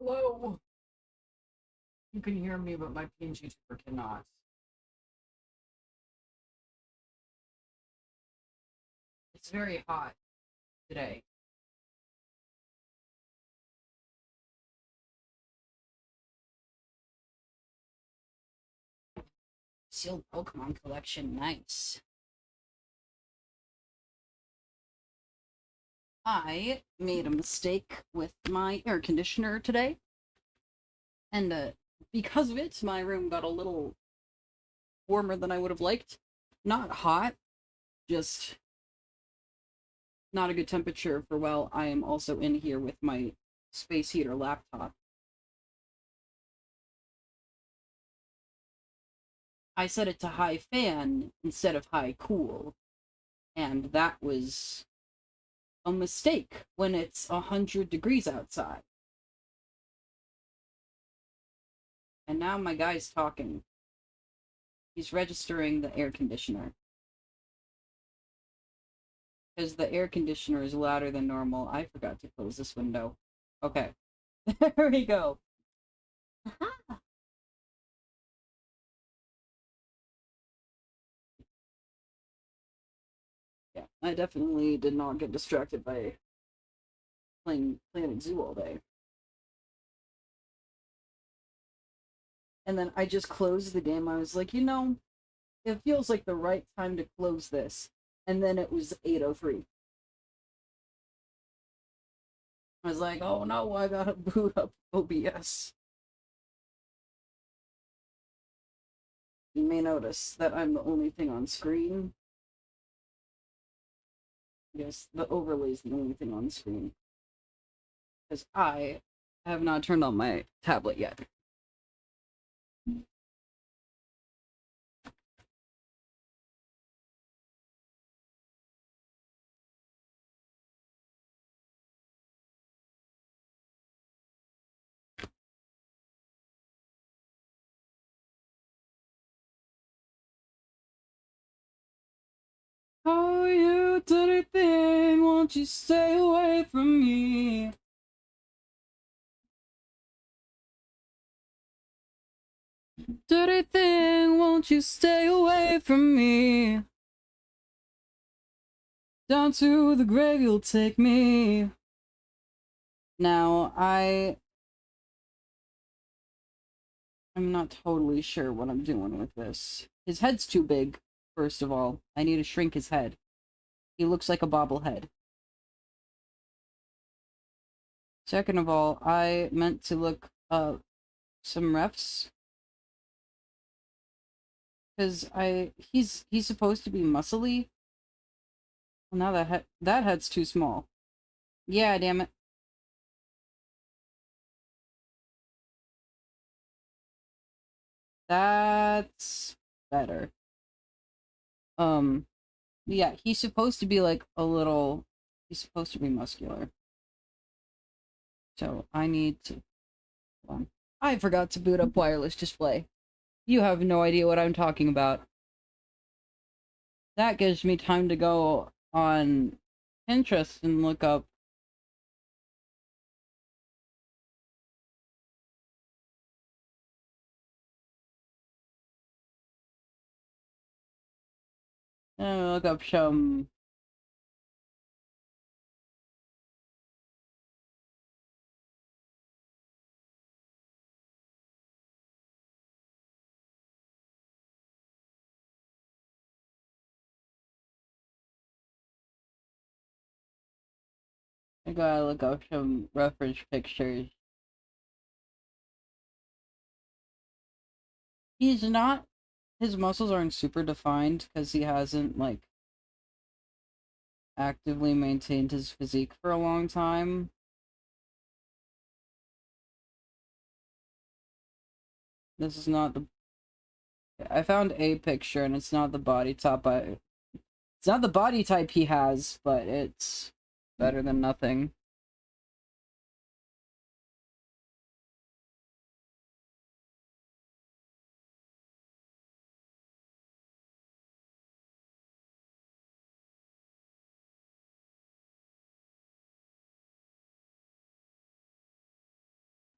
Hello. You can hear me, but my PNG tuber cannot. It's very hot today. Sealed Pokemon collection, nice. I made a mistake with my air conditioner today, and because of it, my room got a little warmer than I would have liked. Not hot, just not a good temperature for while I am also in here with my space heater laptop. I set it to high fan instead of high cool, and that was a mistake when it's 100 degrees outside. And now my guy's talking. He's registering the air conditioner. Because the air conditioner is louder than normal. I forgot to close this window. Okay. There we go. Yeah, I definitely did not get distracted by playing Planet Zoo all day. And then I just closed the game. I was like, it feels like the right time to close this. And then it was 8:03. I was like, oh no, I gotta boot up OBS. You may notice that I'm the only thing on screen. Yes, the overlay is the only thing on screen. Because I have not turned on my tablet yet. Oh, you dirty thing, won't you stay away from me? Dirty thing, won't you stay away from me? Down to the grave you'll take me. Now, I'm not totally sure what I'm doing with this. His head's too big, first of all. I need to shrink his head. He looks like a bobblehead. Second of all, I meant to look up some refs. Because he's supposed to be muscly. Well, now that head's too small. Yeah, damn it. That's better. Yeah, he's supposed to be like a little. He's supposed to be muscular. So I need to. Hold on. I forgot to boot up wireless display. You have no idea what I'm talking about. That gives me time to go on Pinterest and look up. Look up some I gotta look up some reference pictures. He's not, his muscles aren't super defined because he hasn't, like, actively maintained his physique for a long time. This is not the, I found a picture and it's not the body type it's not the body type he has, but it's better than nothing.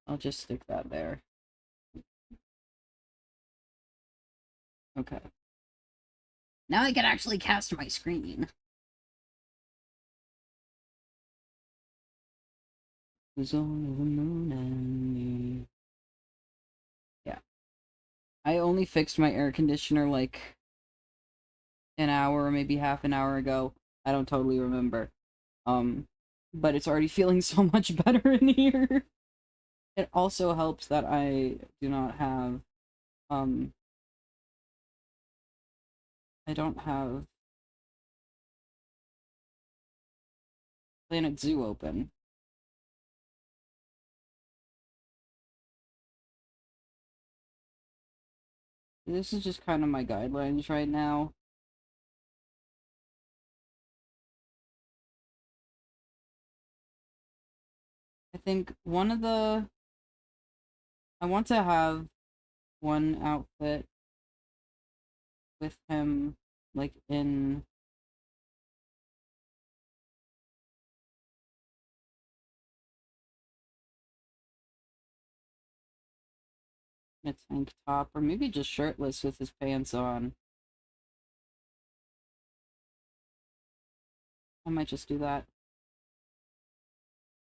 I'll just stick that there. Okay. Now I can actually cast my screen. Was on the moon and me. Yeah. I only fixed my air conditioner like an hour or maybe half an hour ago. I don't totally remember. But it's already feeling so much better in here. It also helps that I do not have, I don't have Planet Zoo open. This is just kind of my guidelines right now. I think one of the, I want to have one outfit with him, like, in a tank top, or maybe just shirtless with his pants on. I might just do that.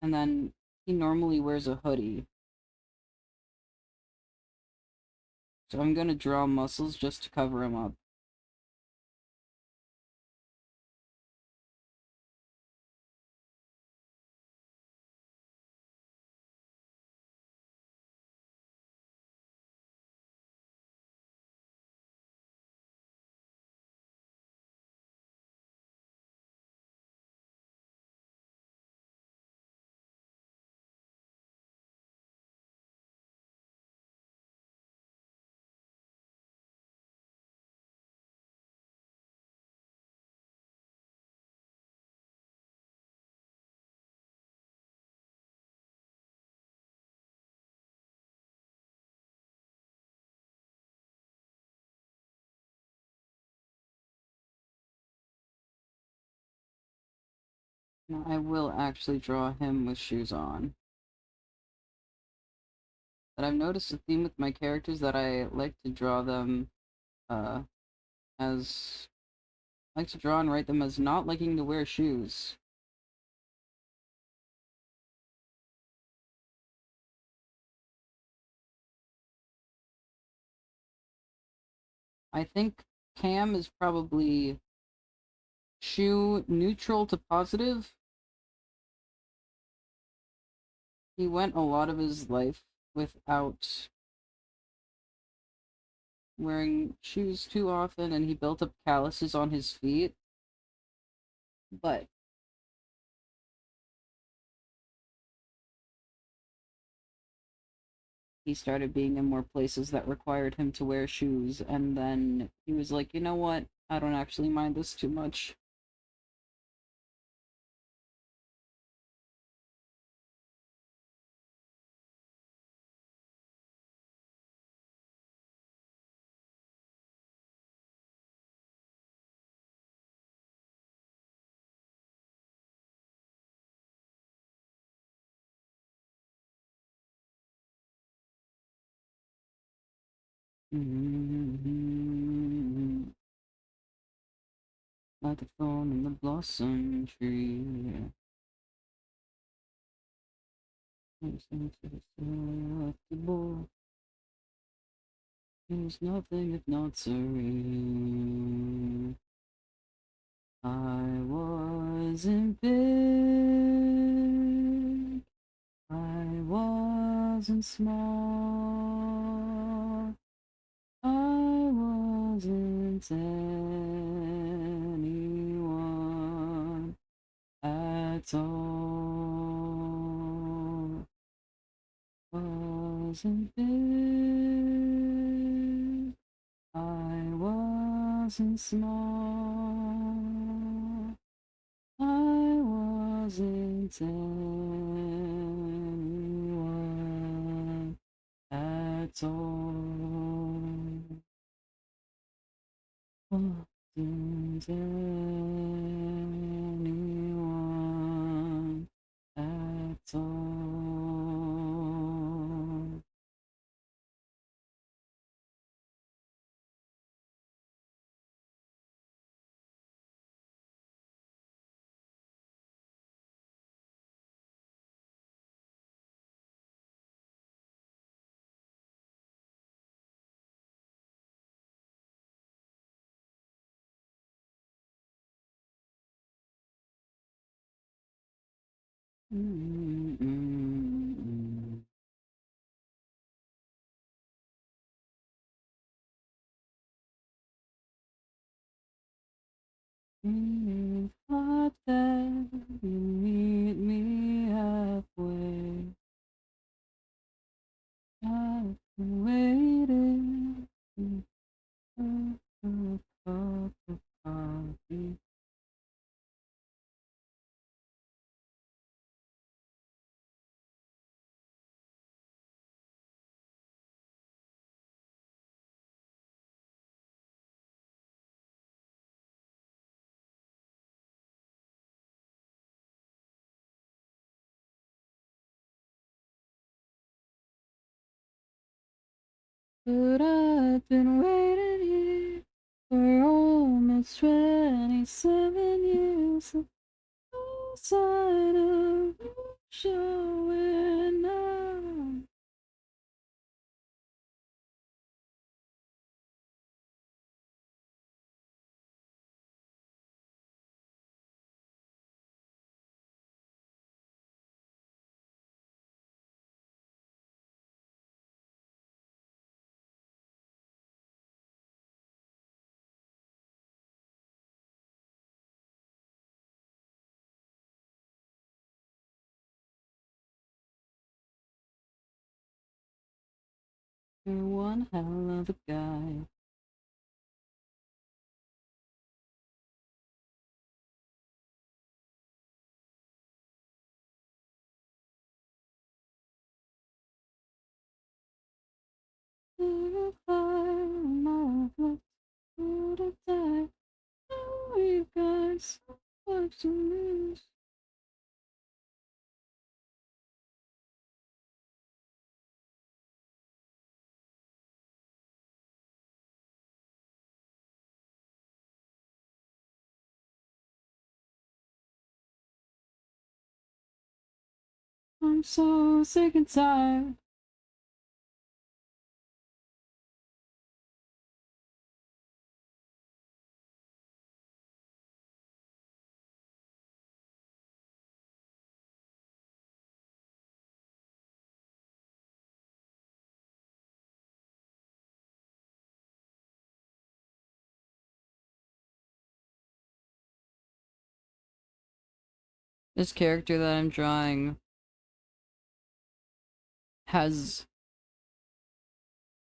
And then he normally wears a hoodie. So I'm gonna draw muscles just to cover him up. Now I will actually draw him with shoes on. But I've noticed a theme with my characters that I like to draw them uh as I like to draw and write them as not liking to wear shoes. I think Cam is probably shoe neutral to positive. He went a lot of his life without wearing shoes too often, and he built up calluses on his feet. But he started being in more places that required him to wear shoes, and then he was like, you know what? I don't actually mind this too much. Like a thorn in the blossom tree. Acceptable. There's nothing if not serene. I was in bed wasn't small. I wasn't anyone at all. Wasn't big. I wasn't small. I wasn't anyone at all. Wasn't anyone at all. Mm-mm-mm. Thought that you meet me halfway. I've been waiting for a cup of coffee. But I've been waiting here for almost 27 years. No sign of you showing up. You're one hell of a guy. You're a fire, my love, would have died. Now we've got so much to lose. I'm so sick and tired. This character that I'm drawing has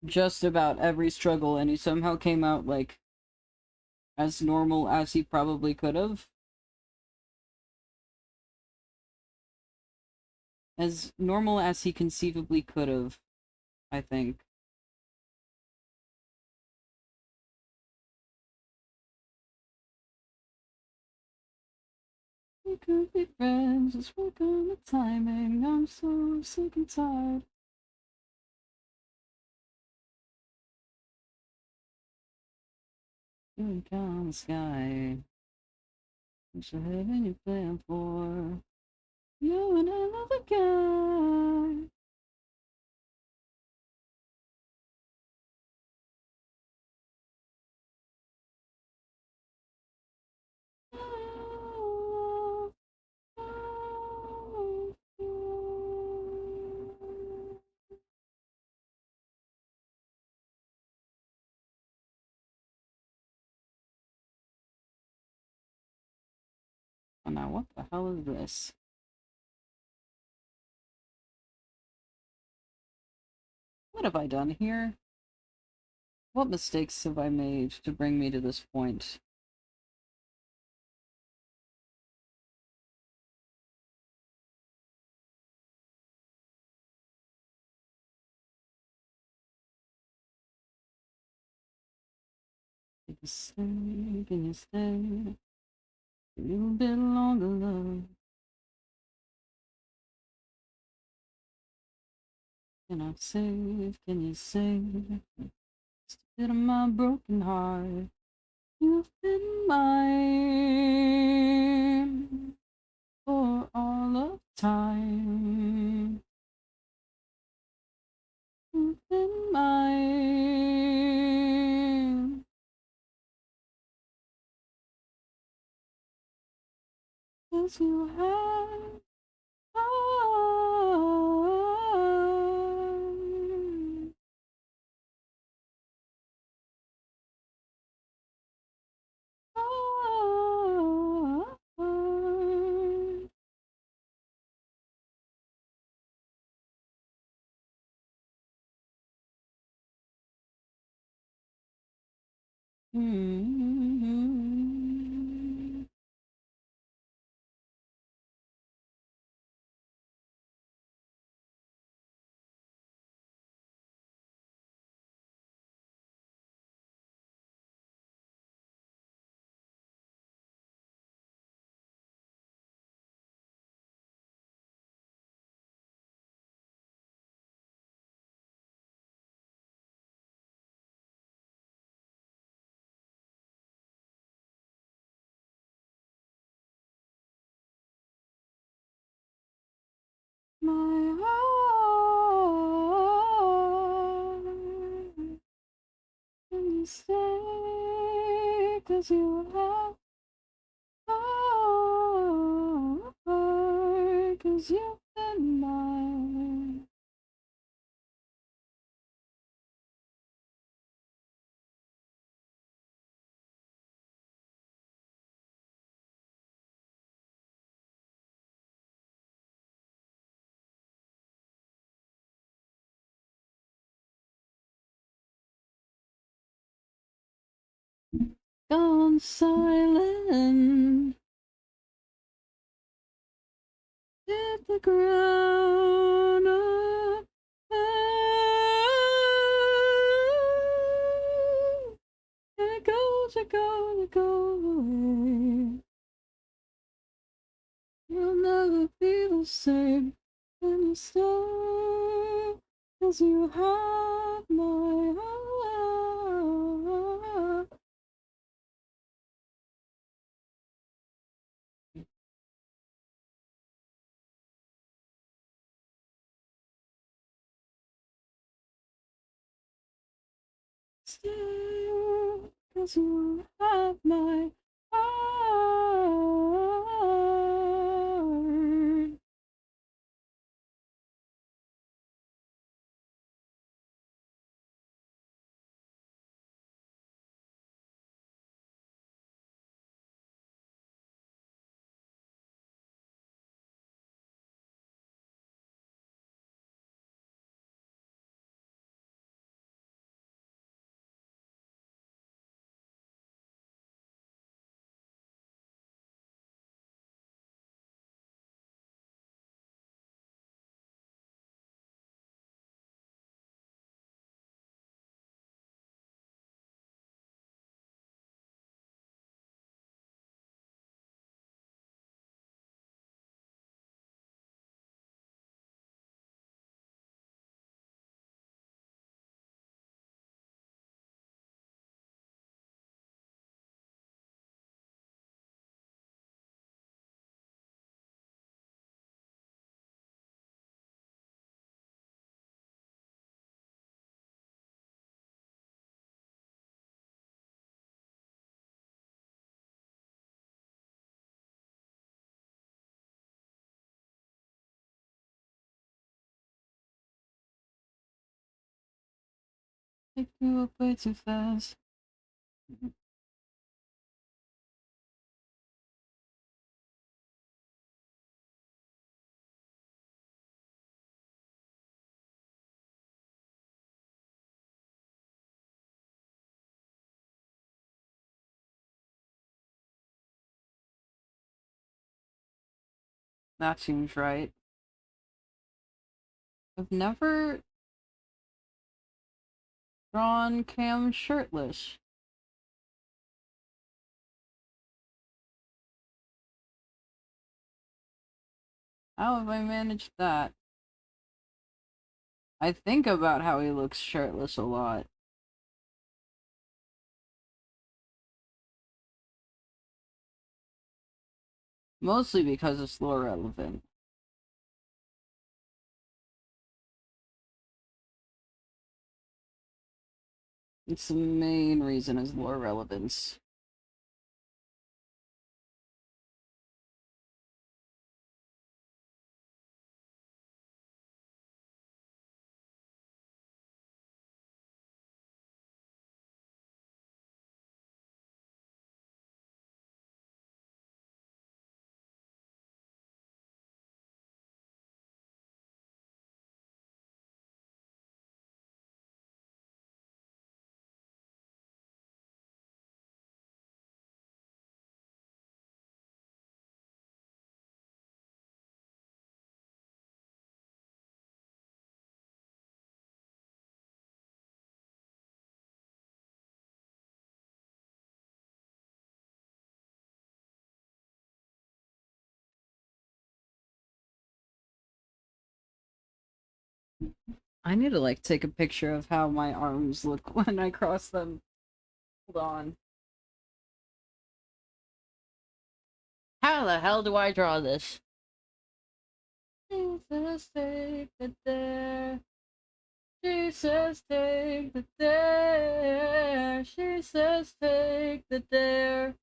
just about every struggle, and he somehow came out like as normal as he probably could have. As normal as he conceivably could have, I think. We could be friends, just work on the timing. I'm so sick and tired. Doing count on the sky. What's the heaven you plan for? You and another guy. now what the hell is this? What have I done here? What mistakes have I made to bring me to this point? Can you stay? Can you stay? A little bit longer, love. Can I save? Can you save? Just a bit of my broken heart. You've been mine for all of time. You've been mine. 'Cause you have heart. Heart. Mm-hmm. My heart. Can you stay? 'Cause you have heart. 'Cause you've been mine. Gone silent. Hit the ground. And it goes, it goes, it goes away. You'll never be the same. Can you stay? 'Cause you have my heart. Stay, 'cause you have my heart. Pick you up way too fast. That seems right. I've never drawn Cam shirtless. How have I managed that? I think about how he looks shirtless a lot. Mostly because it's lore relevant. It's the main reason is lore relevance. I need to like take a picture of how my arms look when I cross them. Hold on. How the hell do I draw this? Jesus, take the dare. She says take the dare. She says take the dare.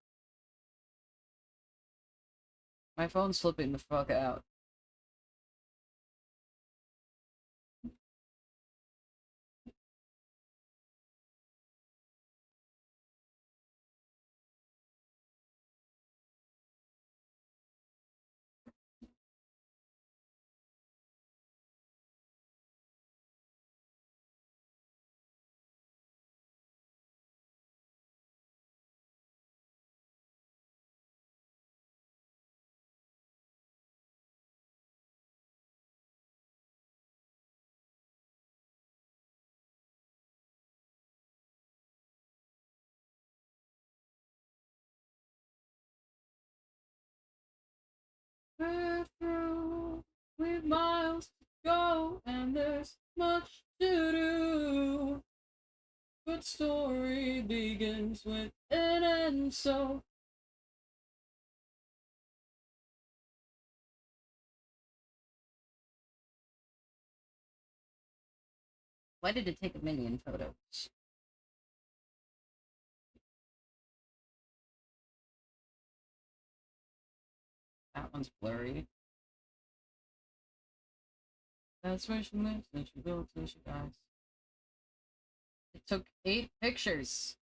My phone's slipping the fuck out. We're through. We've miles to go, and there's much to do. Good story begins with an end, so. Why did it take a million photos? That one's blurry. That's where she lives, and she will till she dies. It took 8 pictures.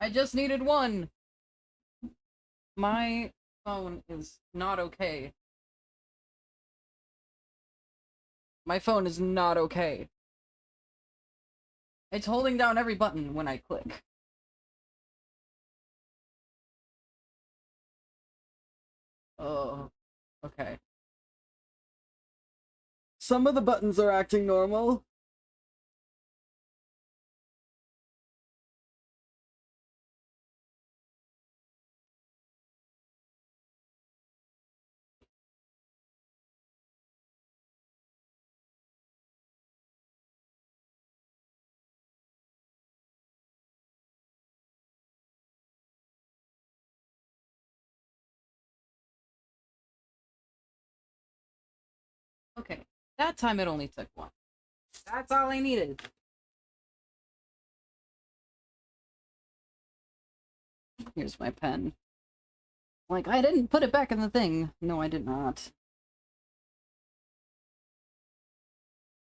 I just needed one. My phone is not okay. My phone is not okay. It's holding down every button when I click. Oh, okay. Some of the buttons are acting normal. Okay, that time it only took one. That's all I needed. Here's my pen. Like, I didn't put it back in the thing. No, I did not.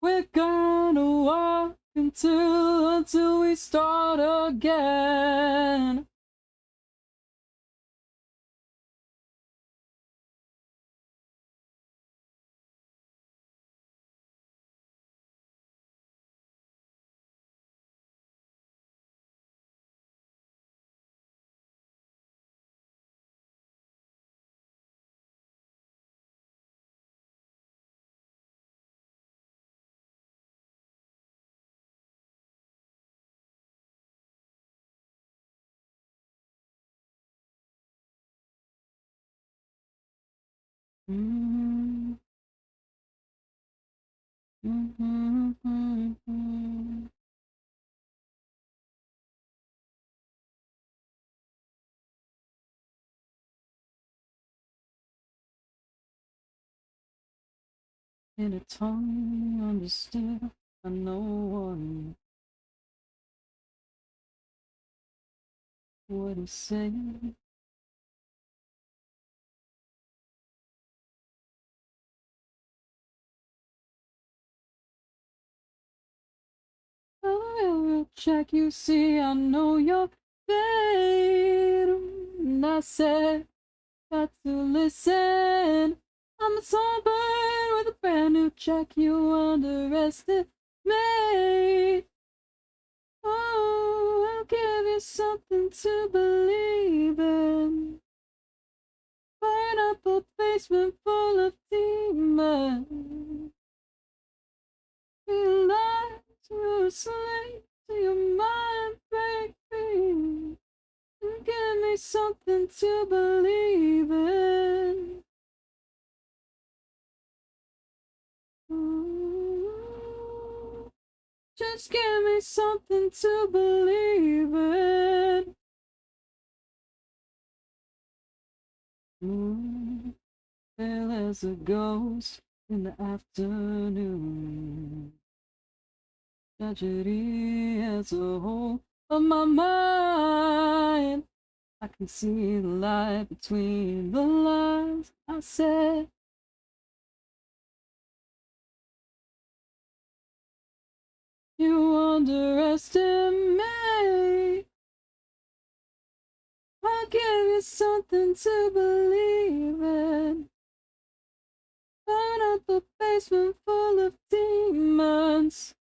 We're gonna walk until we start again. Mm-hmm. Mm-hmm. In a tongue understood by no one, what he said. I'll check, you see, I know you're there. And I said, got to listen. I'm a songbird with a brand new check, you underestimate. Oh, I'll give you something to believe in. Burn up a basement full of demons. Realize you're a slave to your mind, break free. And give me something to believe in. Ooh, just give me something to believe in. Moon, pale as a ghost in the afternoon. Tragedy as a whole of my mind. I can see the light between the lines. I said, you underestimate. I'll give you something to believe in. Burn up a basement full of demons.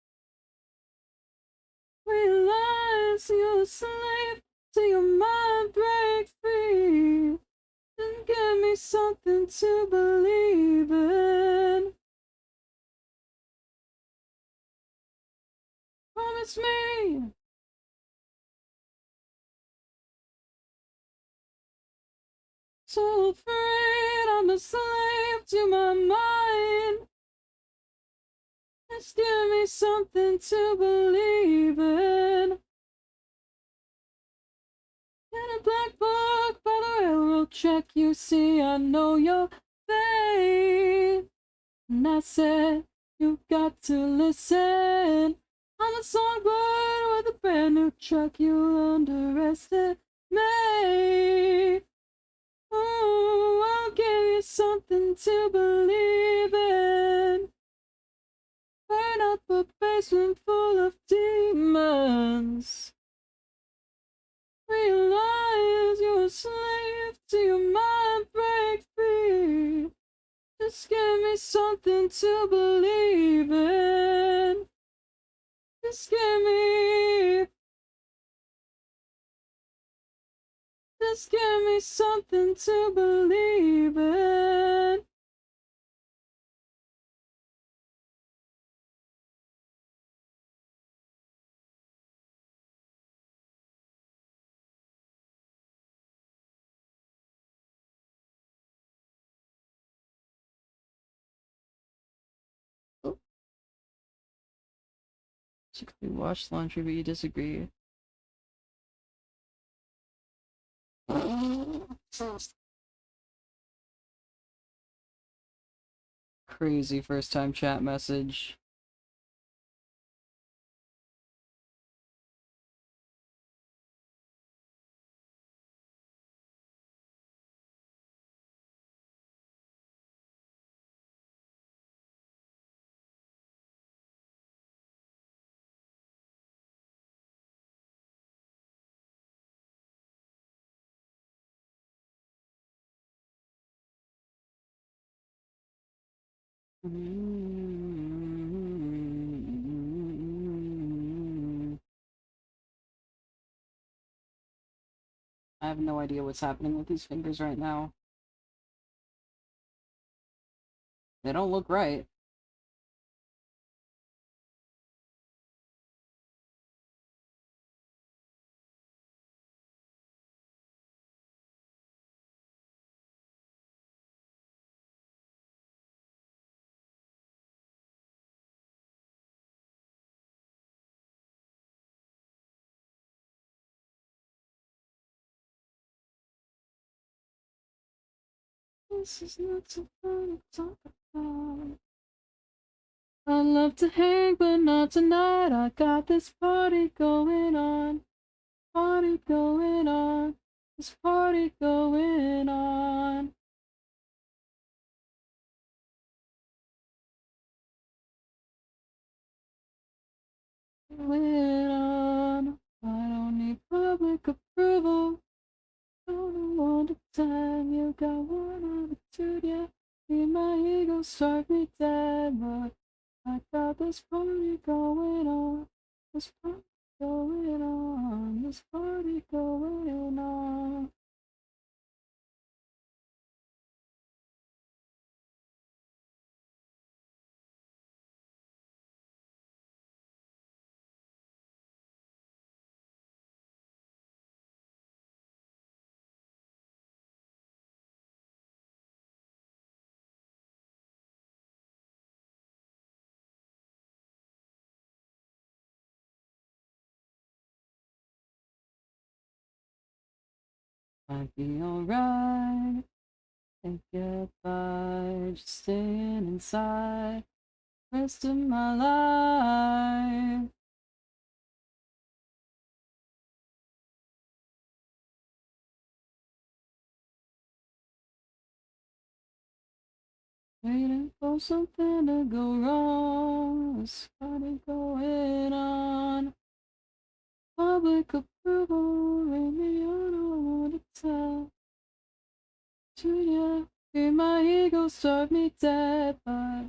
Realize you're a slave to your mind, break free. And give me something to believe in. Promise me. So afraid I'm a slave to my mind. Just give me something to believe in. In a black book by the railroad track, you see, I know your fate. And I said, you got to listen. I'm a songbird with a brand new truck, you underestimate. Oh, I'll give you something to believe in. Burn up a basement full of demons. Realize you're a slave to your mind, break free. Just give me something to believe in. Just give me, just give me something to believe in. Oh, basically wash laundry, but you disagree. Crazy first time chat message. I have no idea what's happening with these fingers right now. They don't look right. This is not so fun to talk about. I love to hang, but not tonight. I got this party going on. Party going on. This party going on. Going on. I don't need public approval. Don't want to time. You got one attitude, yeah. See my ego strike me dead, but I got this party going on. This party going on. This party going on. I'd be alright. Can't get by, just staying inside. Rest of my life. Waiting for something to go wrong. This party going on. Public approval, maybe I don't want to tell. To ya, hear my ego starve me dead, but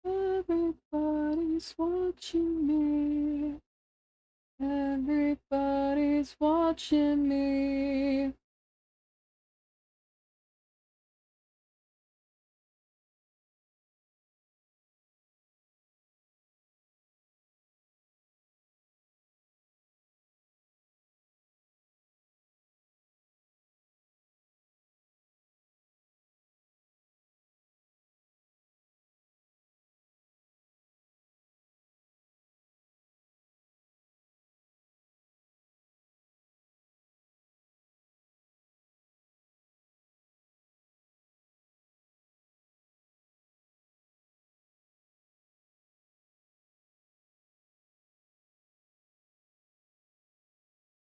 everybody's watching me. Everybody's watching me.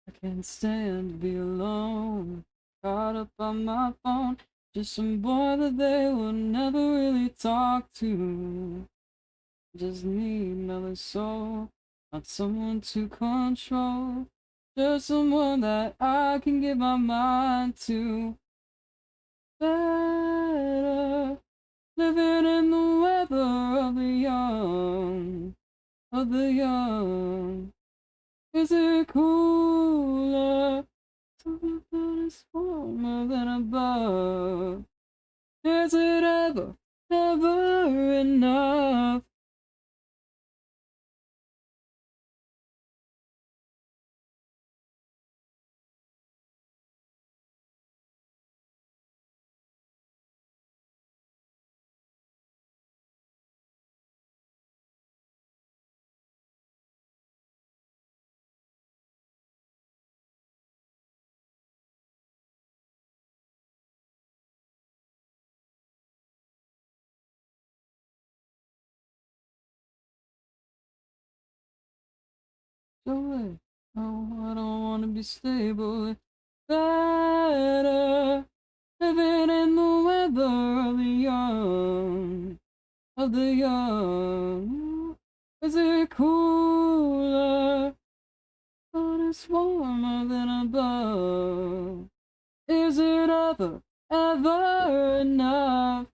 I can't stand to be alone. Caught up on my phone. Just some boy that they would never really talk to. Just need another soul, not someone to control. Just someone that I can give my mind to. Better living in the weather of the young, of the young. Is it cooler? Something that is warmer than above. Is it ever, ever enough? Joy. No, I don't wanna be stable. Better living in the weather of the young, of the young. Is it cooler? But it's warmer than above. Is it ever, ever enough?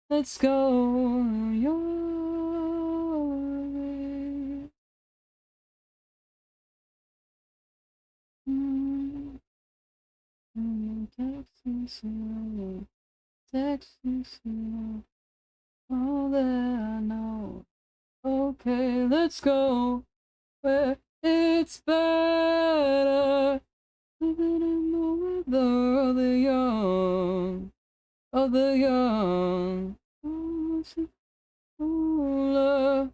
let's go your way. Texas, Texas, all that I know. Okay, let's go where it's better. Living in the weather of the young, of the young. Oh, it's a cooler.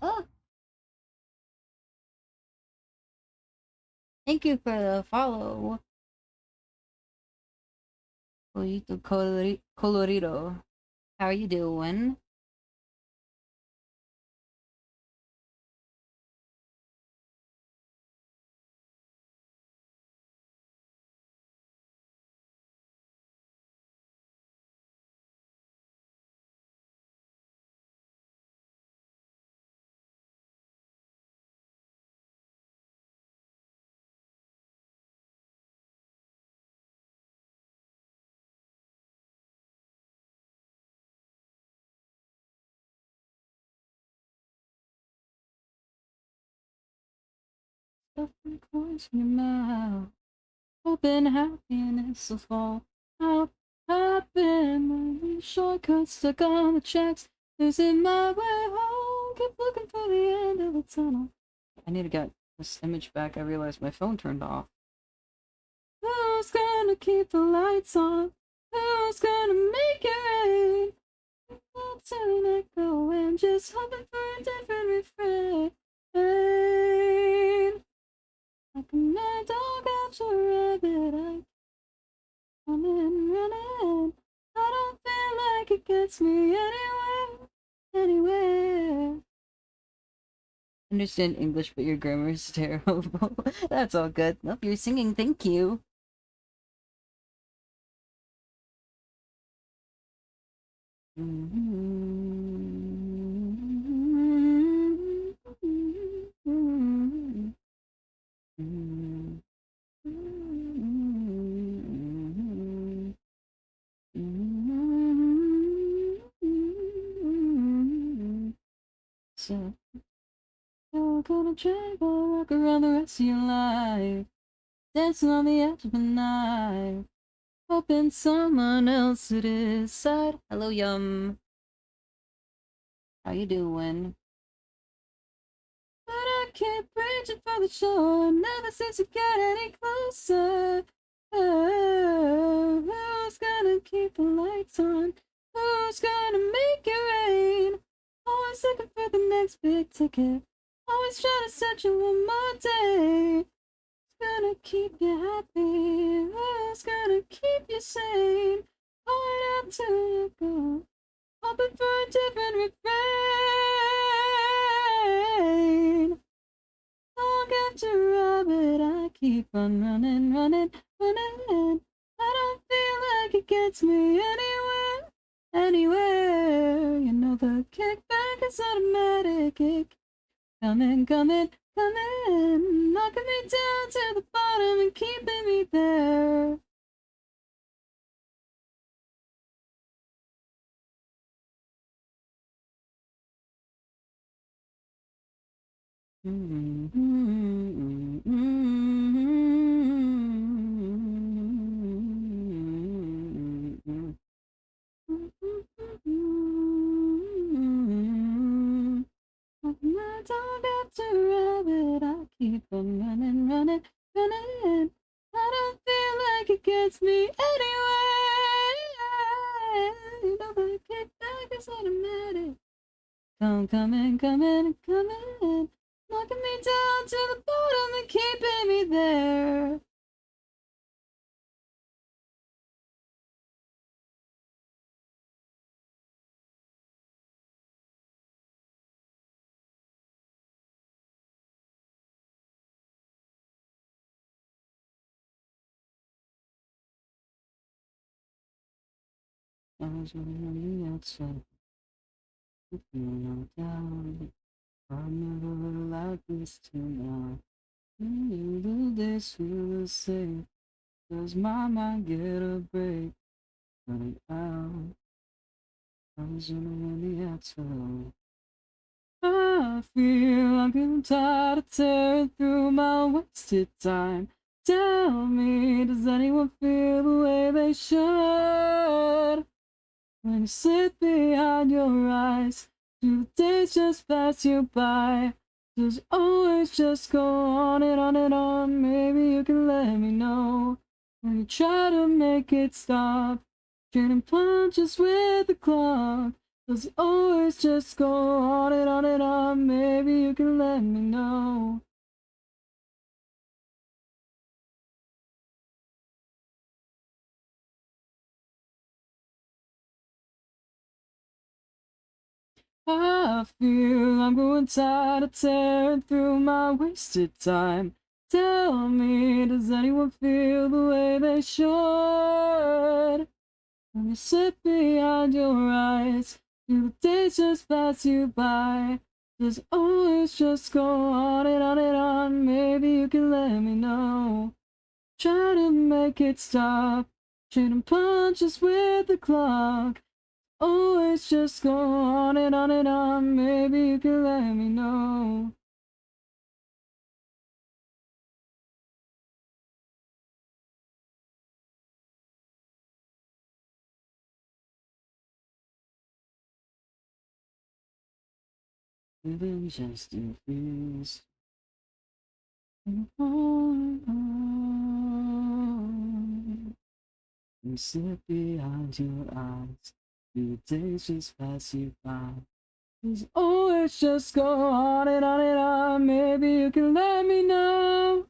Oh, thank you for the follow. Colorito, Colorito. How are you doing? Stuffing coins in your mouth. Hoping happiness will fall out. Happen when these shortcuts stuck on the tracks. Losing my way home. Keep looking for the end of the tunnel. I need to get this image back. I realized my phone turned off. Who's gonna keep the lights on? Who's gonna make it rain? Not turning it go and just hoping for a different refrain. Like a mad dog after a rabbit, I running, running. I don't feel like it gets me anywhere, anywhere. Understand English, but your grammar is terrible. That's all good. Nope, you're singing. Thank you. So, you're gonna drag or walk around the rest of your life, dancing on the edge of a knife, hoping someone else to decide. Hello, Yum. How you doing? But I keep reaching for the shore, never seems to get any closer. Oh, who's gonna keep the lights on? Who's gonna make it rain? Always looking for the next big ticket. Always trying to set you one more day. Who's gonna keep you happy? Who's gonna keep you sane? Right up till you go, hoping for a different refrain. I'll get you rabbit. I keep on running, running, running. I don't feel like it gets me anywhere, anywhere. You know the kickback is automatic. Kick coming, coming, coming, knocking me down to the bottom and keeping me there. My dog after rabbit, I keep on running, running, running. I don't feel like it gets me anywhere. You know the kickback is automatic. Coming, coming, coming, knocking me down to the bottom and keeping me there. I was running on the outside. If you're not down, I'll never like this till now. You do this, feel safe. Does my mind get a break? Running out, I was in the outside. I feel like I'm tired of tearing through my wasted time. Tell me, does anyone feel the way they should? When you sit behind your eyes, do the days just pass you by? Does it always just go on and on and on? Maybe you can let me know. When you try to make it stop, trading punches with the clock. Does it always just go on and on and on? Maybe you can let me know. I feel I'm growing tired of tearing through my wasted time. Tell me, does anyone feel the way they should? When you sit behind your eyes, do the days just pass you by? Does it always just go on and on and on? Maybe you can let me know. Try to make it stop. Trading punches with the clock. Always just go on and on and on. Maybe you can let me know. Living just in feels. You sit behind your eyes. The days just pass you by. Always just go on and on and on. Maybe you can let me know.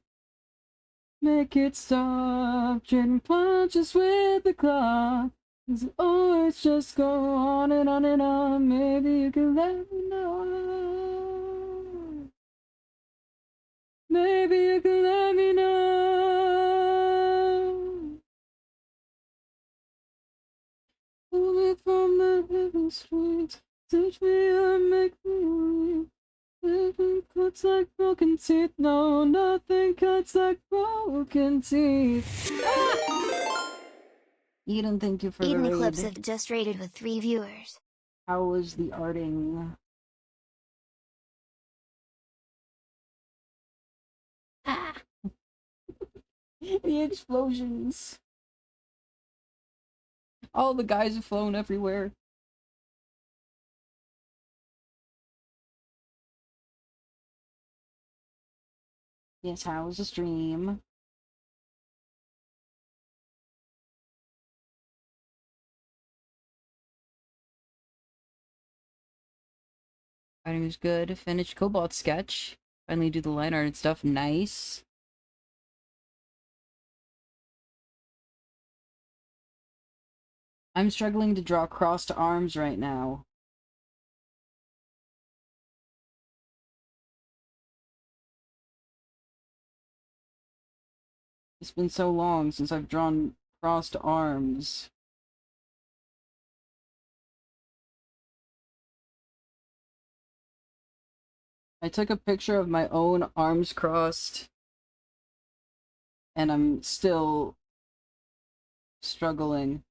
Make it stop. Trading punches with the clock. Does it always just go on and on and on? Maybe you can let me know. Maybe you can let me know. Pull me from the heaven streets. Teach me and make me weak. Nothing cuts like broken teeth. No, nothing cuts like broken teeth. Eden, thank you for Eden the Eclipse raid. have just rated with 3 viewers. How was the arting? Ah. The explosions. All the guys have flown everywhere. Yes, how was the stream? Writing was good. Finished Cobalt sketch. Finally do the line art and stuff. Nice. I'm struggling to draw crossed arms right now. It's been so long since I've drawn crossed arms. I took a picture of my own arms crossed, and I'm still struggling.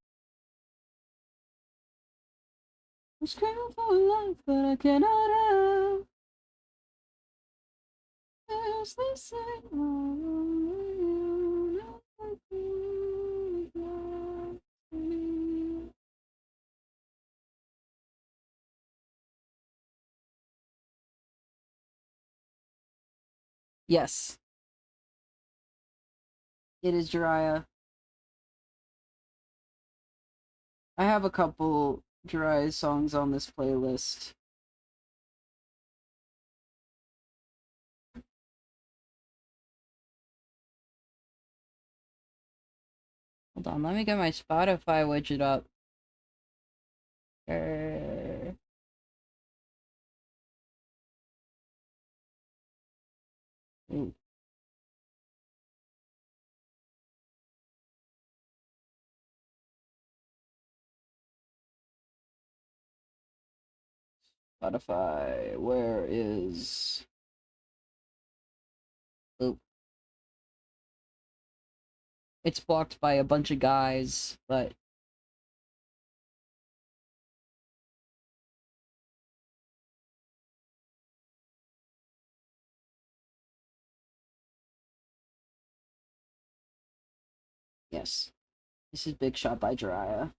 I'm screaming for life, but I cannot help. There's this thing Yes, it is Jiraiya. I have a couple Jiraiya songs on this playlist. Hold on, let me get my Spotify widget up. Ooh. Spotify, where is... Oop. It's blocked by a bunch of guys, but... Yes. This is Big Shot by Jiraiya.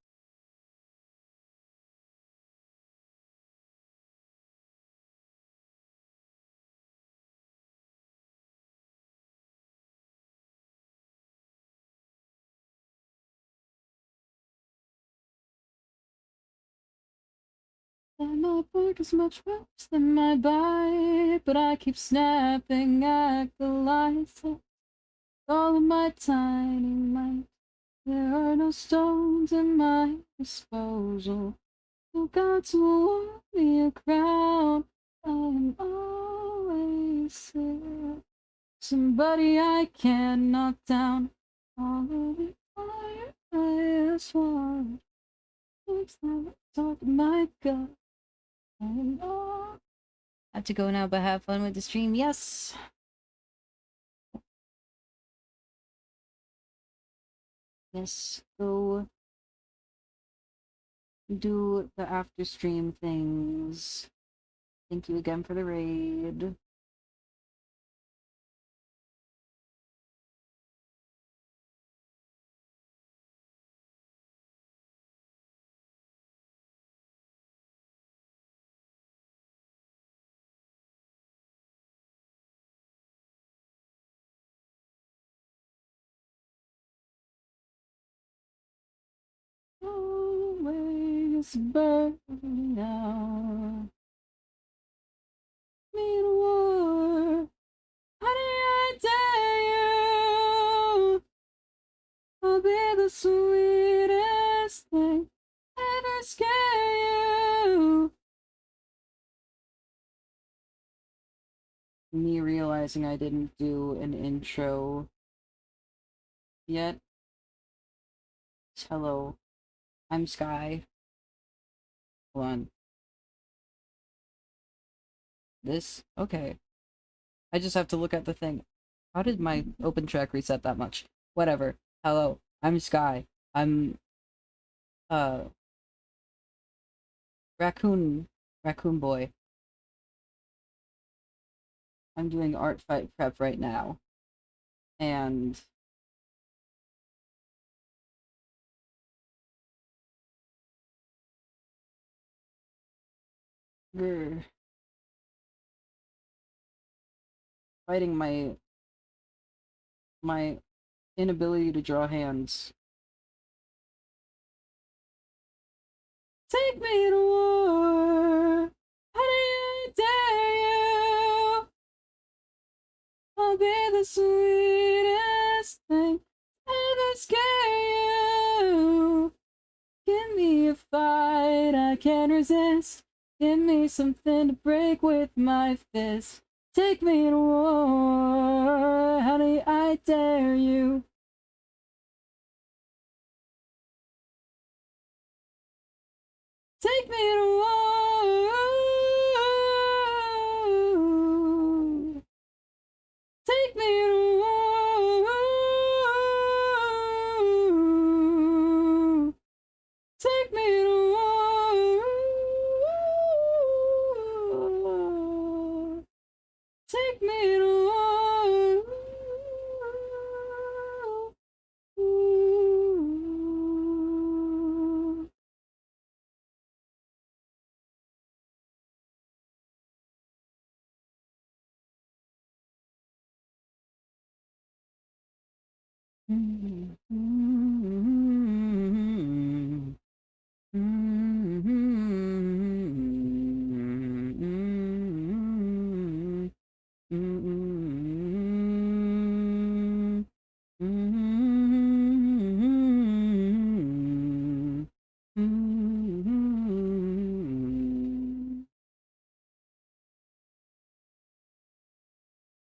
And my work is much worse than my bite, but I keep snapping at the lights. All of my tiny mind, there are no stones in my disposal. Oh God, to award me a crown, I am always here. Somebody I can knock down. All of the fire I ask for. Looks like talk my gut. I am all. Have to go now, but have fun with the stream. Yes. Yes, go do the after stream things. Thank you again for the raid. Always burning out. Mean war. Honey, I dare you. I'll be the sweetest thing ever scare you. Me realizing I didn't do an intro yet. Hello, I'm Sky. Hold on. This? Okay. I just have to look at the thing. How did my open track reset that much? Whatever. Hello, I'm Sky. I'm Raccoon Boy. I'm doing art fight prep right now. And we're fighting my inability to draw hands. Take me to war. Honey, I dare you. I'll be the sweetest thing ever scare you. Give me a fight I can resist. Give me something to break with my fist. Take me to war, honey, I dare you. Take me to war. Take me to war. Take me to war. Take me to war.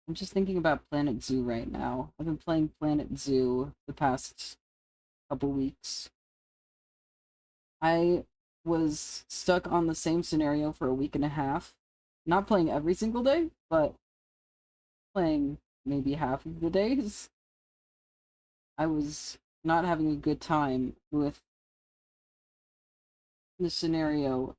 I'm just thinking about Planet Zoo right now. I've been playing Planet Zoo the past couple weeks. I was stuck on the same scenario for a week and a half. Not playing every single day, but playing maybe half of the days. I was not having a good time with the scenario.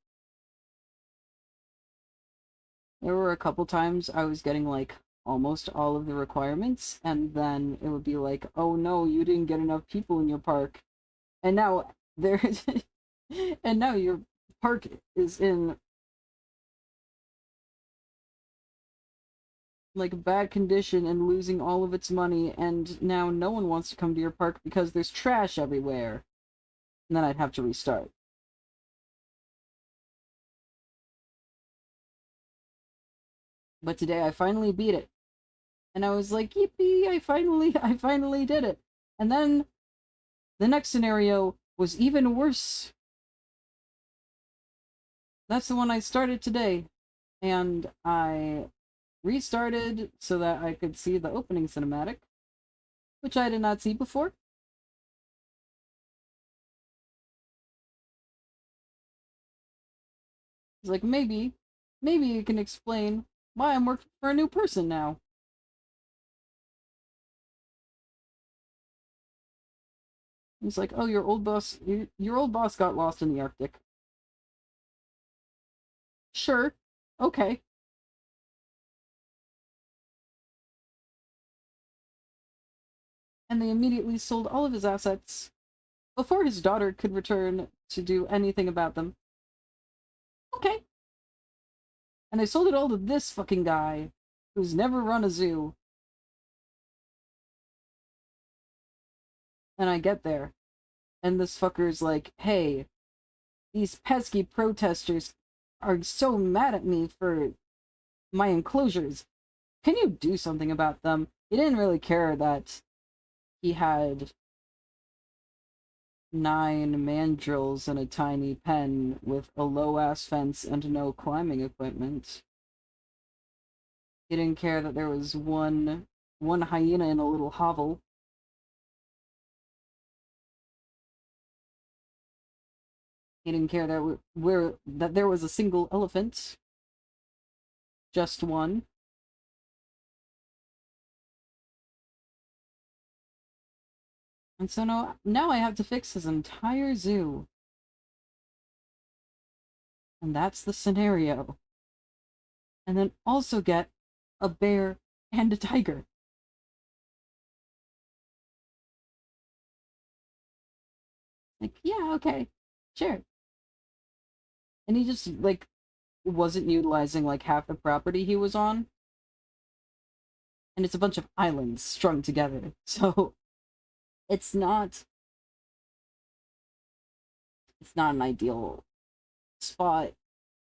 There were a couple times I was getting like almost all of the requirements, and then it would be like, oh no, you didn't get enough people in your park. And now there and now your park is in like bad condition and losing all of its money, and now no one wants to come to your park because there's trash everywhere. And then I'd have to restart. But today I finally beat it. And I was like, yippee, I finally did it. And then the next scenario was even worse. That's the one I started today. And I restarted so that I could see the opening cinematic, which I did not see before. It's like, maybe you can explain why I'm working for a new person now. It's like, oh, your old boss got lost in the Arctic. Sure, okay. And they immediately sold all of his assets before his daughter could return to do anything about them. Okay. And they sold it all to this fucking guy who's never run a zoo. And I get there, and this fucker's like, hey, these pesky protesters are so mad at me for my enclosures. Can you do something about them? He didn't really care that he had 9 mandrills in a tiny pen with a low-ass fence and no climbing equipment. He didn't care that there was one hyena in a little hovel. He didn't care that there was a single elephant. Just one. And so now I have to fix his entire zoo. And that's the scenario. And then also get a bear and a tiger. Like, yeah, okay, sure. And he just, like, wasn't utilizing, like, half the property he was on. And it's a bunch of islands strung together. So, it's not an ideal spot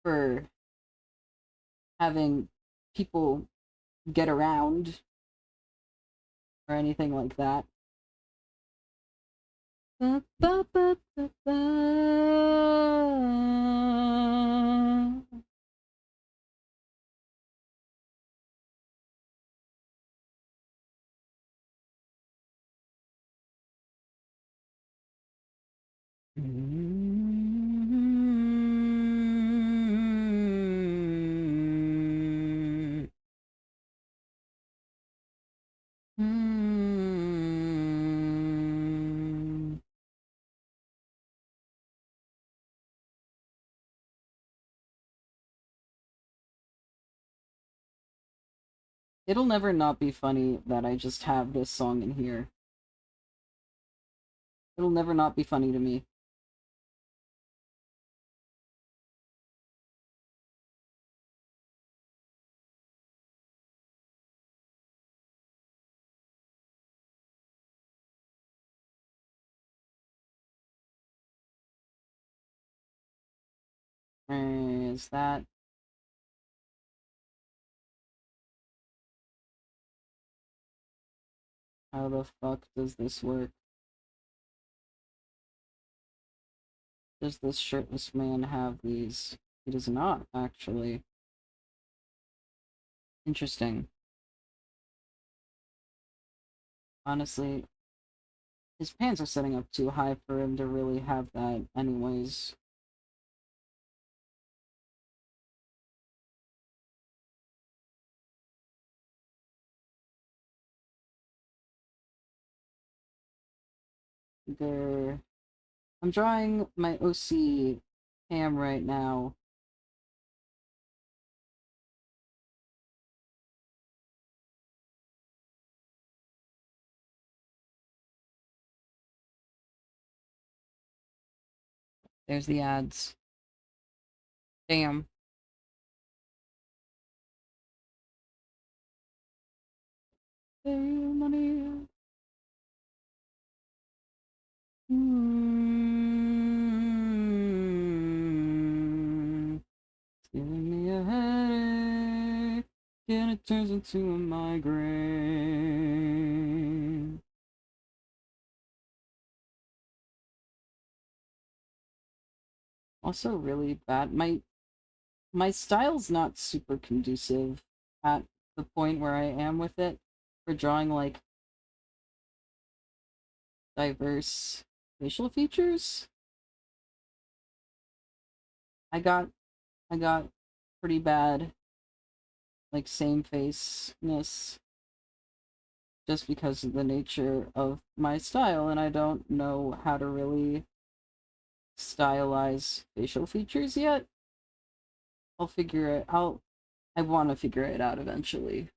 for having people get around or anything like that. Ba, ba, ba, ba, ba. It'll never not be funny that I just have this song in here. It'll never not be funny to me. Is that... How the fuck does this work? Does this shirtless man have these? He does not, actually. Interesting. Honestly, his pants are setting up too high for him to really have that anyways. There. I'm drawing my OC cam right now. There's the ads. Damn. Hey, money. It's giving me a headache, and it turns into a migraine. Also really bad. My style's not super conducive at the point where I am with it for drawing like diverse facial features. I got pretty bad like same faceness just because of the nature of my style, and I don't know how to really stylize facial features yet. I'll figure it out. I want to figure it out eventually.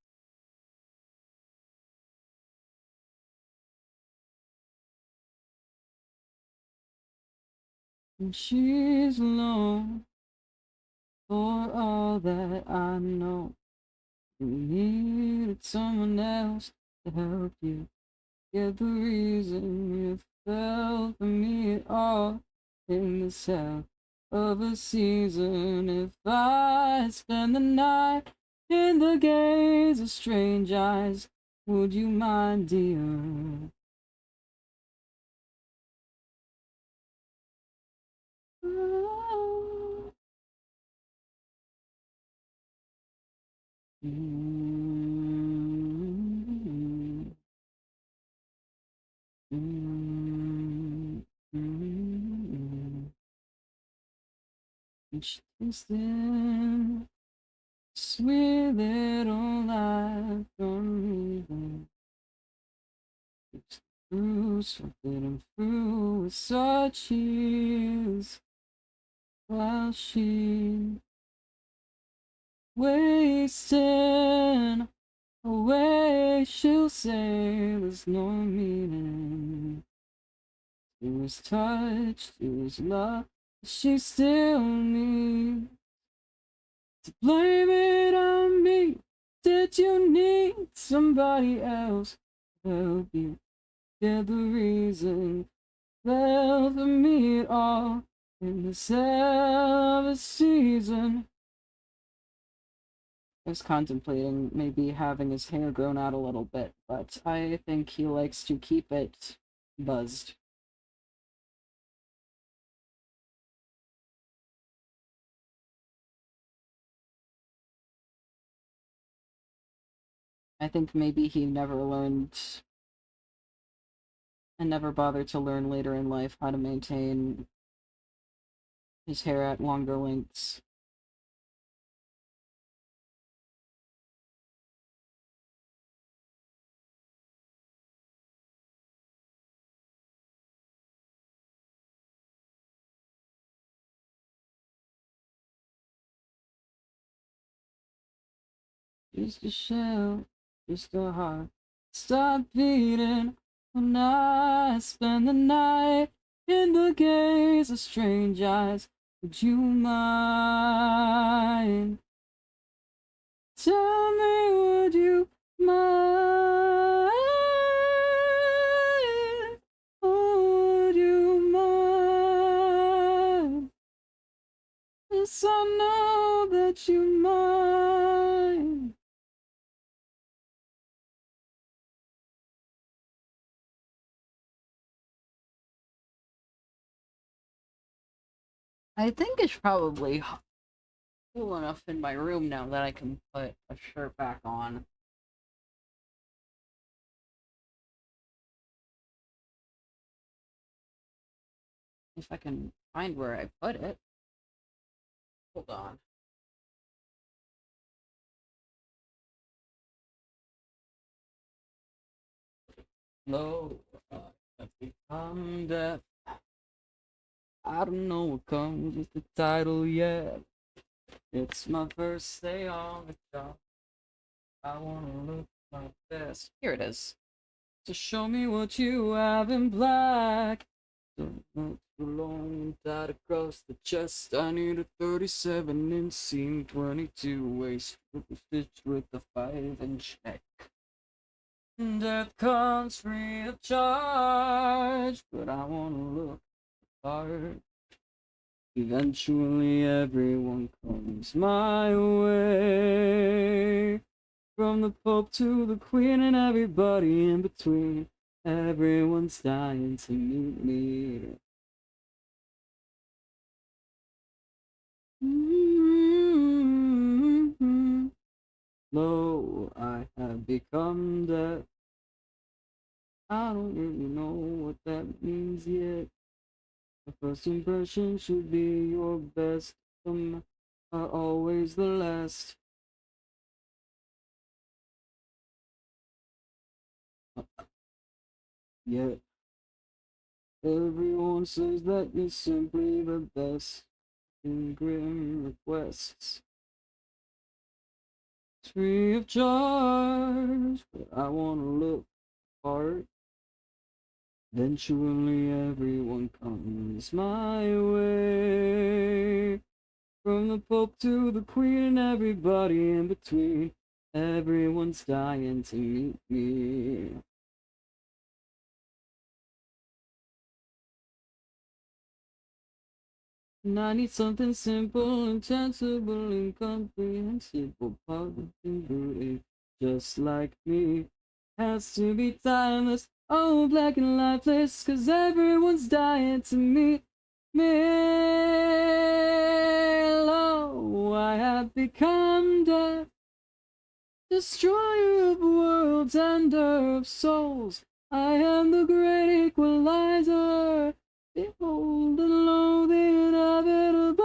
And she's alone for all that I know. You needed someone else to help you get the reason you fell for me at all in the south of a season. If I spend the night in the gaze of strange eyes, would you mind, dear? Mm-hmm. Mm-hmm. Each tasting sweet little life from me. It's through something through with such ease while she wasting away, she'll say there's no meaning to his touch, to his love. She still needs to blame it on me. Did you need somebody else to help you get the reason fell for me at all in the seventh season? I was contemplating maybe having his hair grown out a little bit, but I think he likes to keep it buzzed. I think maybe he never learned and never bothered to learn later in life how to maintain his hair at longer lengths. Just a shell, just a heart. Stop beating when I spend the night in the gaze of strange eyes. Would you mind? Tell me, would you mind? Would you mind? Yes, I know that you mind. I think it's probably cool enough in my room now that I can put a shirt back on. If I can find where I put it. Hold on. No. I've become deaf. I don't know what comes with the title yet. It's my first day on the job. I wanna look my best. Here it is. So show me what you have in black. Don't look too long, tied across the chest. I need a 37-inch seam, 22 waist, stitched with a 5-inch neck. Death comes free of charge, but I wanna look hard. Eventually everyone comes my way. From the Pope to the Queen and everybody in between. Everyone's dying to meet me. Lo, I have become deaf. I don't really know what that means yet. The first impression should be your best. Some are always the last. Yet everyone says that you're simply the best. In grim requests, free of charge, but I wanna look hard. Eventually everyone comes my way. From the Pope to the Queen and everybody in between. Everyone's dying to meet me. And I need something simple, intangible, incomprehensible, positive, booty, just like me. Has to be timeless, oh, black and lifeless, 'cause everyone's dying to meet me. Oh, I have become death, destroyer of worlds, ender of souls. I am the great equalizer. Behold and lo, the inevitable.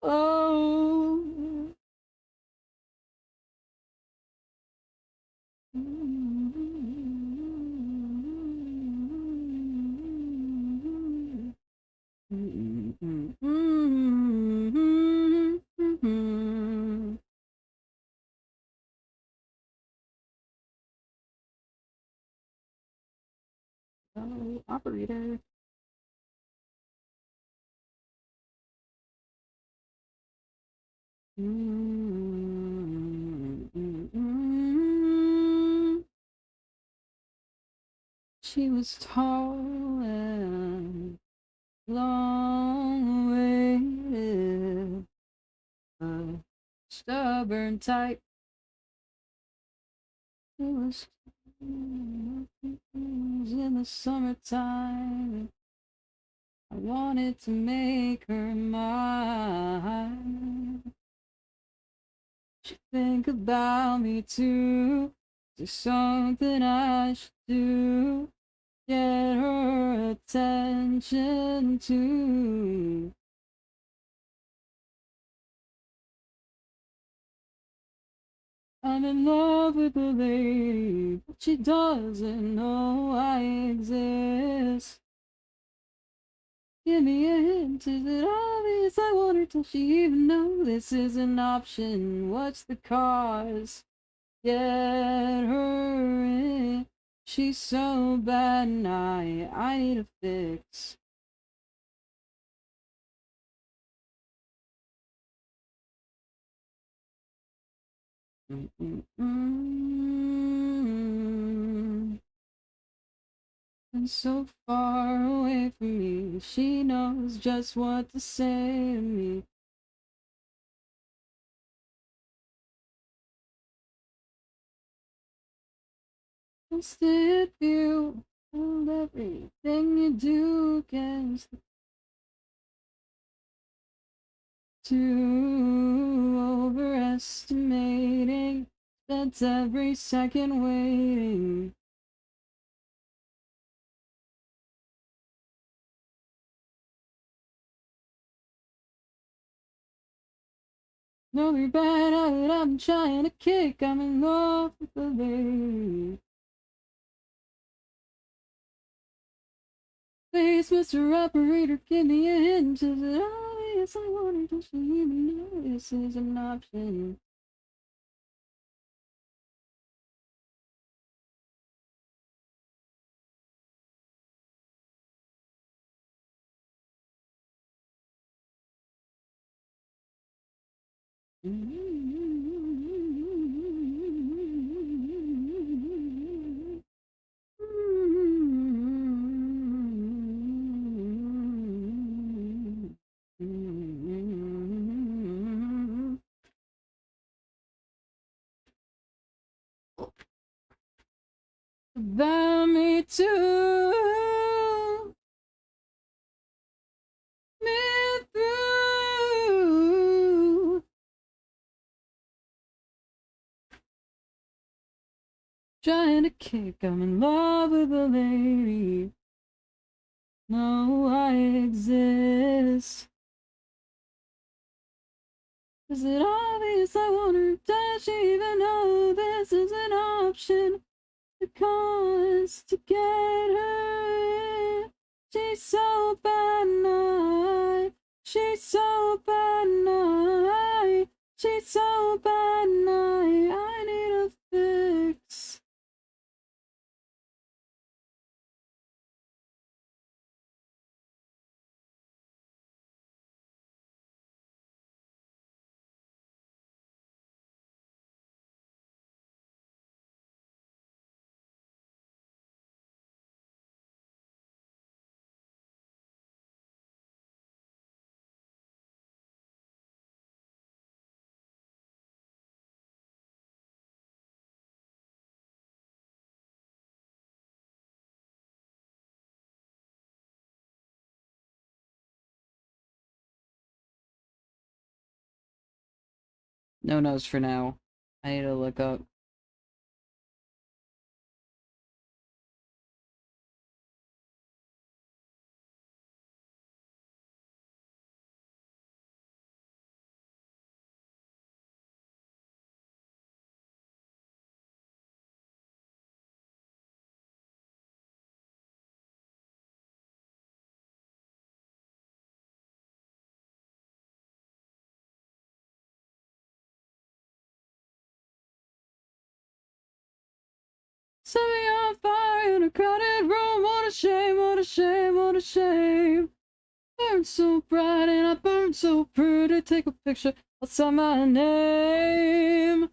Oh. Oh, operator. She was tall and long-waited, stubborn type. It was in the summertime. I wanted to make her mine. She think about me too. There's something I should do. Get her attention too. I'm in love with the lady, but she doesn't know I exist. Give me a hint, is it obvious? I want her till she even know this is an option. What's the cause? Get her in. She's so bad and I need a fix. And so far away from me, she knows just what to say to me. Instead, you hold everything you do against too overestimating. Spent every second waiting. No, you're bad at it, I'm trying to kick. I'm in love with the lady. face, Mr. Operator, give me a hint. Is it obvious I wanted to see even know this is an option? About me too, me through. Trying to kick, I'm in love with a lady. No, I exist. Is it obvious I want her? Does she even know this is an option? The cost to get her. She's so bad night. She's so bad night. She's so bad night. I need a fix. No nose for now. I need to look up. Set me on fire in a crowded room. What a shame, what a shame, what a shame. Burned so bright and I burned so pretty. Take a picture, I'll sign my name.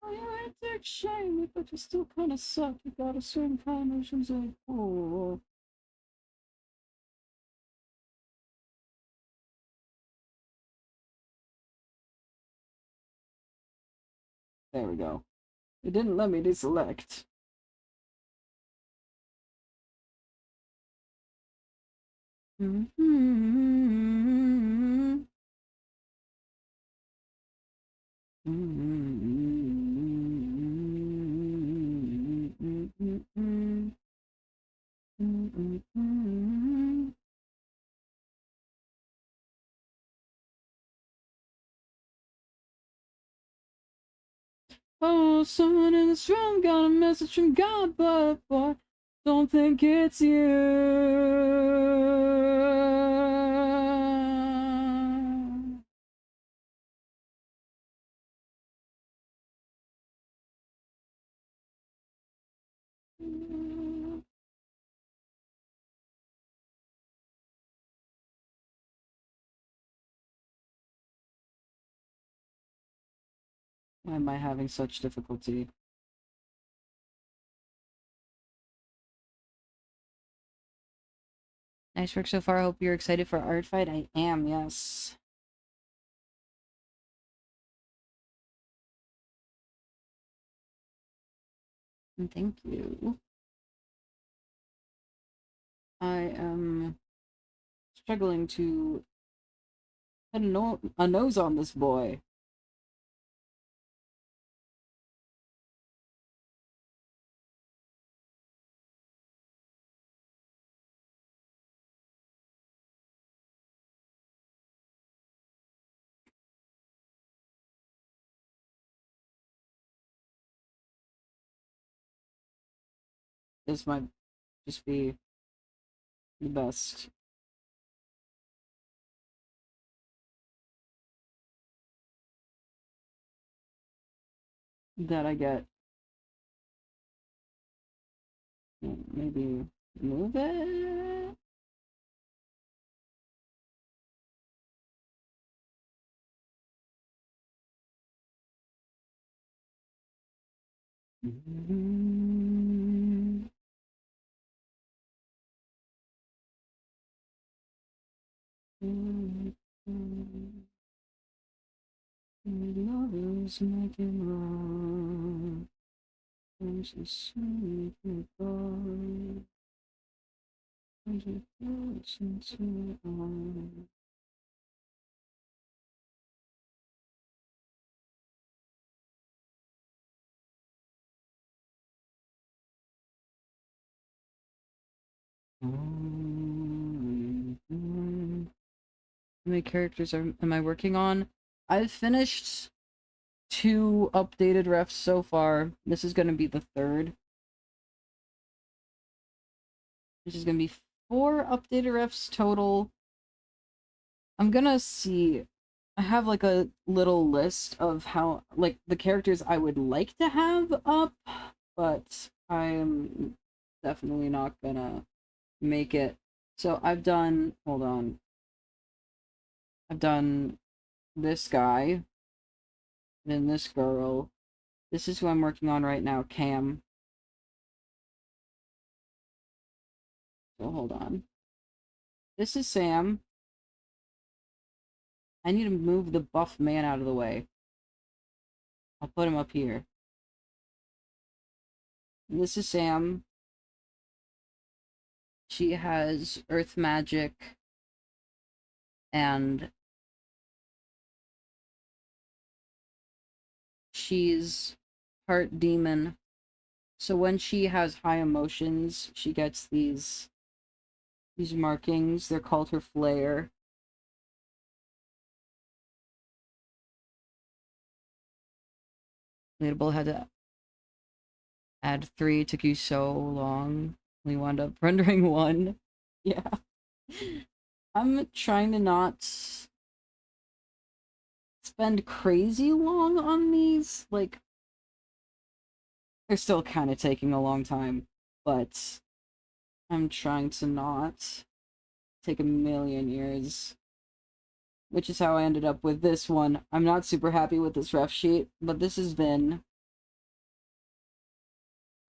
Oh, you take shame, but you still kinda suck. You got a certain kind of notions of cool. There we go. It didn't let me deselect. Oh, someone in this room got a message from God, but boy, don't think it's you. Why am I having such difficulty? Nice work so far. I hope you're excited for Art Fight. I am, yes. And thank you. I am struggling to put a nose on this boy. This might just be the best. That I get. Maybe move it? Lovers making love. There's a sweet goodbye. There's a person to love. How many characters am I working on? I've finished 2 updated refs so far. This is gonna be the 3rd. This is gonna be 4 updated refs total. I'm gonna see. I have like a little list of how, like, the characters I would like to have up, but I'm definitely not gonna make it. So I've done, hold on. I've done this guy, then this girl. This is who I'm working on right now, Cam. So hold on. This is Sam. I need to move the buff man out of the way. I'll put him up here. And this is Sam. She has earth magic and she's part demon. So when she has high emotions, she gets these markings. They're called her flare. Relatable had to add 3. Took you so long. We wound up rendering 1. Yeah. I'm trying to not spend crazy long on these. Like, they're still kind of taking a long time, but I'm trying to not take a million years. Which is how I ended up with this one. I'm not super happy with this ref sheet, but this is Vin.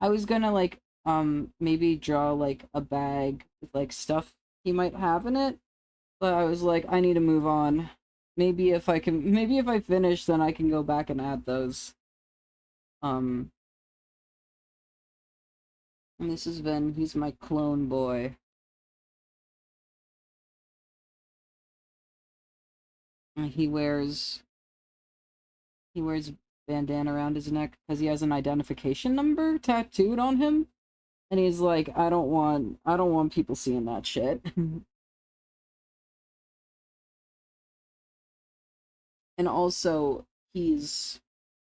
I was gonna, like, maybe draw, like, a bag with, like, stuff he might have in it, but I was like, I need to move on. Maybe if I finish, then I can go back and add those. And this is Vin. He's my clone boy. And he wears bandana around his neck because he has an identification number tattooed on him. And he's like, I don't want people seeing that shit. And also, he's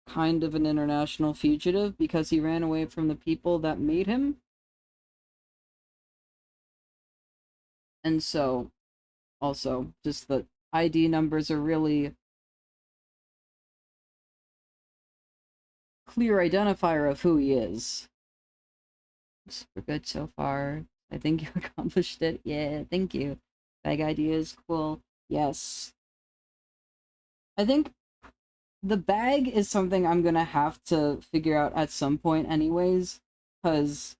kind of an international fugitive because he ran away from the people that made him. And so, also, just the ID numbers are really clear identifier of who he is. Super good so far. I think you accomplished it. Yeah, thank you. Bag ideas, cool. Yes. I think the bag is something I'm gonna have to figure out at some point anyways, because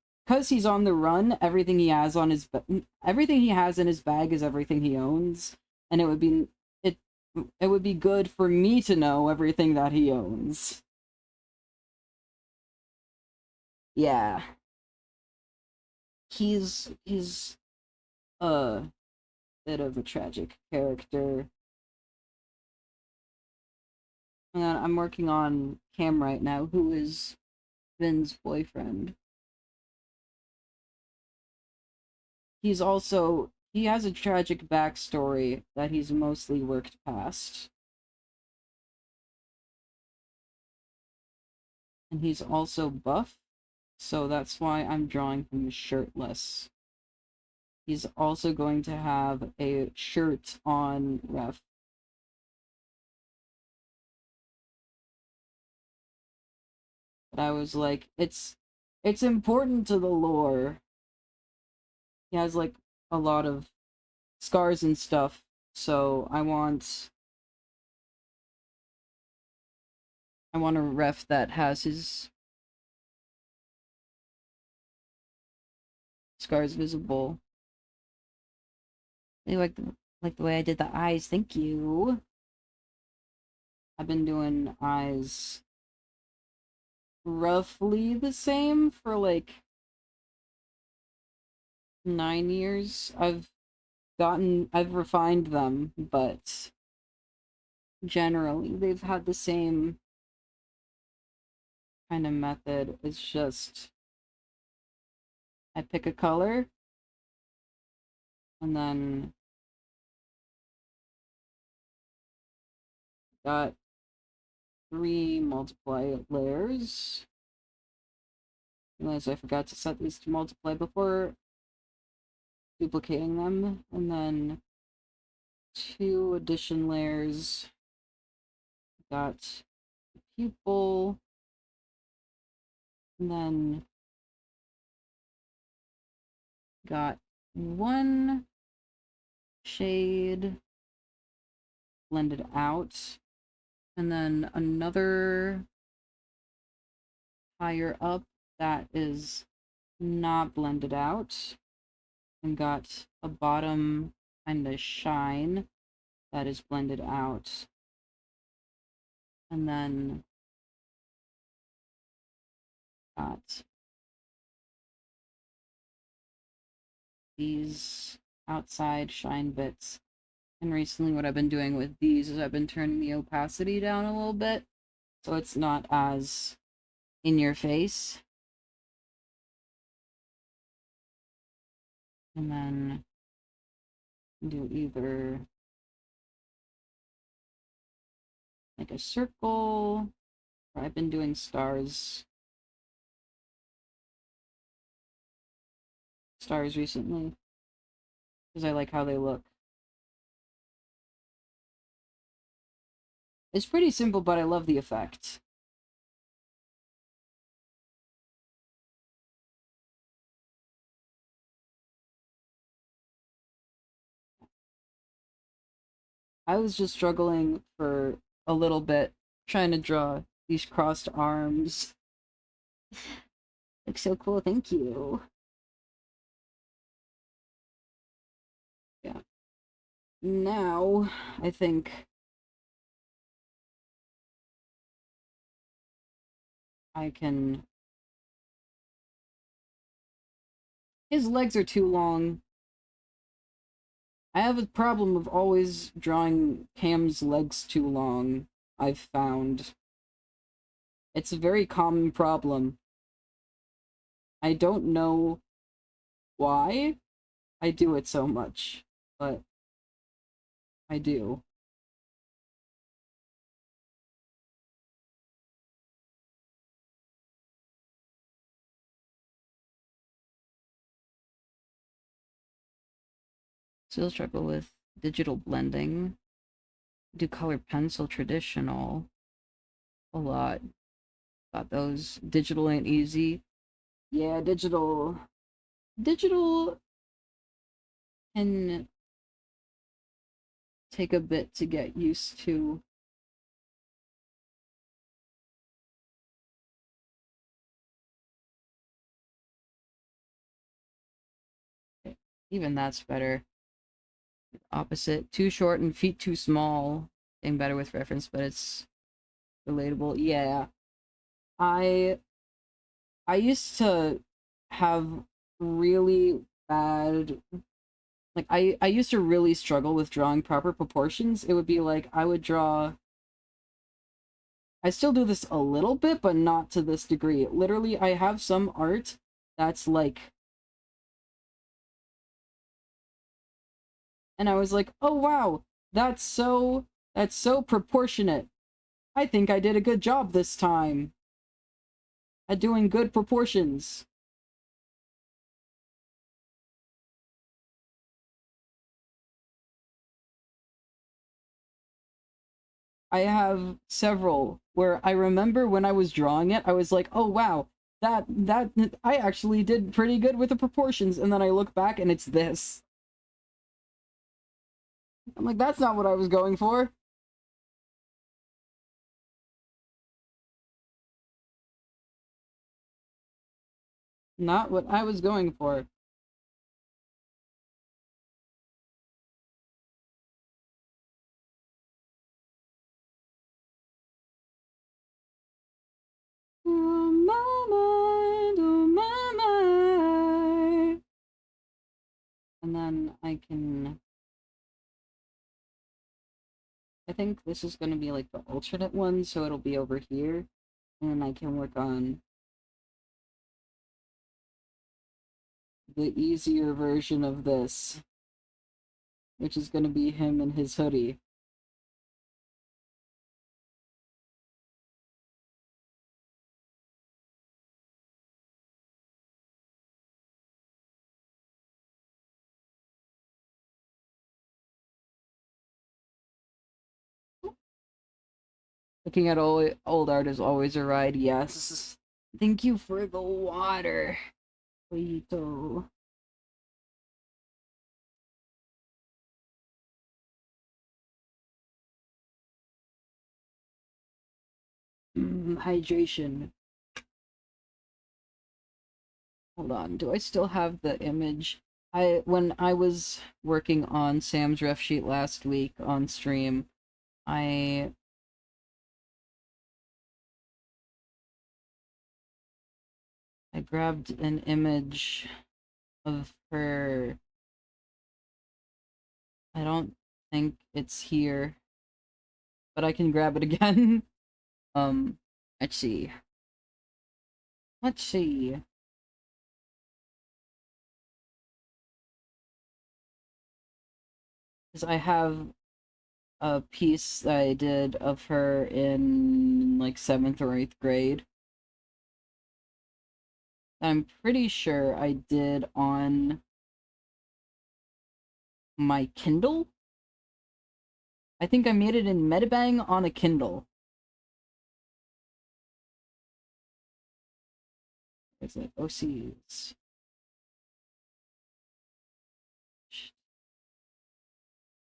he's on the run, everything he has in his bag is everything he owns, and it would be good for me to know everything that he owns. Yeah. He's a bit of a tragic character. And I'm working on Cam right now, who is Vin's boyfriend. He has a tragic backstory that he's mostly worked past. And he's also buff, so that's why I'm drawing him shirtless. He's also going to have a shirt on ref. But I was like, it's important to the lore. He has like a lot of scars and stuff, so I want a ref that has his scars visible. They like the way I did the eyes. Thank you. I've been doing eyes roughly the same for like 9 years. I've refined them, but generally they've had the same kind of method. It's just I pick a color and then got 3 multiply layers. Realized I forgot to set these to multiply before duplicating them, and then 2 addition layers. Got the pupil, and then got 1 shade blended out, and then another higher up that is not blended out, and got a bottom kind of shine that is blended out, and then got these outside shine bits. And recently what I've been doing with these is I've been turning the opacity down a little bit, so it's not as in your face. And then do either like a circle, or I've been doing stars recently, because I like how they look. It's pretty simple, but I love the effect. I was just struggling for a little bit trying to draw these crossed arms. Looks so cool, thank you. Yeah. Now, I think I can... His legs are too long. I have a problem of always drawing Cam's legs too long, I've found. It's a very common problem. I don't know why I do it so much, but I do. Still struggle with digital blending. Do color pencil traditional a lot. Thought those digital ain't easy. Yeah, digital can take a bit to get used to. Even that's better. Opposite, too short and feet too small. Getting better with reference, but it's relatable. Yeah. I I used to have really bad Like, I used to really struggle with drawing proper proportions. It would be like, I would draw... I still do this a little bit, but not to this degree. Literally, I have some art that's like... And I was like, oh wow, that's so proportionate. I think I did a good job this time at doing good proportions. I have several where I remember when I was drawing it, I was like, oh wow, that I actually did pretty good with the proportions, and then I look back and it's this. I'm like, that's not what I was going for. Not what I was going for. On my mind, on my mind. And then I can... I think this is going to be like the alternate one, so it'll be over here. And then I can work on the easier version of this, which is going to be him in his hoodie. Looking at old art is always a ride, yes. Thank you for the water, Lito. Hydration. Hold on, do I still have the image? When I was working on Sam's ref sheet last week on stream, I grabbed an image of her. I don't think it's here, but I can grab it again. Let's see. Let's see. Because I have a piece that I did of her in like 7th or 8th grade. I'm pretty sure I did on my Kindle. I think I made it in Metabang on a Kindle. It's like OCs.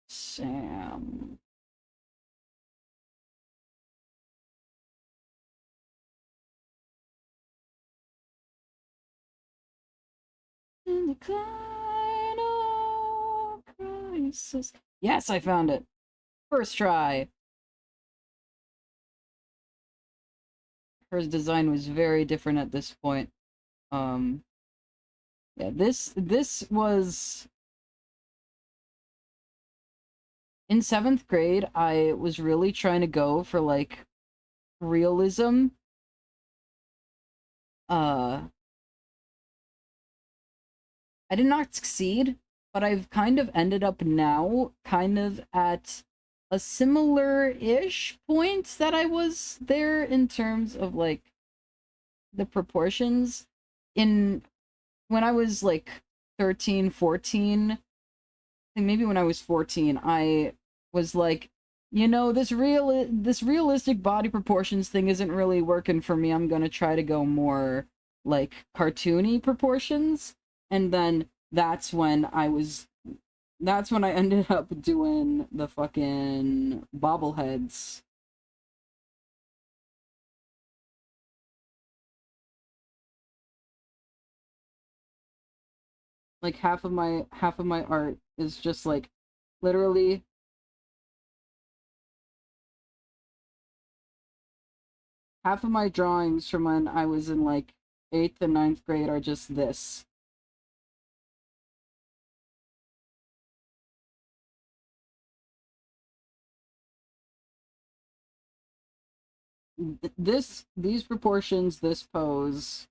Sam. In the decline of crisis. Yes, I found it. First try. Her design was very different at this point. Yeah, this was in 7th grade. I was really trying to go for like realism. I did not succeed, but I've kind of ended up now kind of at a similar-ish point that I was there in terms of like the proportions. In when I was like 13, 14, and maybe when I was 14, I was like, you know, this realistic body proportions thing isn't really working for me. I'm gonna try to go more like cartoony proportions. And then that's when I ended up doing the fucking bobbleheads. Like half of my art is just like literally half of my drawings from when I was in like 8th and 9th grade are just this. these proportions, this pose.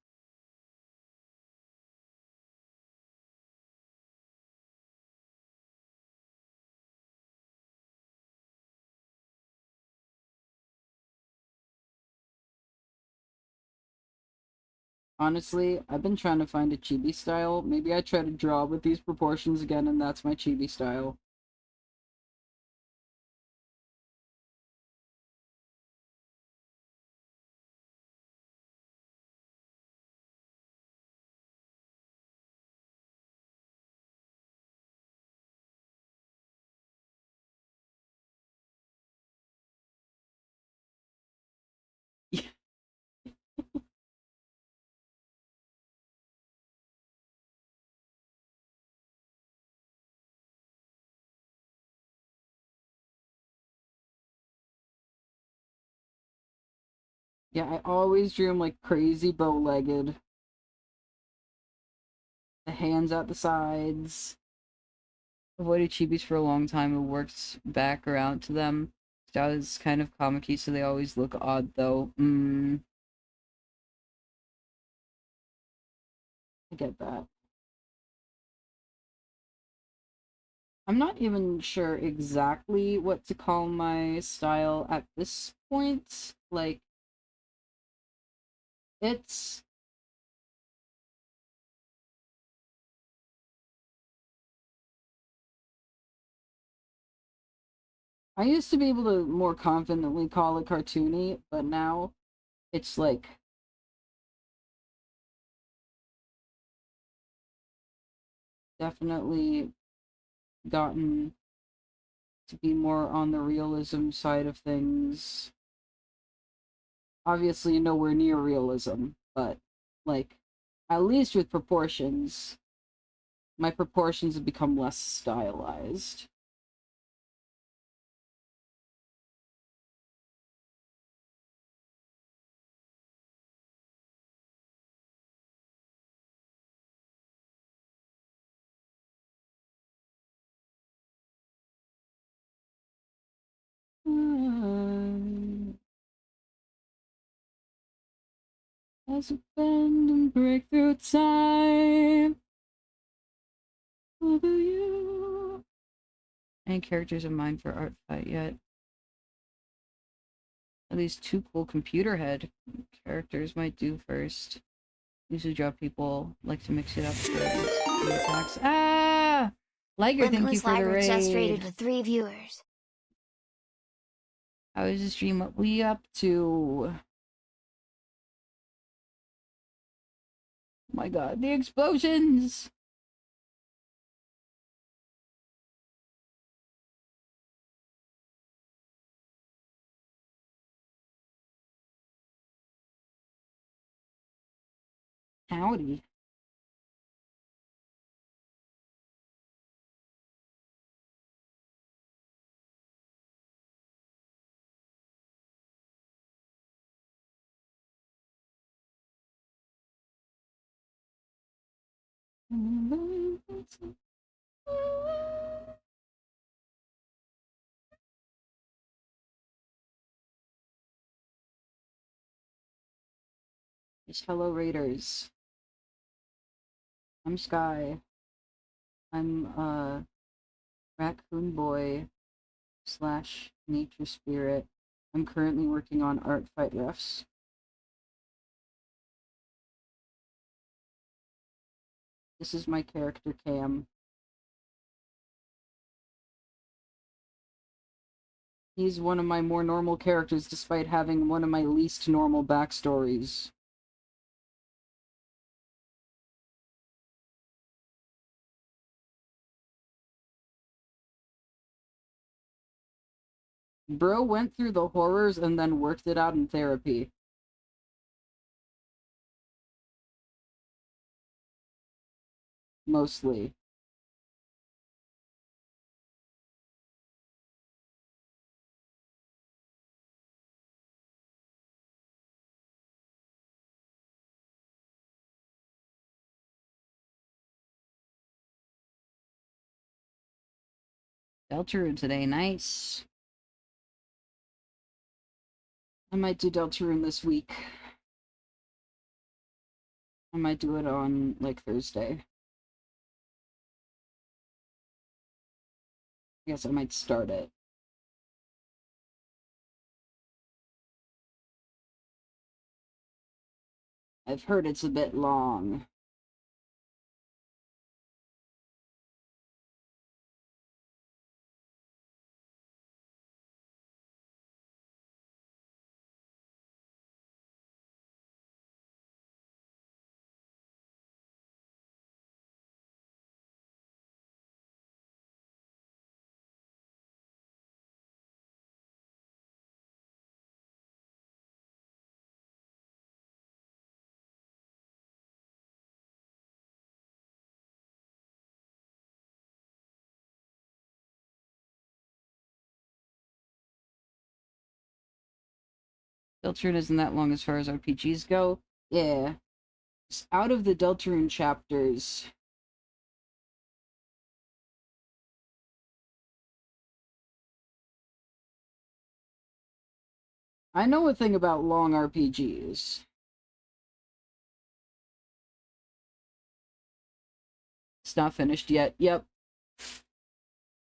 Honestly, I've been trying to find a chibi style. Maybe I try to draw with these proportions again, and that's my chibi style. Yeah, I always drew him like crazy bow-legged. The hands at the sides. Avoided chibis for a long time. It works back around to them. Style is kind of comic-y, so they always look odd, though. I get that. I'm not even sure exactly what to call my style at this point. Like, it's... I used to be able to more confidently call it cartoony, but now it's like definitely gotten to be more on the realism side of things. Obviously, nowhere near realism, but like at least with proportions, my proportions have become less stylized. As a bend and break through time. Over you. Any characters in mind for art fight yet? At least two cool computer head characters might do first. Usually draw people like to mix it up for the attacks. Ah! Liger, thank you Limitless for the Liger just rated raid. with 3 viewers. How is the stream? What we up to? Oh my god, the explosions! Howdy. It's Hello Raiders. I'm Sky. I'm Raccoon Boy slash Nature Spirit. I'm currently working on art fight refs. This is my character Cam. He's one of my more normal characters despite having one of my least normal backstories. Bro went through the horrors and then worked it out in therapy. Mostly. Deltarune today, nice. I might do Deltarune this week. I might do it on, like, Thursday. I guess I might start it. I've heard it's a bit long. Deltarune isn't that long as far as RPGs go. Yeah. Out of the Deltarune chapters, I know a thing about long RPGs. It's not finished yet. Yep.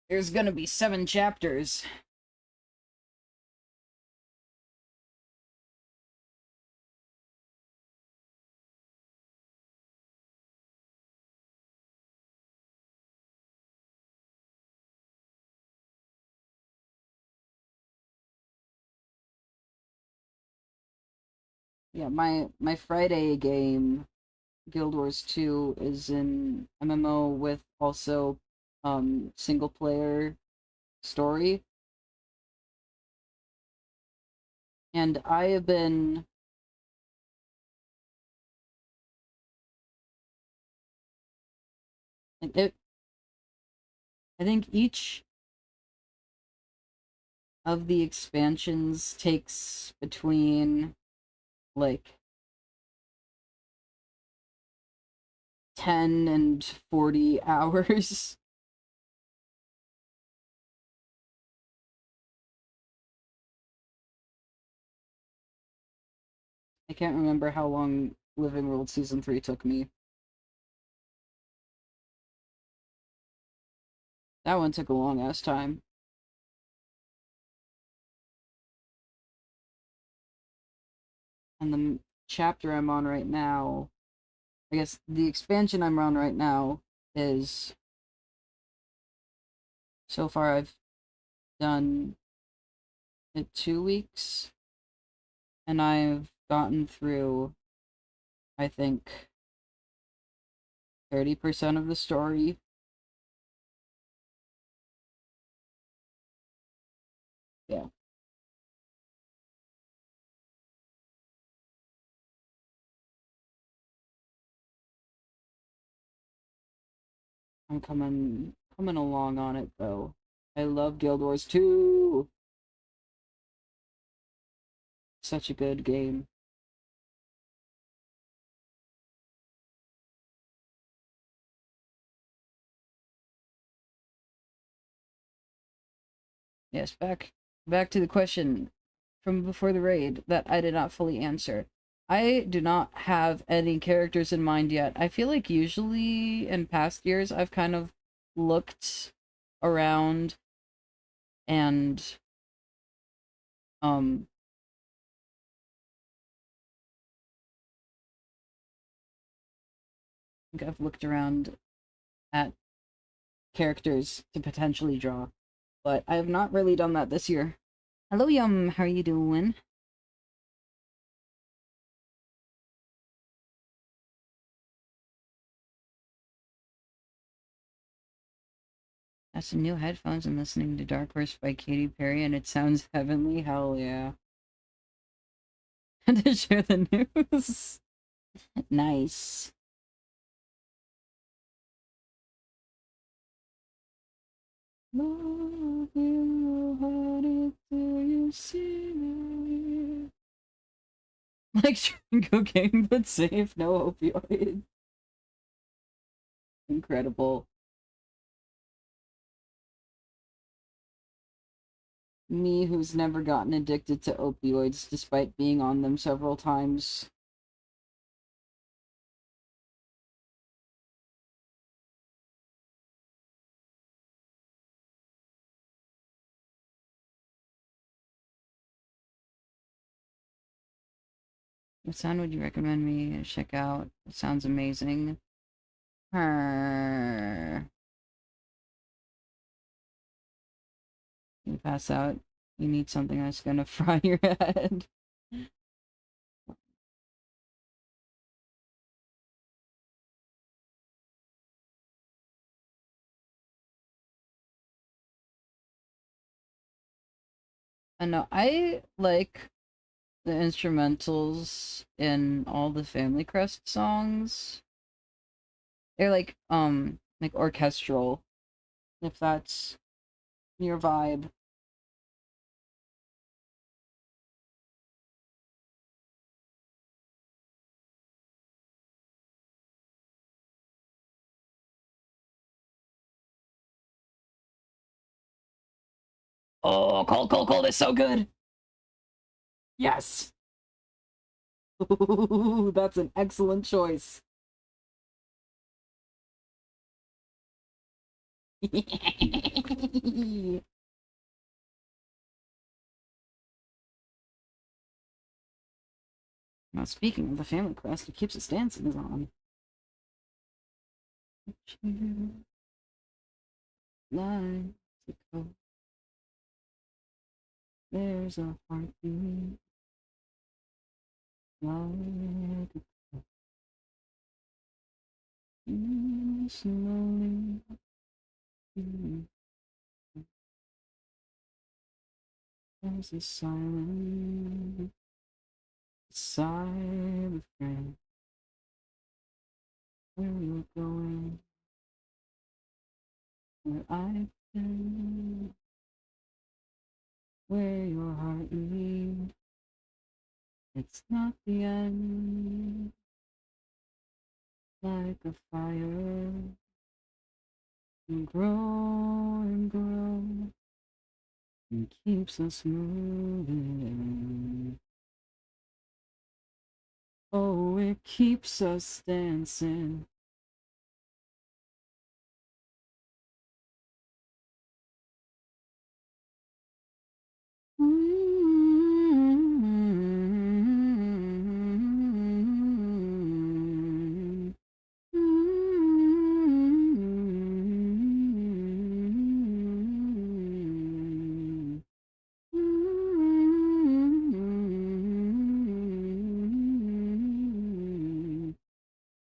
There's gonna be 7 chapters. Yeah, my Friday game, Guild Wars 2, is an MMO with also single player story. And I have been it I think each of the expansions takes between like 10 and 40 hours. I can't remember how long Living World Season 3 took me. That one took a long ass time. And the chapter I'm on right now, I guess the expansion I'm on right now is, so far I've done it 2 weeks, and I've gotten through, I think, 30% of the story. Yeah. I'm coming along on it though. I love Guild Wars 2. Such a good game. Yes, back to the question from before the raid that I did not fully answer. I do not have any characters in mind yet. I feel like usually in past years I've kind of looked around and um I think I've looked around at characters to potentially draw, but I have not really done that this year. Hello, Yum. How are you doing? Got some new headphones and listening to Dark Horse by Katy Perry, and it sounds heavenly. Hell yeah. And to share the news. Nice. Love you, how did you see me? Like trying cocaine but safe, no opioids. Incredible. Me who's never gotten addicted to opioids despite being on them several times. What sound would you recommend me to check out? It sounds amazing. Her. You pass out. You need something that's gonna fry your head. I know. I like the instrumentals in all the Family Crest songs. They're like orchestral, if that's your vibe. Oh, cold, cold, cold is so good. Yes. Ooh, that's an excellent choice. Now, speaking of the Family Crest, It Keeps Us Dancing is on. Like to go. There's a heartbeat. Like a slowly. There's a silence beside the friend. Where you're going, where I've been, where your heart leads. It's not the end, like a fire, and grow and grow, and keeps us moving. Oh, it keeps us dancing.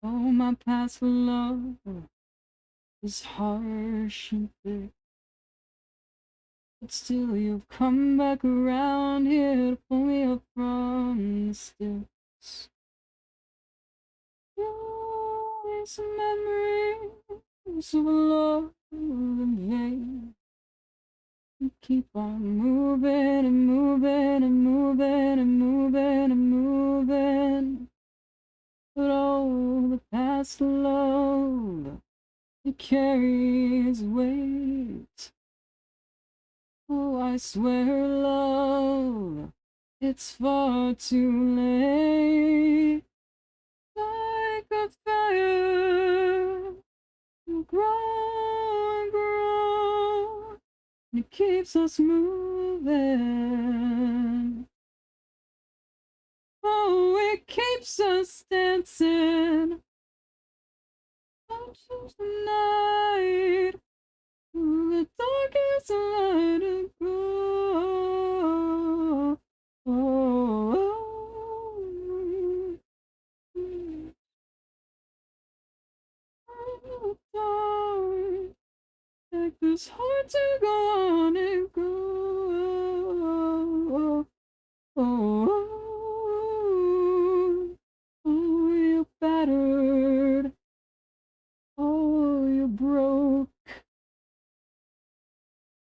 Oh, my past love is harsh and thick, but still you've come back around here to pull me up from the sticks. Always memories of a love in vain. You keep on moving and moving and moving and moving and moving. But oh, the past love, it carries weight. Oh, I swear, love, it's far too late. Like a fire, you grow and grow, and it keeps us moving. Oh, it keeps us dancing. Out of the night, through the darkest light and go. Oh, oh, oh, like this hard to go on and go. Oh, oh, you battered. Oh, you broke.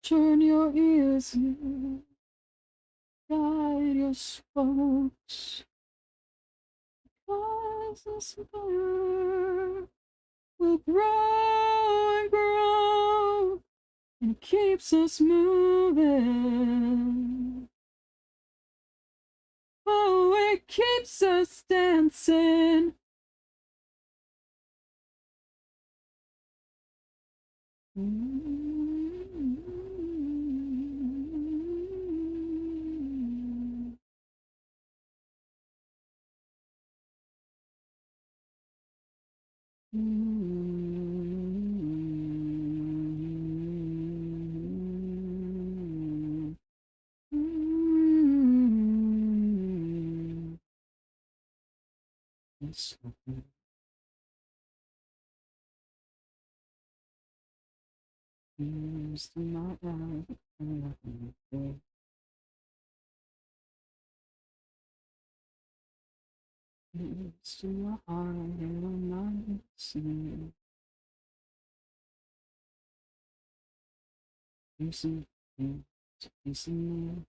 Turn your ears here. Guide your spokes. Cause this fire will grow and grow. It keeps us moving. Oh, it keeps us dancing. It's to my heart, and I'm not listening. Listen, listen.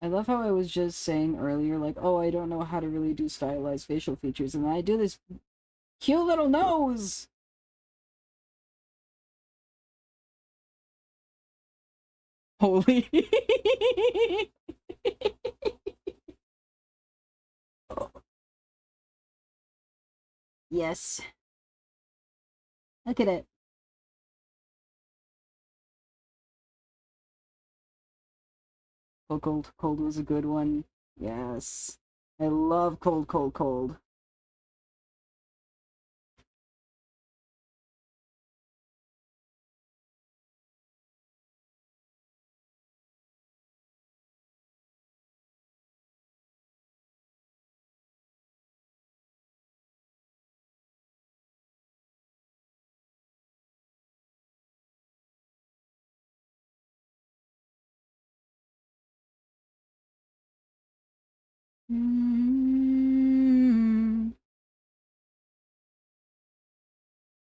I love how I was just saying earlier, like, oh, I don't know how to really do stylized facial features, and then I do this cute little nose! Holy. Yes. Look at it. Oh, cold. Cold was a good one. Yes. I love cold, cold, cold.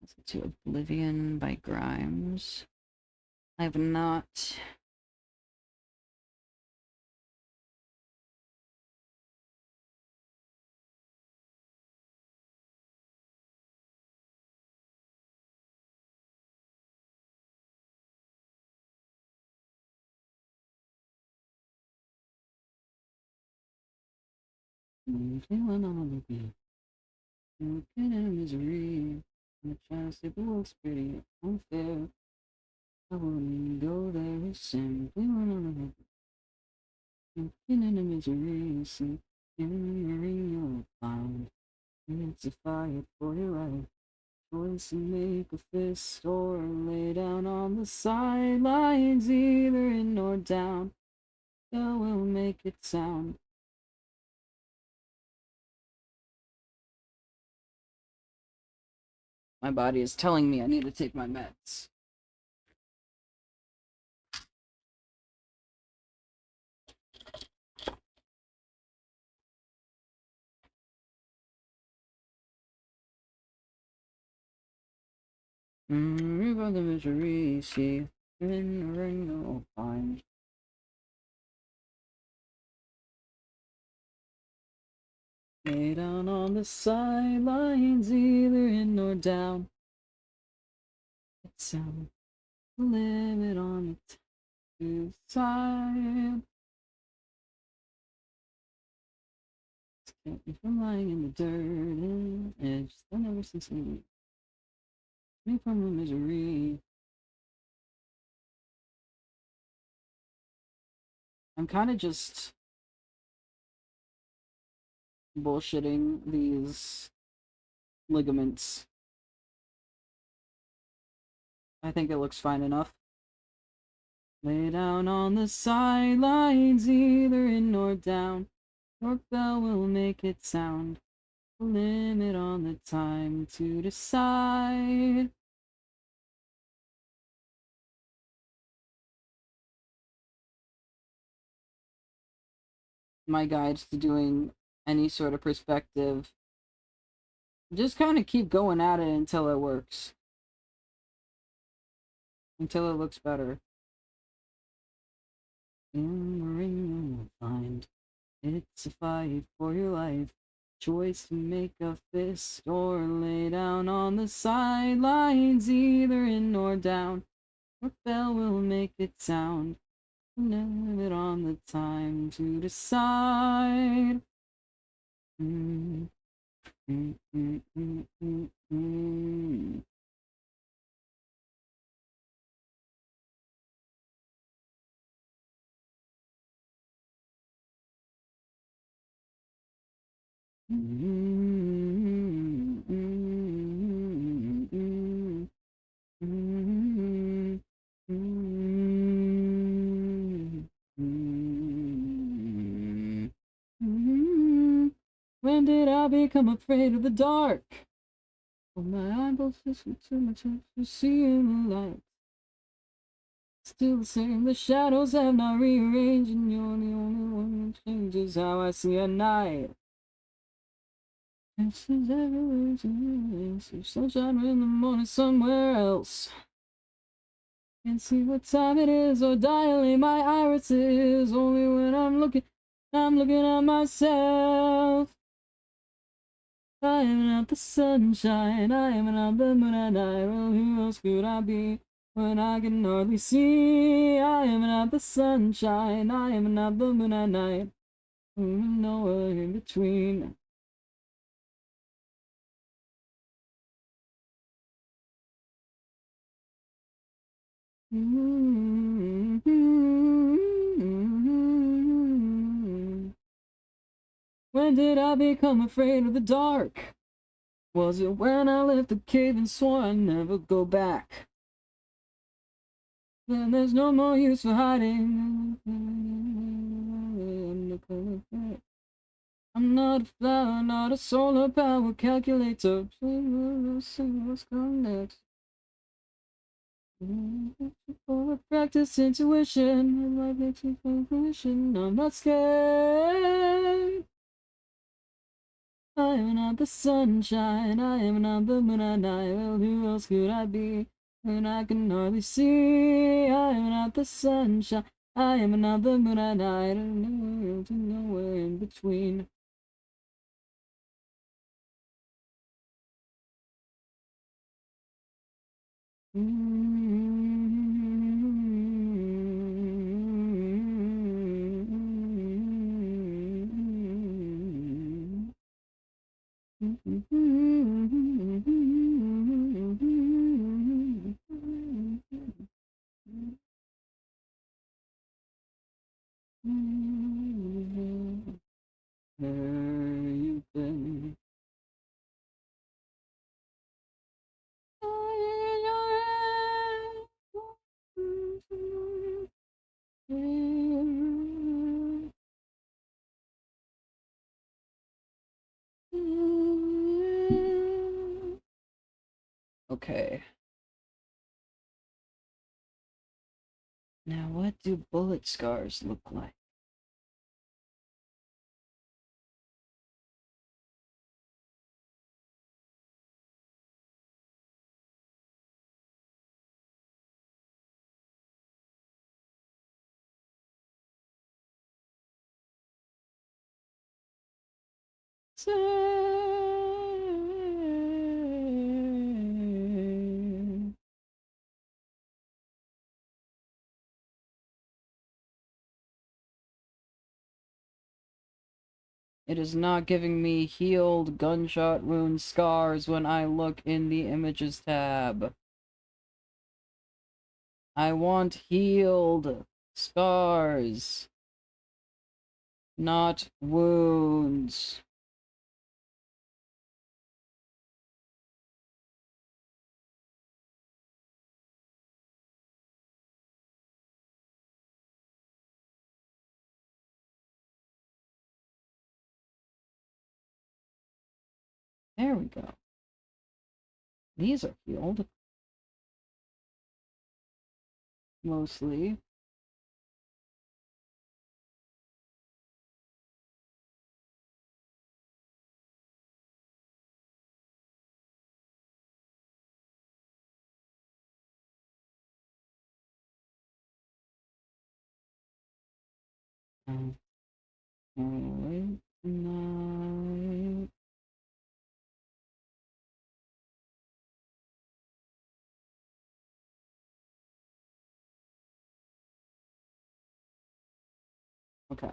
Listen to Oblivion by Grimes. I have not. Feeling on the beat. Looking at misery. I'm trying to say the world's pretty unfair. I wouldn't go there with simply one on the beat. Looking at the misery. See, you'll find. It's a fight for your life. Choice to make a fist or lay down on the sidelines, either in or down. That will make it sound. My body is telling me I need to take my meds. Remember the misery, see, in a ring you'll find. Lay down on the sidelines, either in or down. It's the limit on it to side. Kept me from lying in the dirt and edge that never since me from the misery. I'm kind of just bullshitting these ligaments. I think it looks fine enough. Lay down on the sidelines, either in or down. Your bell will make it sound. The limit on the time to decide. My guides to doing any sort of perspective. Just kind of keep going at it until it works. Until it looks better. In the ring you'll find. It's a fight for your life. Choice to make a fist or lay down on the sidelines, either in or down. What bell will make it sound? Leave it on the time to decide. Mm, mm, mm, mm, mm, mm. When did I become afraid of the dark? Well, my eyeballs just get too much to see in the light. Still the same, the shadows have not rearranged, and you're the only one that changes how I see at night. This is everywhere to me. There's sunshine in the morning somewhere else. Can't see what time it is or dilate my irises. Only when I'm looking at myself. I am not the sunshine, I am not the moon at night. Well, who else could I be when I can hardly see? I am not the sunshine, I am not the moon at night. Nowhere in between. When did I become afraid of the dark? Was it when I left the cave and swore I'd never go back? Then there's no more use for hiding. I'm not a flower, not a solar power calculator. We'll see what's coming next. For practice intuition, life makes me feel fruition. I'm not scared. I am not the sunshine, I am not the moon at night. Well, who else could I be when I can hardly see? I am not the sunshine, I am not the moon at night. And nowhere in between. Where you been? Okay. Now, what do bullet scars look like? Say it is not giving me healed gunshot wound scars when I look in the images tab. I want healed scars, not wounds. There we go. These are healed. Mostly. Alright. Night. Okay.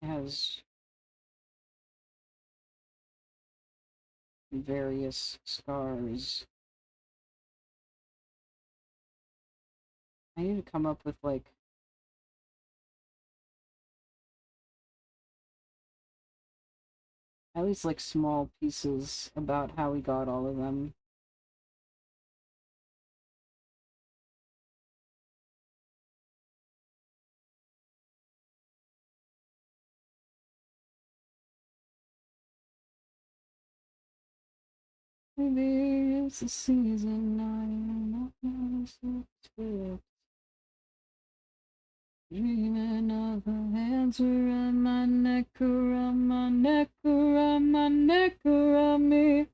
It has various scars. I need to come up with like at least like small pieces about how we got all of them. Maybe it's the season I am not expect. Dreaming of her hands around my neck, around my neck, around my neck, around me.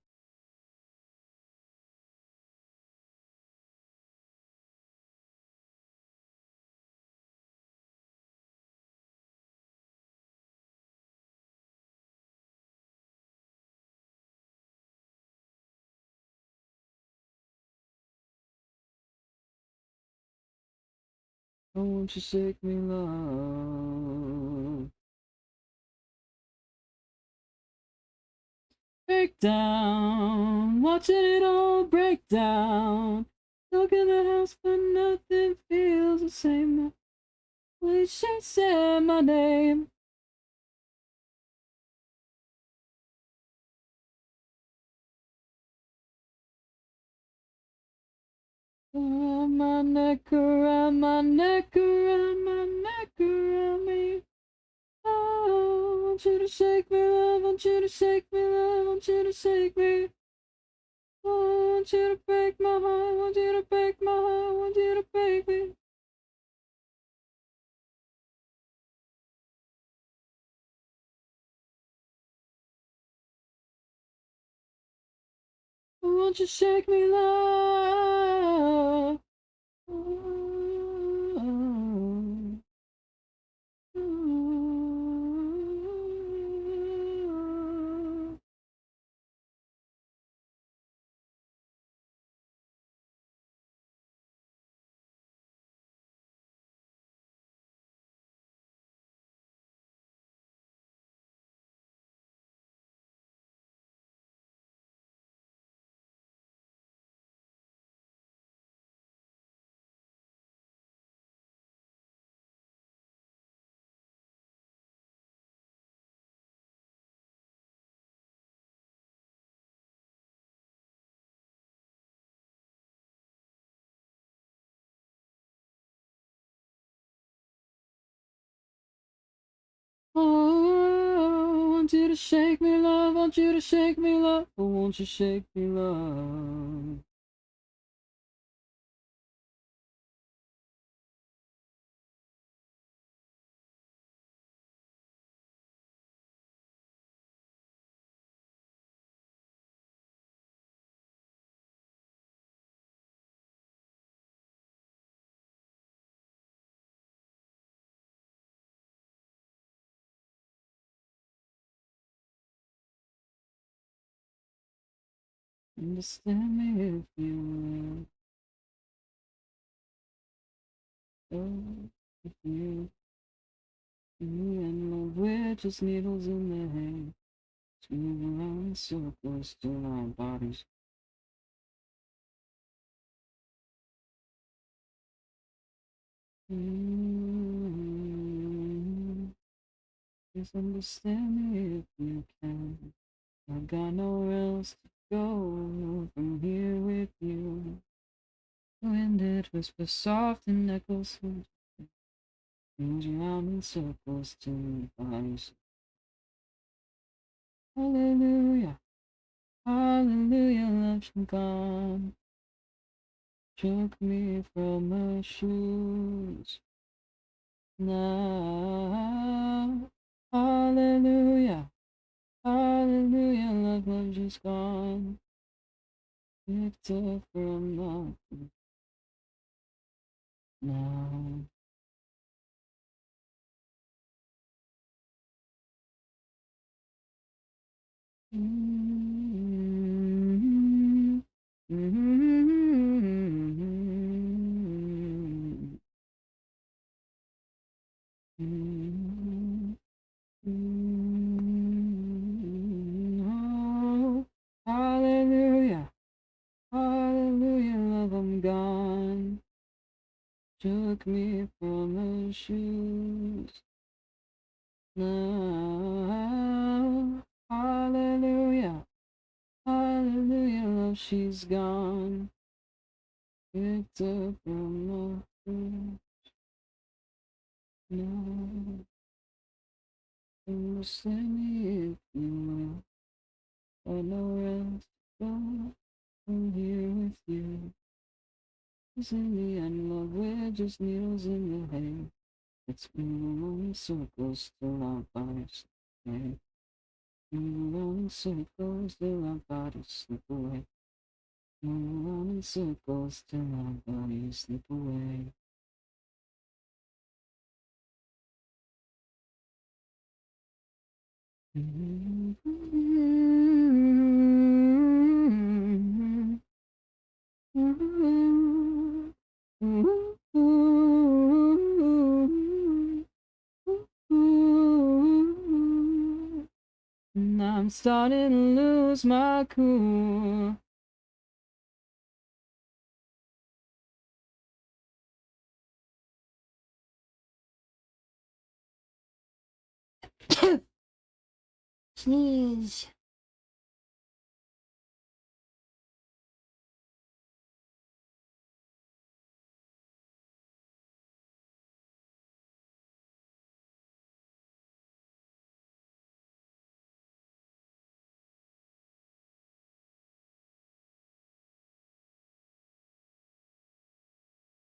Oh, won't you shake me, love? Break down, watching it all break down. Look in the house, but nothing feels the same. Please, she said my name. Around my neck, around my neck, around my neck, around me. Oh, I want you to shake me, love. Want you to shake me, love. Want you to shake me. Oh, I want you to break my heart. Want you to break my heart. Want you to break me. Oh, won't you shake me, love? Oh, oh, oh, I want you to shake me, love. Want you to shake me, love. Oh, won't you shake me, love? Understand me if you will. Oh, if you and love, we're just needles in the hay. Move around in circles till our bodies. Please understand me if you can. I've got nowhere else to go from here with you. Winded whisper soft and echoes. Move around in circles till our bodies. Hallelujah, hallelujah, love's gone. Took me from my shoes. Now, hallelujah. she's gone. Picked up from nothing. Now. Mm-hmm. Mm-hmm. Mm-hmm. Oh, hallelujah, hallelujah, love, I'm gone. Took me from her shoes. Now, hallelujah, hallelujah, love, she's gone. Picked up from the floor. Now, send me if you will. I know else to go. I'm here with you. 'Cause in the end, love, we're just needles in the hay. Let's move on in circles till our bodies slip away. Move on in circles till our bodies slip away. Move on in circles till our bodies slip away. I'm starting to lose my cool. Sneeze.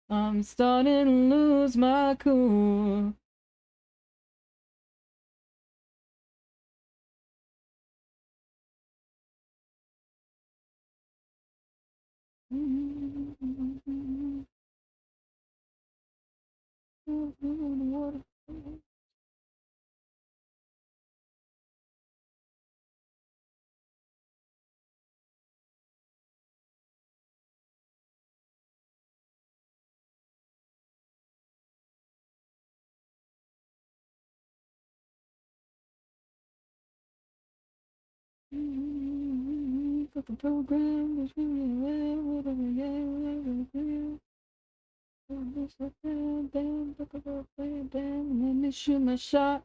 I'm starting to lose my cool. But the program is really well, whatever, yeah, let me shoot my shot.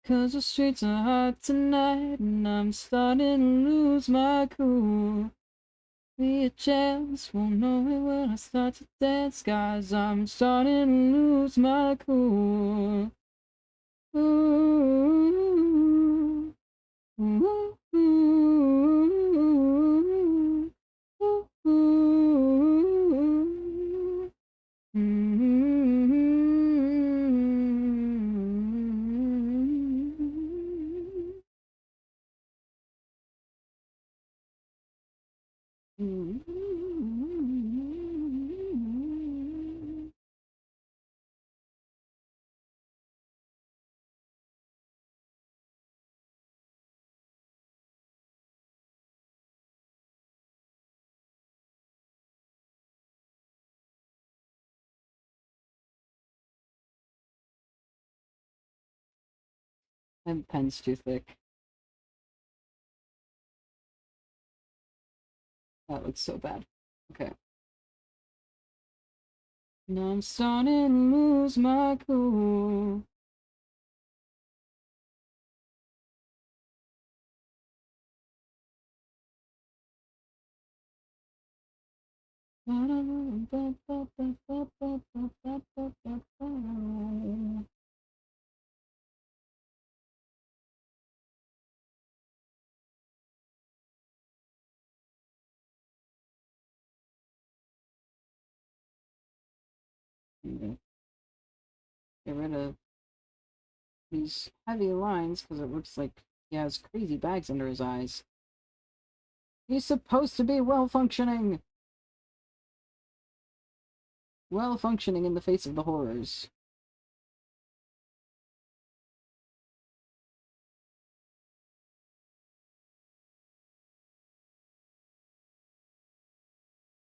'Cause the streets are hot tonight, and I'm starting to lose my cool. Be a chance, won't know it when I start to dance, guys. I'm starting to lose my cool. Ooh, ooh, ooh, ooh, ooh. My pen's too thick. That looks so bad. Okay. Now I'm starting to lose my cool. Get rid of these heavy lines because it looks like he has crazy bags under his eyes. He's supposed to be well-functioning! Well-functioning in the face of the horrors.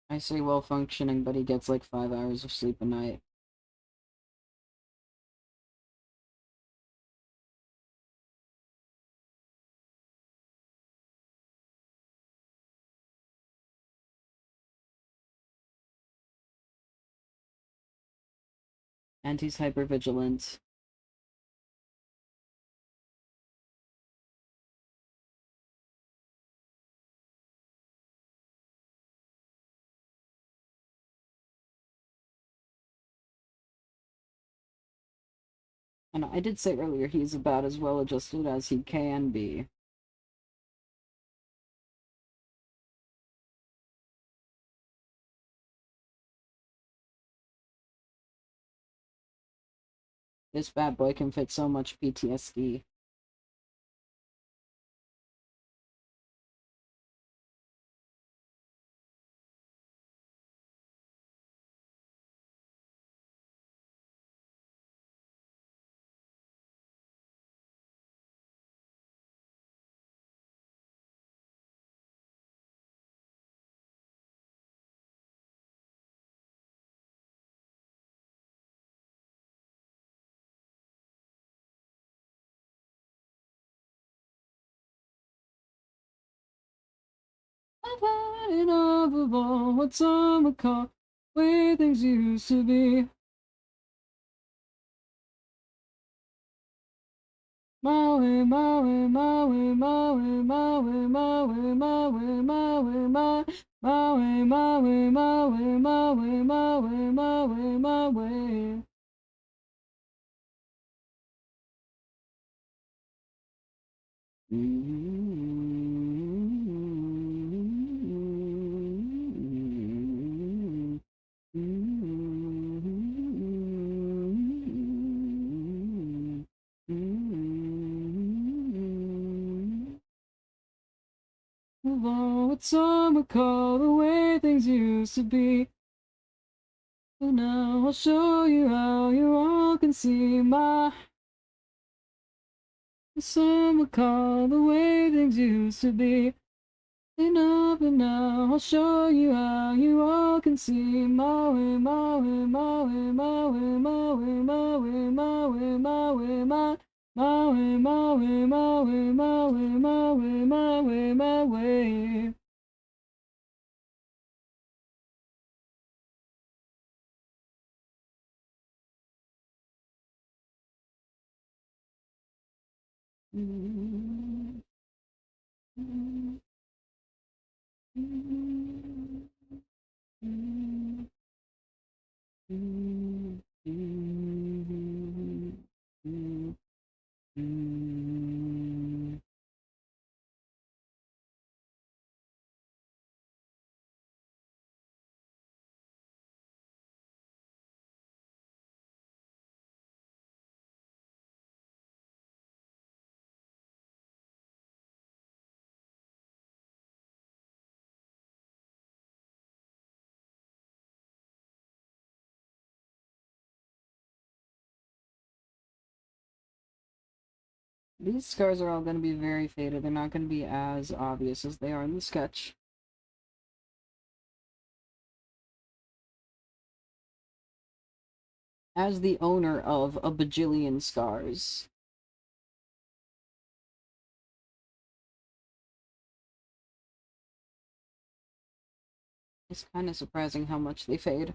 I say well-functioning, but he gets like 5 hours of sleep a night. And he's hypervigilant. And I did say earlier he's about as well-adjusted as he can be. This bad boy can fit so much PTSD. I've had enough of all what some would call way things used to be. My way, my way, my way, my way, my way, my way, my way, my way, my way, my way, my way, my way, my way, my way, my way. Of all what some would call the way things used to be. But now I'll show you how you all can see my. Some would call the way things used to be. Enough, and now I'll show you how you all can see my way, my way, my way, my way, my way, my way, my way, my way, my way, my way, my way, my way, my way, my way, my way. These scars are all going to be very faded. They're not going to be as obvious as they are in the sketch. As the owner of a bajillion scars. It's kind of surprising how much they fade.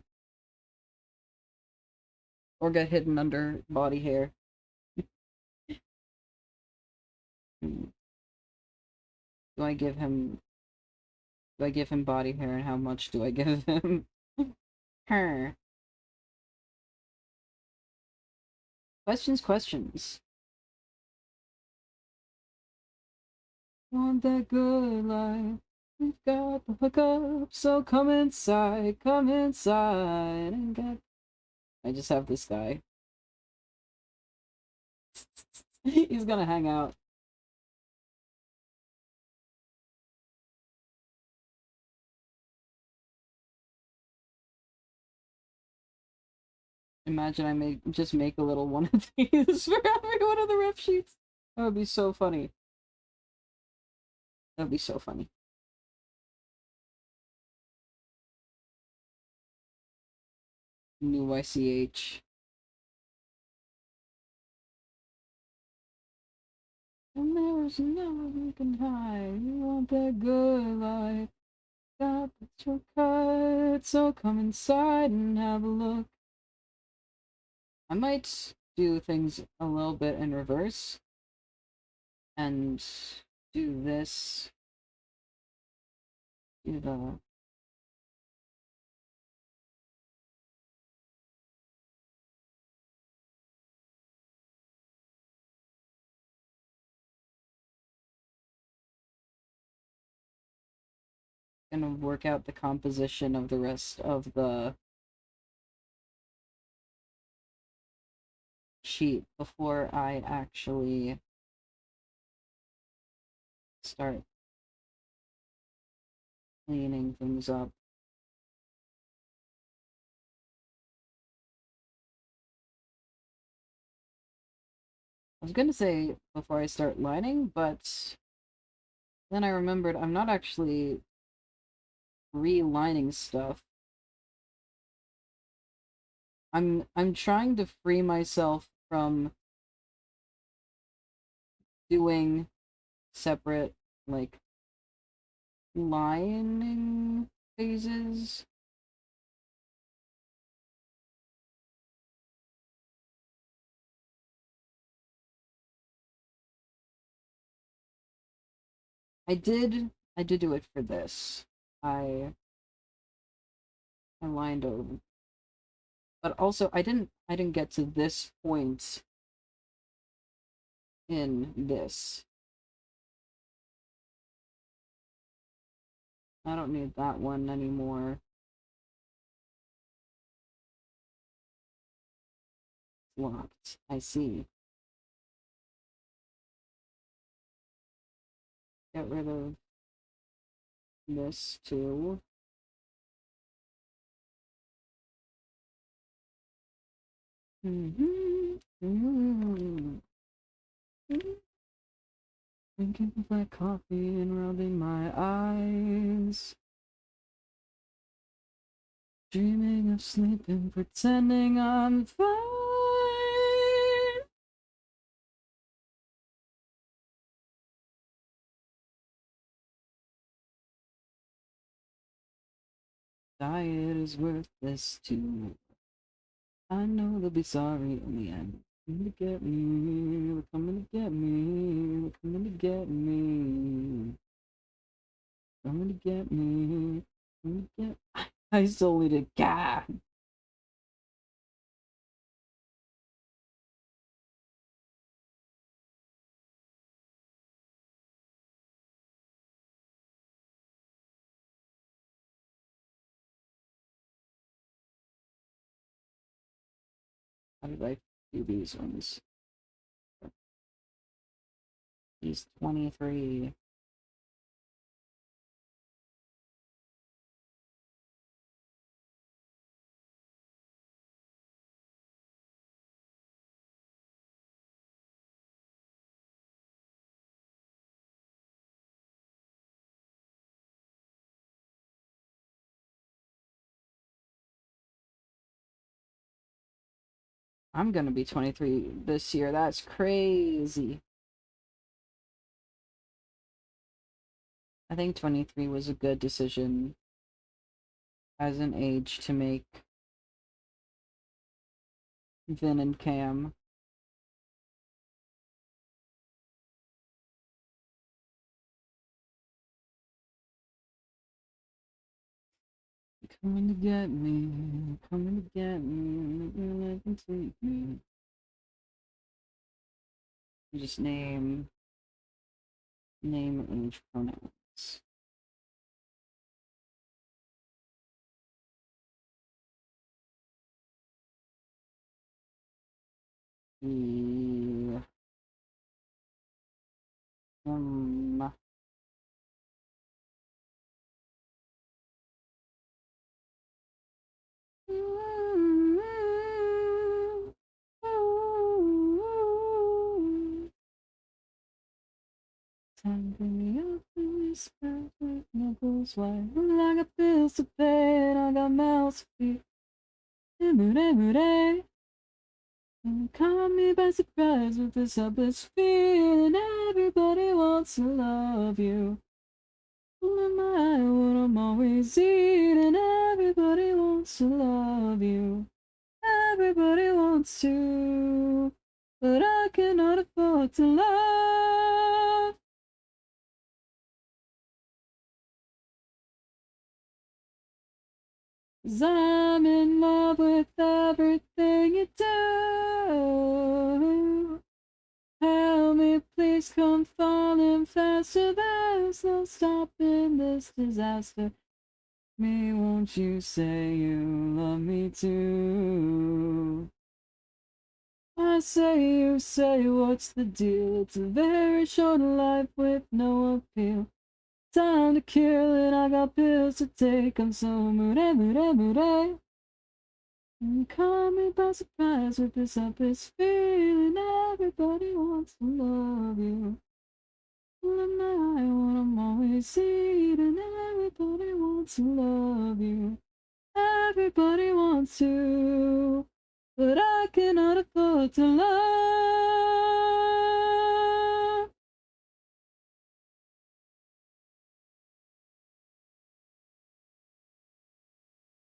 Or get hidden under body hair. Do I give him... Do I give him body hair, and how much do I give him? Her. Questions. Want that good life? We've got the hookup, so come inside and get... I just have this guy. He's gonna hang out. Imagine I just make a little one of these for every one of the ref sheets. That would be so funny. That would be so funny. New ICH. And there's nothing you can hide. You want that good life. Got the shortcut, so come inside and have a look. I might do things a little bit in reverse. And do this. Do the... Gonna work out the composition of the rest of the sheet before I actually start cleaning things up. I was gonna say before I start lining, but then I remembered I'm not actually relining stuff. I'm trying to free myself from doing separate, like, lining phases. I did do it for this. I lined over. But also I didn't get to this point in this. I don't need that one anymore. Locked. I see. Get rid of this too. Drinking black coffee and rubbing my eyes. Dreaming of sleeping, pretending I'm fine. Diet is worthless too. I know they'll be sorry in the end. Coming to get me, they're coming to get me, they're coming to get me. Coming to get me, coming to get I still need a cat. How did I do these ones? He's 23. I'm gonna be 23 this year. That's crazy. I think 23 was a good decision as an age to make Vin and Cam. Coming to get me, coming to get me, I can take me. Just name age pronouns. The Time for me up in this bed with knuckles white. I got bills to pay and I got mouths to feed. Every and caught me by surprise with this helpless feeling. Everybody wants to love you. Well, am I what I'm always eating? Everybody wants to love you. Everybody wants to, but I cannot afford to love. 'Cause I'm in love with everything you do. Help me, please come falling faster. There's no stopping this disaster. Me, won't you say you love me too? I say, you say, what's the deal? It's a very short life with no appeal. Time to kill and I got pills to take. I'm so moody. You caught me by surprise with this helpless feeling. Everybody wants to love you. Well, am I what I'm always eating? Everybody wants to love you. Everybody wants to, but I cannot afford to love.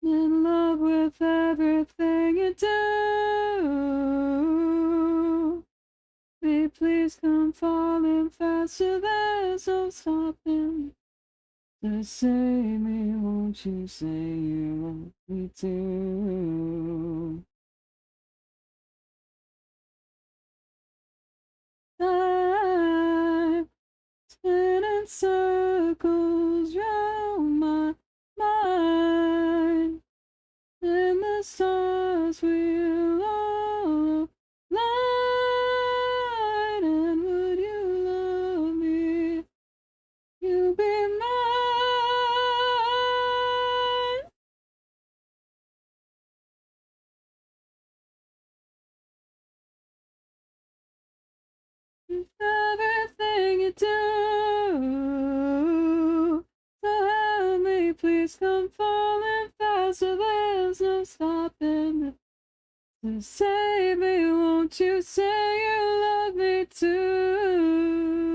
In love with everything you do. May please come falling faster, there's no stopping. Just say me, won't you say you love me too? Time spinning circles round my mind, and the stars will all align. And would you love me? You be mine. With everything you do, so help me, please come falling faster. There's no stopping. To save me, won't you say you love me too?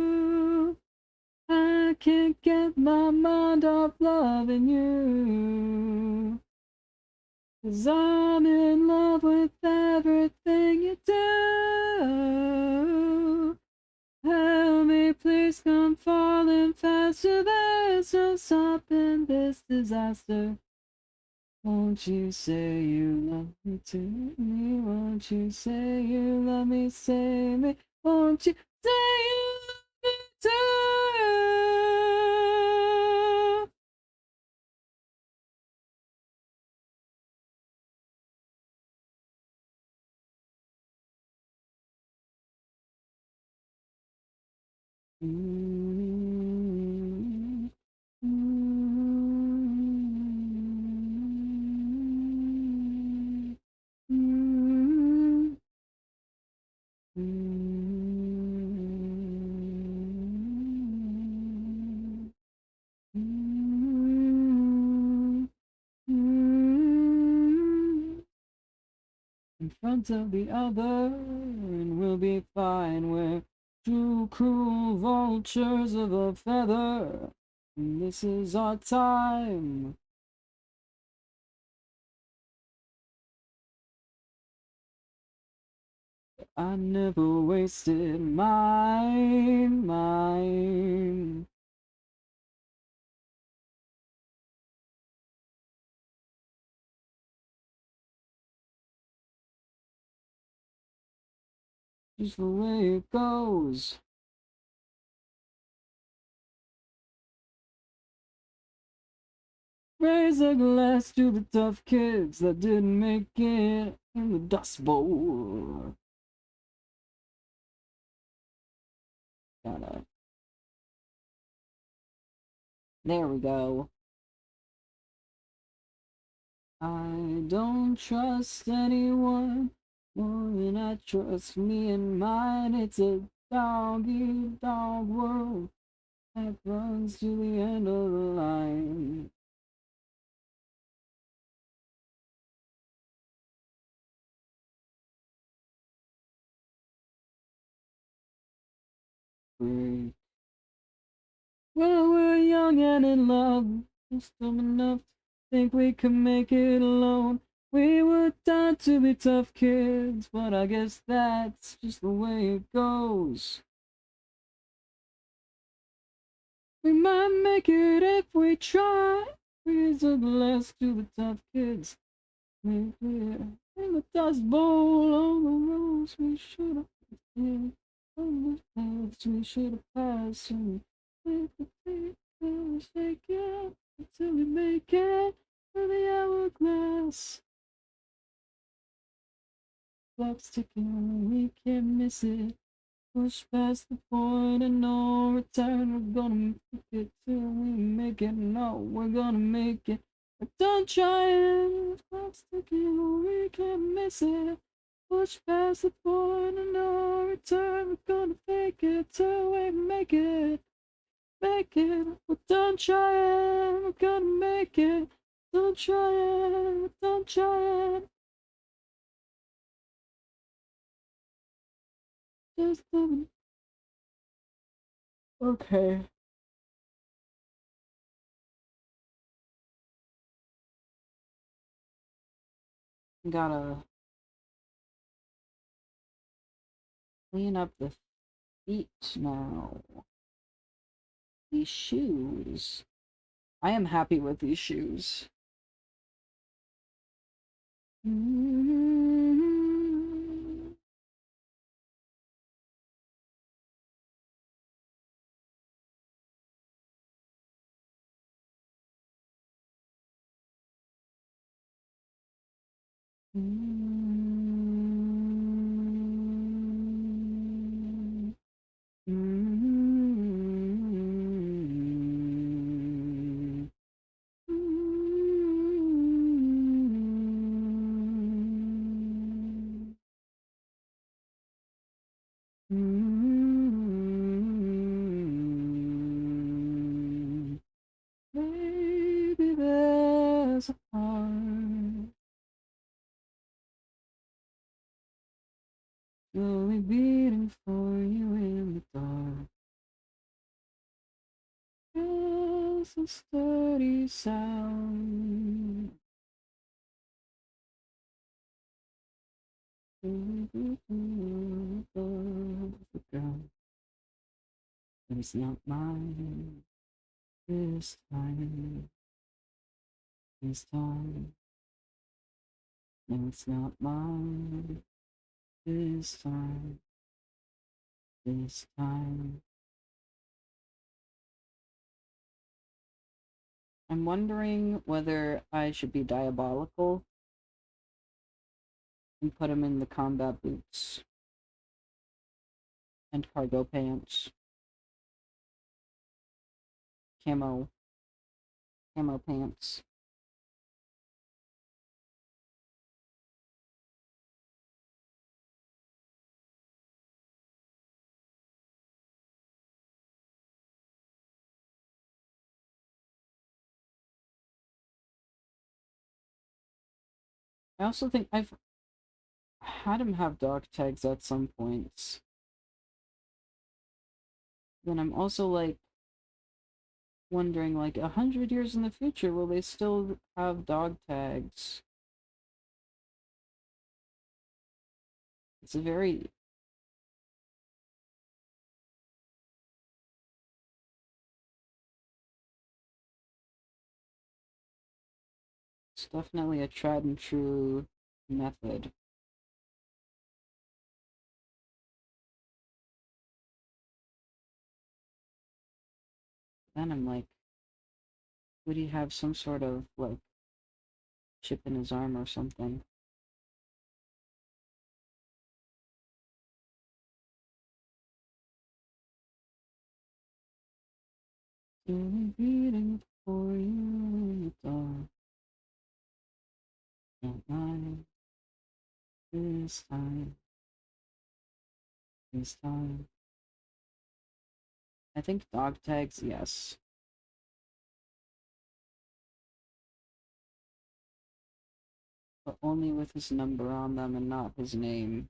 I can't get my mind off loving you. 'Cause I'm in love with everything you do. Help me, please come falling faster. There's no stopping this disaster. Won't you say you love me too? Won't you say you love me? Say me. Won't you say you love me too? Mm-hmm. Mm-hmm. Mm-hmm. In front of the other, and we'll be fine. We're two cruel vultures of a feather, and this is our time. I never wasted mine. Just the way it goes. Raise a glass to the tough kids that didn't make it in the Dust Bowl. Gotta. There we go. I don't trust anyone more than I trust me and mine. It's a dog-eat-dog world. that runs to the end of the line. Break. Well, we're young and in love, just dumb enough to think we could make it alone. We were taught to be tough kids, but I guess that's just the way it goes. We might make it if we try. We took less to the tough kids. We clear in the dust bowl on the roads we should have been. On the paths we should have passed. And we could take it, shake it until we make it to the hourglass. Clock's ticking, we can't miss it. Push past the point of no return. We're gonna make it till we make it. No, we're gonna make it. But don't try it. Clock's ticking, we can't miss it. Push past the point of no return. We're gonna fake it till we make it. Make it. But don't try it. We're gonna make it. Don't try it. Don't try it. Just do it. Okay. Gotta clean up the feet now. These shoes. I am happy with these shoes. Maybe there's a part slowly beating for you in the dark. There's a steady sound. Above the ground. But it's not mine this time. This time. No, it's not mine this time. This time. I'm wondering whether I should be diabolical and put him in the combat boots and cargo pants. Camo pants. I also think I've had him have dog tags at some points. Then I'm also like wondering, like, 100 years in the future, will they still have dog tags? It's a very it's definitely a tried and true method. Then I'm like, would he have some sort of like chip in his arm or something? Still beating for you in the dark. Not mine this time. This time. I think dog tags, yes. But only with his number on them and not his name.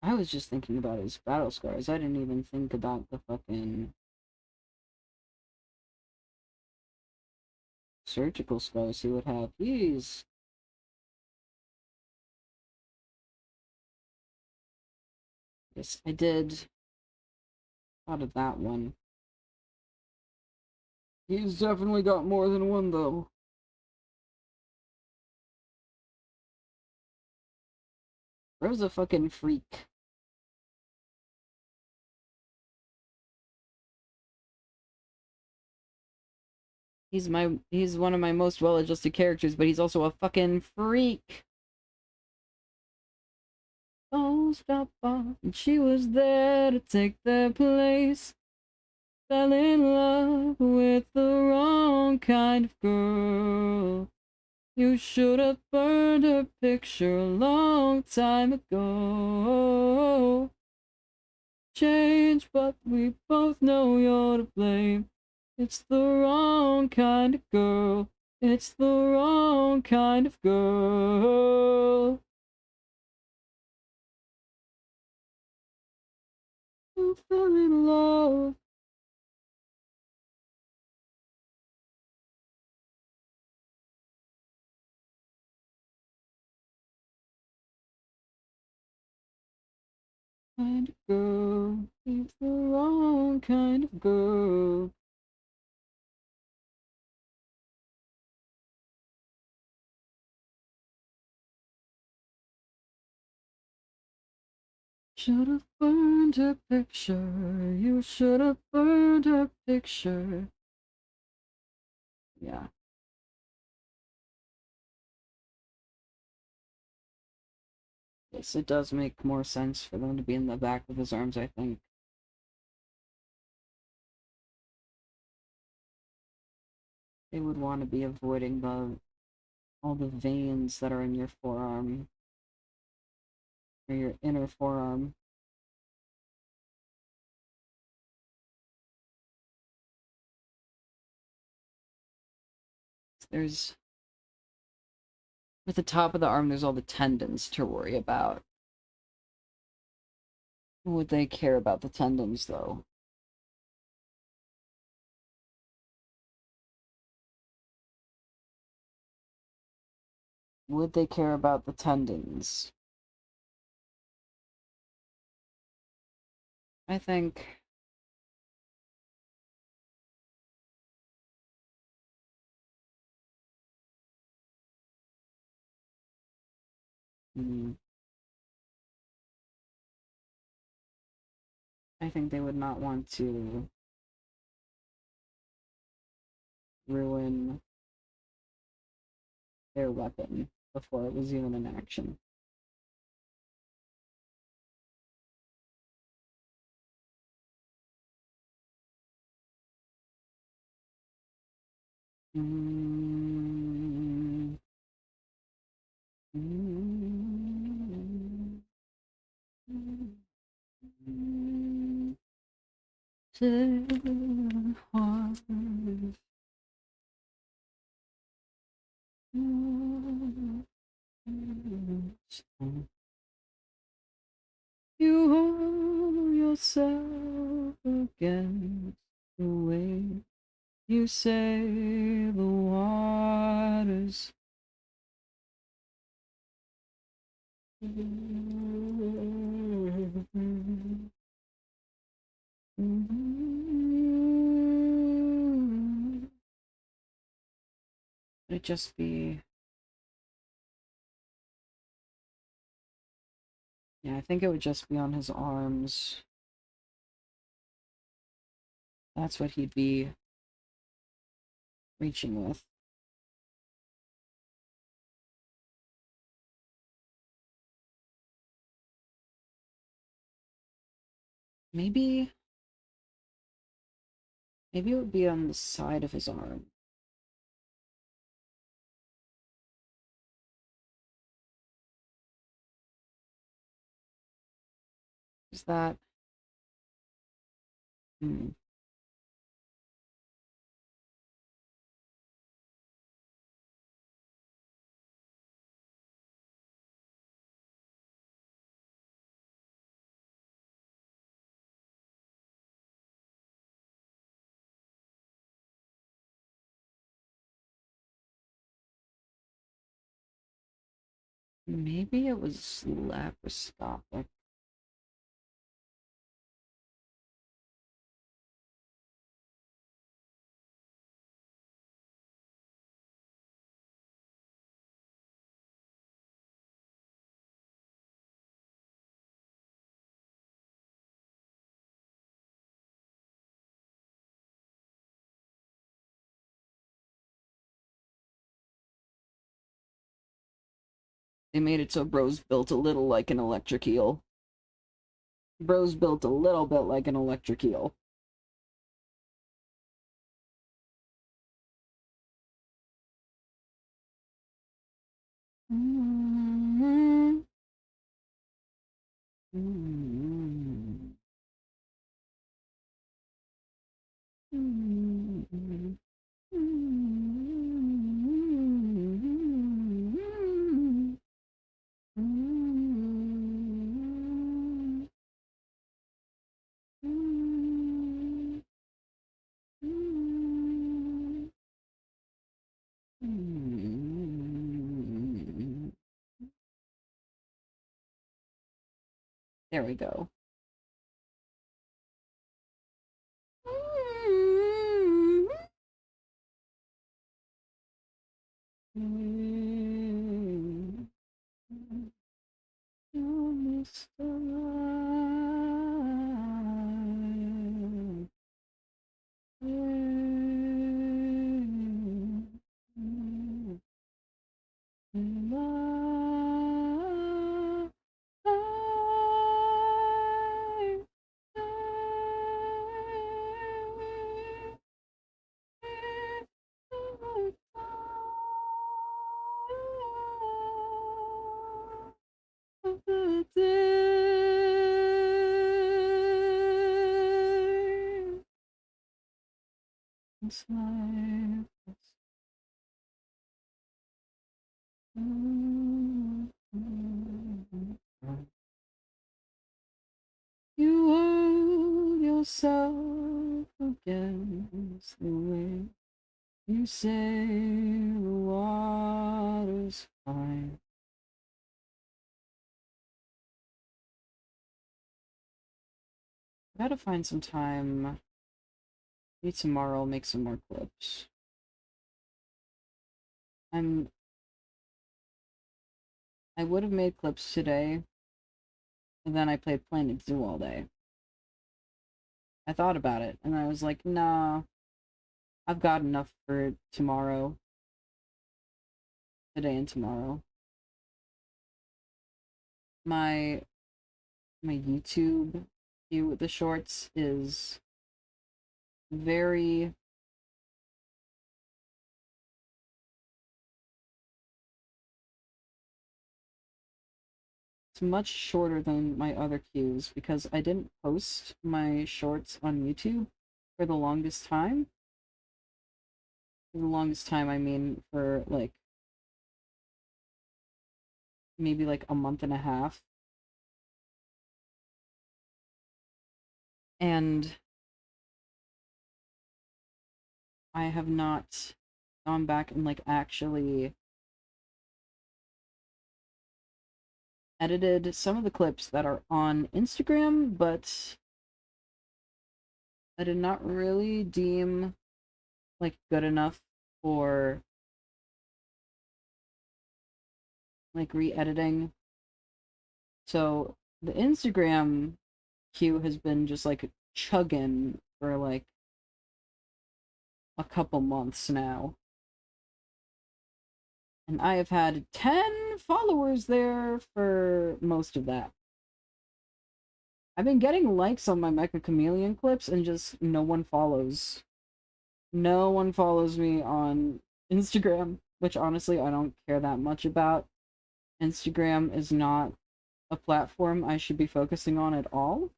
I was just thinking about his battle scars. I didn't even think about the fucking surgical scars he would have. Jeez. Yes, I did. Thought of that one. He's definitely got more than one, though. Bro's a fucking freak. He's one of my most well-adjusted characters, but he's also a fucking freak. Oh, stop off, and she was there to take their place. Fell in love with the wrong kind of girl. You should have burned her picture a long time ago. Change, but we both know you're to blame. It's the wrong kind of girl. It's the wrong kind of girl. Who fell in love? Kind of girl. It's the wrong kind of girl. Should have burned her picture. You should have burned her picture. Yeah. Yes, it does make more sense for them to be in the back of his arms, I think. They would want to be avoiding all the veins that are in your forearm. Or your inner forearm. There's at the top of the arm there's all the tendons to worry about. Would they care about the tendons though? Would they care about the tendons? I think hmm, I think they would not want to ruin their weapon before it was even in action. Mm. Mm. Mm. You hold yourself against the way you say the stars. Would it just be... Yeah, I think it would just be on his arms. That's what he'd be reaching with. Maybe it would be on the side of his arm. Is that... Maybe it was laparoscopic. They made it so Bro's built a little like an electric eel. Bro's built a little bit like an electric eel. There we go. You hold yourself against the wind. You say the water's fine. I gotta find some time. Maybe tomorrow I'll make some more clips. I would have made clips today, and then I played Planet Zoo all day. I thought about it, and I was like, nah, I've got enough for tomorrow. Today and tomorrow. My YouTube view with the shorts is very... It's much shorter than my other queues because I didn't post my shorts on YouTube for the longest time. For the longest time, I mean for like maybe like a month and a half. And I have not gone back and like actually edited some of the clips that are on Instagram, but I did not really deem like good enough for like re-editing. So the Instagram queue has been just like chugging for like a couple months now. And I have had 10 followers there for most of that. I've been getting likes on my Mecha Chameleon clips and just no one follows. No one follows me on Instagram, which honestly I don't care that much about. Instagram is not a platform I should be focusing on at all.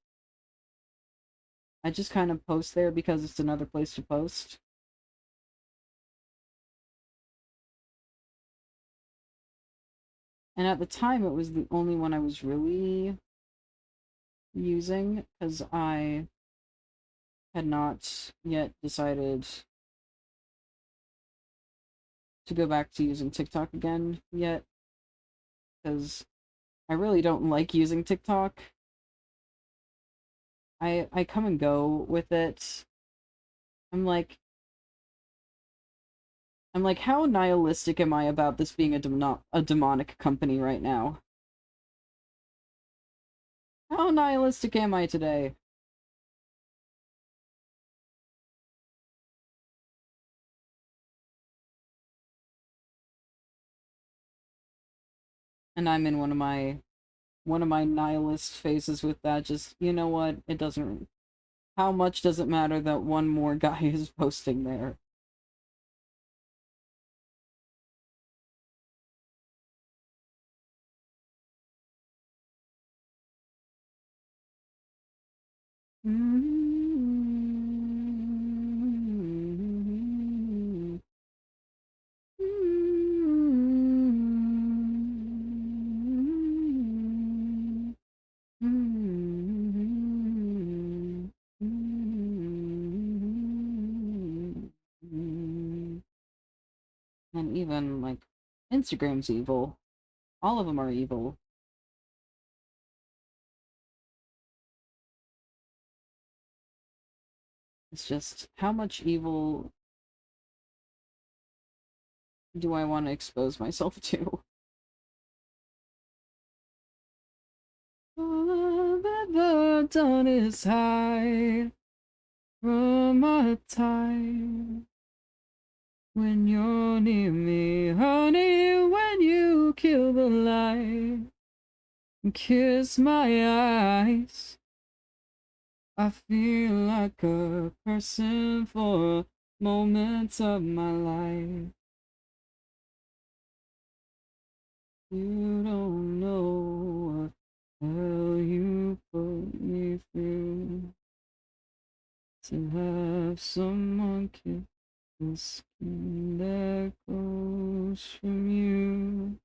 I just kind of post there because it's another place to post. And at the time, it was the only one I was really using because I had not yet decided to go back to using TikTok again yet, because I really don't like using TikTok. I come and go with it. I'm like, how nihilistic am I about this being a demonic company right now? How nihilistic am I today? And I'm in one of my nihilist phases with that. Just, you know what? It doesn't. How much does it matter that one more guy is posting there? And even, like, Instagram's evil. All of them are evil. It's just, how much evil do I want to expose myself to? All I've ever done is hide from my time. When you're near me, honey, when you kill the light and kiss my eyes, I feel like a person for moments of my life. You don't know what hell you put me through to have someone kiss the skin that goes from you.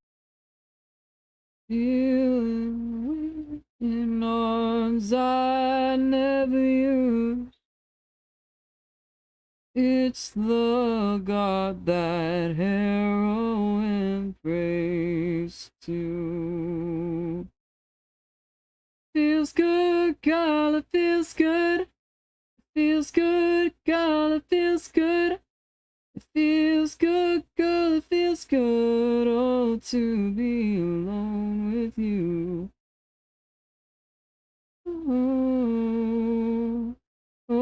Feeling in arms I never used. It's the God that heroin prays to. Feels good, girl, it feels good. Feels good, girl, it feels good. It feels good, girl, it feels good. Oh, to be alone with you. Oh, oh, oh,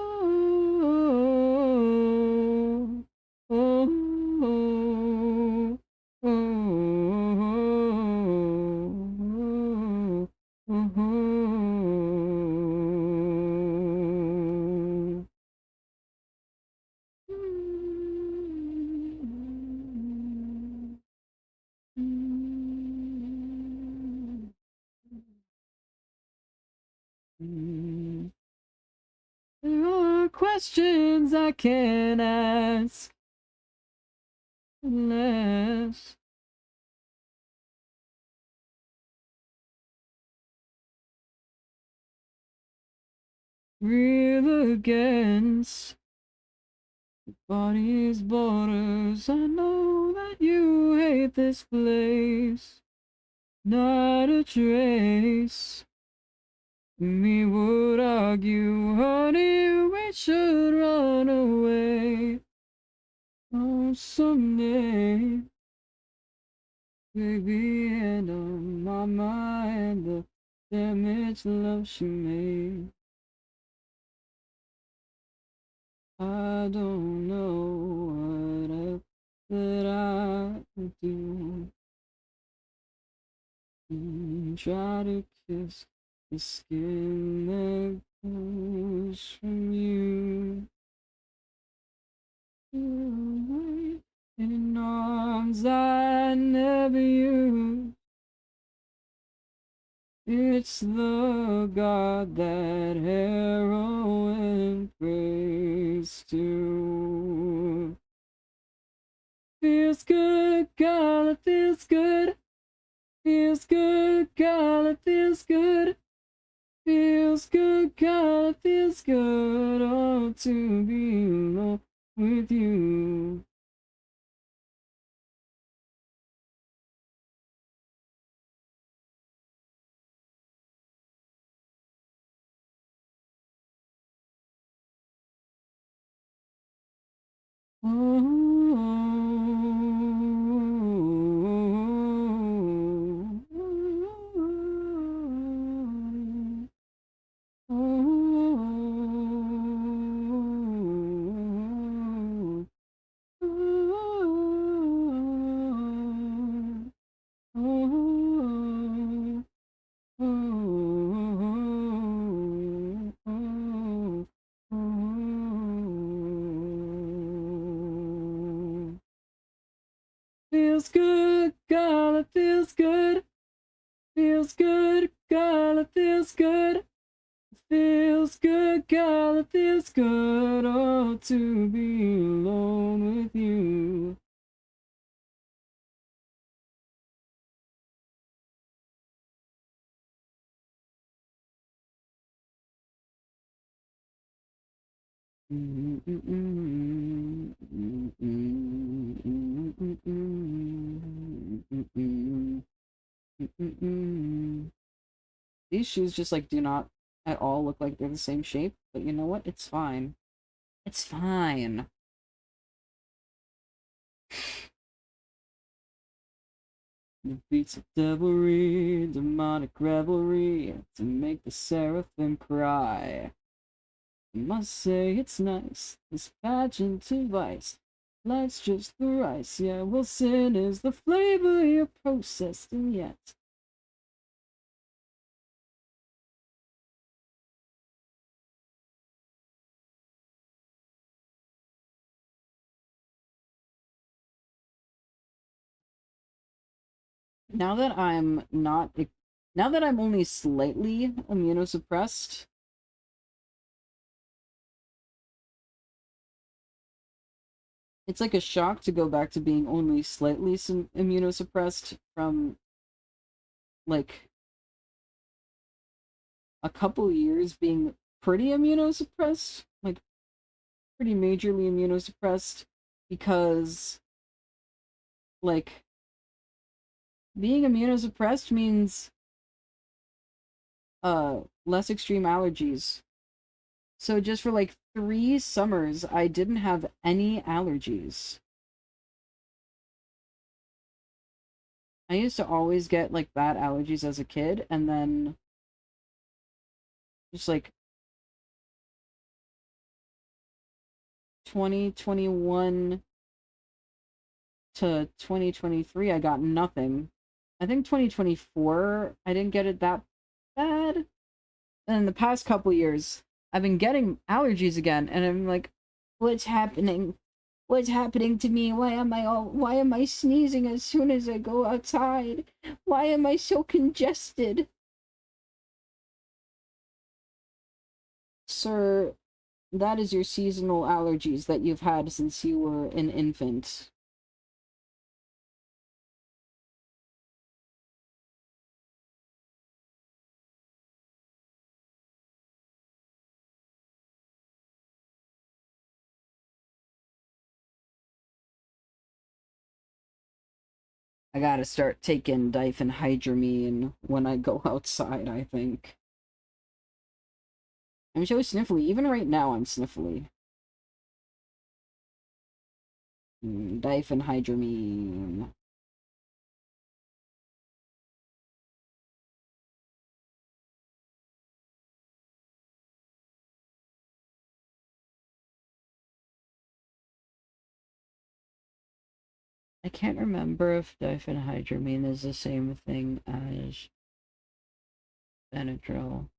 oh, oh, oh, oh. There are questions I can't ask unless breathe against body's borders. I know that you hate this place, not a trace. Me would argue, honey, we should run away. Oh, someday, baby, and on my mind, the damage love she made. I don't know what else that I would do. Try to kiss the skin that grows from you. In arms I never used. It's the God that heroin prays to. Feels good, God, it feels good. Feels good, God, it feels good. Feels good, God, it feels good. Oh, to be alone with you. Feels good, God, it feels good. Feels good, God, it feels good. Feels good, God, it feels good. Oh, to be alone with you. These shoes just like do not at all look like they're the same shape, but you know what? It's fine. It's fine. The beats of devilry, demonic revelry, to make the seraphim cry. I must say it's nice, this pageant to vice. Life's just the rice, yeah, well sin is the flavor you're processing yet. Now that I'm not, now that I'm only slightly immunosuppressed, it's like a shock to go back to being only slightly immunosuppressed from like a couple years being pretty immunosuppressed, like pretty majorly immunosuppressed, because like being immunosuppressed means less extreme allergies. So just for like 3 summers, I didn't have any allergies. I used to always get like bad allergies as a kid, and then just like 2021 to 2023, I got nothing. I think 2024, I didn't get it that bad. And in the past couple years, I've been getting allergies again, and I'm like, what's happening? What's happening to me? Why am I sneezing as soon as I go outside? Why am I so congested? Sir, that is your seasonal allergies that you've had since you were an infant. I gotta start taking diphenhydramine when I go outside, I think. I'm so sniffly. Even right now, I'm sniffly. Diphenhydramine. I can't remember if diphenhydramine is the same thing as Benadryl.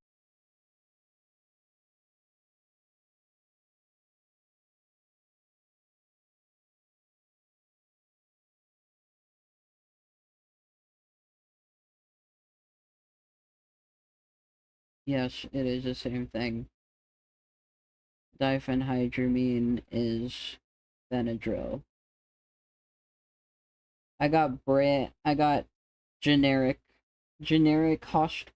Yes, it is the same thing. Diphenhydramine is Benadryl. I got generic generic hospital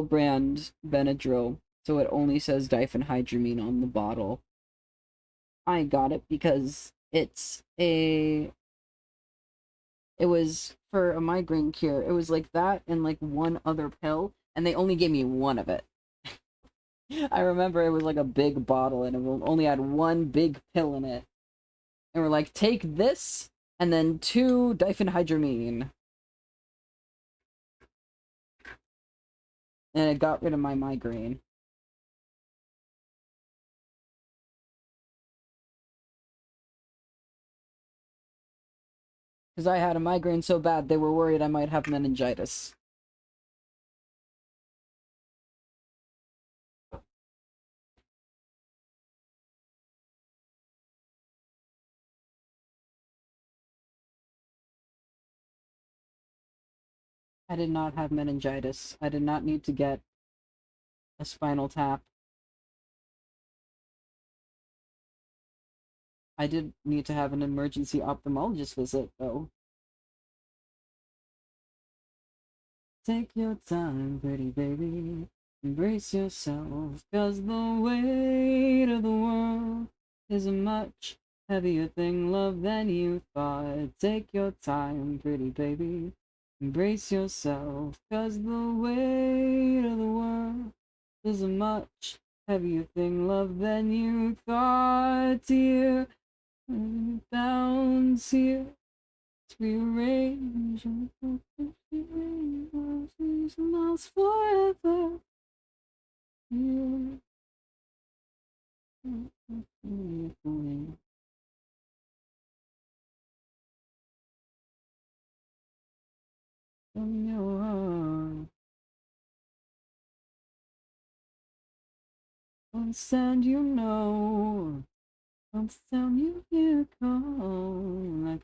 brand Benadryl, so it only says diphenhydramine on the bottle. I got it because it was for a migraine cure. It was like that and like one other pill, and they only gave me one of it. I remember it was like a big bottle and it only had one big pill in it. And we're like, take this and then 2 diphenhydramine. And it got rid of my migraine. Because I had a migraine so bad they were worried I might have meningitis. I did not have meningitis. I did not need to get a spinal tap. I did need to have an emergency ophthalmologist visit, though. Take your time, pretty baby. Embrace yourself, 'cause the weight of the world is a much heavier thing, love, than you thought. Take your time, pretty baby. Embrace yourself, 'cause the weight of the world is a much heavier thing, love, than you thought. Dear, bounce here. Rearrange miles forever. From your heart. One sound you know, one sound you hear call,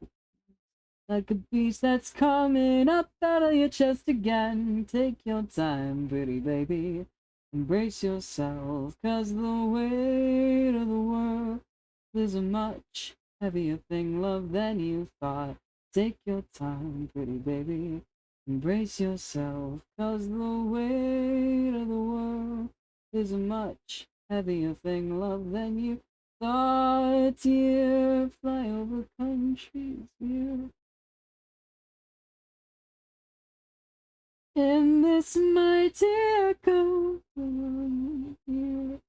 like a beast that's coming up out of your chest again. Take your time, pretty baby. Embrace yourself, 'cause the weight of the world is a much heavier thing, love, than you thought. Take your time, pretty baby. Embrace yourself, 'cause the weight of the world is a much heavier thing, love, than you thought. Dear, fly over countries, dear. In this mighty echo, dear,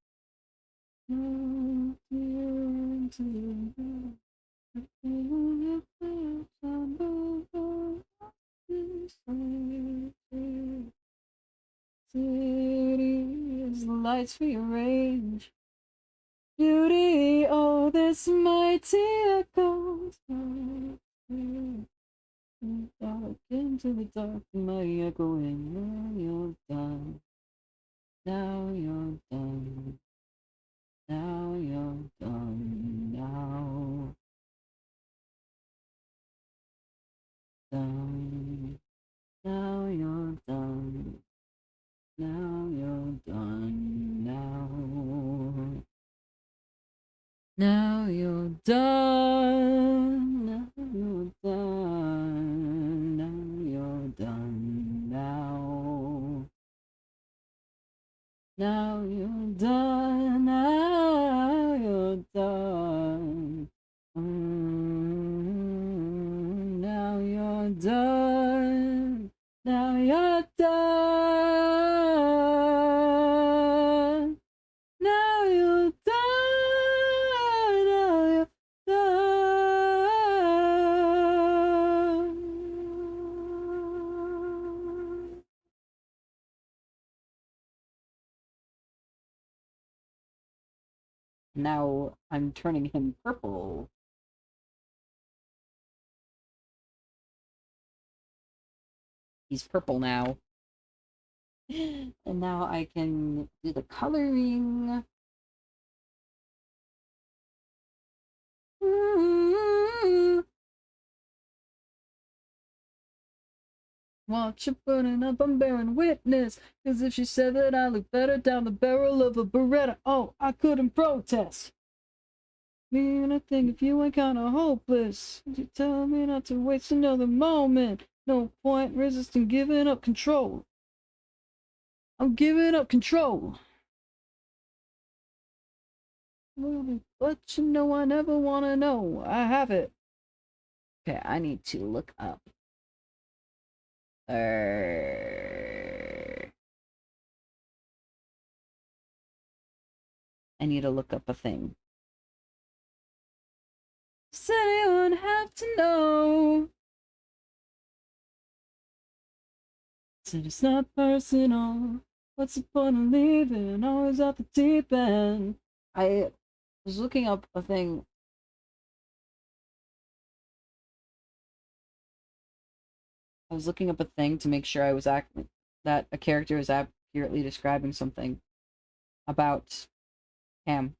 city is the lights rearrange. Beauty, oh, this mighty echo. Dark into the dark, mighty echoing. Now you're done. Now you're done. Now you're done. Now done. Now you're done. Now you're done. Now you're done. Now you're done. Now you're done. Now you're done. Now you're done. Now Now I'm turning him purple. He's purple now. And now I can do the coloring. Watch you burning up, I'm bearing witness. Cause if she said that I look better down the barrel of a Beretta, oh, I couldn't protest. Mean I think if you ain't kinda hopeless. You tell me not to waste another moment. No point resisting giving up control. I'm giving up control. But you know I never wanna know. I have it. Okay, I need to look up. I need to look up a thing. Does anyone have to know? Said it's not personal. What's the point of leaving? Always off the deep end. I was looking up a thing. I was looking up a thing to make sure I was that a character is accurately describing something about Cam.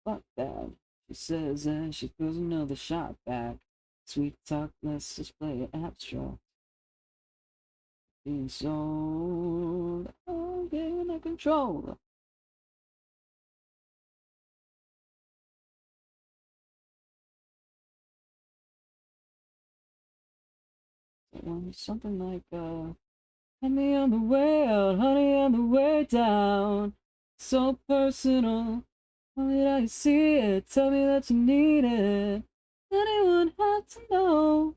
Fuck that. She says that she throws another shot back. Sweet talk, let's just play it abstract. Being sold, I'm getting out control. Something like, "Hit me on the way out, honey, on the way down. So personal. Tell me that you see it. Tell me that you need it. Anyone have to know?"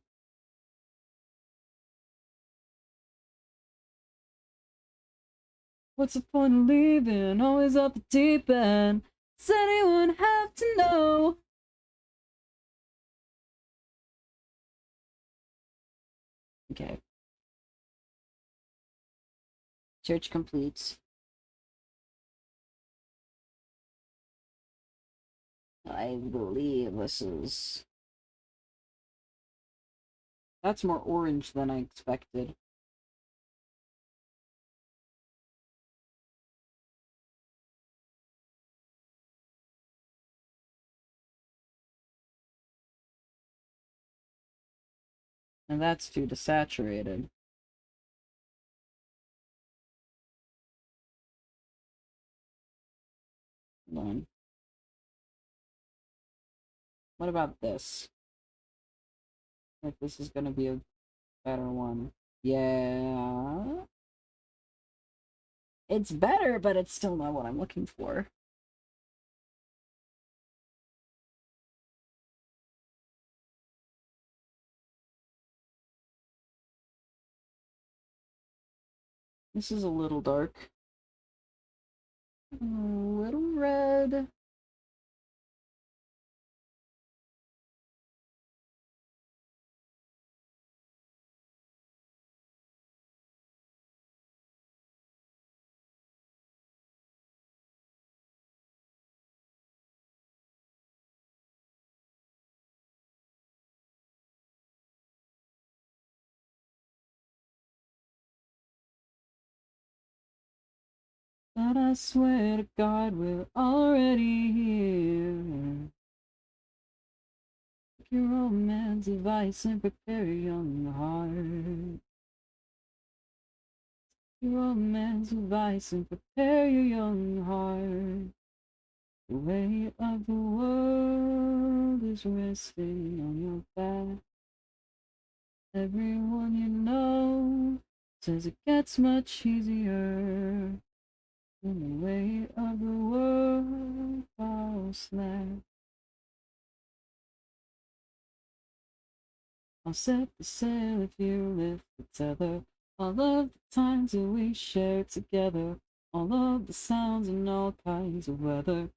What's the point of leaving? Always off the deep end. Does anyone have to know? Okay. Search complete. I believe this is... That's more orange than I expected. And that's too desaturated. Hold on. What about this? Like this is gonna be a better one. Yeah. It's better, but it's still not what I'm looking for. This is a little dark. A little red. But I swear to God, we're already here. Take your old man's advice and prepare your young heart. Your old man's advice and prepare your young heart. The weight of the world is resting on your back. Everyone you know says it gets much easier when the weight of the world falls slack. I'll set the sail if you lift the tether. All of the times that we shared together, all of the sounds and all kinds of weather.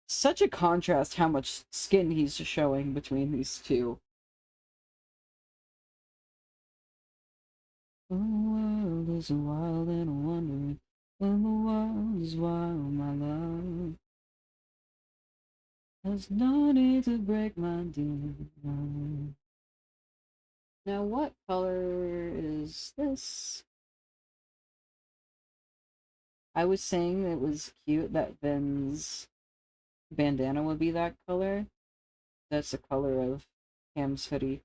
Such a contrast how much skin he's showing between these two. The world is wild and wondering. When the world is wild, my love. There's no need to break my dear. Now, what color is this? I was saying it was cute that Ben's bandana would be that color. That's the color of Cam's hoodie.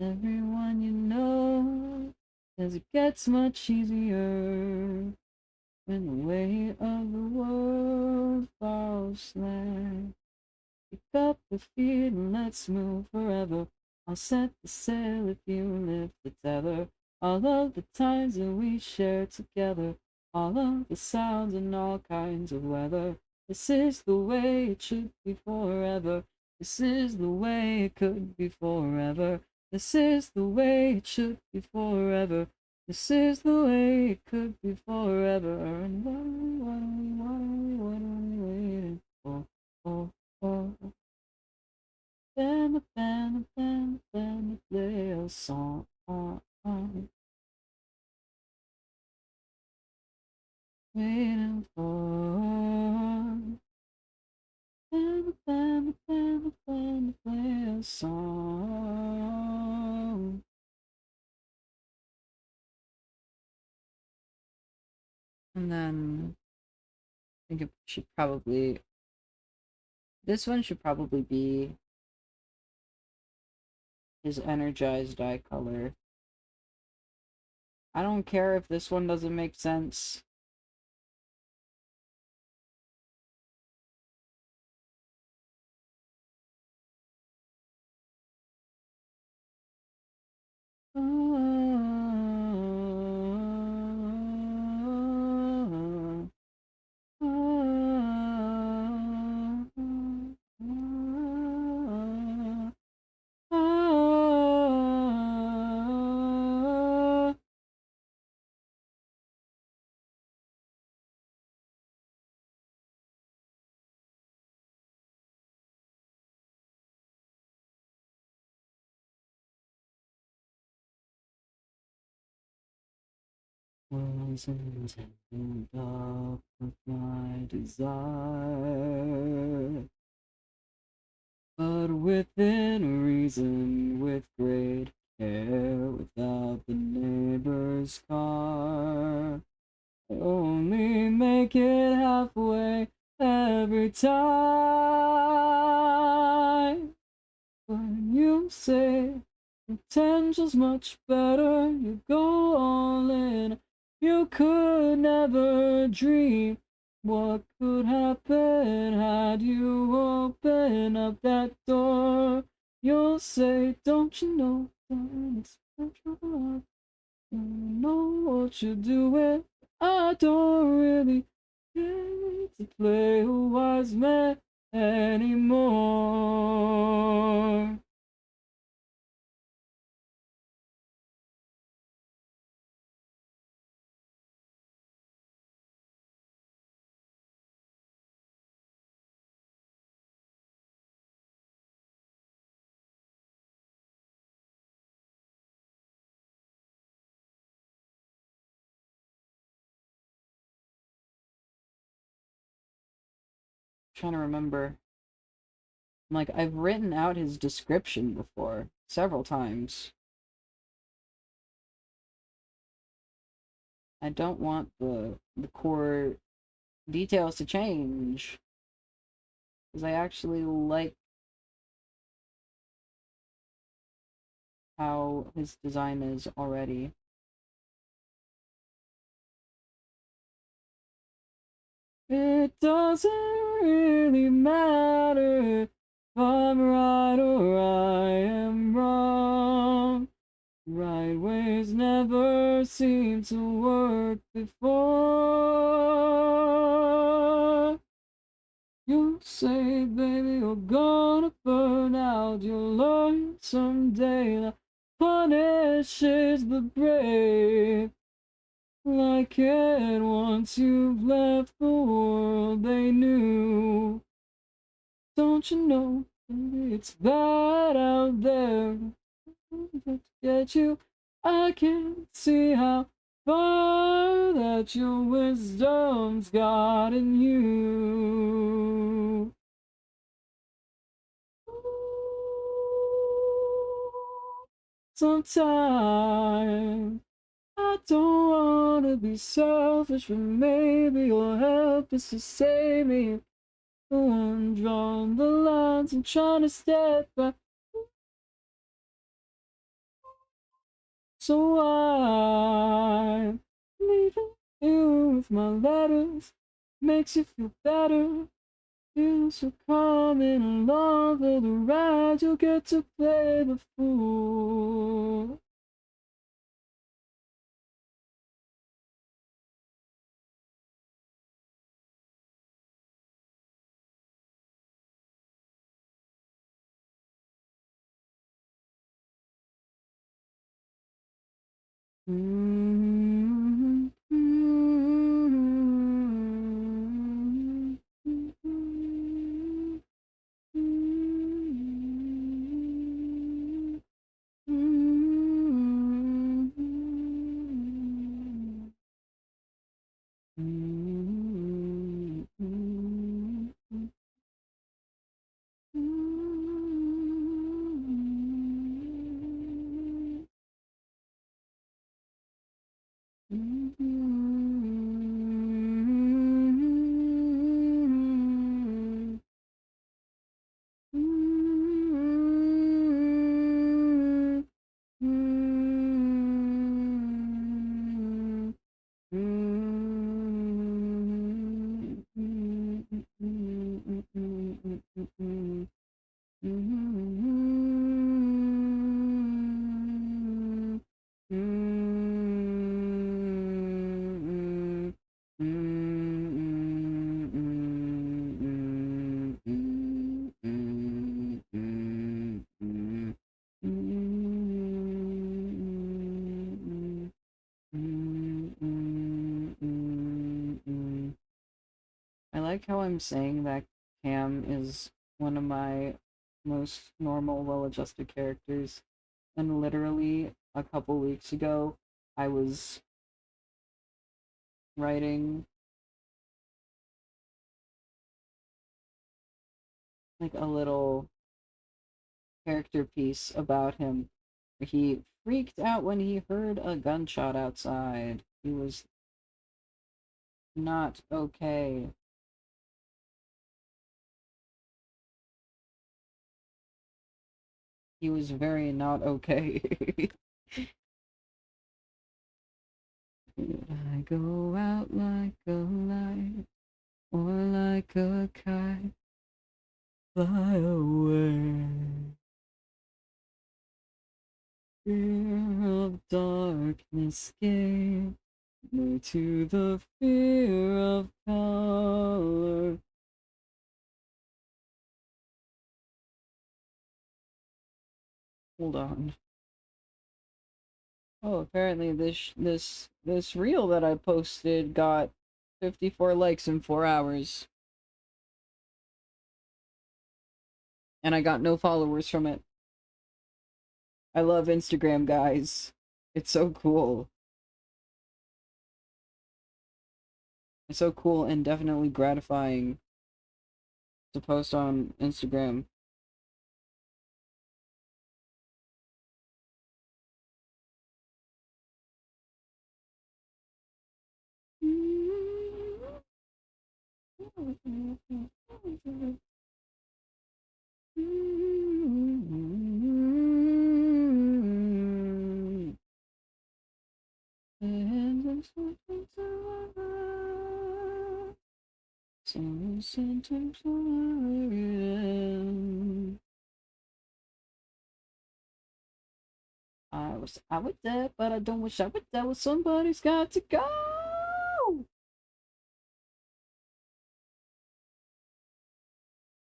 Everyone you know, as it gets much easier when the weight of the world falls flat. Pick up the feet and let's move forever. I'll set the sail if you lift the tether. All of the times that we shared together, all of the sounds and all kinds of weather. This is the way it should be forever. This is the way it could be forever. This is the way it should be forever. This is the way it could be forever. And what are we waiting for? Oh, oh, oh. Band, play a song. Waiting for. Band, play a song. And then I think it should probably. This one should probably be his energized eye color. I don't care if this one doesn't make sense. Wasn't held up with my desire, but within reason, with great care, without the neighbor's car. Only make it halfway every time. When you say potential's much better, you go all in. You could never dream what could happen had you open up that door. You'll say, don't you know that it's special? You know what you're doing. I don't really care to play a wise man anymore. Trying to remember. Like, I've written out his description before, several times. I don't want the core details to change. Because I actually like how his design is already. It doesn't really matter if I'm right or I am wrong. Right ways never seem to work before. You say, baby, you're gonna burn out. You'll learn someday that punishes the brave. Like it once you've left the world they knew. Don't you know, baby, it's bad out there. to get you. I can't see how far that your wisdom's gotten you. Sometimes I don't wanna be selfish, but maybe you'll help us to save me. The one drawing the lines and trying to step back. So I'm leaving you with my letters. Makes you feel better. Feels so coming along for the ride. You'll get to play the fool. I like how I'm saying that Cam is one of my most normal, well-adjusted characters. And literally a couple weeks ago, I was writing like a little character piece about him. He freaked out when he heard a gunshot outside. He was not okay. He was very not okay. Did I go out like a light or like a kite? Fly away. Fear of darkness gave me to the fear of color. Hold on. Oh, apparently this reel that I posted got 54 likes in 4 hours. And I got no followers from it. I love Instagram, guys. It's so cool. It's so cool and definitely gratifying to post on Instagram. I would that, but I don't wish I would that. Well, somebody's got to go.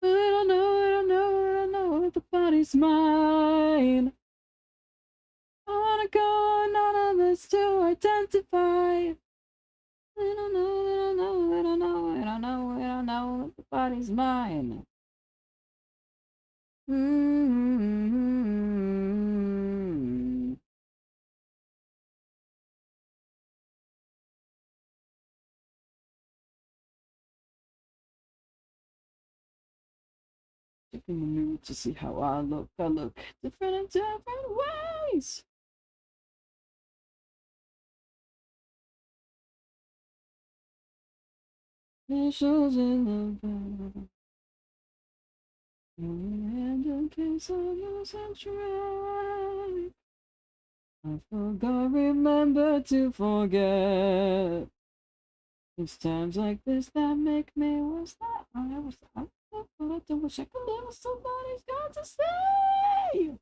But I know that the body's mine. I wanna go, none of us to identify. I don't know that the body's mine. Taking the mirror to see how I look. I look different in different ways. Initials in the bed. And in case I lose and try, I forgot, remember to forget. It's times like this that make me wish that I was out, but I don't wish I could live. Somebody's got to say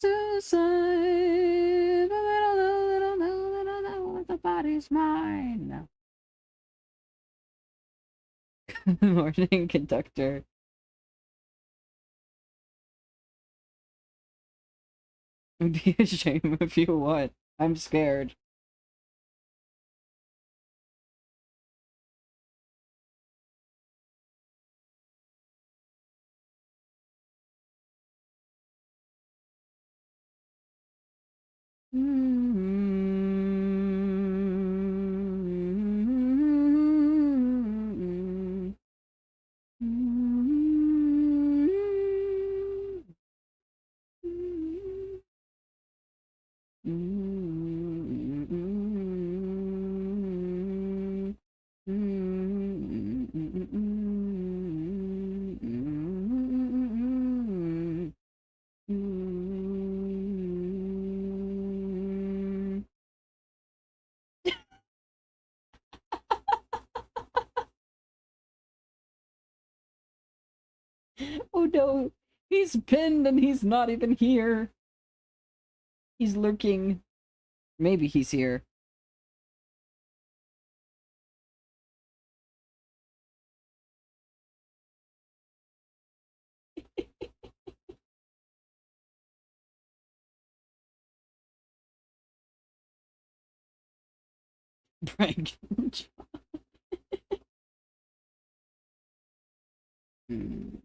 suicide. But little know the body's mine. Morning conductor. Be a shame if you what? I'm scared. Oh no, he's pinned and he's not even here. He's lurking. Maybe he's here. Prank. Hmm.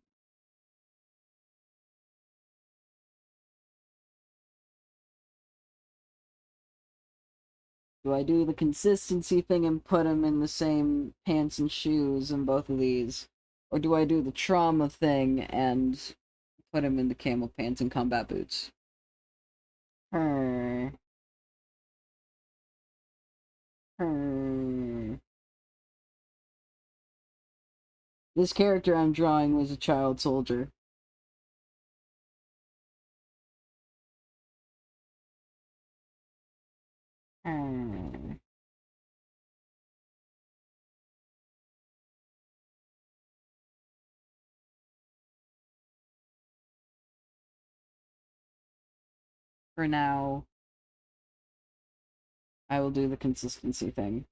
Do I do the consistency thing and put him in the same pants and shoes in both of these? Or do I do the trauma thing and put him in the camel pants and combat boots? Hmm. Hmm. This character I'm drawing was a child soldier. Hmm. For now, I will do the consistency thing.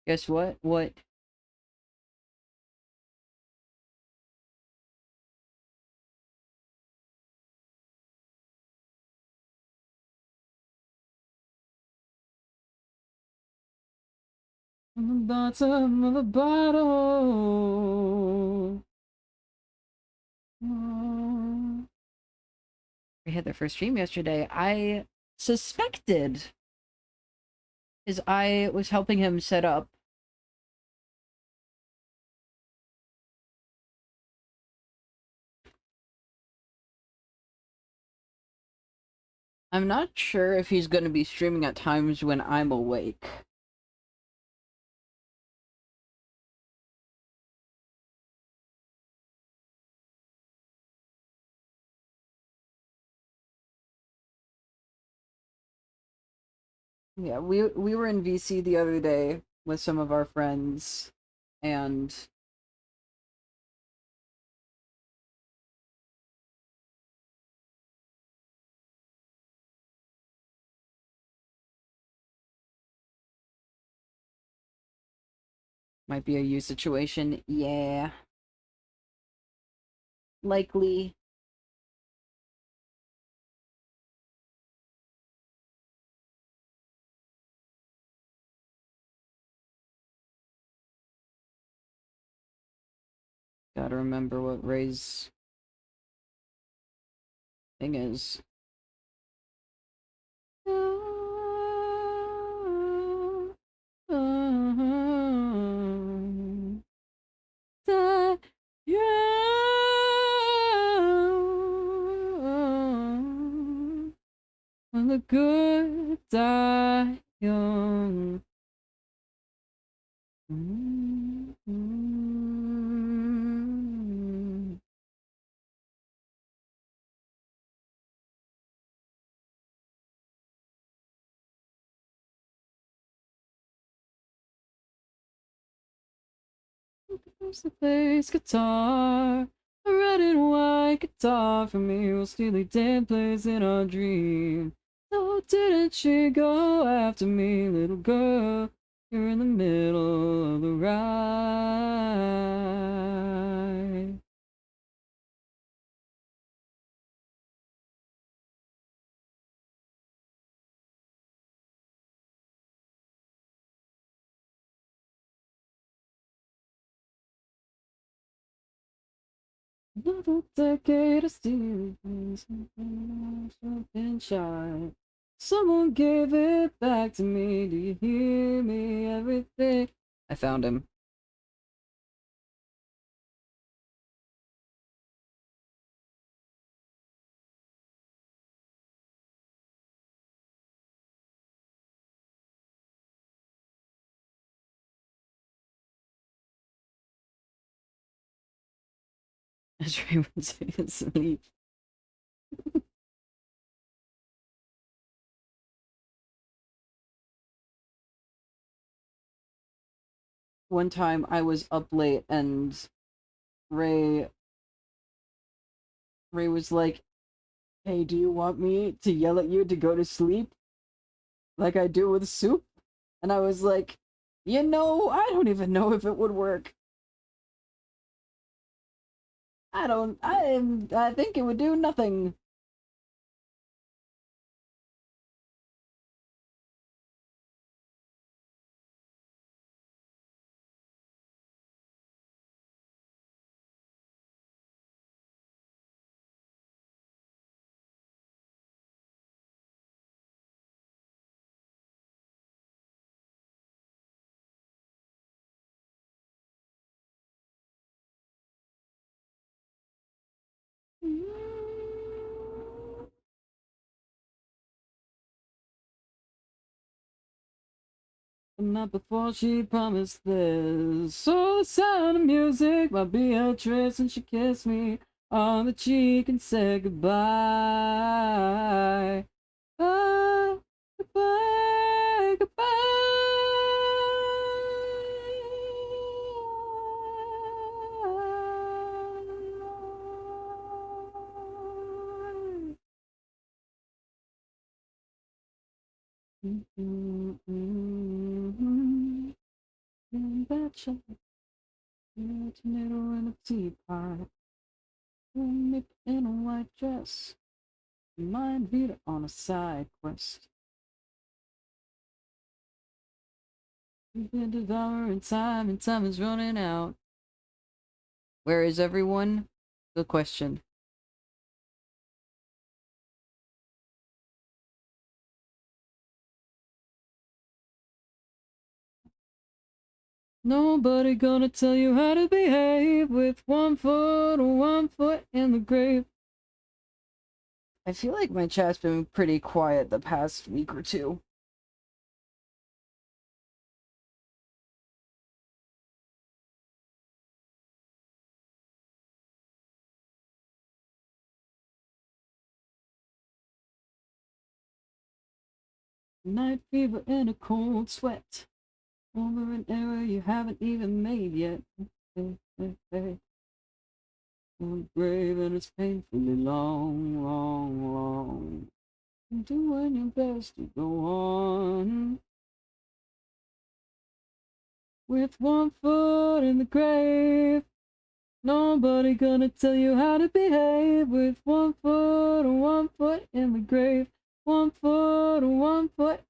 Guess what? What? On the bottom of a bottle. We had their first stream yesterday. I suspected, as I was helping him set up. I'm not sure if he's going to be streaming at times when I'm awake. Yeah, we were in VC the other day with some of our friends, and Might be a you situation. Yeah. Likely. Gotta remember what Ray's thing is. When the good die young. There's the bass guitar, a red and white guitar for me. Will Steely Dan plays in our dream. No, didn't she go after me, little girl? You're in the middle of the ride. Another decade of stealing things been shy. Someone gave it back to me. Do you hear me? Everything. I found him. As Ray would say, sleep. One time I was up late and Ray Ray was like, "Hey, do you want me to yell at you to go to sleep like I do with soup?" And I was like, I don't even know if it would work. I think it would do nothing. But not before she promised this. So the sound of music might be a trace, and she kissed me on the cheek and said goodbye. Bye, goodbye, goodbye. Betcha, tomato in a teapot, me in a white dress, mind Vita on a side quest. We've been devouring time, and time is running out. Where is everyone? The question. Nobody gonna tell you how to behave with one foot in the grave. I feel like my chat's been pretty quiet the past week or two. Night fever in a cold sweat over an error you haven't even made yet. Brave and it's painfully long, long, long. Doing your best to go on. with one foot in the grave. Nobody gonna tell you how to behave with one foot in the grave. One foot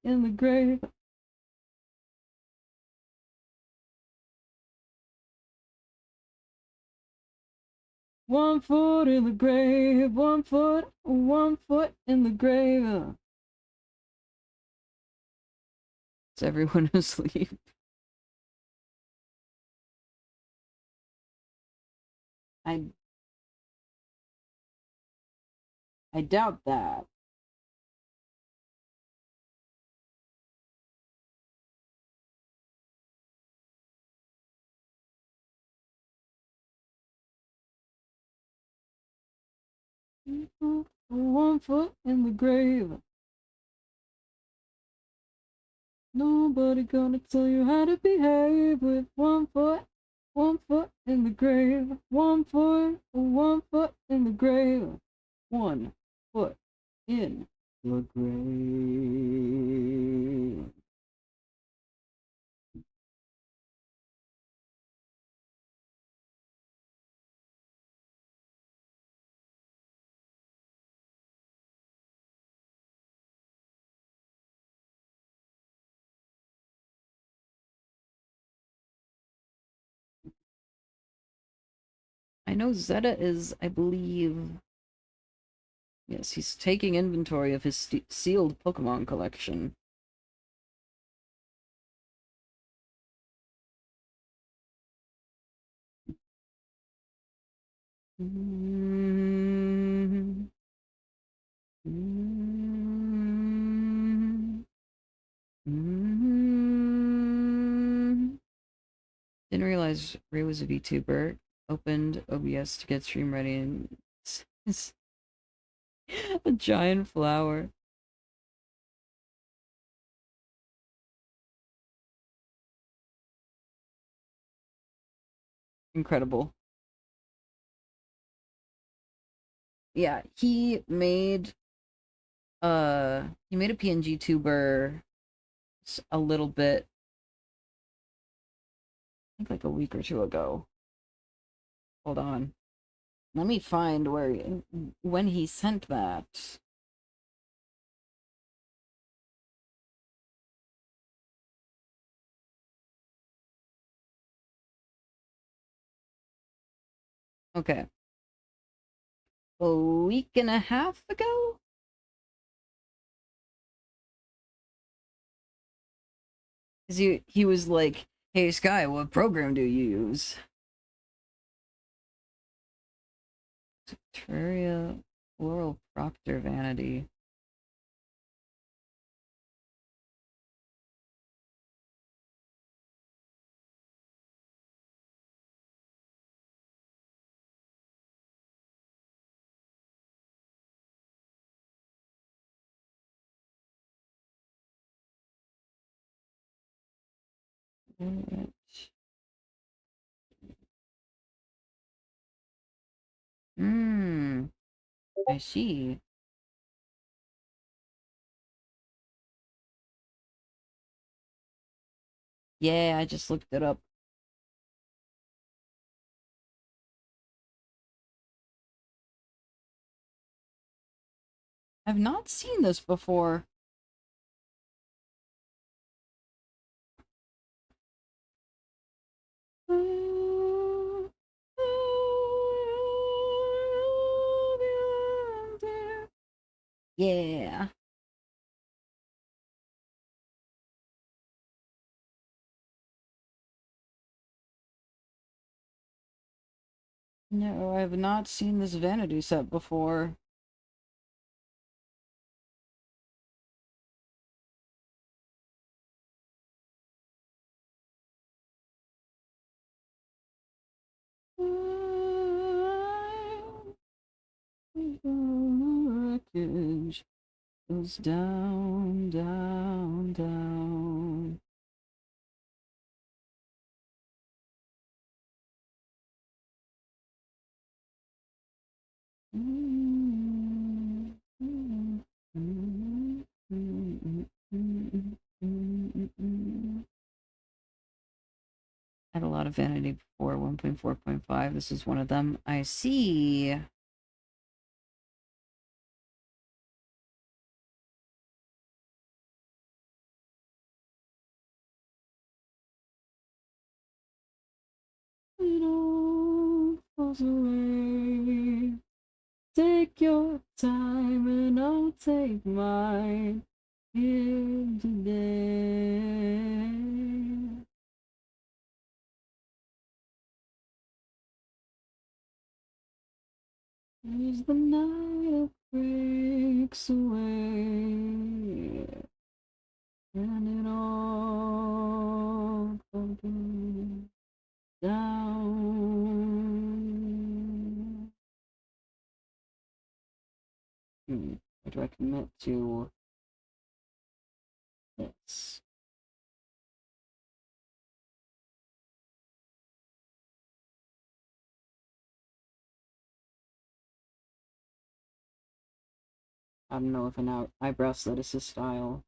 in the grave. One foot in the grave, one foot in the grave. Is everyone asleep? I doubt that. One foot in the grave. Nobody gonna tell you how to behave with one foot in the grave. One foot in the grave. One foot in the grave. I know Zeta is, I believe, yes, he's taking inventory of his sealed Pokemon collection. Mm. Mm. Mm. Didn't realize Ray was a VTuber. Opened OBS to get stream ready and it's a giant flower. Incredible. Yeah, he made a PNG tuber a little bit, I think like a week or two ago. Hold on. Let me find when he sent that. Okay. A week and a half ago? Cause he was like, "Hey Sky, what program do you use?" Terraria Laurel Proctor Vanity. Alright. I see. Yeah, I just looked it up. I've not seen this before. Yeah. No, I have not seen this vanity set before. Wreckage goes down, down, down. had a lot of vanity before 1.4.5. This is one of them. I see. It all falls away. Take your time and I'll take mine here today. As the night breaks away and it all comes down. Where do I commit to this? I don't know if an eyebrow slit is his style.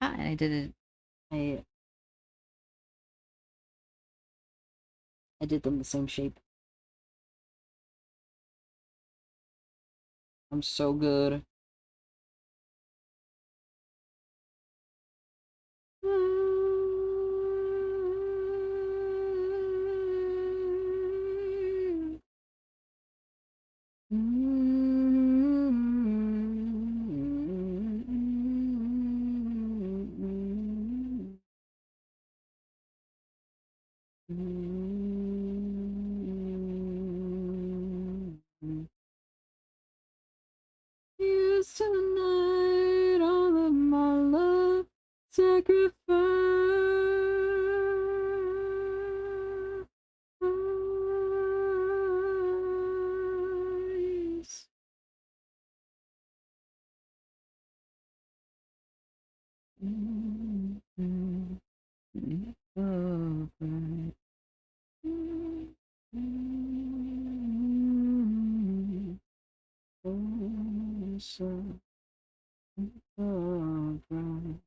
Ah, and I did it. I did them the same shape. I'm so good. Here's to the night, all of my love sacrifice. So bright.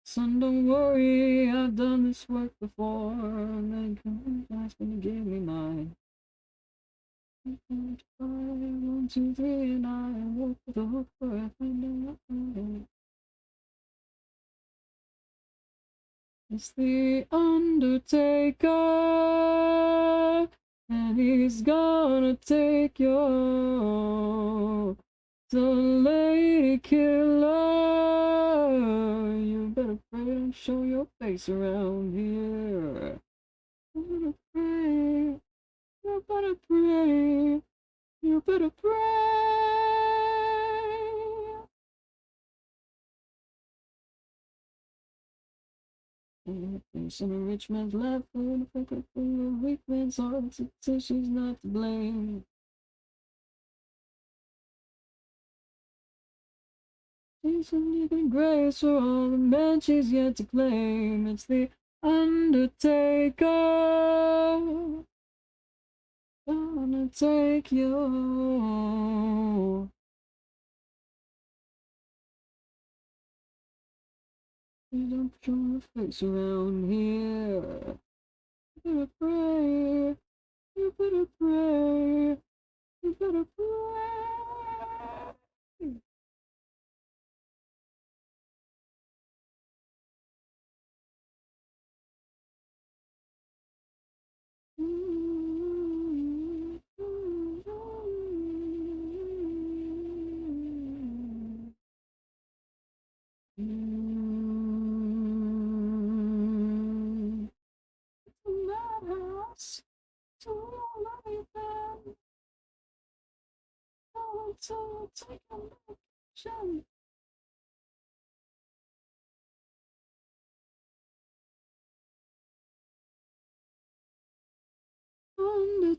Son, don't worry, I've done this work before. And God's gonna give me mine. 1, 2, 3, and I walk with a hook for a find out. It's the Undertaker, and he's gonna take your the lady killer. You better pray and show your face around here. You better pray, you better pray, you better pray. Face in a rich man's lap, and a poker full of weak man's heart, so she's not to blame. She's a unique grace for all the men she's yet to claim. It's the Undertaker, gonna take you. You don't show your face around here. You better pray, you better pray, you better pray. It's a madhouse, so all of you then. So take a look,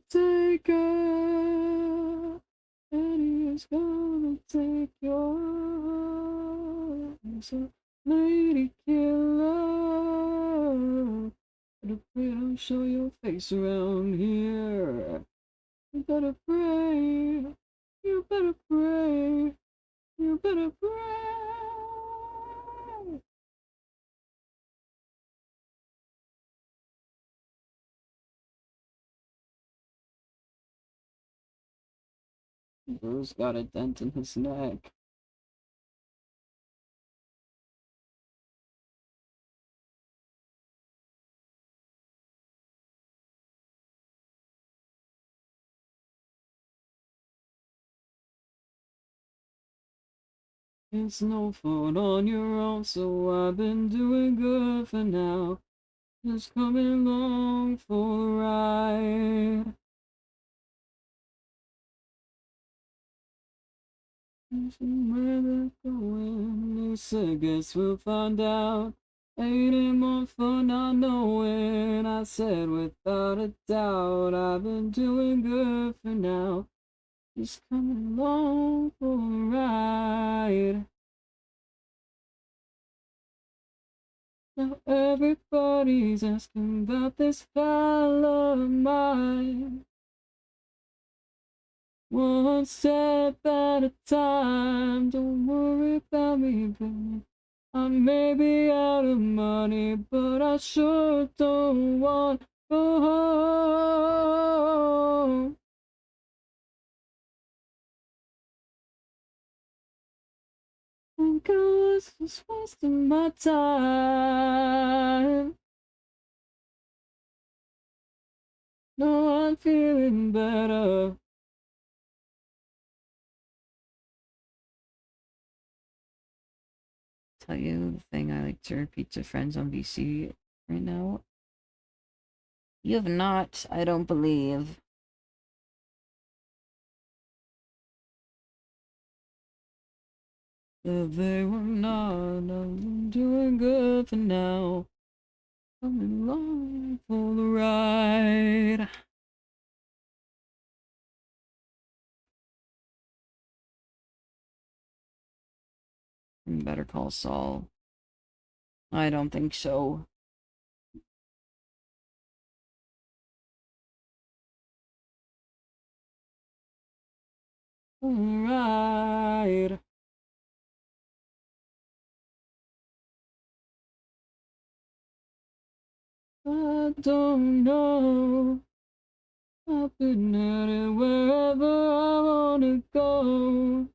take it, and he is gonna take yours. A lady killer. But pray don't show your face around here. You better pray. You better pray. You better pray. Bruce got a dent in his neck. It's no fault on your own, so I've been doing good for now. Just coming along for the ride. Where they're going, they said, guess we'll find out. Ain't it more fun not knowing? I said without a doubt, I've been doing good for now. Just coming along for the ride. Now everybody's asking about this pal of mine. One step at a time, don't worry about me, baby. I may be out of money, but I sure don't want to go home. Think I was just wasting my time. No, I'm feeling better. Tell you the thing I like to repeat to friends on VC right now. You have not, I don't believe. That they were not, I'm doing good for now. Coming along for the ride. Better Call Saul. I don't think so. Alright. I don't know. I've been headed wherever I wanna go.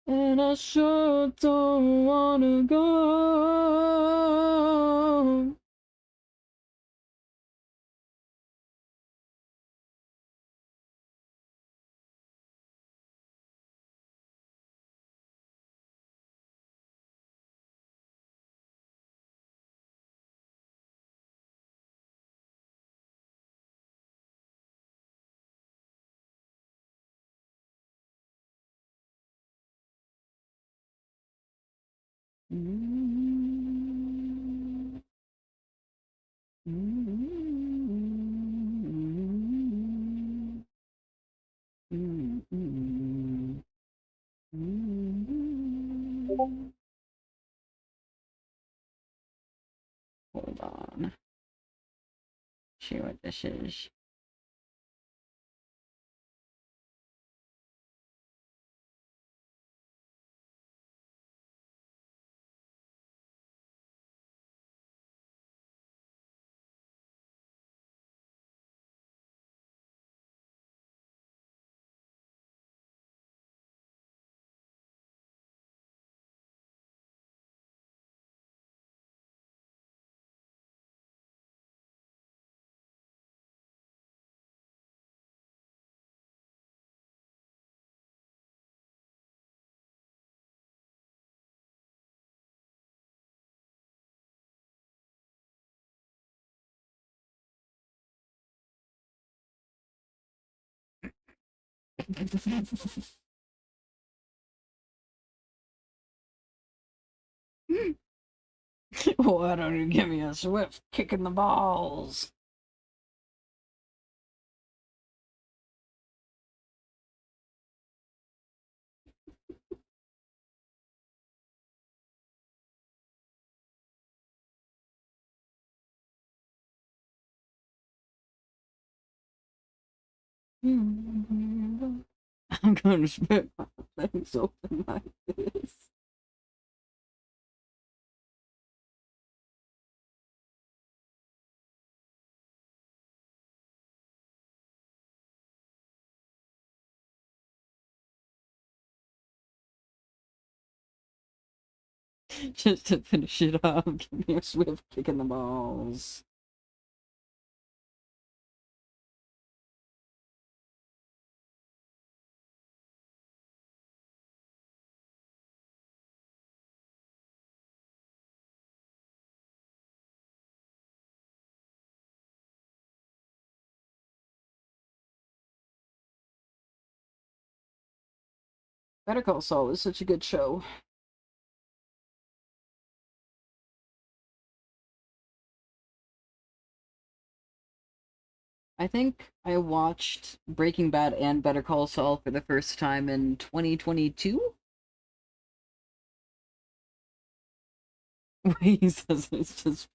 And I sure don't wanna go. Mm-hmm. Mm-hmm. Mm-hmm. Mm-hmm. Hold on. See what this is. Why don't you give me a swift kick in the balls? I'm gonna spit my things open like this. Just to finish it up, give me a swift kick in the balls. Better Call Saul is such a good show. I think I watched Breaking Bad and Better Call Saul for the first time in 2022. He says it's just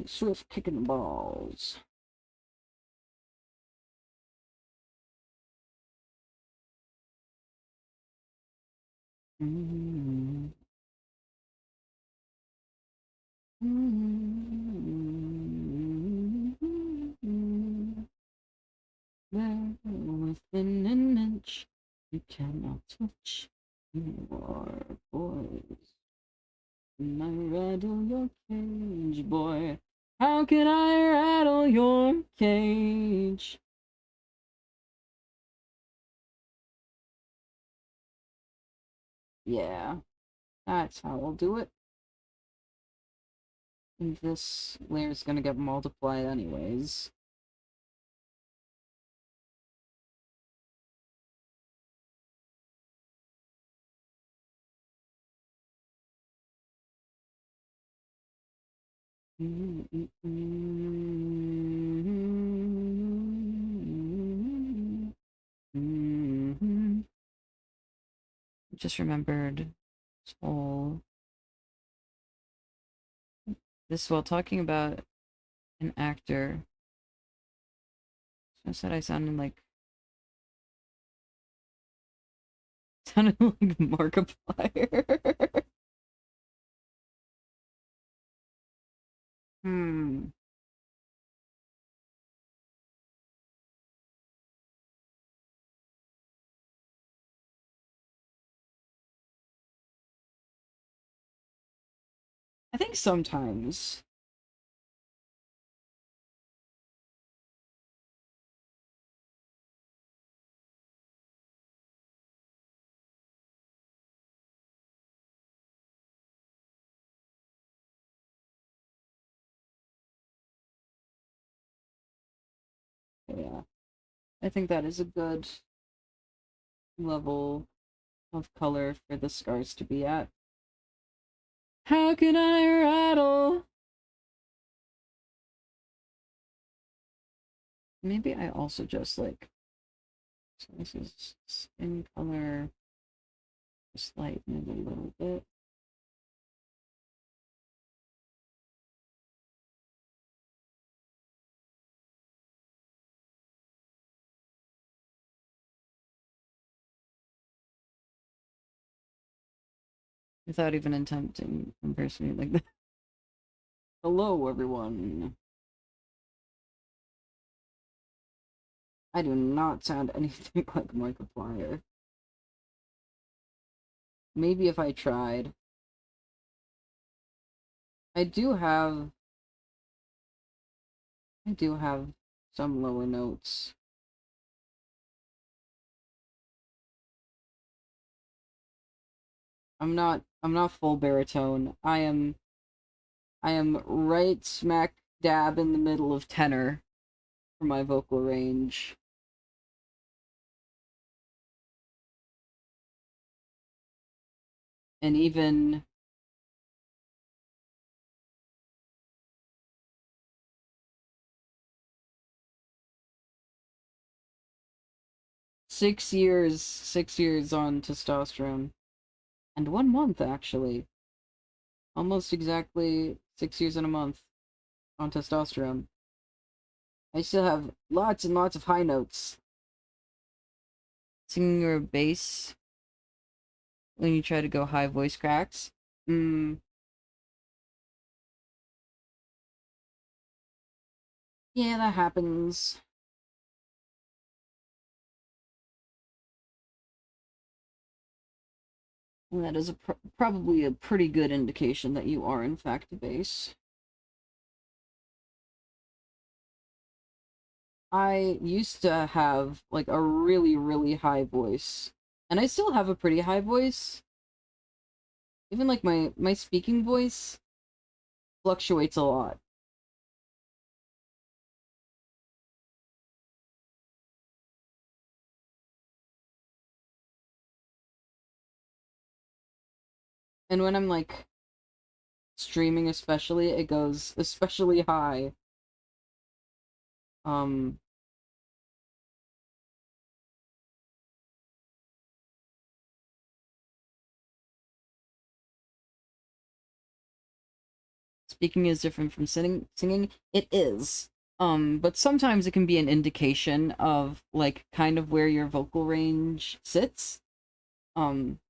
swift kicking balls. Mm-hmm. Mm-hmm. Within an inch, you cannot touch. You are boys. Can I rattle your cage, boy? How can I rattle your cage? Yeah, that's how I'll do it. And this layer's gonna get multiplied anyways. Just remembered this whole while talking about an actor. I said I sounded like Markiplier. Hmm. I think sometimes. Yeah. I think that is a good level of color for the scars to be at. How can I rattle? Maybe I also just like, so this is skin color, just lighten it a little bit. Without even attempting impersonate like that. Hello, everyone. I do not sound anything like Markiplier. Maybe if I tried. I do have some lower notes. I'm not full baritone. I am right smack dab in the middle of tenor for my vocal range. And even 6 years on testosterone. And 1 month, actually. Almost exactly 6 years and a month on testosterone. I still have lots and lots of high notes. Singing your bass when you try to go high voice cracks. Yeah, that happens. And that is probably a pretty good indication that you are in fact a bass. I used to have like a really, really high voice. And I still have a pretty high voice. Even like my speaking voice fluctuates a lot. And when I'm like streaming especially, it goes especially high. Um Speaking is different from singing. It is. But sometimes it can be an indication of like kind of where your vocal range sits. Um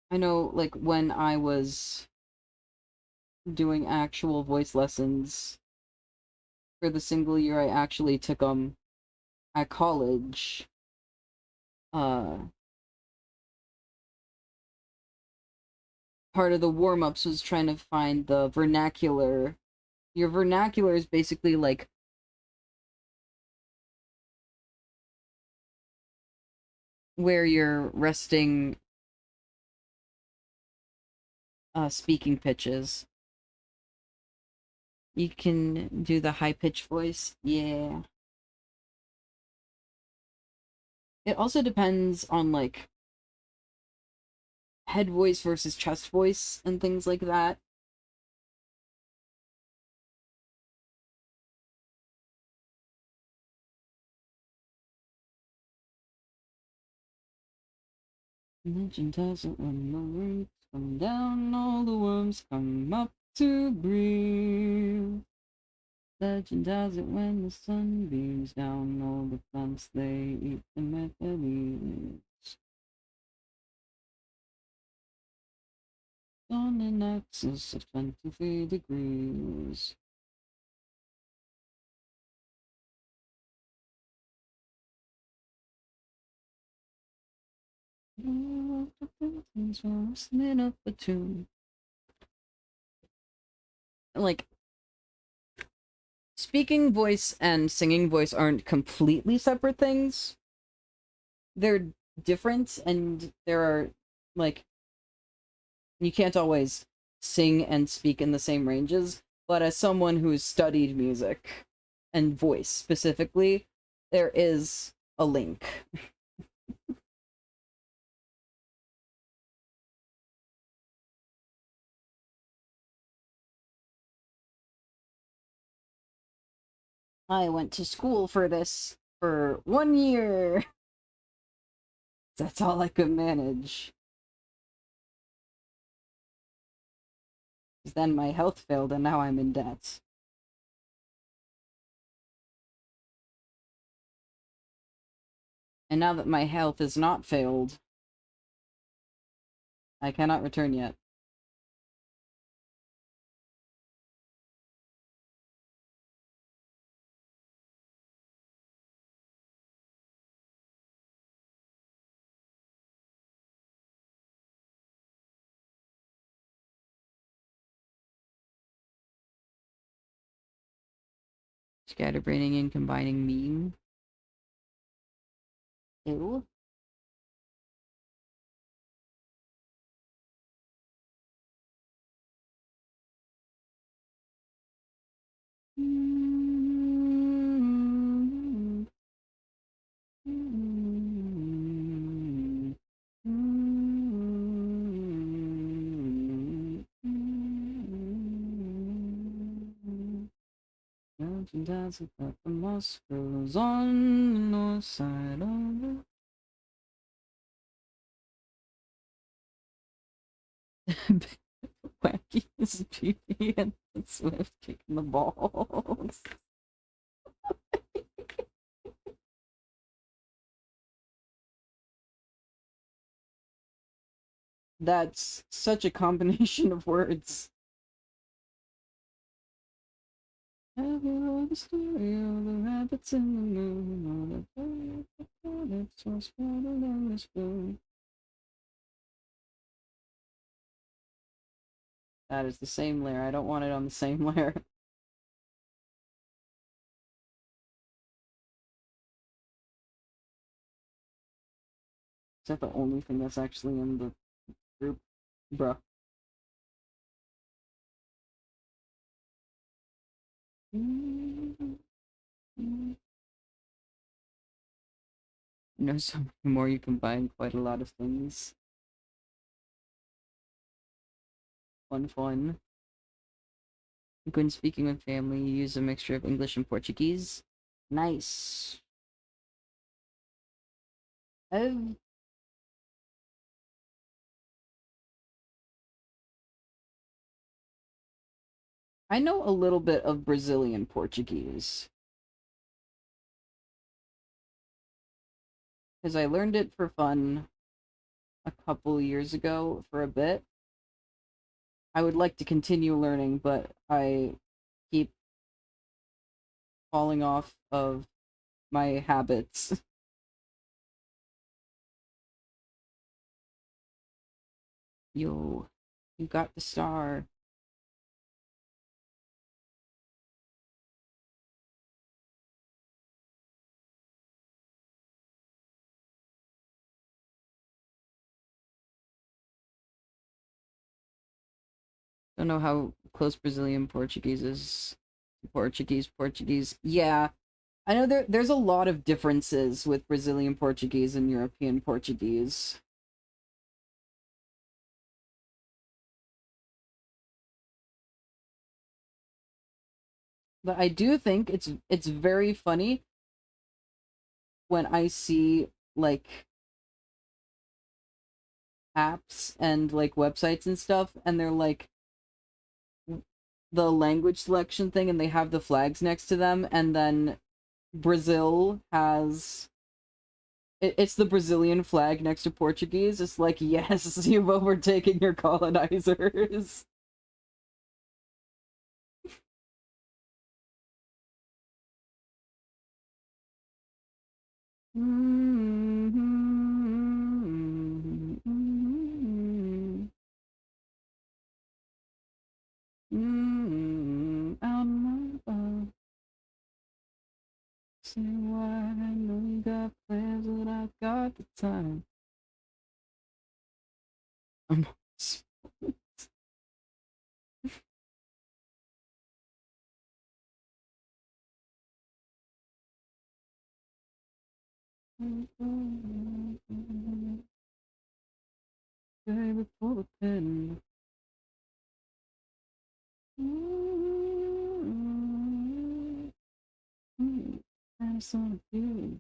I know like when I was doing actual voice lessons for the single year I actually took at college, uh part of the warm-ups was trying to find the vernacular. Your vernacular is basically like where you're resting speaking pitches. You can do the high pitch voice. Yeah. It also depends on like head voice versus chest voice and things like that. Legend tells it when the roots come down, all the worms come up to breathe. Legend has it when the sun beams down, all the plants they eat them at their leaves. On an axis of 23 degrees. Listening up a tune. Like, speaking voice and singing voice aren't completely separate things. They're different, and there are, like, you can't always sing and speak in the same ranges, but as someone who's studied music and voice specifically, there is a link. I went to school for this for 1 year. That's all I could manage. Then my health failed and now I'm in debt. And now that my health is not failed, I cannot return yet. Scatterbraining and combining meme. Ew. Imagine dancing, but the moss grows on the north side of the Wacky is PP and Swift kicking the balls. That's such a combination of words. Have you heard the story of the rabbits in the moon? Or the rabbits was sprouted on the spoon. That is the same layer. I don't want it on the same layer. Is that the only thing that's actually in the group? Bruh. You know, so many more you combine quite a lot of things. Fun. When speaking with family, you use a mixture of English and Portuguese. Nice. I've I know a little bit of Brazilian Portuguese because I learned it for fun a couple years ago for a bit. I would like to continue learning, but I keep falling off of my habits. Yo, you got the star. Don't know how close Brazilian Portuguese is to Portuguese. Yeah, I know there's a lot of differences with Brazilian Portuguese and European Portuguese. But I do think it's very funny when I see like apps and like websites and stuff and they're like the language selection thing and they have the flags next to them and then Brazil has it's the Brazilian flag next to Portuguese. It's like, yes, you've overtaken your colonizers. Out my bar. See why I know you got plans, but I got the time. I'm baby, pull the pin. That's on you.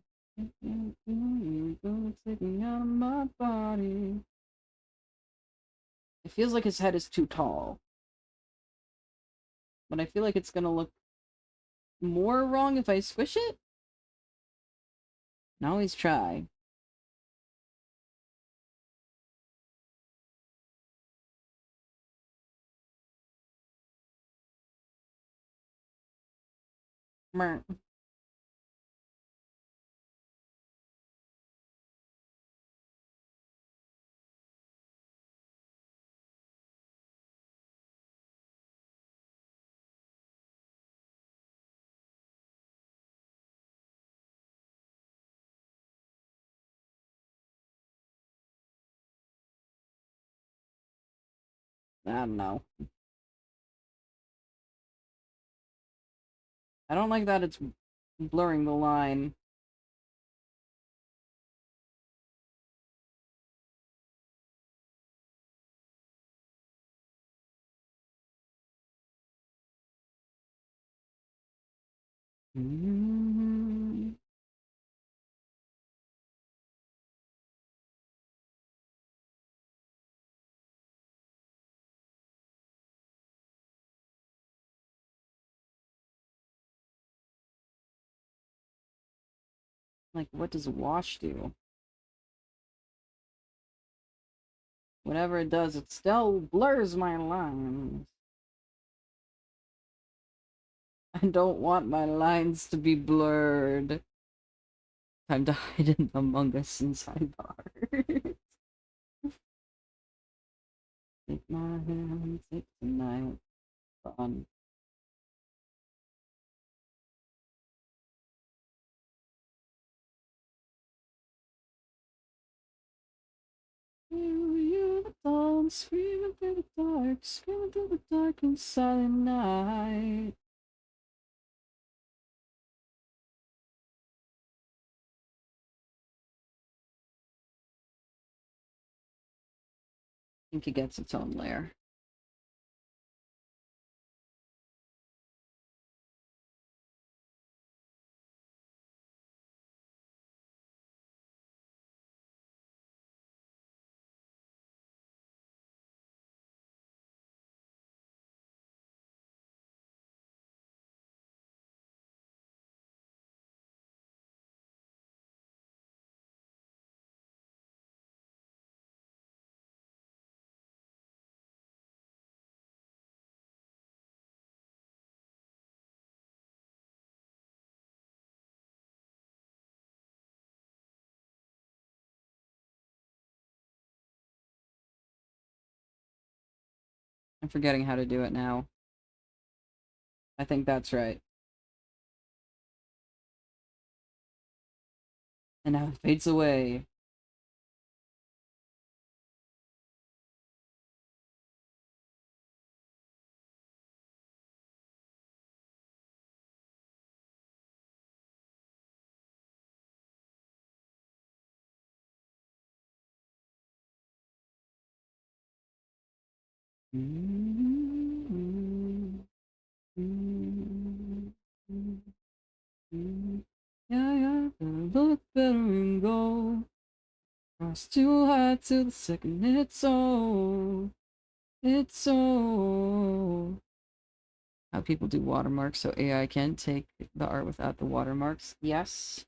Gonna take me out of my body. It feels like his head is too tall, but I feel like it's gonna look more wrong if I squish it. Can always try. Mer. I don't know. I don't like that it's blurring the line. Mm. Like, what does wash do? Whatever it does, it still blurs my lines. I don't want my lines to be blurred. Time to hide in Among Us inside bars. Take my hand, take tonight. Fun. You the dawn, screaming through the dark, screaming through the dark and silent night. I think it gets its own layer. I'm forgetting how to do it now. I think that's right. And now it fades away. Yeah, yeah, look better and go. Cross too high to the second it's so. It's so. How people do watermarks so AI can take the art without the watermarks. Yes.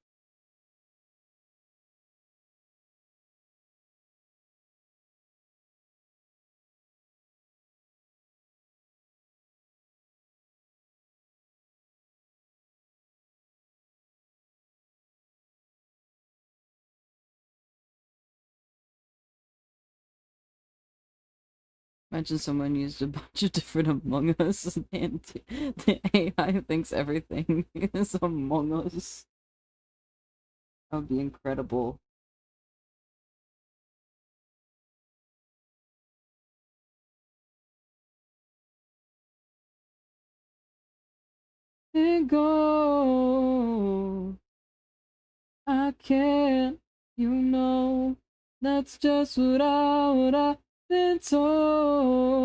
Imagine someone used a bunch of different Among Us and the AI thinks everything is Among Us. That would be incredible. And go. I can't, you know, that's just what I've been told.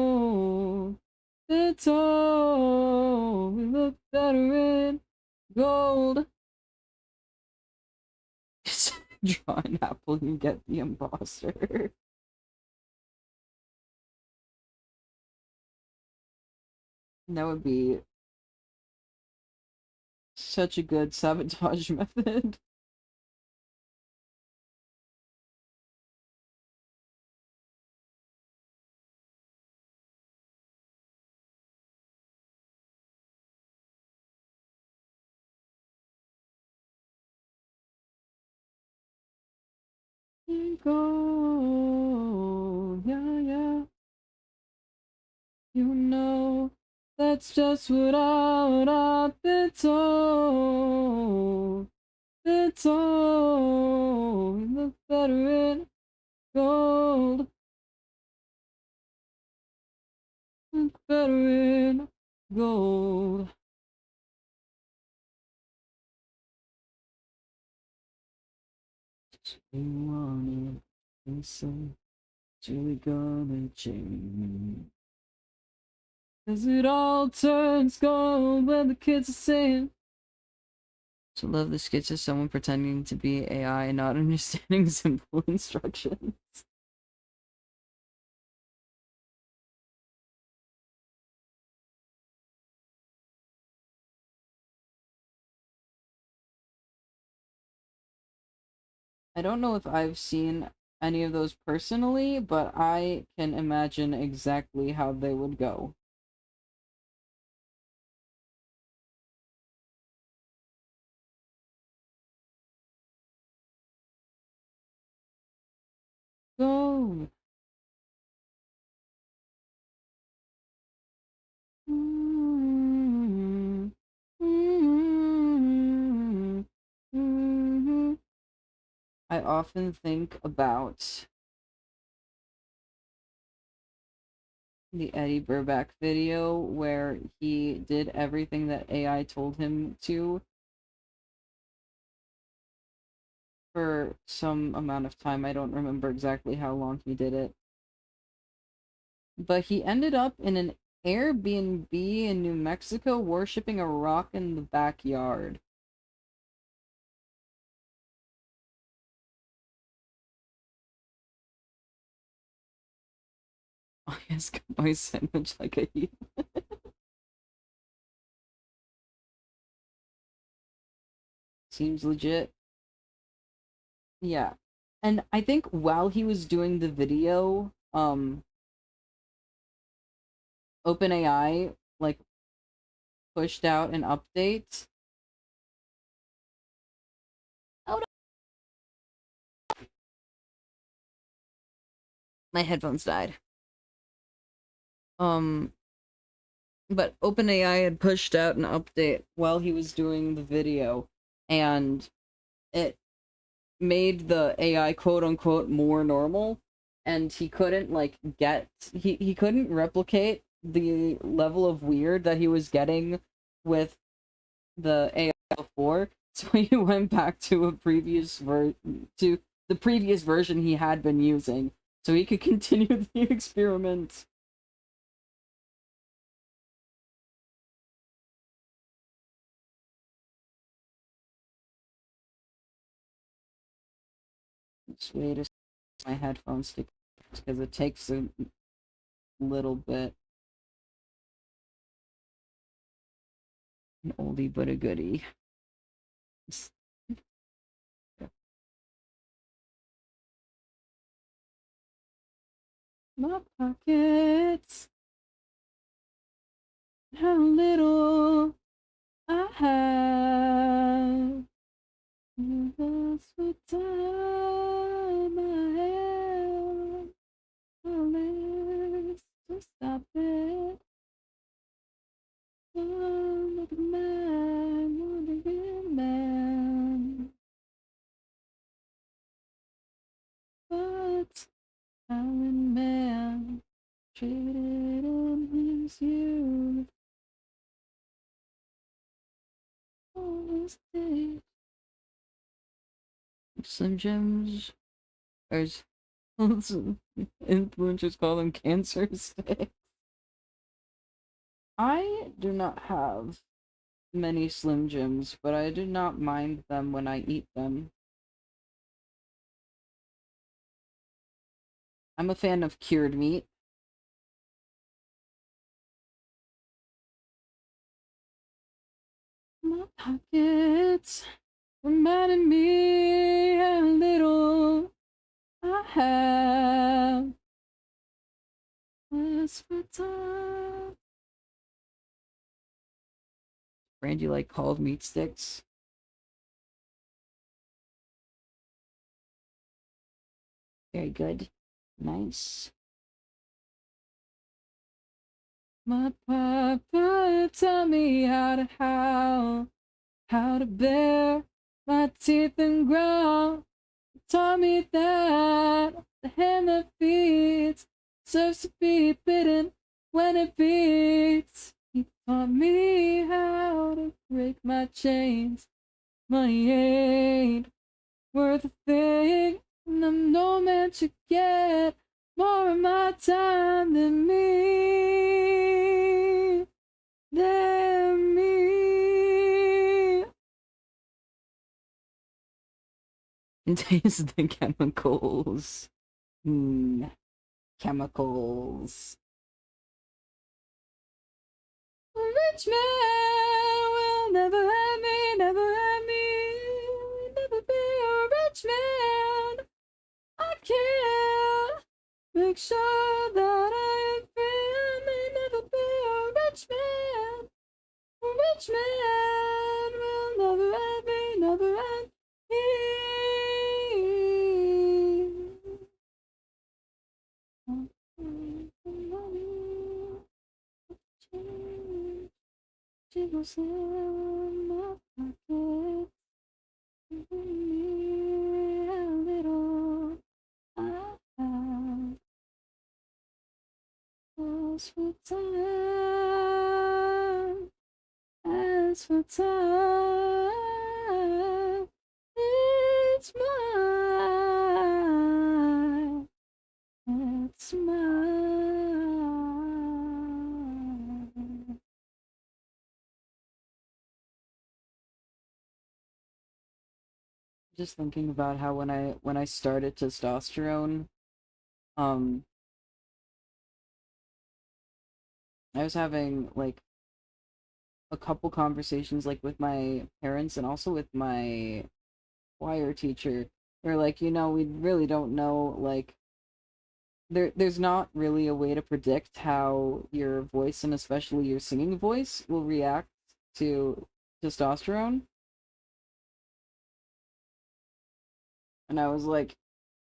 Been told we look better in gold. Just draw an apple, you get the imposter. That would be such a good sabotage method. Gold, yeah, yeah. You know, that's just what I've been told. Been told. We look better in gold. Look better in gold. You want it, and so it's really gonna change. 'Cause it all turns gold when the kids are saying So love the skits of someone pretending to be AI and not understanding simple instructions. I don't know if I've seen any of those personally, but I can imagine exactly how they would go. Go! Mm-hmm. Mm-hmm. Mm-hmm. I often think about the Eddie Burback video where he did everything that AI told him to for some amount of time. I don't remember exactly how long he did it. But he ended up in an Airbnb in New Mexico worshipping a rock in the backyard. I just got my sandwich like a heathen. Seems legit. Yeah. And I think while he was doing the video, OpenAI like pushed out an update. Oh no. My headphones died. Um but OpenAI had pushed out an update while he was doing the video, and it made the AI quote unquote more normal, and he couldn't like he couldn't replicate the level of weird that he was getting with the AI before, so he went back to to the previous version he had been using so he could continue the experiment. Just wait a my headphones to because it takes a little bit. An oldie but a goodie. My pockets, how little I have. That's what time I have. I'll to stop it. I'm like a man, wandering man. But Iron Man traded in his youth. All his days. Slim Jims, or influencers call them cancer sticks. I do not have many Slim Jims, but I do not mind them when I eat them. I'm a fan of cured meat. My pockets reminding me how little I have. As for time. Brandy like called meat sticks. Very good. Nice. My papa taught me how to howl, how to bare my teeth and growl. Taught me that the hand that feeds deserves to be bitten when it beats. He taught me how to break my chains. Money ain't worth a thing, and I'm no man to get more of my time than me. Than me. Contains the chemicals. Chemicals. A rich man will never have me, never have me. Will never be a rich man. I can't make sure that I am free. I may never be a rich man. A rich man will never have me, never have me. Jiggles in my pocket, giving me a little. I have as for time, as for time, it's mine, it's mine. Just thinking about how when I started testosterone, um, I was having like a couple conversations like with my parents and also with my choir teacher. They're like, we really don't know, like there's not really a way to predict how your voice and especially your singing voice will react to testosterone. And I was like,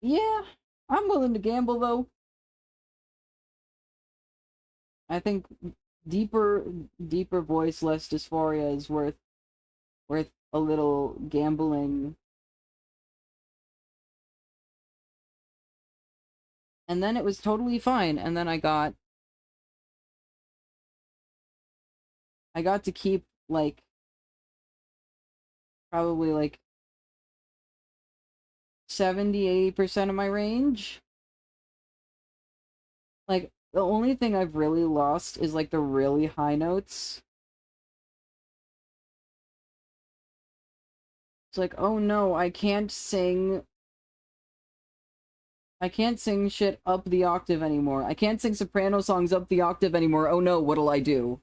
yeah, I'm willing to gamble though. I think deeper deeper voice, less dysphoria is worth a little gambling. And then it was totally fine. And then I got to keep like probably like 70-80% of my range. Like the only thing I've really lost is like the really high notes. It's like, oh no, I can't sing shit up the octave anymore. I can't sing soprano songs up the octave anymore. Oh no, what'll I do?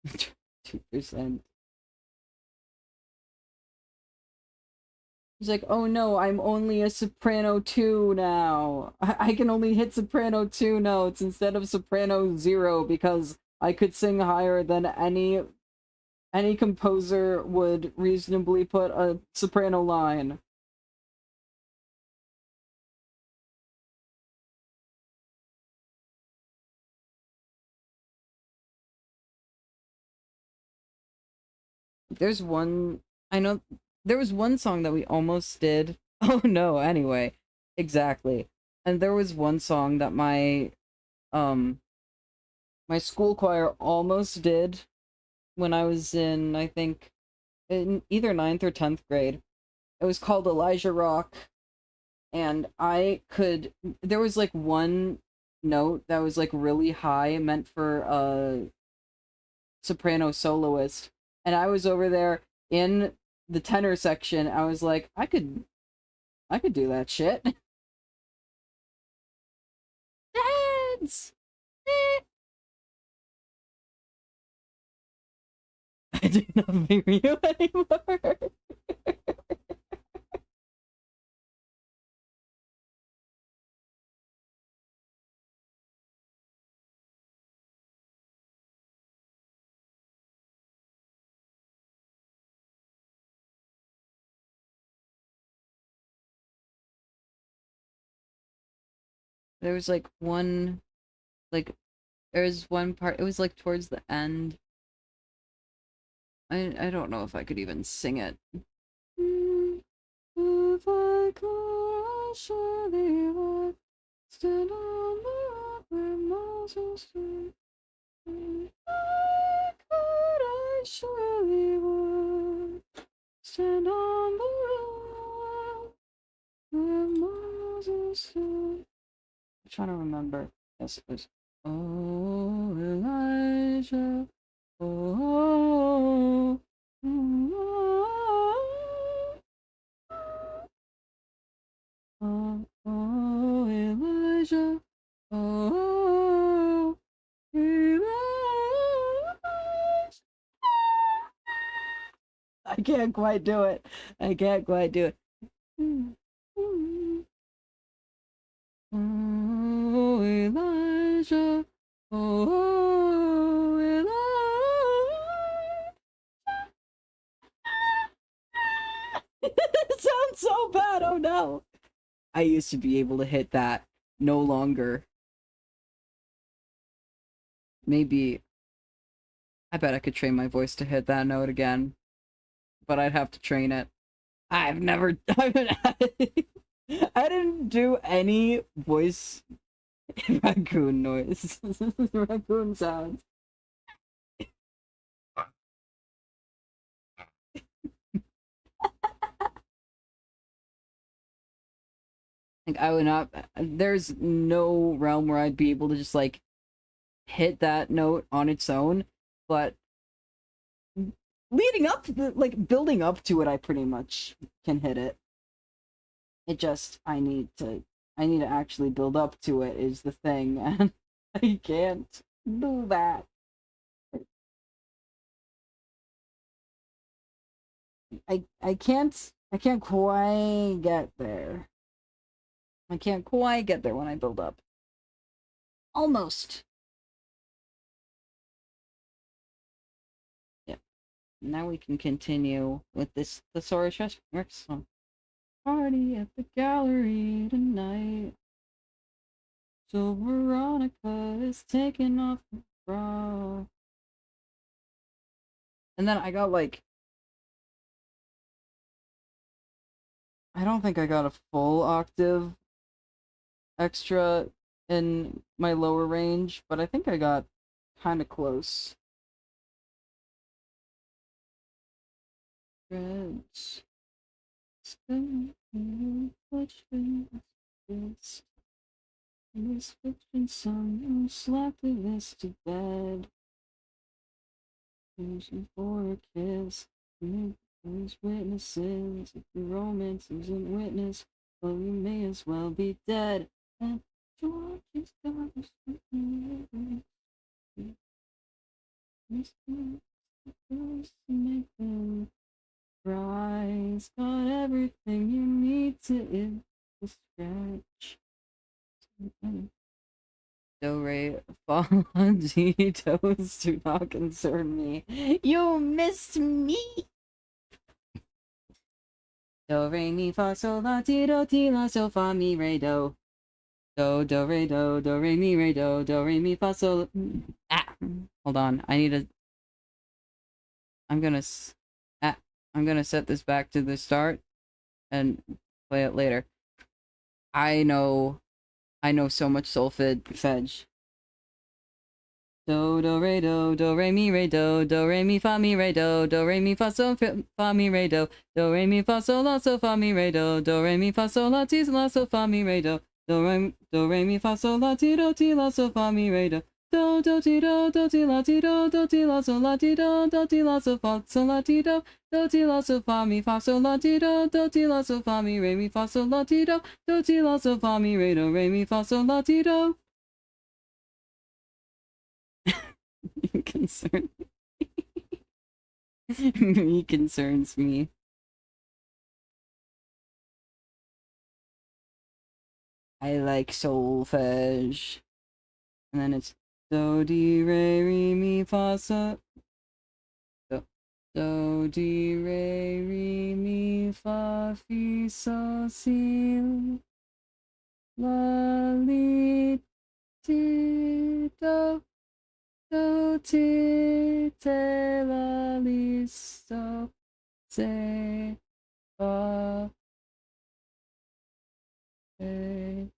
Two 2%. He's like, oh no, I'm only a soprano 2 now. I can only hit soprano 2 notes instead of soprano 0 because I could sing higher than any composer would reasonably put a soprano line. There's one I know there was one song that we almost did. Oh no, anyway. Exactly. And there was one song that um my school choir almost did when I was in, I think, in either ninth or 10th grade. It was called Elijah Rock, and there was like one note that was like really high, meant for a soprano soloist, and I was over there in the tenor section. I was like, I could do that shit. Dance! I do not hear you anymore. There was like there was one part. It was like towards the end. I don't know if I could even sing it. If I could, I surely would stand on the rock where Moses stood. If I could, I surely would stand on the rock. I'm trying to remember. Yes, it was. Oh, Elijah. Oh, oh, oh, oh, Elijah. Oh, Elijah. I can't quite do it. I can't quite do it. Oh, Elijah. Oh, Elijah. It sounds so bad. Oh no. I used to be able to hit that. No longer. Maybe. I bet I could train my voice to hit that note again. But I'd have to train it. I've never. I didn't do any voice raccoon noise. Raccoon sounds. Like, I would not. There's no realm where I'd be able to just, like, hit that note on its own. But leading up, like, building up to it, I pretty much can hit it. It just, I need to actually build up to it is the thing, and I can't do that. I can't quite get there. I can't quite get there when I build up. Almost. Yep. Now we can continue with this Thesaurus Rex song. Party at the gallery tonight. So Veronica is taking off the bra. And then I got, like, I don't think I got a full octave extra in my lower range, but I think I got kind of close. Reds. This fiction song slapped this to bed. Wishing for a kiss. There's witnesses. If the romance isn't witness, well, we may as well be dead. And George is got us to make them rise. Got everything you need to hit the scratch. Do re fa G toes do not concern me. You missed me. Do re mi fa sol la ti la sol fa mi re do. Do re do re mi re do re mi fa sol. Ah, hold on. I need to. I'm gonna set this back to the start and play it later. I know so much solfege. Do re mi re do re mi fa mi re do re mi fa sol fa mi re do re mi fa sol la sol fa mi re do re mi fa sol la ti la sol fa mi re do re mi fa sol la ti la sol fa mi re do ti la ti la sol la ti la sol fa sol la ti la sol fa mi fa sol la ti la sol fa mi re mi fa sol la ti la sol fa mi re do re mi fa sol la ti do. Concern me concerns me. I like solfege. And then it's do di re mi fa sol. Do di re mi fa fi sol si la li ti do ti te la li so se fa re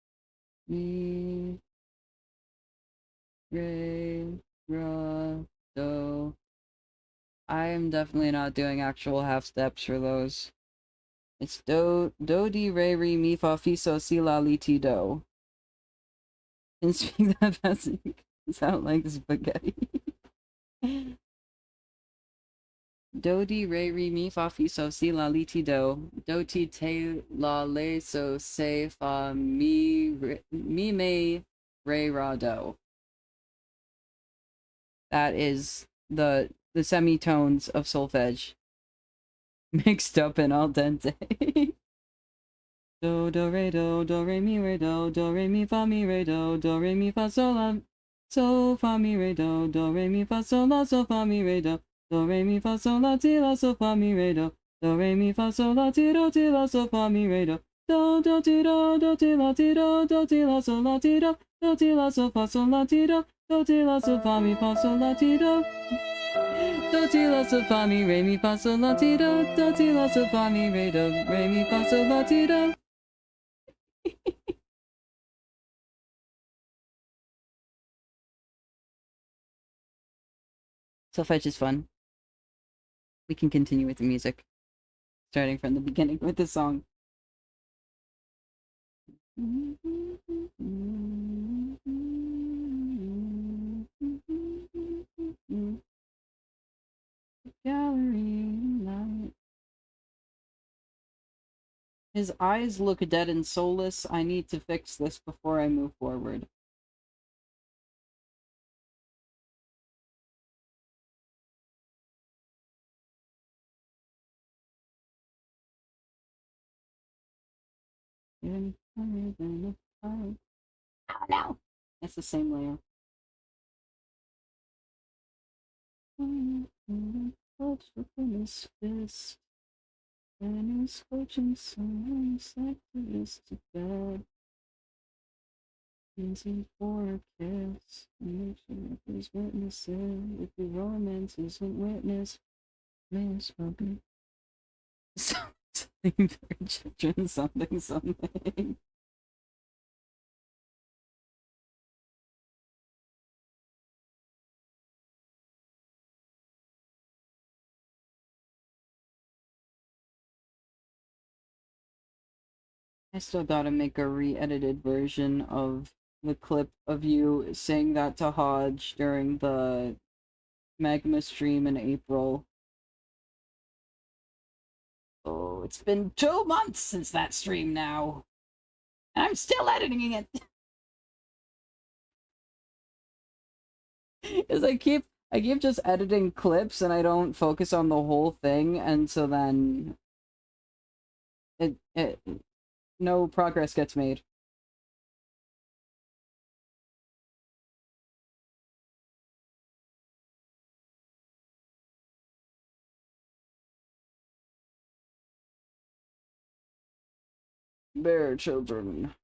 mi re ra do. I am definitely not doing actual half steps for those. It's do di re re mi fa fi so si la li ti do. Can speak that fast. Sound like spaghetti. Do di re re mi fa fi so si la li ti do. Do ti te la le so se fa mi mi me re ra do. That is the semitones of solfege mixed up and al dente. Do do re mi fa mi re do re mi fa sol la so fa mi re do re mi fa sol la so fa mi re do re mi fa sol la ti la so fa mi re do re mi fa sol la ti la so fa mi re do ti la ti do ti la so la ti do ti la so fa sol la ti do ti la so fa mi fa sol la ti do ti la so fa mi re mi fa sol la ti do ti la so fa mi re mi fa sol la ti do. Solfege is fun. We can continue with the music, starting from the beginning with the song. Gallery night. His eyes look dead and soulless. I need to fix this before I move forward. Oh no! It's the same layer. Clutched within his fist, and he's coaching someone's activist to bed. Using for a kiss, make sure there's witnesses. If the romance isn't witness, may spoken. Something for children, something. I still gotta make a re-edited version of the clip of you saying that to Hodge during the Magma stream in April. Oh, it's been 2 months since that stream now. And I'm still editing it. Because I keep just editing clips and I don't focus on the whole thing, and so then it no progress gets made. Bear children.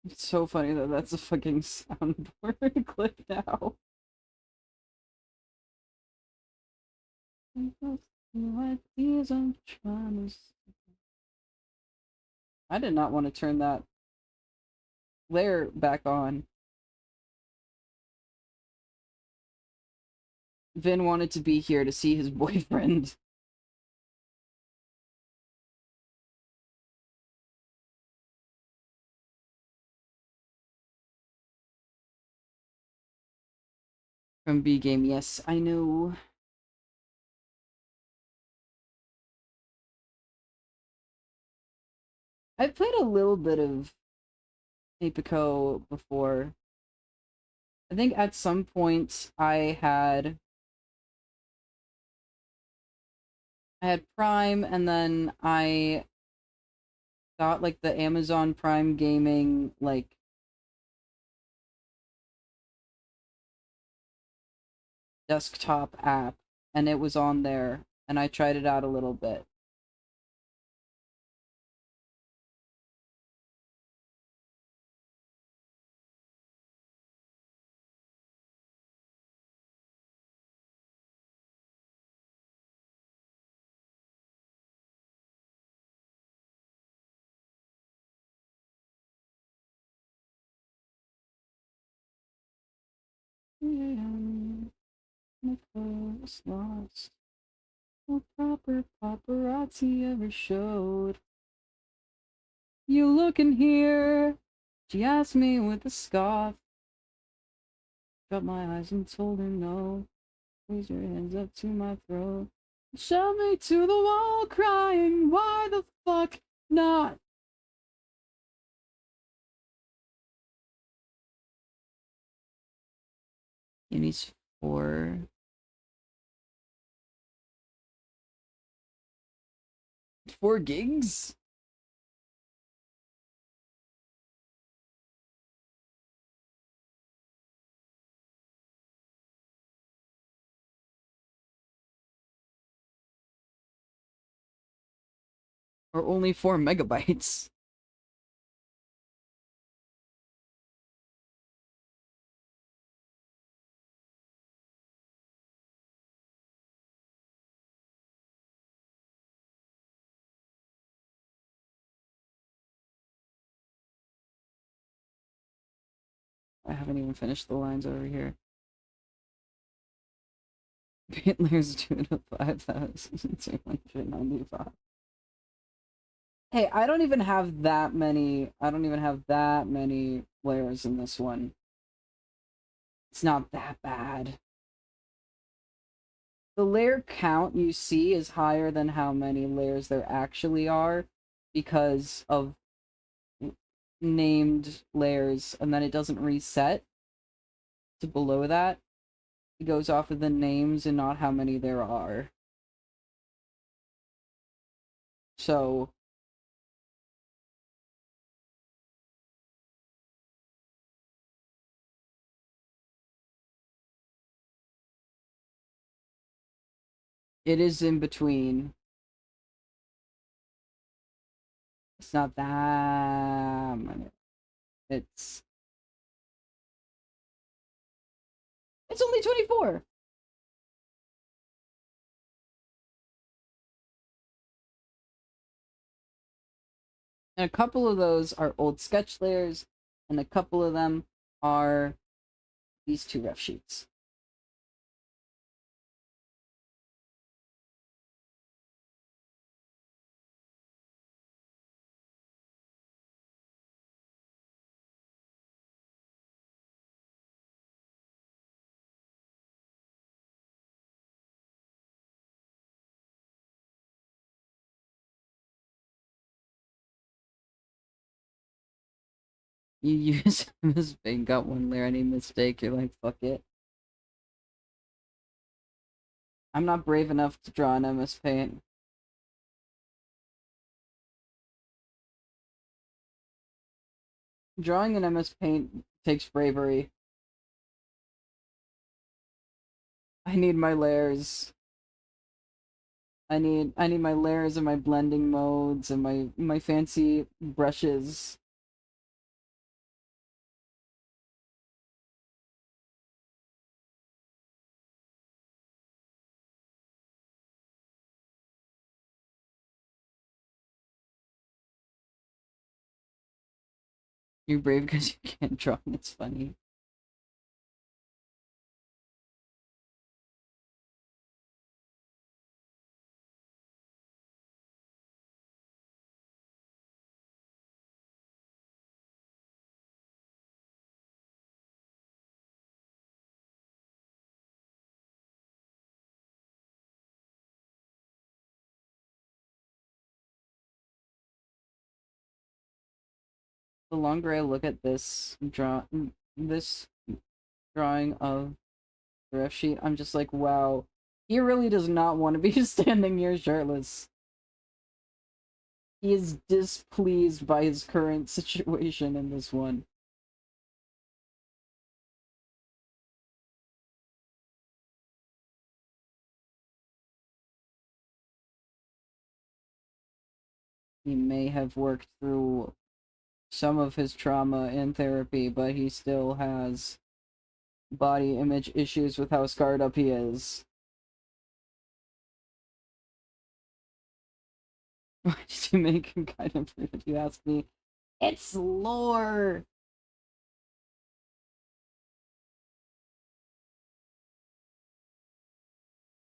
It's so funny that that's a fucking soundboard clip now. I did not want to turn that layer back on. Vin wanted to be here to see his boyfriend. From B Game, yes, I know. I've played a little bit of Apico before. I think at some point I had Prime, and then I got like the Amazon Prime Gaming like desktop app, and it was on there, and I tried it out a little bit. And Nicholas lost. No proper paparazzi ever showed. You looking here? She asked me with a scoff. Dropped my eyes and told her no. Raise your hands up to my throat. Shove me to the wall crying, why the fuck not? He needs 4 gigs? Or only 4 megabytes? I haven't even finished the lines over here. Hitler's 2 to 5,295. Hey, I don't even have that many layers in this one. It's not that bad. The layer count you see is higher than how many layers there actually are because of named layers, and then it doesn't reset to below that. It goes off of the names and not how many there are. So it is in between. It's not that many. It's only 24. And a couple of those are old sketch layers, and a couple of them are these 2 ref sheets. You use MS Paint, got 1 layer, any mistake, you're like, fuck it. I'm not brave enough to draw in MS Paint. Drawing in MS Paint takes bravery. I need my layers. I need my layers and my blending modes and my fancy brushes. You're brave because you can't draw and it's funny. The longer I look at this drawing of the ref sheet, I'm just like, wow, he really does not want to be standing here shirtless. He is displeased by his current situation in this one. He may have worked through some of his trauma in therapy, but he still has body image issues with how scarred up he is. Why did you make him kind of rude if you ask me? It's lore!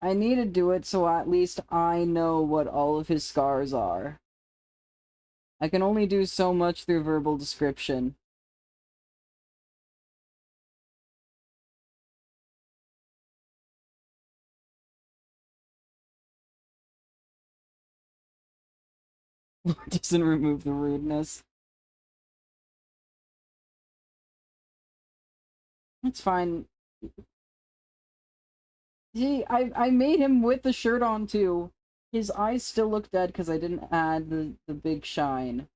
I need to do it so at least I know what all of his scars are. I can only do so much through verbal description. Doesn't remove the rudeness. That's fine. See, I made him with the shirt on too. His eyes still look dead because I didn't add the big shine.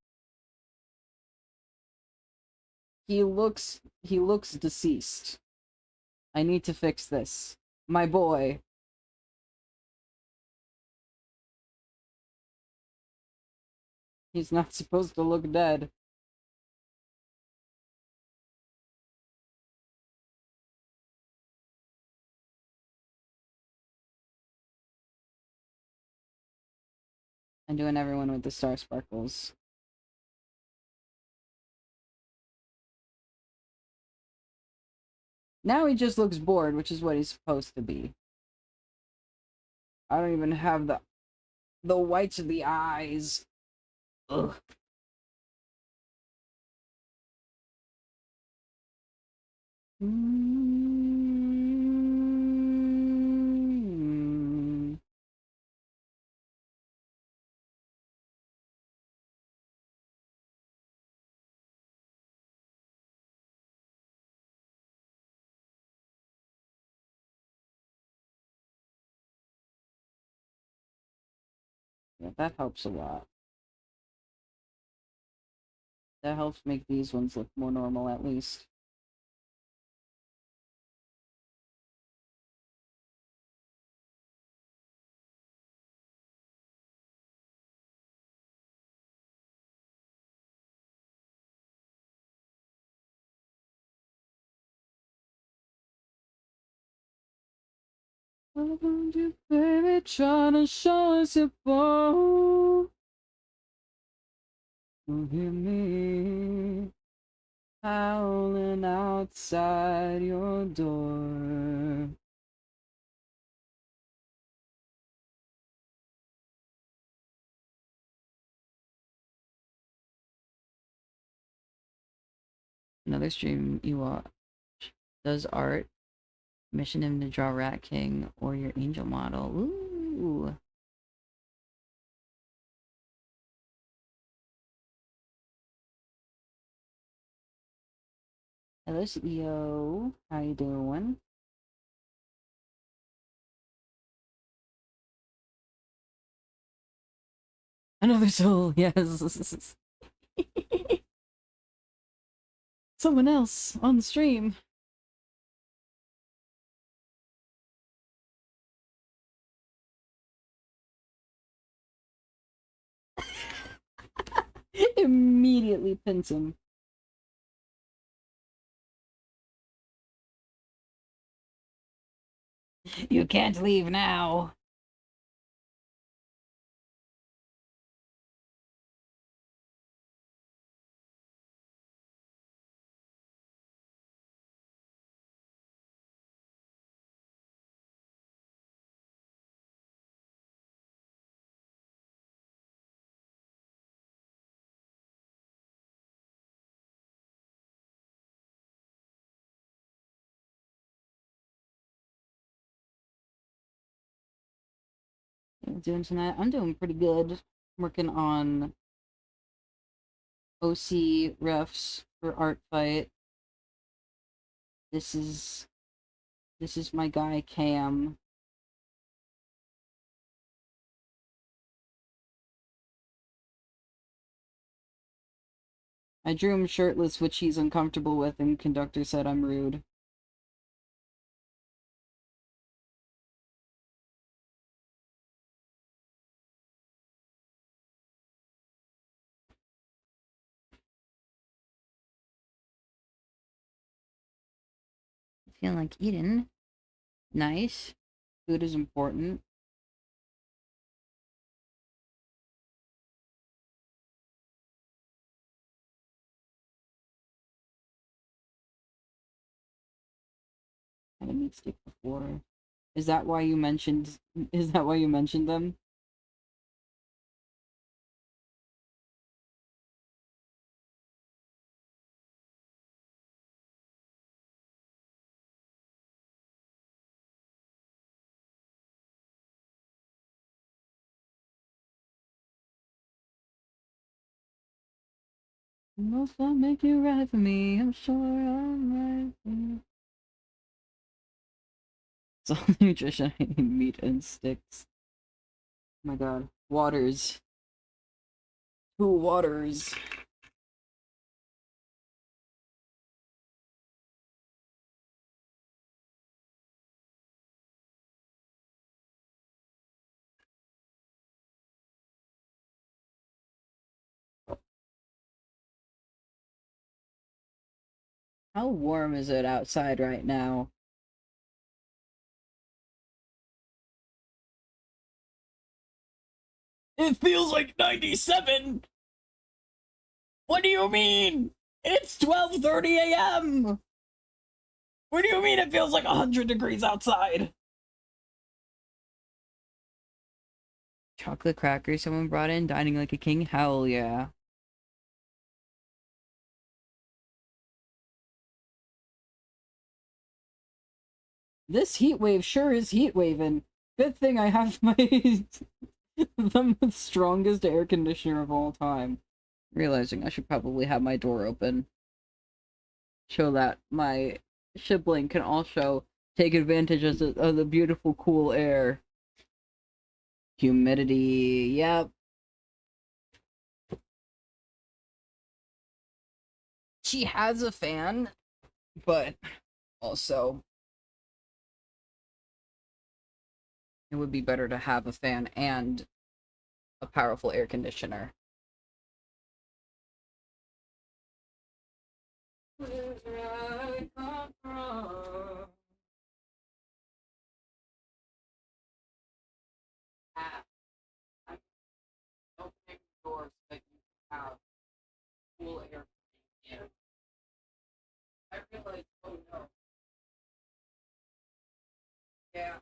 He looks deceased. I need to fix this. My boy. He's not supposed to look dead. I'm doing everyone with the star sparkles. Now he just looks bored, which is what he's supposed to be. I don't even have the whites of the eyes. Ugh. Yeah, that helps a lot. That helps make these ones look more normal, at least. Welcome to baby, trying to show us your bow. Forgive me, howling outside your door. Another stream you watch does art. Mission him to draw Rat King or your angel model. Ooh. Hello, CEO. How you doing? Another soul, yes. Someone else on the stream. Immediately pins him. You can't leave now. What I'm doing tonight? I'm doing pretty good. Working on OC refs for Art Fight. This is my guy Cam. I drew him shirtless, which he's uncomfortable with, and conductor said I'm rude. Feeling like eating. Nice. Food is important. I had a meat stick before. Is that why you mentioned them? Most I'll make you right for me. I'm sure I'm right for you. It's all the nutrition I need, meat and sticks. Oh my god. Waters. Two waters. How warm is it outside right now? It feels like 97! What do you mean? It's 12:30 a.m. What do you mean it feels like 100 degrees outside? Chocolate crackers someone brought in, dining like a king? Hell yeah. This heat wave sure is heat waving. Good thing I have my the strongest air conditioner of all time. Realizing I should probably have my door open. Show that my sibling can also take advantage of the beautiful cool air. Humidity, yep. She has a fan, but also it would be better to have a fan and a powerful air conditioner. Where I come from. I'm opening doors so that you can have cool air in. I realized, oh no. Yeah.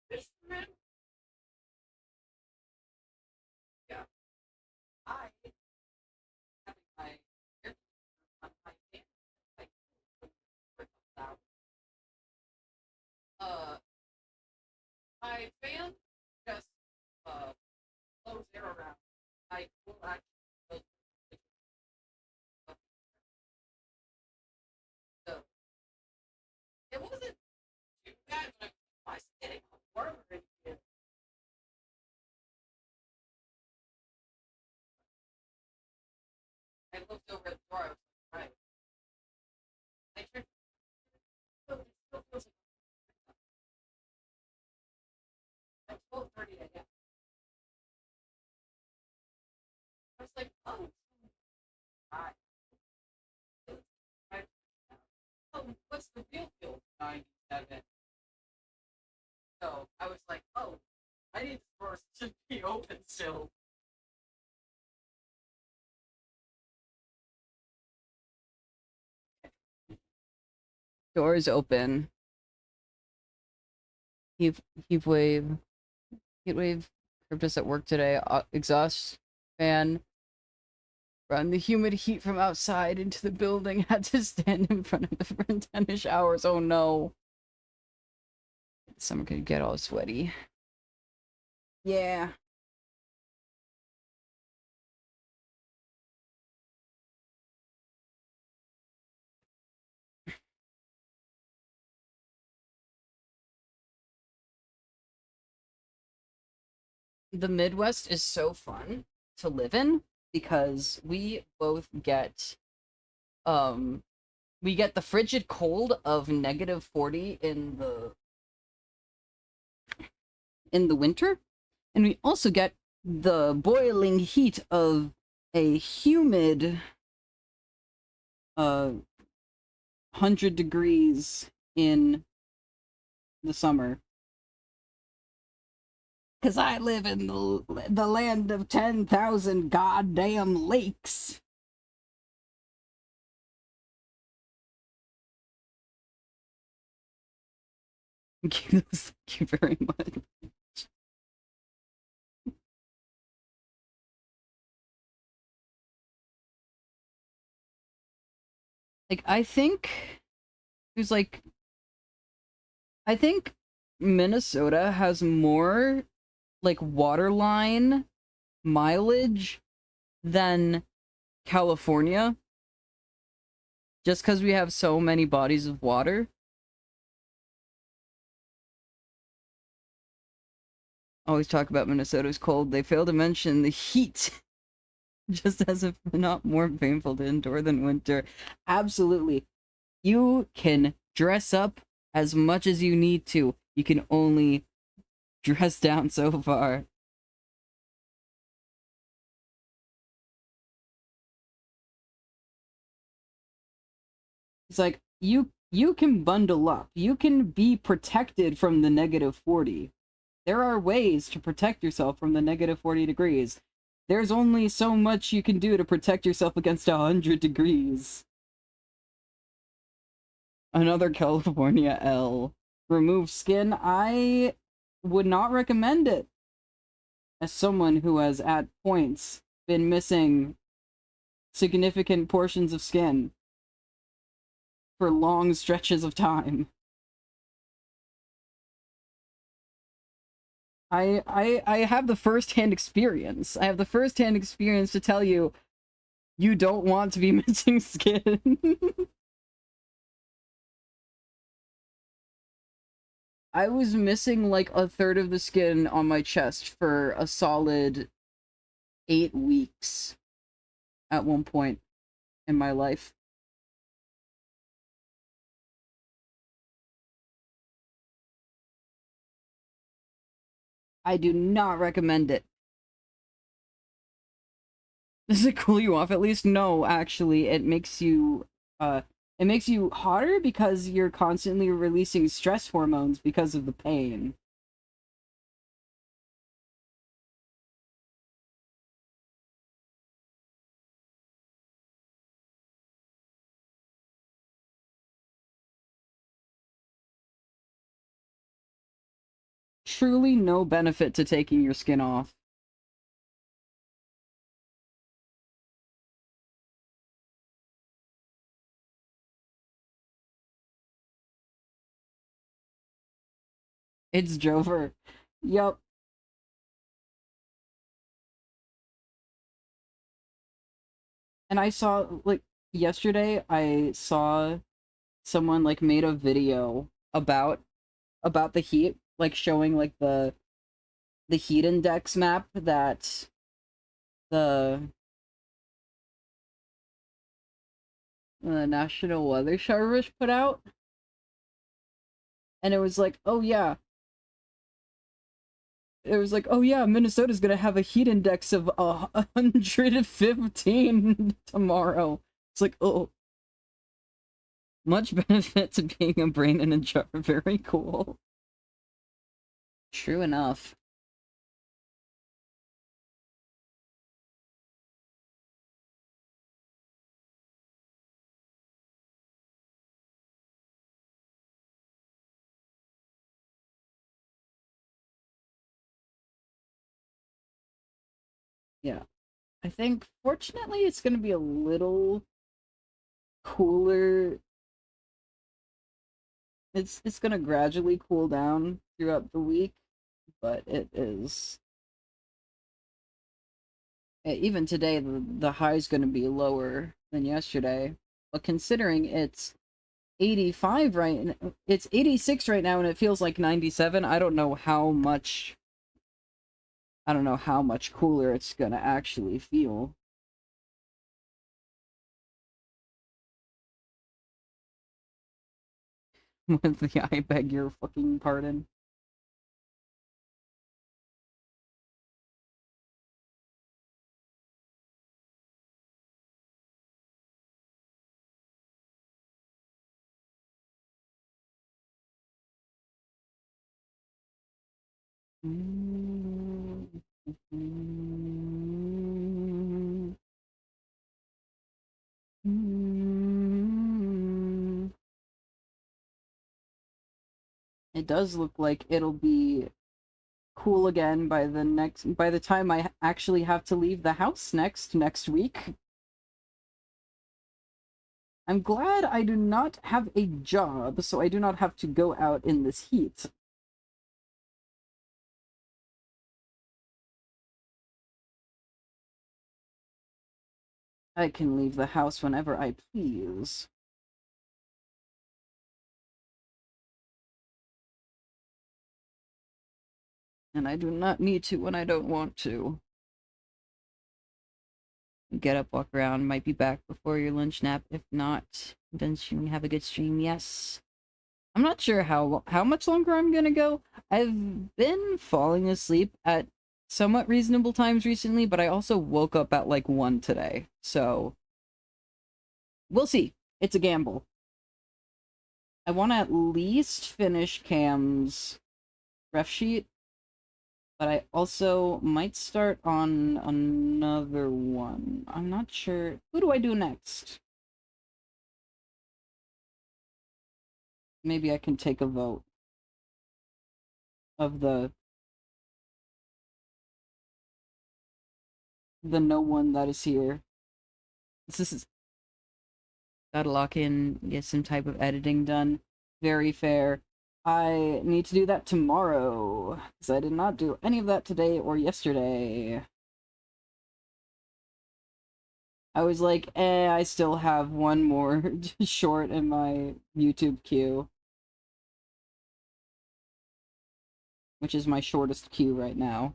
This room? Yeah. I having my air conditioner on my fan. Like, uh, my fan just blows air around. I will actually so it wasn't too bad, but I was getting warmer in here. I looked over at the door. I was like, right. I tried. It still feels like 12:30 a.m. I was like, oh, it's right. Oh, what's the real field? 97. So I was like, oh, I need the doors to be open still. Doors open. Heat, heat wave. Heat wave. Kept us at work today. Exhaust fan. Run the humid heat from outside into the building. Had to stand in front of the for 10-ish hours. Oh no. Summer could get all sweaty. Yeah. The Midwest is so fun to live in because we both get we get the frigid cold of -40 in the winter, and we also get the boiling heat of a humid 100 degrees in the summer. Because I live in the land of 10,000 goddamn lakes. Thank you very much. Like, there's like, I think Minnesota has more, like, waterline mileage than California, just because we have so many bodies of water. Always talk about Minnesota's cold. They fail to mention the heat, just as if not more painful to endure than winter. Absolutely. You can dress up as much as you need to. You can only dress down so far. It's like you can bundle up. You can be protected from the -40. There are ways to protect yourself from the -40 degrees. There's only so much you can do to protect yourself against 100 degrees. Another California L. Remove skin. I would not recommend it. As someone who has at points been missing significant portions of skin for long stretches of time. I have the first-hand experience. I have the first-hand experience to tell you you don't want to be missing skin. I was missing like a third of the skin on my chest for a solid 8 weeks at one point in my life. I do not recommend it. Does it cool you off at least? No, actually, it makes you hotter because you're constantly releasing stress hormones because of the pain. Truly no benefit to taking your skin off. It's Jover. Yup. And I saw, like, yesterday, I saw someone, like, made a video about the heat, like, showing, like, the heat index map that the National Weather Service put out. And it was like, oh yeah, Minnesota's gonna have a heat index of 115 tomorrow. It's like, oh, much benefit to being a brain in a jar. Very cool. True enough. Yeah. I think, fortunately, it's gonna be a little cooler. It's gonna gradually cool down throughout the week, but it is. Even today, the high is gonna be lower than yesterday. But considering it's 85 right it's 86 right now and it feels like 97, I don't know how much cooler it's gonna actually feel. With the I beg your fucking pardon. It does look like it'll be cool again by the time I actually have to leave the house next week. I'm glad I do not have a job, so I do not have to go out in this heat. I can leave the house whenever I please. And I do not need to when I don't want to. Get up, walk around, might be back before your lunch nap. If not, then you can have a good stream. Yes. I'm not sure how much longer I'm gonna go. I've been falling asleep at somewhat reasonable times recently, but I also woke up at like 1 today. So we'll see. It's a gamble. I want to at least finish Cam's ref sheet, but I also might start on another one. I'm not sure. Who do I do next? Maybe I can take a vote of the no one that is here. This is gotta lock in, get some type of editing done. Very fair. I need to do that tomorrow, because I did not do any of that today or yesterday. I was like, I still have one more short in my YouTube queue. Which is my shortest queue right now.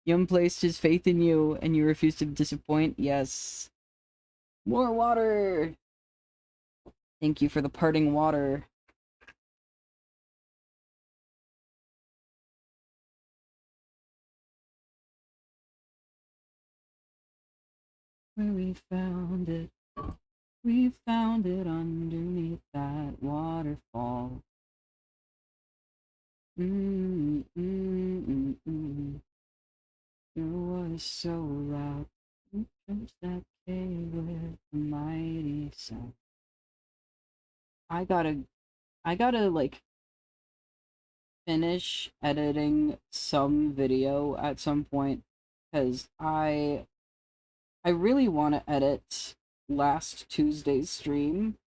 Yum placed his faith in you, and you refuse to disappoint? Yes. More water! Thank you for the parting water. Where we found it. We found it underneath that waterfall. Mm, mm, mm, mm. It was so loud. Dreams that came with a mighty sound. I gotta like finish editing some video at some point because I really want to edit last Tuesday's stream.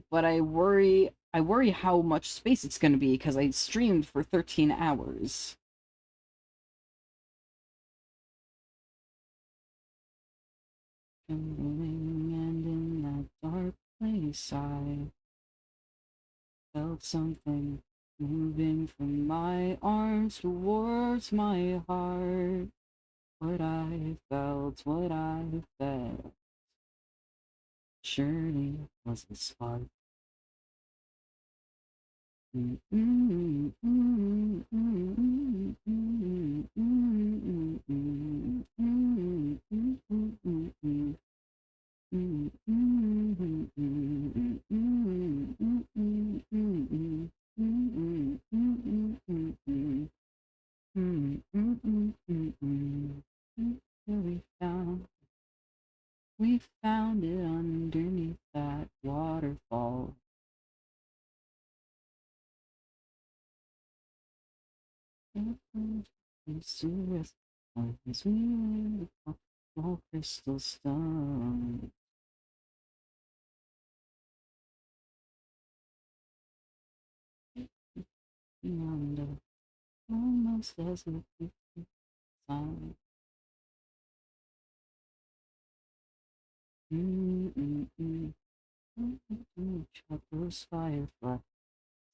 But I worry how much space it's going to be because I streamed for 13 hours. Trembling, and in that dark place I felt something moving from my arms towards my heart. What I felt surely was a spark. We found it underneath that waterfall. As we all crystal stone. Yonder, almost as if we could sound. Those firefly,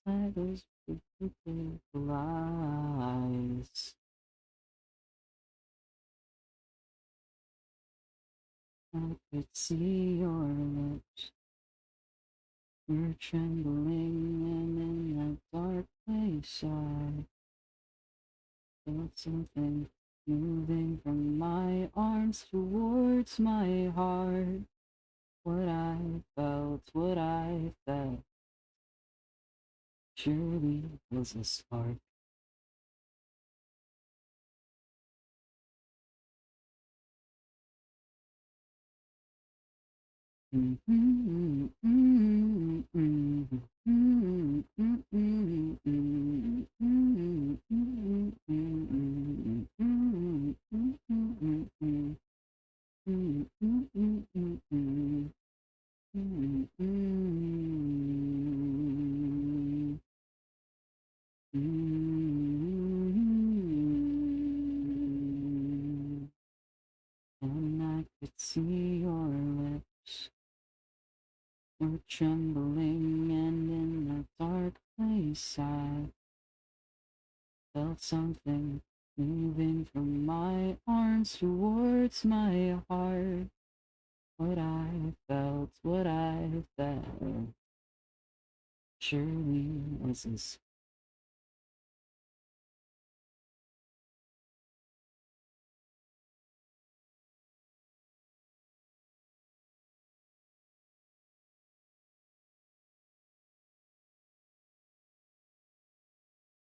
those beautiful eyes. I could see your lips were trembling, and in that dark place I felt something moving from my arms towards my heart. What I felt, surely was a spark. And I could see your lips were trembling, and in that dark place I felt something moving from my arms towards my heart. What I felt, surely was this.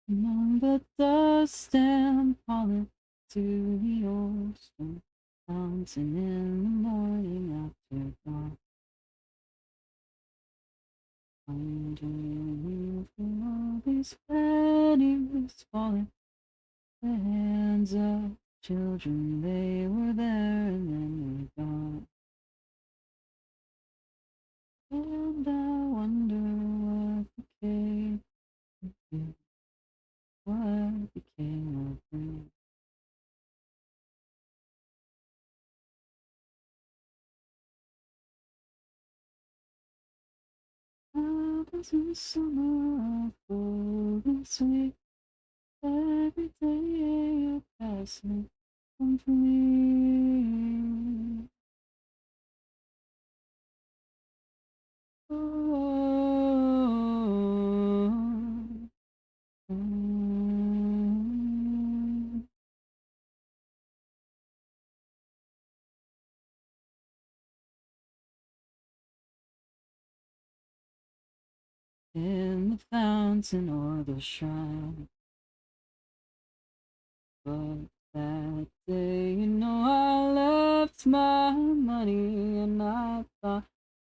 None but dust and pollen to the old stone fountain in the morning after dawn. Underneath all these pennies falling, the hands of children, they were there and then were gone. And I wonder what became of you, what became of you. I was in the summer of cold and sweet. Every day you're passing come for me. Oh, oh, oh. In the fountain or the shrine, but that day, I left my money and I thought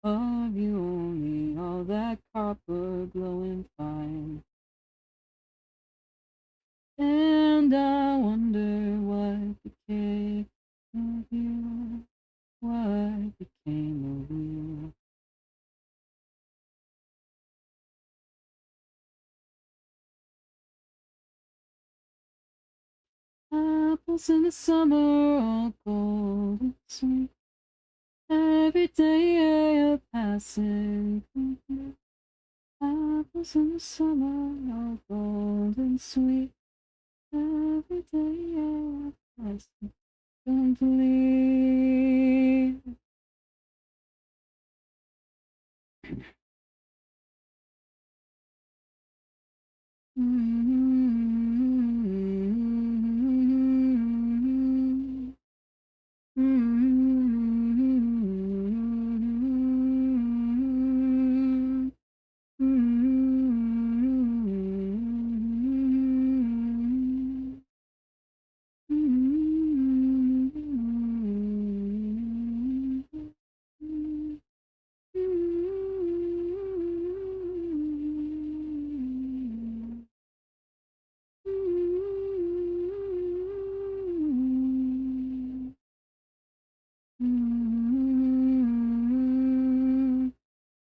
of you only, all that copper glowing fine. And I wonder what became of you, what became of you. Apples in the summer, all gold and sweet. Every day you're passing. Apples in the summer, all gold and sweet. Every day you're passing. Complete.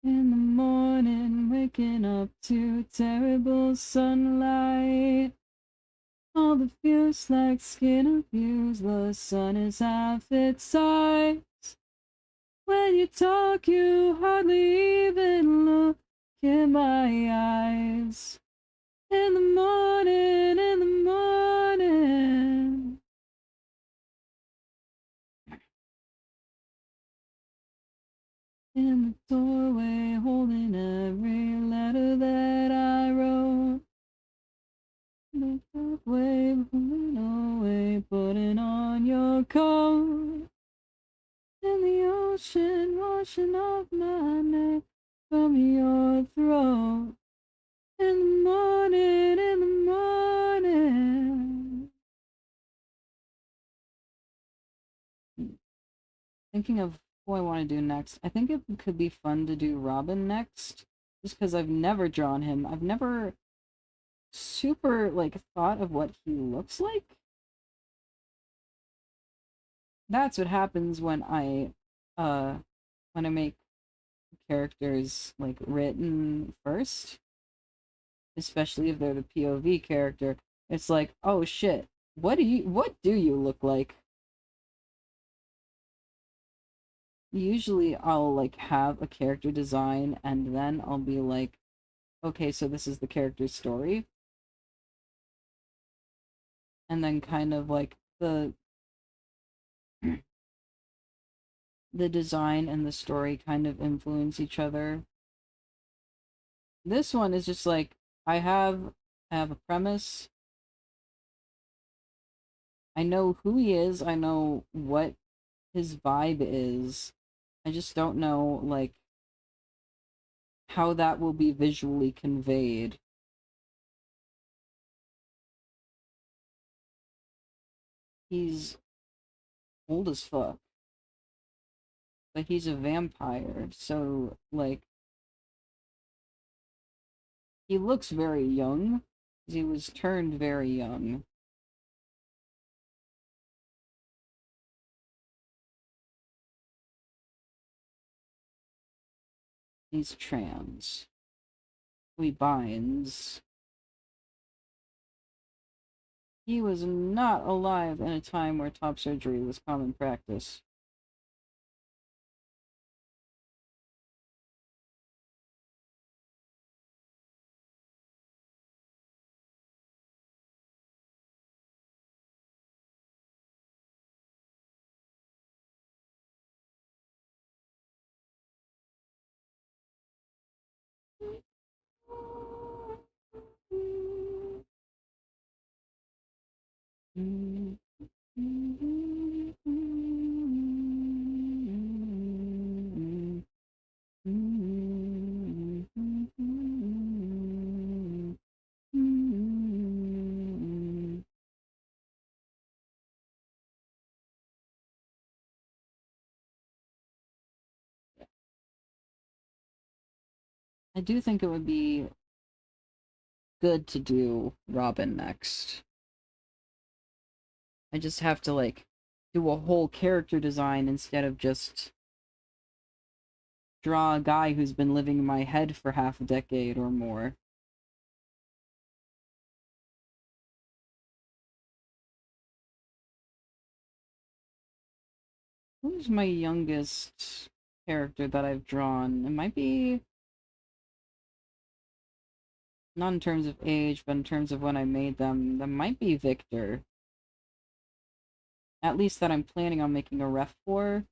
In the morning, waking up to terrible sunlight. All the views like skin abuse, the sun is half its eyes. When you talk, you hardly even look in my eyes. In the morning, in the doorway, holding every letter that I wrote. The way, pulling away, putting on your coat. In the ocean, washing off my neck from your throat. In the morning, Thinking of What I want to do next. I think it could be fun to do Robin next, just because I've never drawn him. I've never super like thought of what he looks like. That's what happens uh when I make characters like written first, especially if they're the POV character. It's like, oh shit, what do you look like? Usually I'll like have a character design and then I'll be like, okay, so this is the character's story. And then kind of like the design and the story kind of influence each other. This one is just like I have a premise. I know who he is, I know what his vibe is. I just don't know like how that will be visually conveyed. He's old as fuck, but he's a vampire, so like he looks very young. He was turned very young. He's trans. We binds. He was not alive in a time where top surgery was common practice. I do think it would be good to do Robin next. I just have to like do a whole character design instead of just draw a guy who's been living in my head for half a decade or more. Who's my youngest character that I've drawn? It might be not in terms of age, but in terms of when I made them. That might be Victor. At least that I'm planning on making a ref for.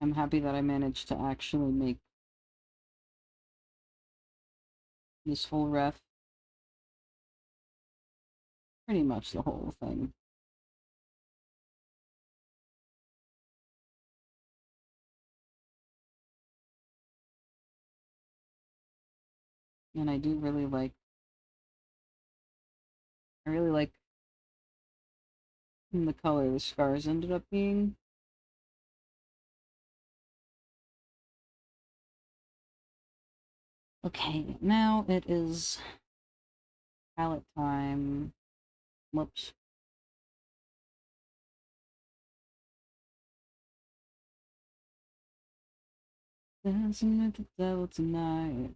I'm happy that I managed to actually make this whole ref. Pretty much the whole thing. And I do really like I really like the color the scars ended up being. Okay, now it is palette time. Whoops. Dancing with the devil tonight.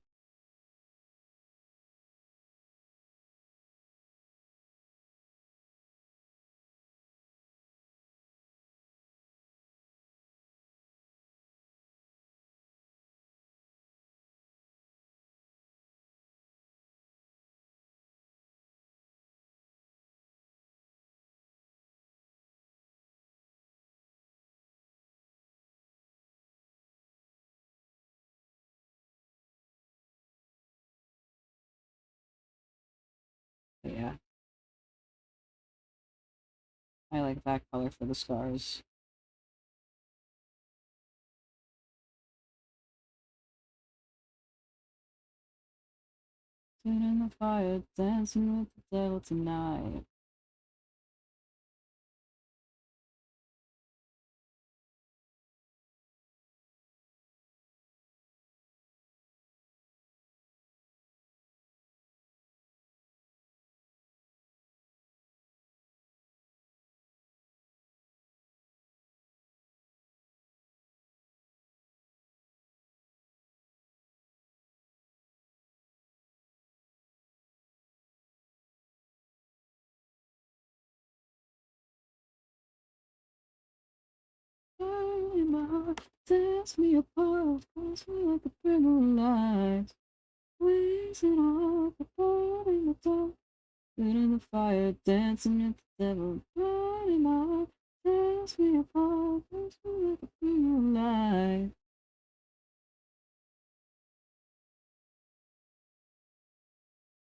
But yeah, I like that color for the scars. Sit in the fire, dancing with the devil tonight. In my heart, tears me apart, calls me like a big light. Wasting all the burning the dark. Sit in the fire, dancing with the devil. Burning my heart, tears me apart, calls me like a big light.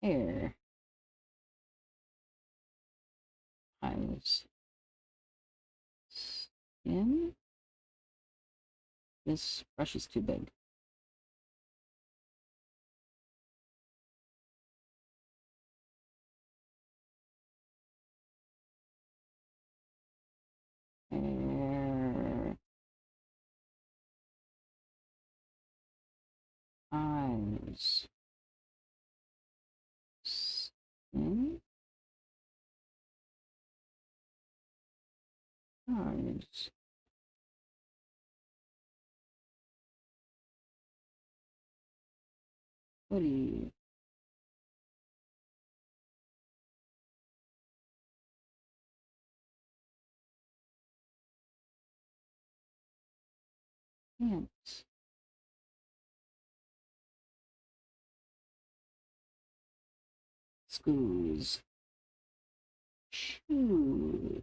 Hair. Eyes. Skin. This brush is too big. Hair. Eyes. Skin. Eyes. Hoodie. Pants. Schools. Shoes.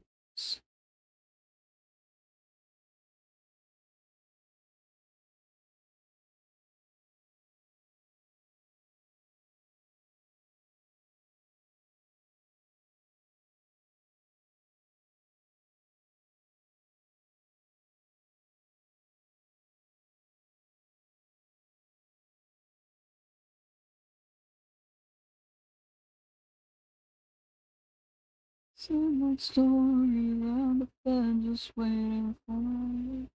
Someone story around the bed just waiting for me.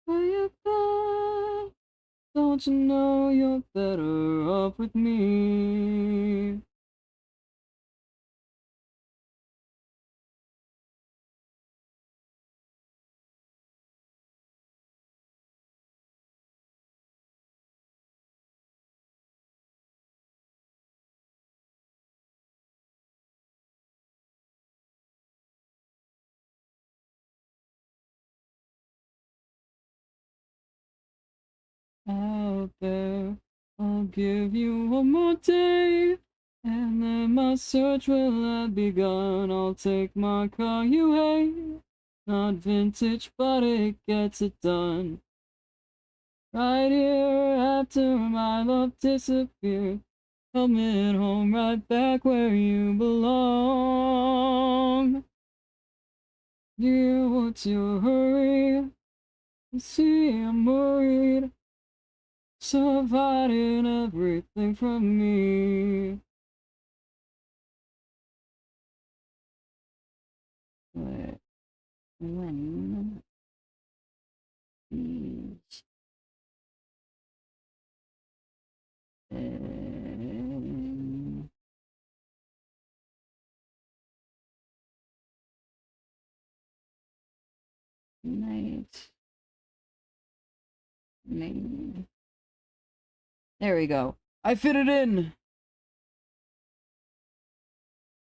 Are you back? Don't you know you're better off with me? Out there, I'll give you one more day, and then my search will have begun. I'll take my car you hate, not vintage, but it gets it done. Right here after my love disappeared, coming home right back where you belong. Dear, what's your hurry? See, I'm worried. So hiding everything from me. Wait, when is night made? There we go. I fit it in!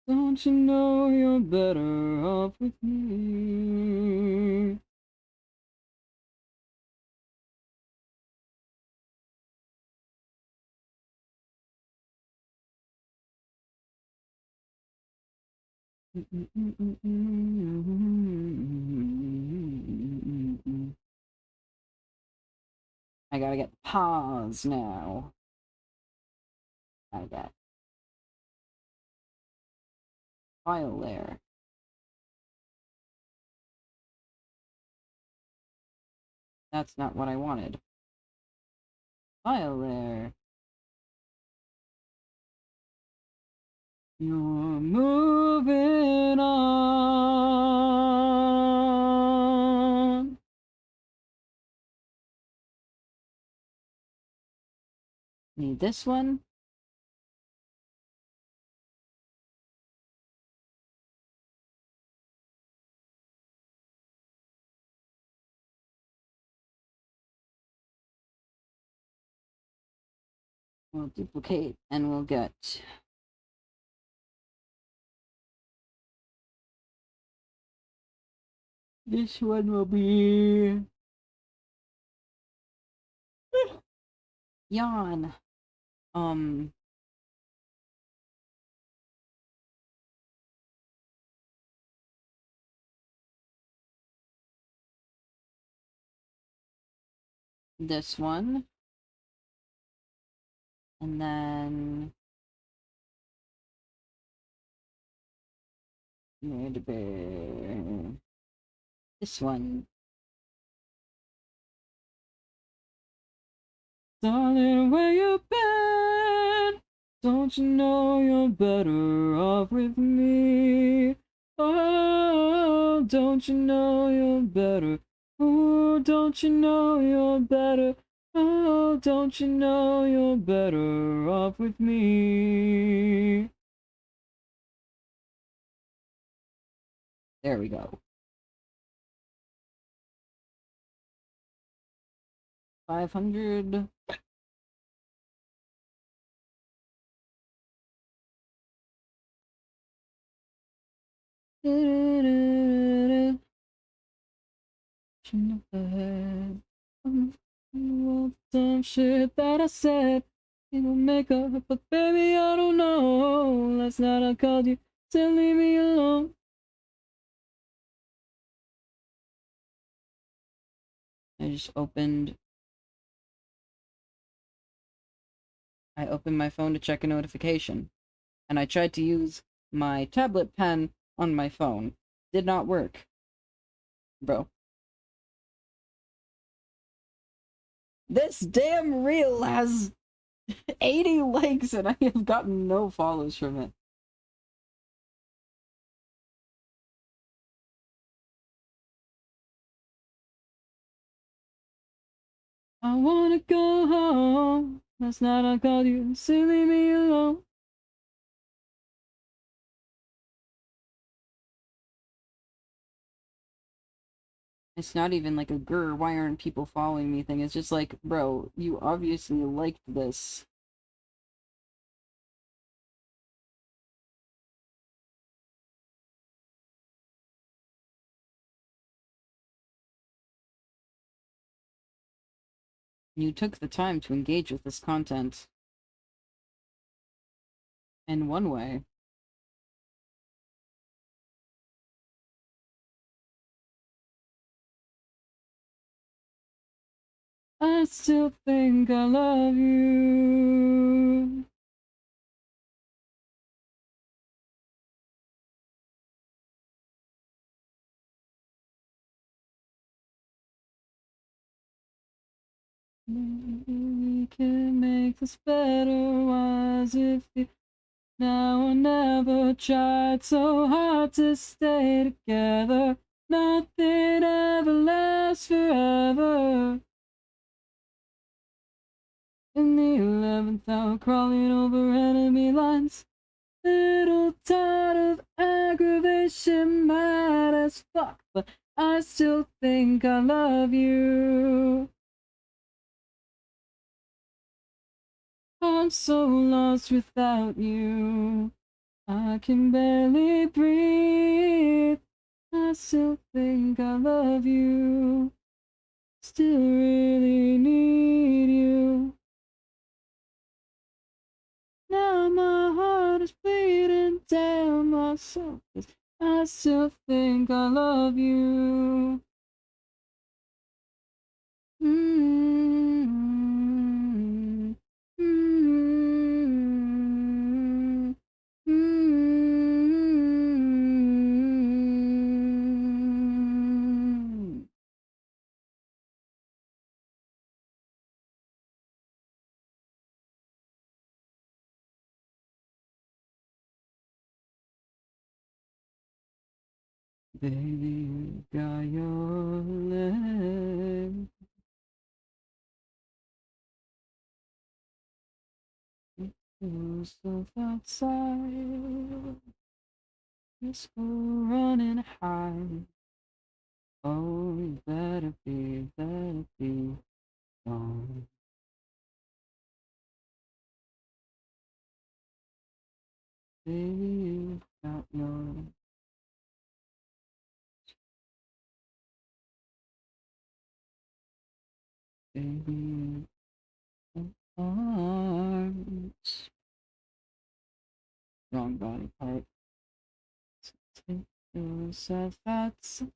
Don't you know you're better off with me? I gotta get pause now. I got file there. That's not what I wanted. File there. You're moving on. Need this one. We'll duplicate and we'll get this one will be yawn. This one. And then this one. Darling, where you been? Don't you know you're better off with me? Oh, don't you know you're better? Oh, don't you know you're better? Oh, don't you know you're better off with me? There we go. 500. Dumb shit that I said. You don't make up, but baby, I don't know. Last night I called you to leave me alone. I just opened. I opened my phone to check a notification, and I tried to use my tablet pen on my phone. Did not work, bro. This damn reel has 80 likes, and I have gotten no follows from it. I wanna go home. Last night I called you, so leave me alone. It's not even like a grr, why aren't people following me thing. It's just like, bro, you obviously liked this. You took the time to engage with this content. In one way. I still think I love you. We can make this better. Was if you now or never tried so hard to stay together. Nothing ever lasts forever. In the 11th hour, crawling over enemy lines. Little tot of aggravation, mad as fuck, but I still think I love you. I'm so lost without you. I can barely breathe. I still think I love you. Still really need you. Now my heart is bleeding down my soul. I still think I love you. Mm-hmm. Mm-hmm. Mm-hmm. Baby, you got your leg. Yourself outside. Let's go running high. Oh, you better be gone. Baby, you got your baby arms. Wrong body part. So take yourself outside.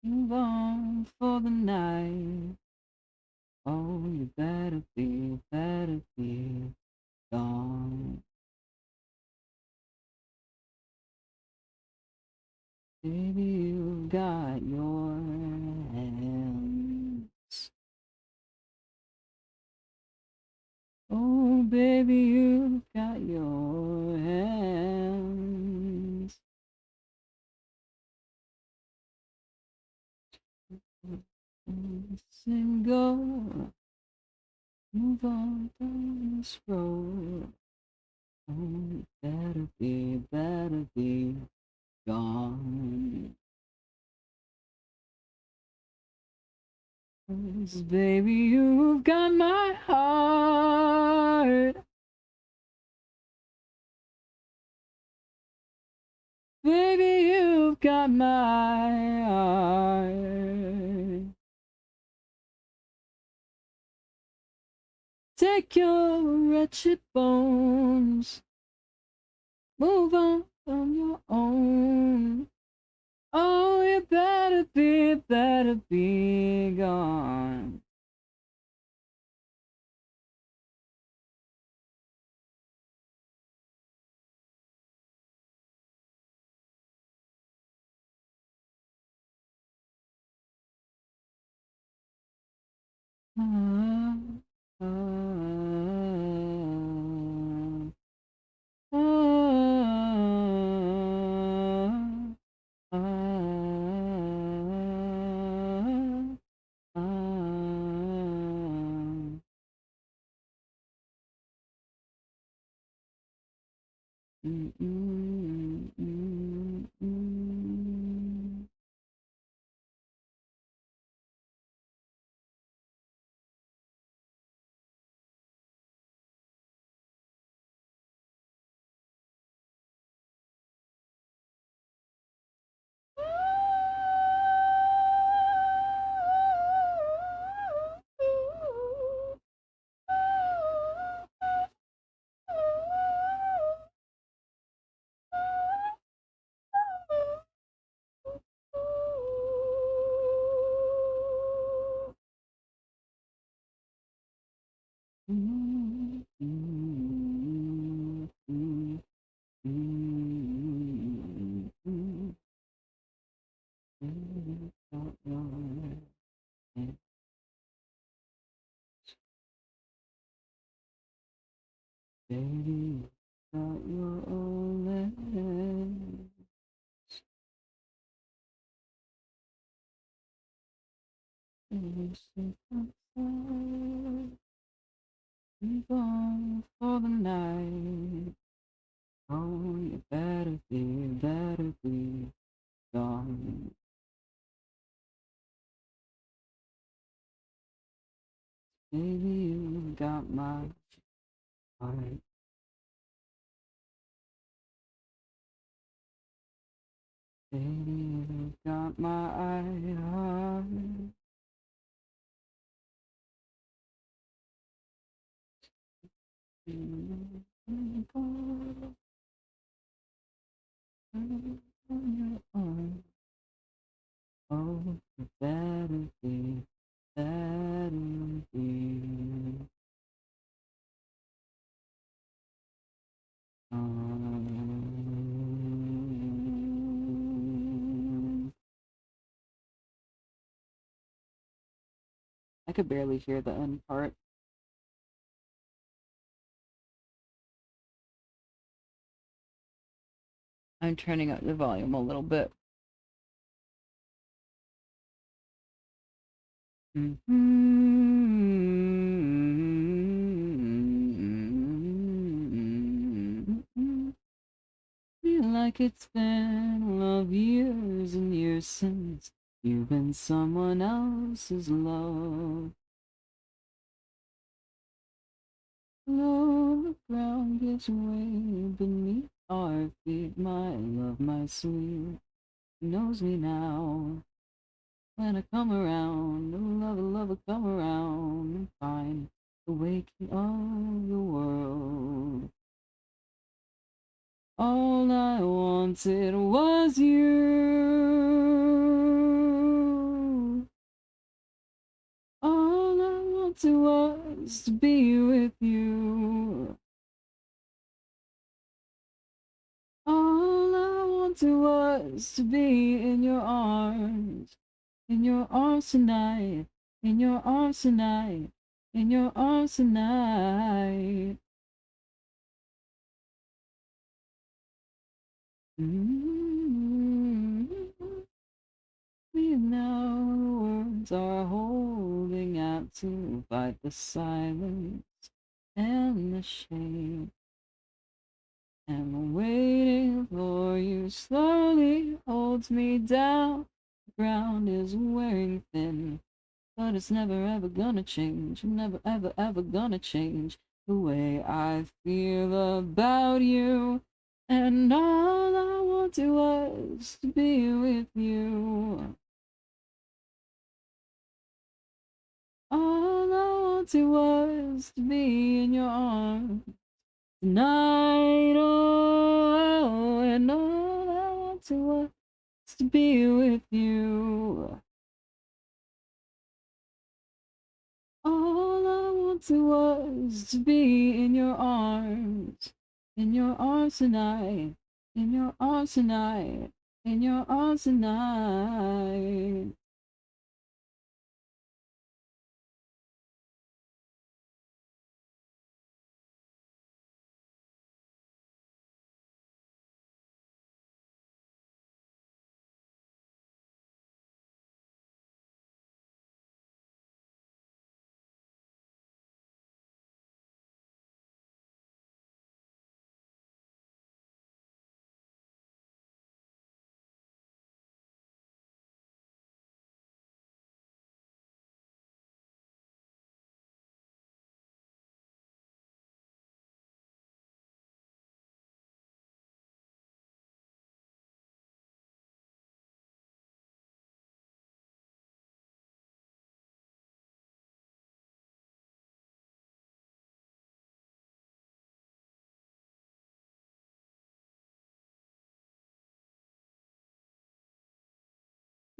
Move on for the night. Oh, you better be gone. Baby, you got your hands. Oh, baby, you got your hands. And go, move on down this road. Oh, you better be gone. 'Cause baby, you've got my heart. Baby, you've got my heart. Take your wretched bones, move on your own. Oh, you better be gone. Ah, ah, ah, ah, ah, ah. Mm, mm, mm, mm. Mm, mm, mm, mm, mm, mm. safe outside. Be gone for the night. Oh, you better be gone. Baby, you got my heart. Baby, you got my heart. Oh, you better be. I could barely hear the end part. I'm turning up the volume a little bit. Feel like it's been a lot of years and years since you've been someone else's love. Low, the ground gives way beneath our feet. My love, my sweet, knows me now. When I come around, oh lover, come around and find the waking of the world. All I wanted was you. All I wanted was to be with you. All I wanted was to be in your arms tonight, in your arms tonight, in your arms tonight. We know the words are holding out to fight the silence and the shame. And waiting for you slowly holds me down. The ground is wearing thin, but it's never ever gonna change. Never ever ever gonna change the way I feel about you. And all I wanted was to be with you. All I wanted was to be in your arms tonight, oh, and all I wanted was to be with you. All I wanted was to be in your arms tonight, in your arms tonight, in your arms tonight.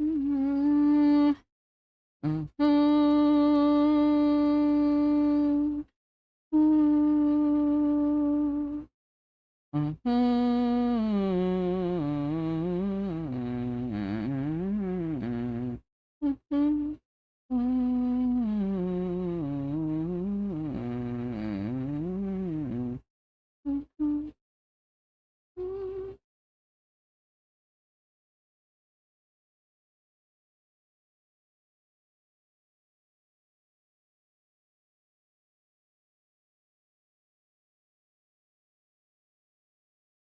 Mm-hmm. Mm-hmm. Mm-hmm. Mm-hmm. Mm-hmm. Mm-hmm.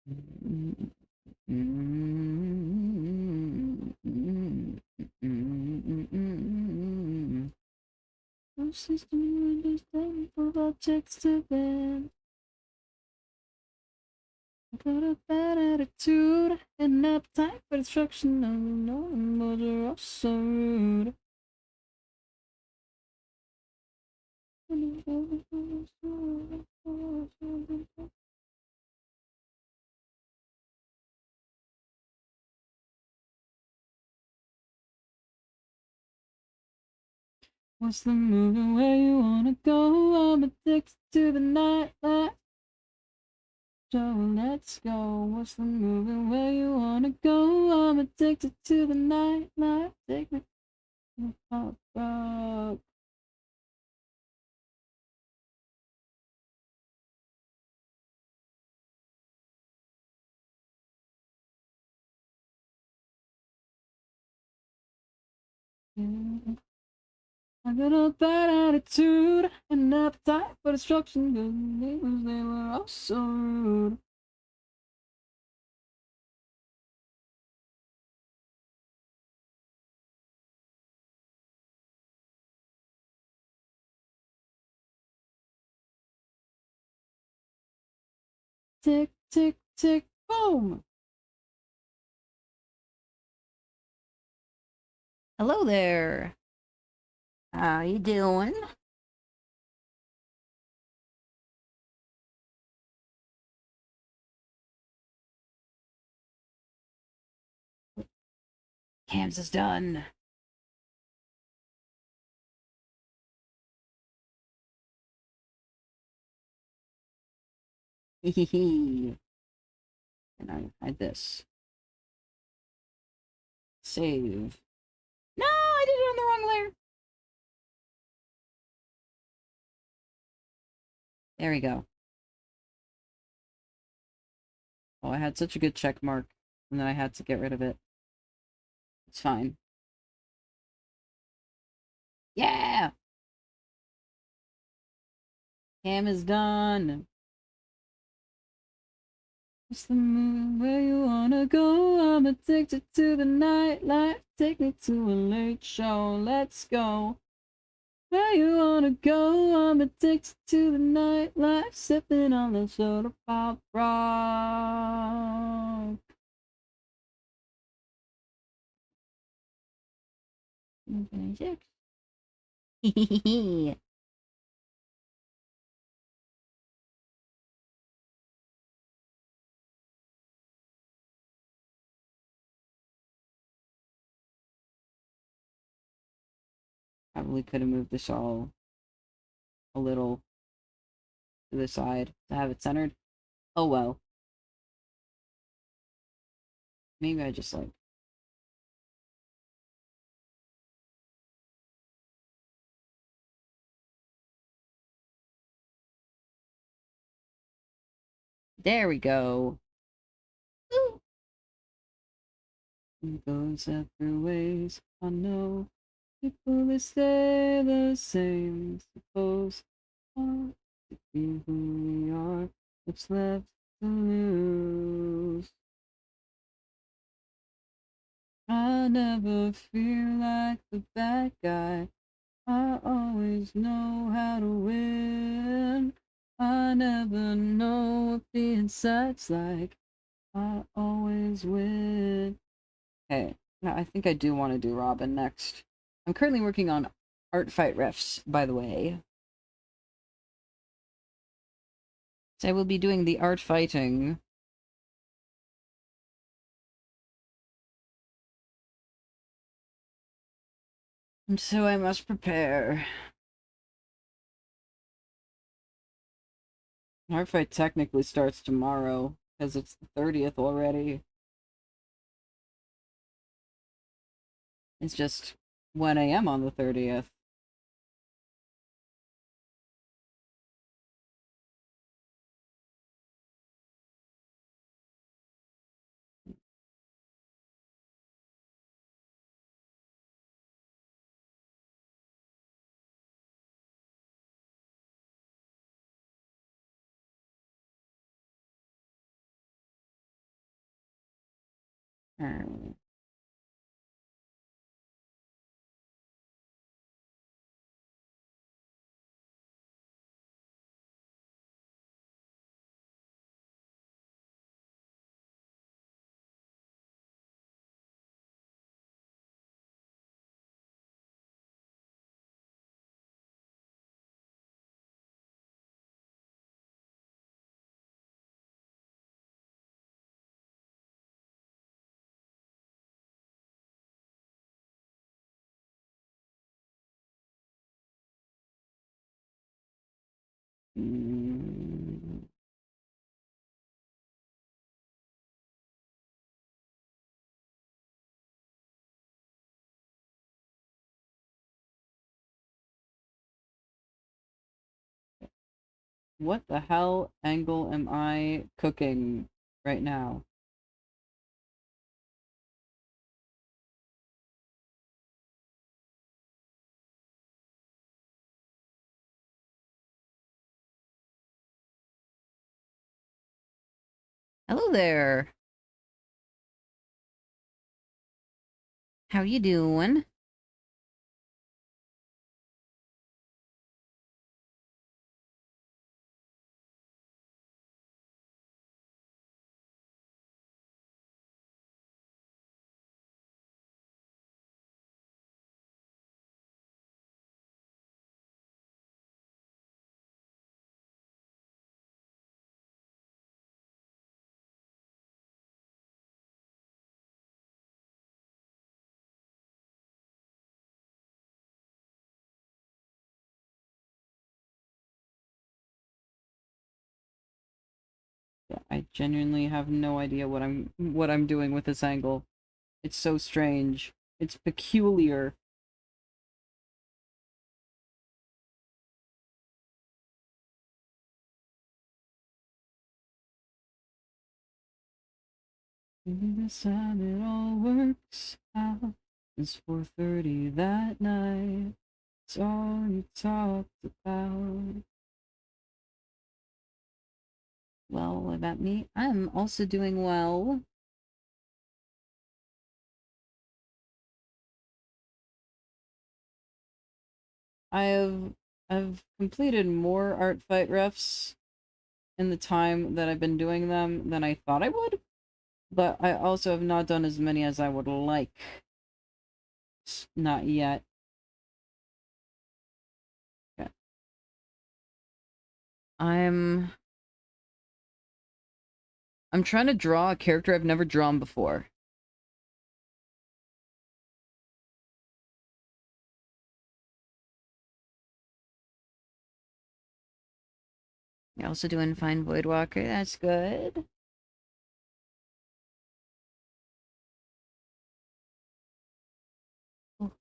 No system understanding for objects to them. I got a bad attitude and appetite for destruction. I know but you're also rude. What's the movie where you wanna go? I'm addicted to the nightlife. So let's go. What's the movie where you wanna go? I'm addicted to the nightlife. Take me to the pop rock. I got a bad attitude and appetite for destruction. Good neighbors, they were all so rude. Tick, tick, tick, boom! Hello there. How you doing? Cams is done. Hehehe. And I hide this. Save. No, I did it on the wrong layer. There we go. Oh, I had such a good check mark, and then I had to get rid of it. It's fine. Yeah! Cam is done. What's the moon where you wanna go? I'm addicted to the nightlife. Take me to a late show. Let's go. Where you wanna go? I'm addicted to the nightlife. Sipping on the soda pop rock. 26. Hehehe. Probably could have moved this all a little to the side to have it centered. Oh well. Maybe I just like. There we go. Ooh. We go separate ways. I know people they stay the same. Suppose to be who we are. What's left to lose? I never feel like the bad guy. I always know how to win. I never know what the inside's like. I always win. Okay, now I think I do want to do Robin next. I'm currently working on art fight refs, by the way. So I will be doing the art fighting. And so I must prepare. Art fight technically starts tomorrow, because it's the 30th already. It's just 1 a.m. on the 30th. Uh, mm, what the hell angle am I cooking right now? Hello there. How you doing? Yeah, I genuinely have no idea what I'm doing with this angle. It's so strange. It's peculiar. This time it all works out. It's 4:30 that night. It's all you talked about. Well, what about me? I'm also doing well. I've I've completed more art fight refs in the time that I've been doing them than I thought I would, but I also have not done as many as I would like. Not yet. Okay. I'm I'm trying to draw a character I've never drawn before. You're also doing fine, Voidwalker. That's good. Oh,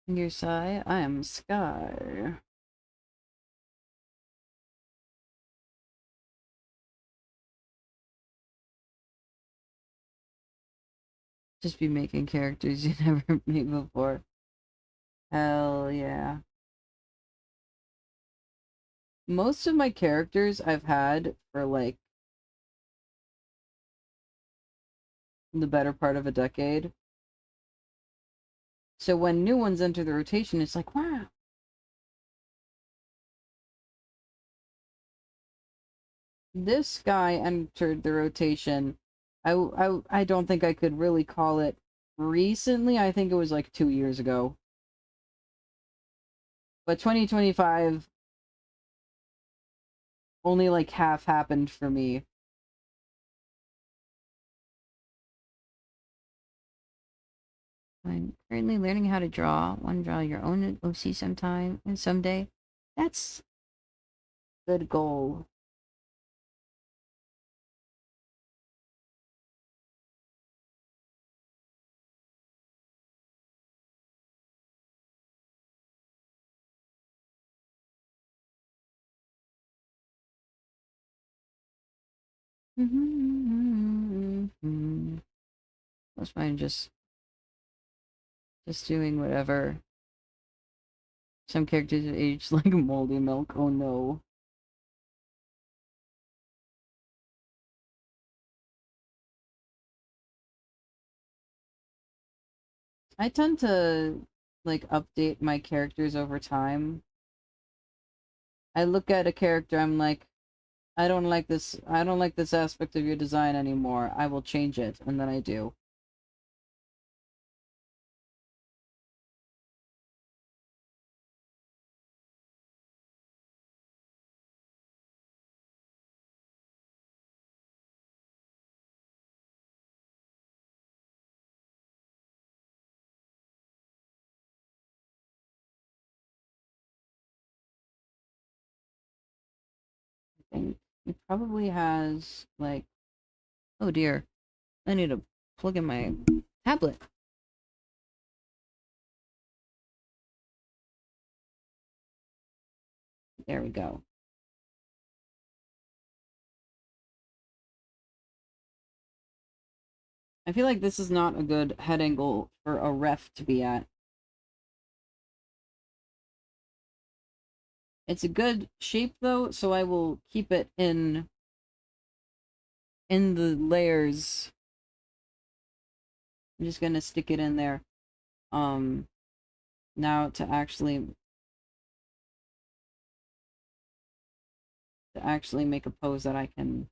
your Sai, I am Sky. Just be making characters you never made before. Hell yeah. Most of my characters I've had for like the better part of a decade. So when new ones enter the rotation, it's like, wow. This guy entered the rotation. I don't think I could really call it recently. I think it was like 2 years ago. But 2025 only like half happened for me. I'm currently learning how to draw. Want to draw your own OC sometime and someday. That's a good goal. That's fine, just doing whatever. Some characters age like moldy milk. Oh no. I tend to like update my characters over time. I look at a character, I'm like, I don't like this aspect of your design anymore. I will change it, and then I do. I think it probably has like, oh dear, I need to plug in my tablet. There we go. I feel like this is not a good head angle for a ref to be at. It's a good shape though, so I will keep it in the layers. I'm just gonna stick it in there. Now to actually make a pose that I can.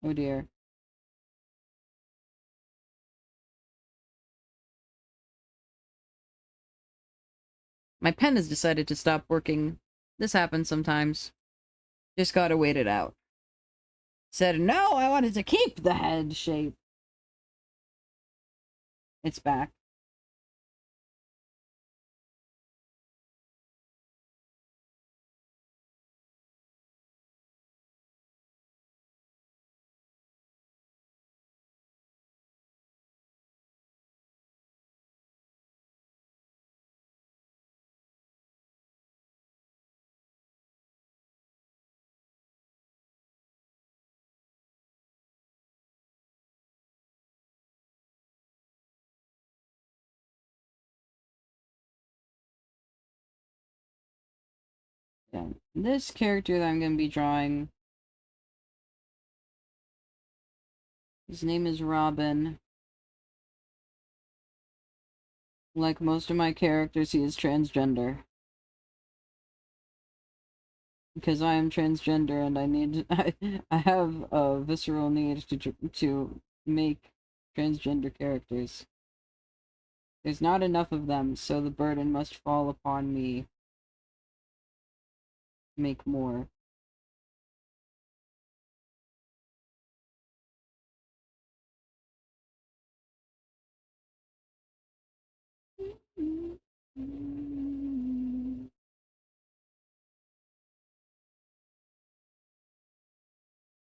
Oh dear. My pen has decided to stop working. This happens sometimes. Just gotta wait it out. Said no, I wanted to keep the head shape. It's back. Yeah. This character that I'm gonna be drawing, his name is Robin. Like most of my characters, he is transgender. Because I am transgender and I have a visceral need to make transgender characters. There's not enough of them, so the burden must fall upon me to make more.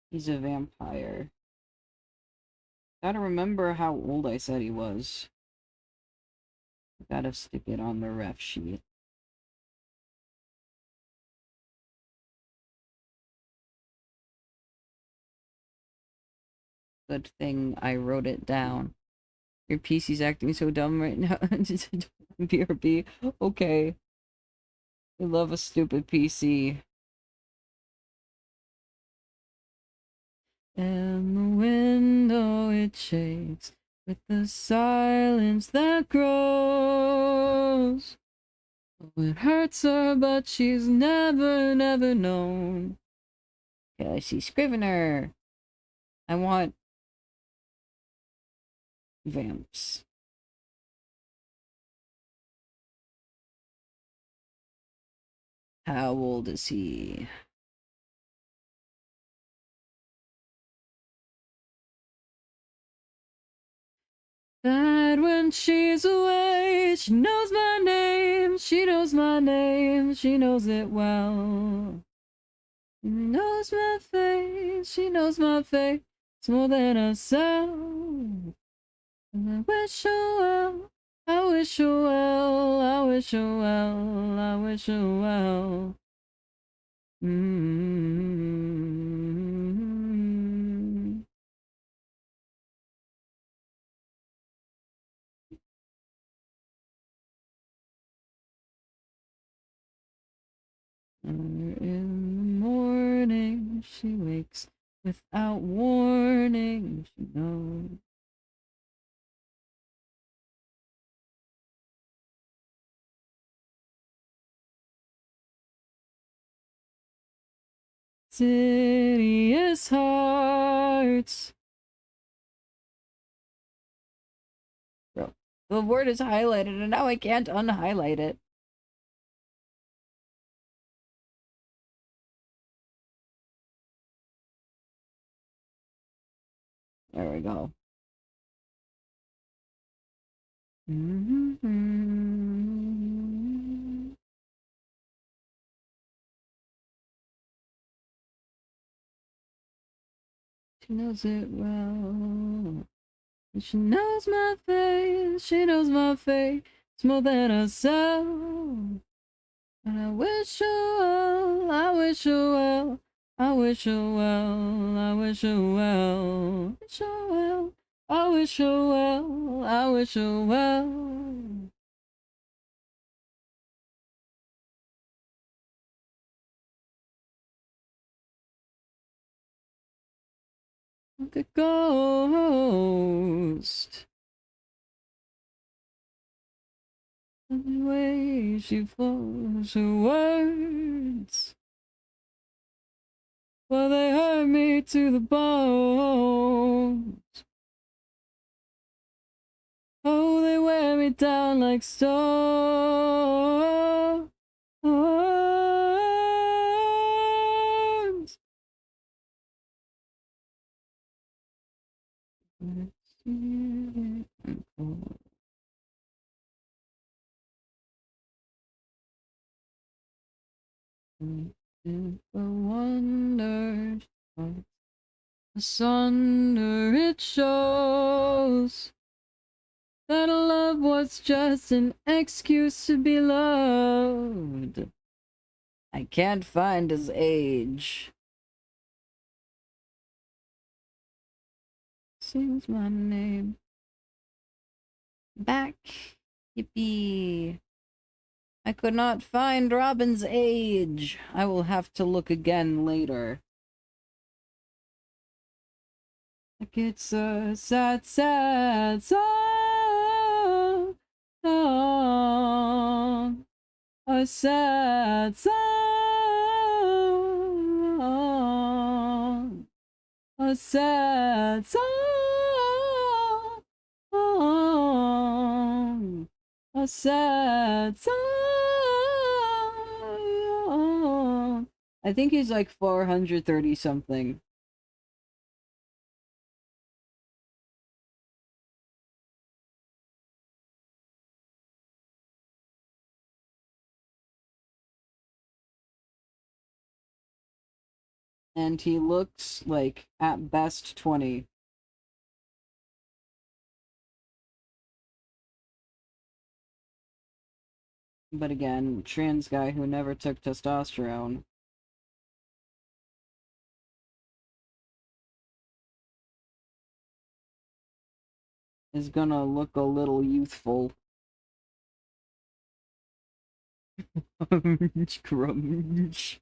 He's a vampire. Gotta remember how old I said he was. Gotta stick it on the ref sheet. Good thing I wrote it down. Your PC's acting so dumb right now. BRB. Okay. I love a stupid PC. And the window it shakes with the silence that grows. Oh, it hurts her, but she's never, never known. Okay, I see Scrivener. I want vamps. How old is he? That when she's away, she knows my name, she knows my name, she knows it well. She knows my face, she knows my face, it's more than herself. And I wish her well, I wish her well, I wish her well, I wish her well. Mm-hmm. In the morning, she wakes without warning. She knows. City hearts. Bro, the word is highlighted and now I can't unhighlight it. There we go. She knows it well. She knows my face. She knows my face more than herself. And I wish her well. I wish her well. I wish her well. I wish her well. Wish her well. I wish her well. I wish her well. Like a ghost. The way she flows her words. Well, they hurt me to the bone. Oh, they wear me down like stones. If a wonder asunder, it shows that love was just an excuse to be loved. I can't find his age. Sings my name. Back. Yippee. I could not find Robin's age. I will have to look again later. Like it's a sad, sad song. A sad song. A sad song. A sad song. I think he's like 430 something. And he looks like at best 20. But again, trans guy who never took testosterone. Is gonna look a little youthful. Crunch.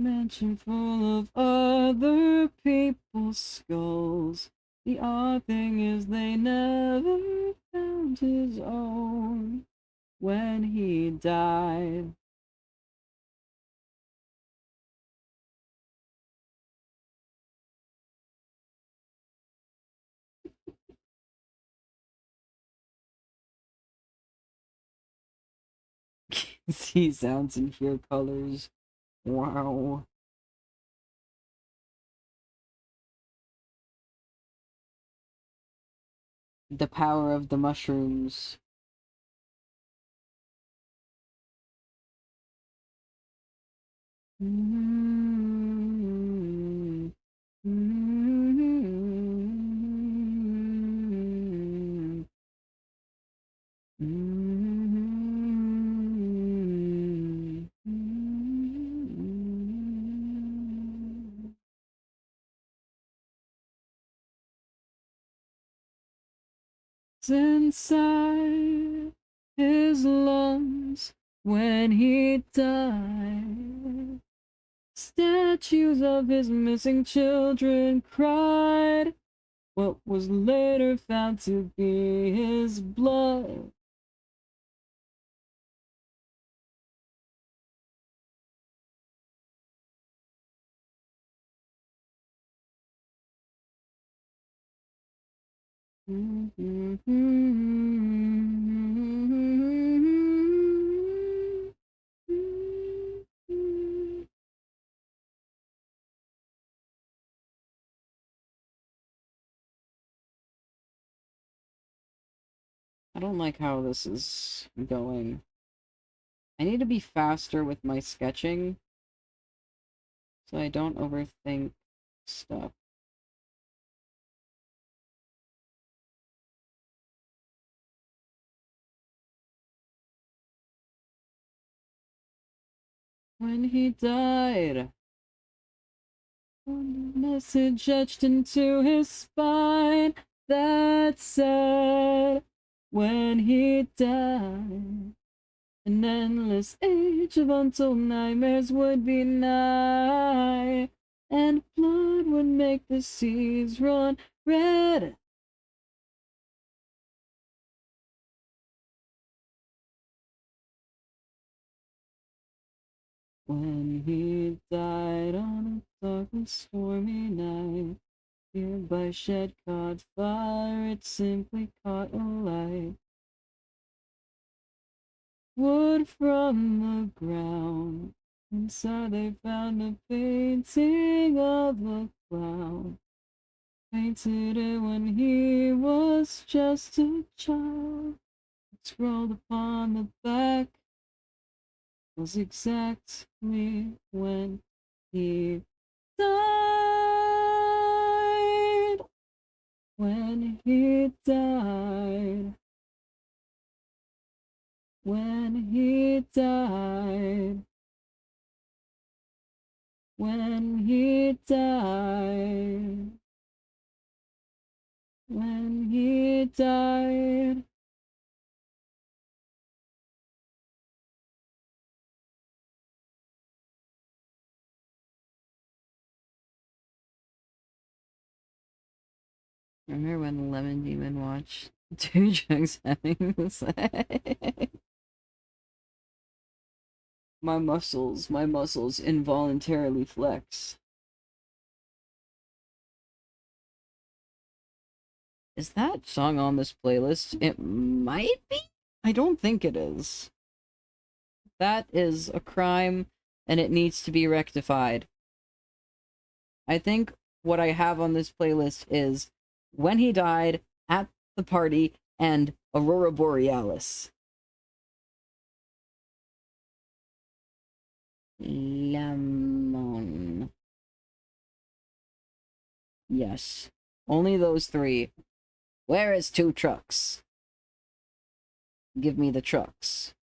Mansion full of other people's skulls. The odd thing is they never found his own when he died. See sounds and hear colors. Wow. The power of the mushrooms. Mm-hmm. Mm-hmm. Mm-hmm. Inside his lungs when he died. Statues of his missing children cried what was later found to be his blood. I don't like how this is going. I need to be faster with my sketching so I don't overthink stuff. When he died, one message etched into his spine that said, when he died, an endless age of untold nightmares would be nigh, and blood would make the seas run red. When he died on a dark and stormy night, here by shed caught fire, it simply caught alight. Wood from the ground, inside they found a painting of a clown. Painted it when he was just a child. Scrawled upon the back was exactly when he died. When he died. When he died. When he died. When he died. Remember when Lemon Demon watched two drugs having sex? My muscles involuntarily flex. Is that song on this playlist? It might be? I don't think it is. That is a crime, and it needs to be rectified. I think what I have on this playlist is When He Died, At the Party, and Aurora Borealis. Lemon. Yes. Only those three. Where is two trucks? Give me the trucks.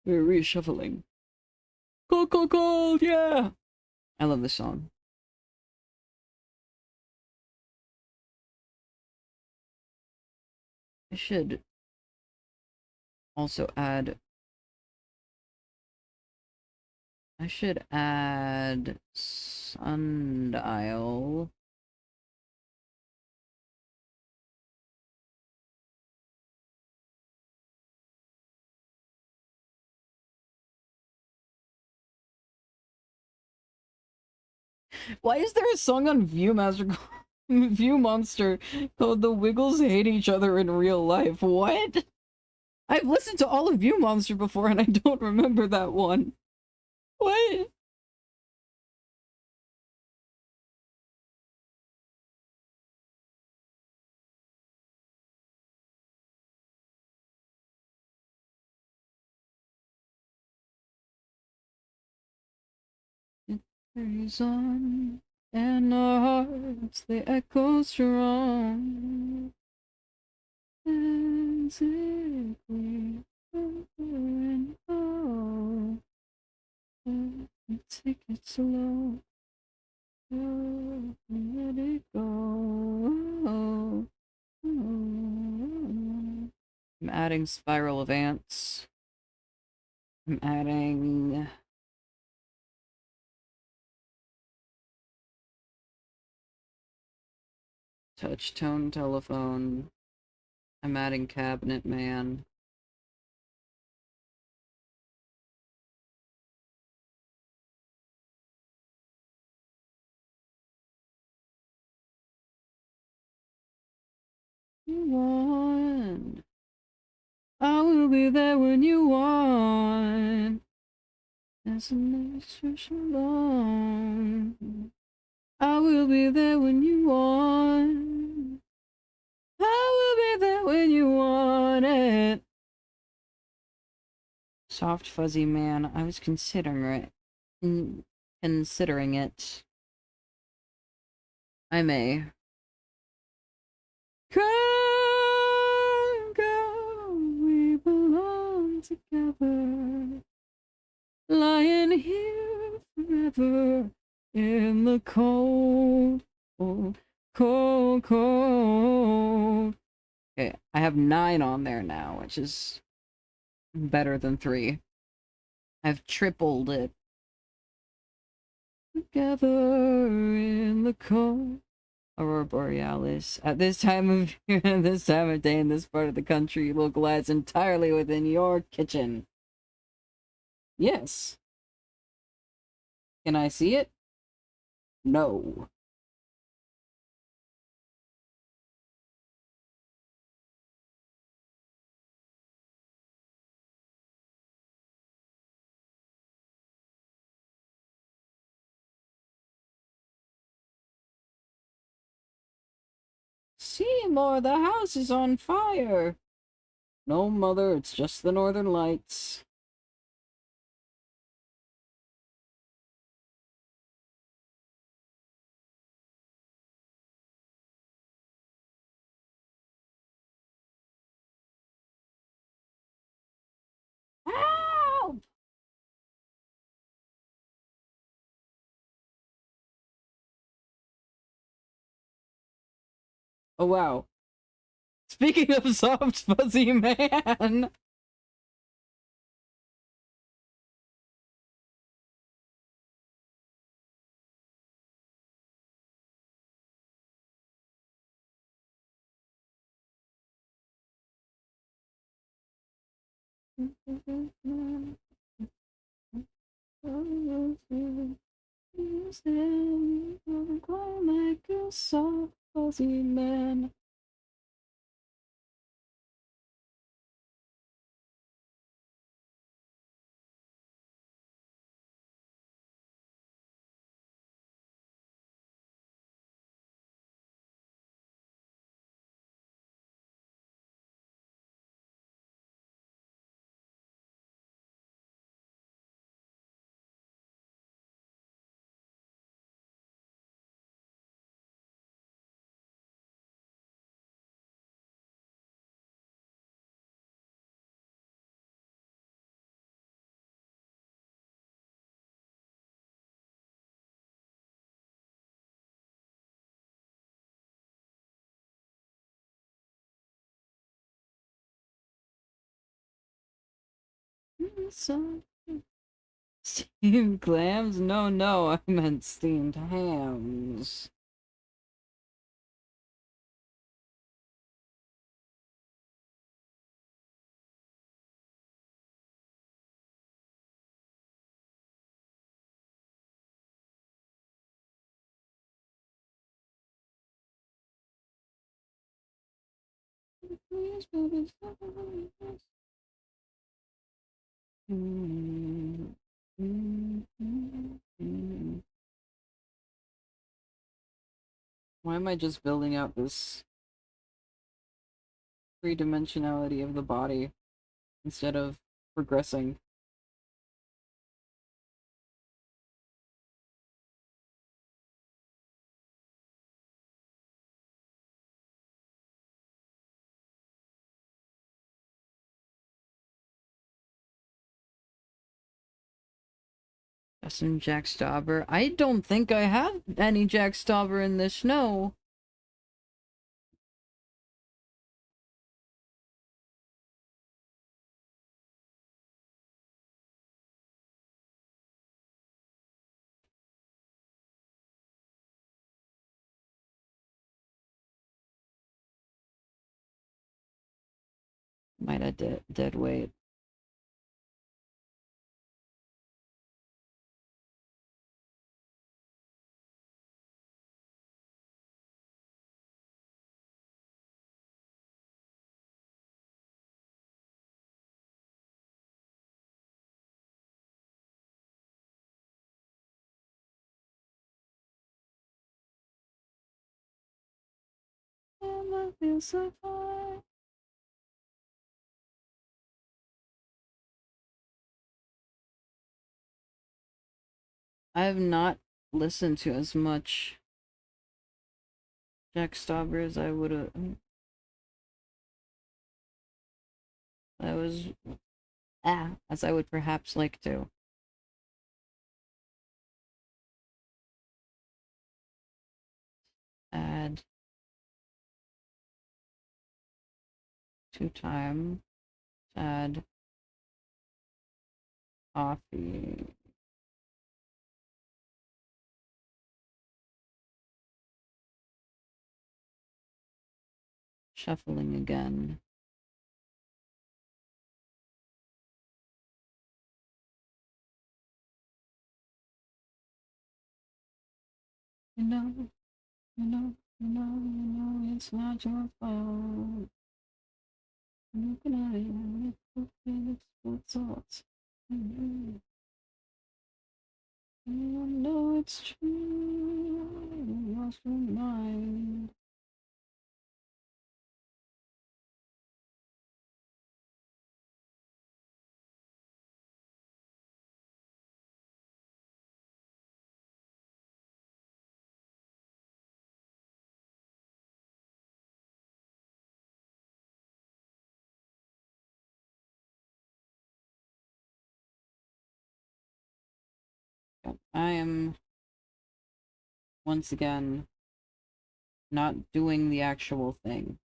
We're reshuffling. Cold, cold, cold, yeah! I love this song. I should also add... I should add Sundial. Why is there a song on Viewmaster? View Monster called the Wiggles hate each other in real life. What? I've listened to all of View Monster before and I don't remember that one. What? It carries on, and our hearts they echo strong. As if we over and all. Take it slow. Let it go. I'm adding Spiral of Ants. I'm adding Touch Tone Telephone. I'm adding Cabinet Man. You want. I will be there when you want. There's an expression long. I will be there when you want. I will be there when you want it. Soft Fuzzy Man. I was considering it. Considering it. I may. Come, go, we belong together. Lying here forever in the cold, cold, cold, cold. Okay, I have 9 on there now, which is better than 3. I've tripled it. Together in the cold. Aurora Borealis. At this time of year, this time of day, in this part of the country, localized entirely within your kitchen. Yes. Can I see it? No. Seymour, the house is on fire! No, mother, it's just the northern lights. Help! Oh, wow. Speaking of soft, fuzzy man! Like a soft, fuzzy man. So, steamed clams? No, no, I meant steamed hams. Why am I just building out this three-dimensionality of the body instead of progressing? Some Jack Stauber. I don't think I have any Jack Stauber in this snow. Might have dead weight. I feel so fine. I have not listened to as much Jack Stauber as I would have. As I would perhaps like to. Add to time. Add coffee. Shuffling again. You know, it's not your fault. Looking at it, it's good thoughts. I know it's true. You lost your mind. I am once again not doing the actual thing.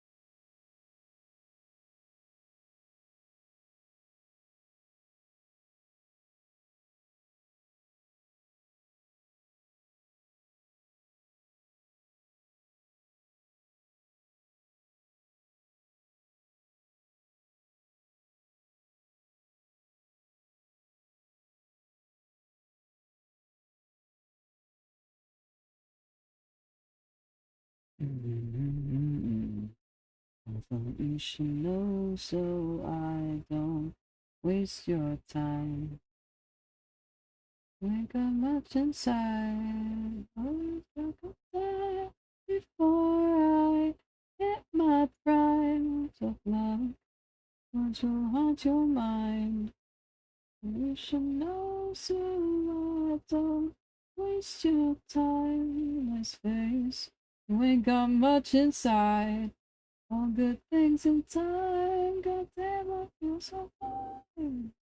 I thought you should know so I don't waste your time. We got much inside. Always look up there before I hit my prime. Tough luck, want to haunt your mind. You should know so I don't waste your time. Nice face, you ain't got much inside. All good things in time. Goddamn, I feel so fine.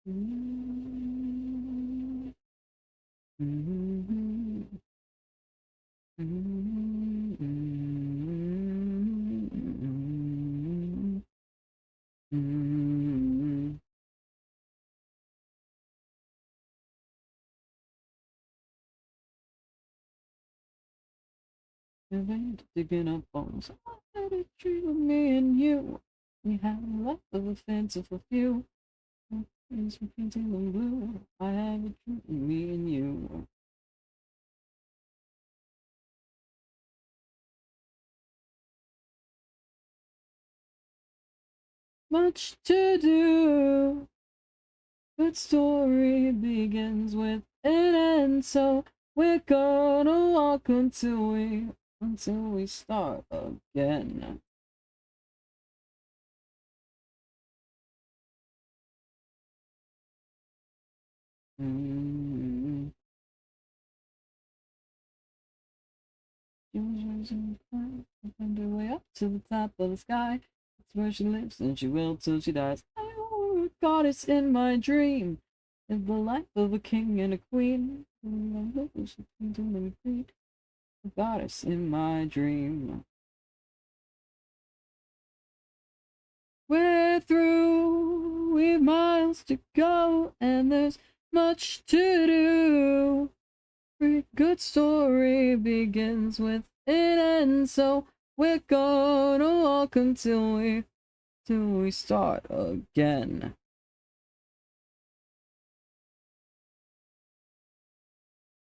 Mm-hmm. Mm-hmm. Mm-hmm. Mm-hmm. If ain't digging up bones, I had a dream of me and you. We had a life of a fanciful few. Things were painting them blue. I had a dream of me and you. Much to do. Good story begins with an end, so we're gonna walk until we start again. Mm-hmm. She was raising the cloud, find her way up to the top of the sky. That's where she lives, and she will till she dies. I were a goddess in my dream. Live the life of a king and a queen. A goddess in my dream. We're through, we've miles to go, and there's much to do. Every good story begins with an end, so we're gonna walk till we start again.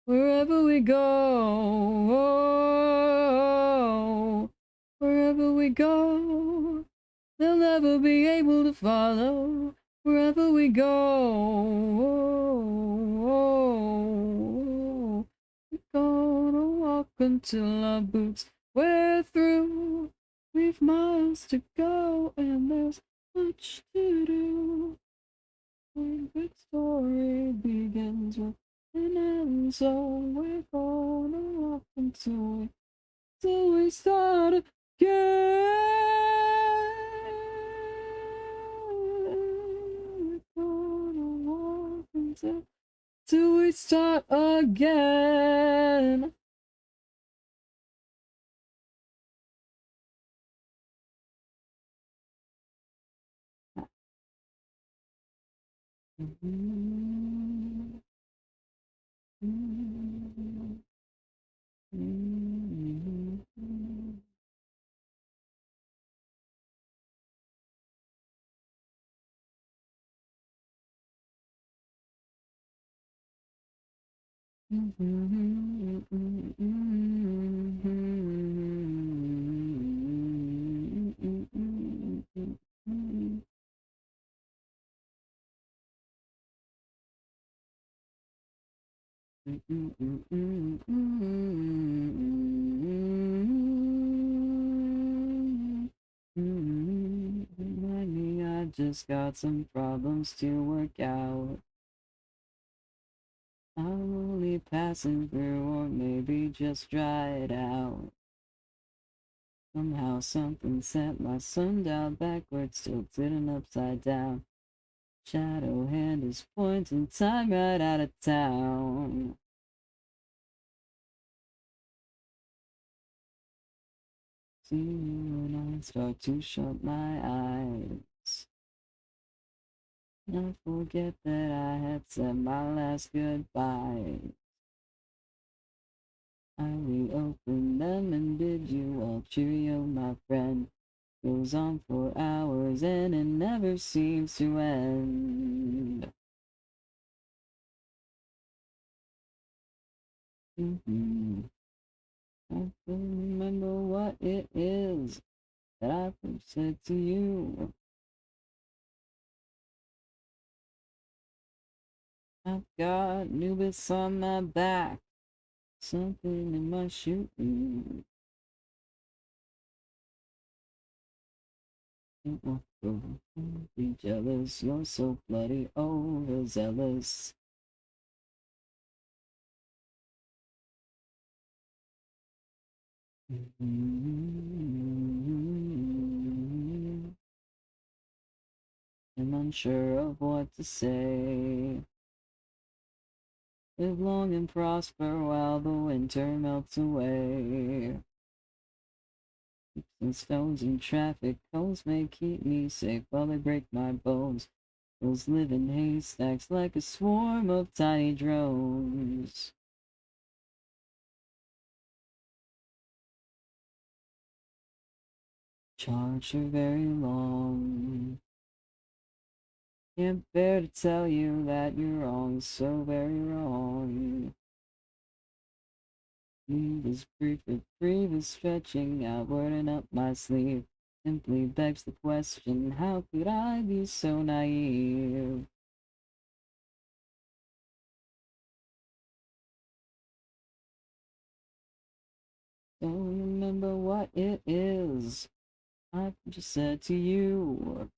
Wherever we go, wherever we go, they'll never be able to follow. Wherever we go, we're gonna walk until our boots wear through. We've miles to go, and there's much to do. A good story begins with an end, so we're gonna walk till we start again. We're gonna walk till we start again. Remind I just got some problems to work out. I'm only passing through, or maybe just dried out. Somehow something set my sundial backwards, tilted and upside down. Shadow hand is pointing time right out of town. See you when I start to shut my eyes. I forget that I had said my last goodbye. I reopen them and bid you all cheerio, my friend. Goes on for hours and it never seems to end. I don't remember what it is that I first said to you. I've got new bits on my back, something in my shoe. Don't be jealous, you're so bloody overzealous. I'm unsure of what to say. Live long and prosper while the winter melts away. Sticks and stones and traffic cones may keep me safe while they break my bones. Those live in haystacks like a swarm of tiny drones. Charge are very long. Can't bear to tell you that you're wrong, so very wrong. This brief reprieve is stretching outward and up my sleeve. Simply begs the question, how could I be so naive? Don't remember what it is I just said to you.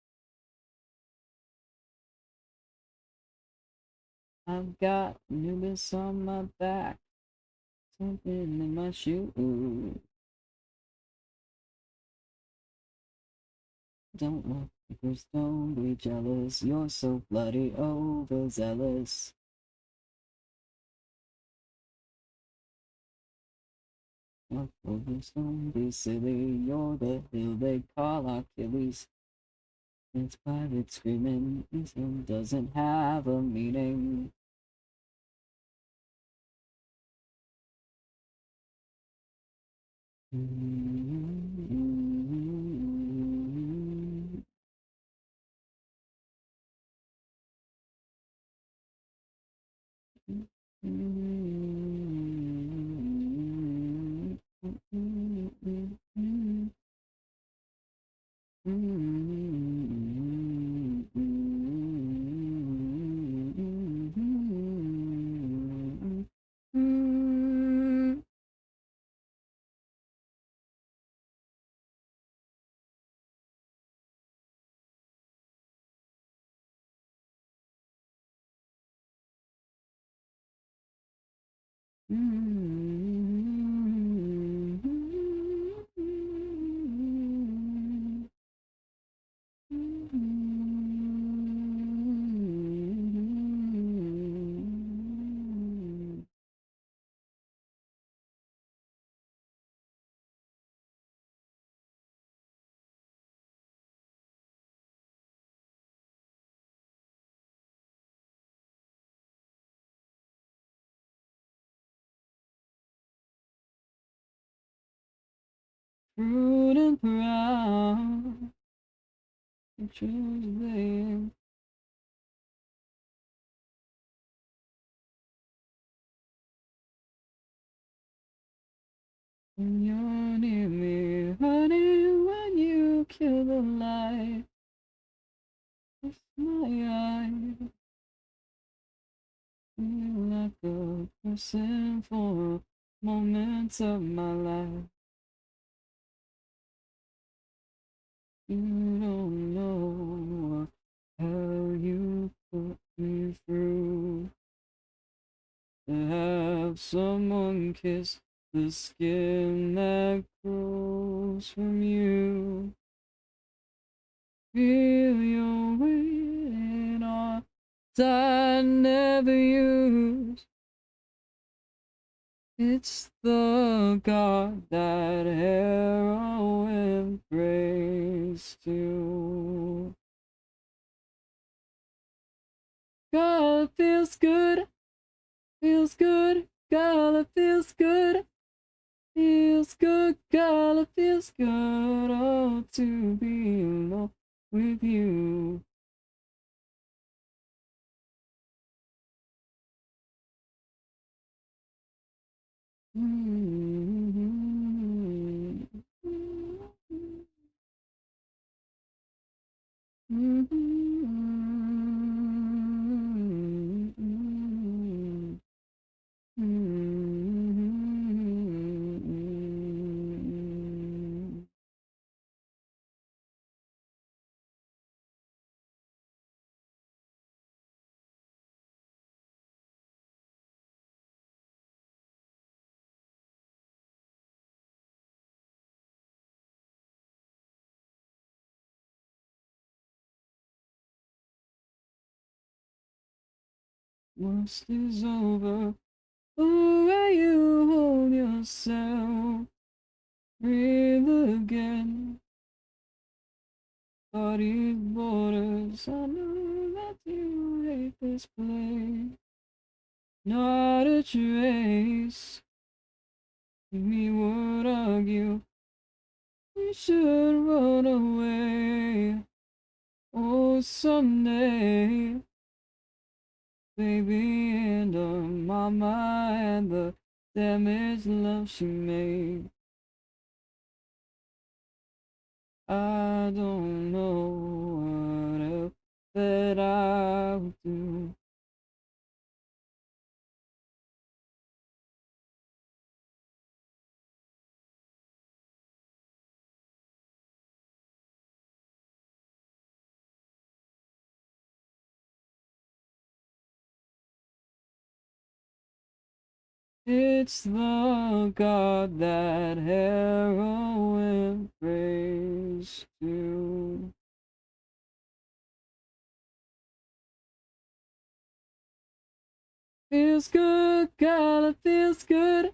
I've got Anubis on my back, something in my shoe. Don't look because don't be jealous. You're so bloody overzealous. Don't focus, don't be silly. You're the hill they call Achilles. It's private screaming. This one doesn't have a meaning. Rude and proud, choose when you're near me, honey, when you kill the light, it's my eye. Feel like a person for moments of my life. You don't know how you put me through. To have someone kiss the skin that grows from you. Feel your weight in arms I never use. It's the God that heroin prays to. God feels good, God it feels good. Feels good, God, it feels good, oh, to be alone with you. Once is over, where you hold yourself, breathe again. Body borders, I know that you hate this place. Not a trace. Me would argue We should run away. Oh, someday, baby, and mama, and the damaged love she made. I don't know what else that I would do. It's the God that heroin prays to. Feels good, God, it feels good.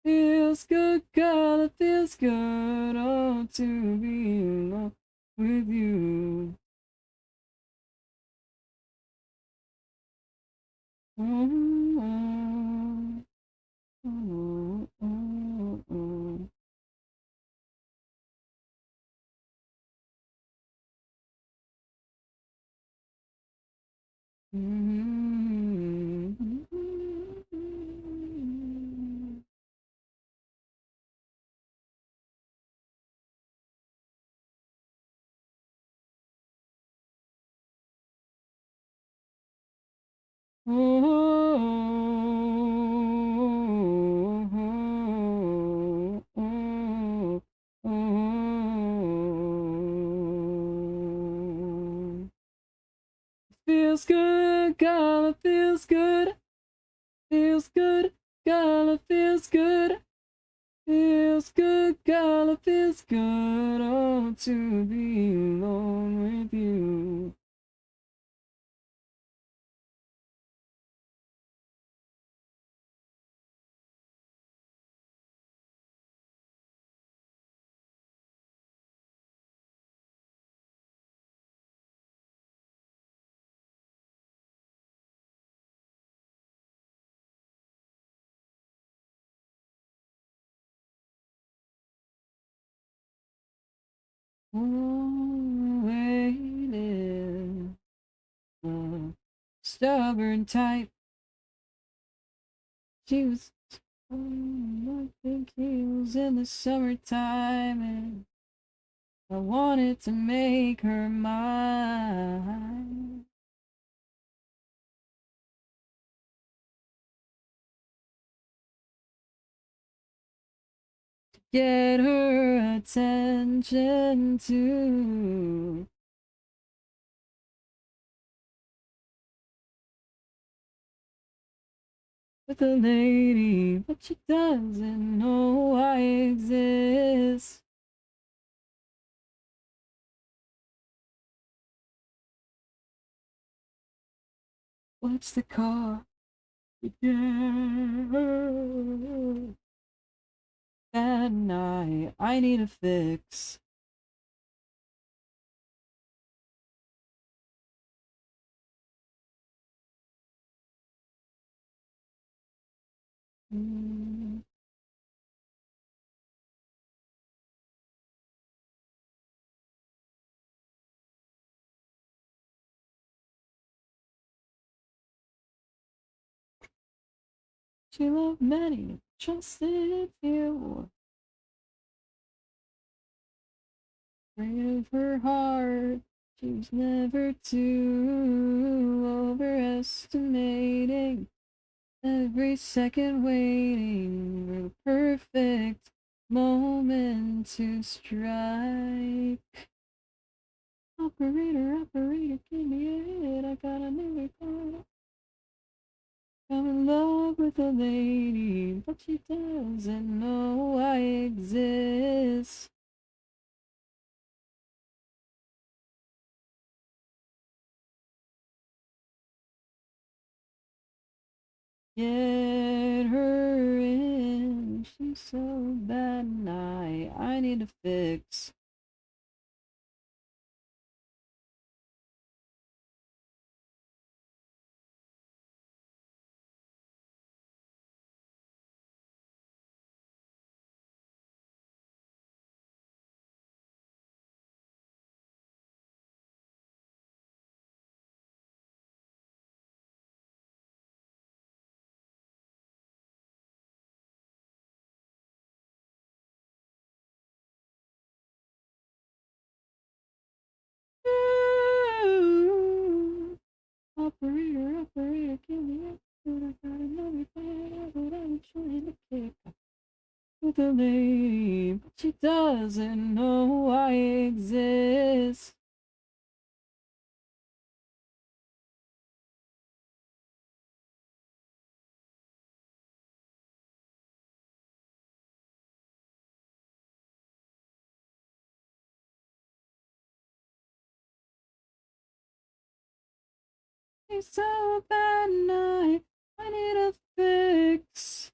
Feels good, God, it feels good. Oh, to be alone with you. Oh, oh, oh, oh. Feels good, God, it feels good. Feels good, God, it feels good. Feels good, God, it feels good. Oh, to be alone with you. Oh, waiting. Stubborn type. She was like the heels in the summertime, and I wanted to make her mine. Get her attention too. With a lady, but she doesn't know I exist. What's the car? Yeah. That night, I need a fix. Mm. She loved many, trusted few. Afraid of her heart, she was never too overestimating. Every second waiting for the perfect moment to strike. Operator, operator, give me it. I got a new call. I'm in love with a lady, but she doesn't know I exist. Get her in. She's so bad, and I need a fix. Operator, operator, give me up. I gotta know if I but I'm trying to kick with a name. But she doesn't know I exist. It's so bad night. I need a fix.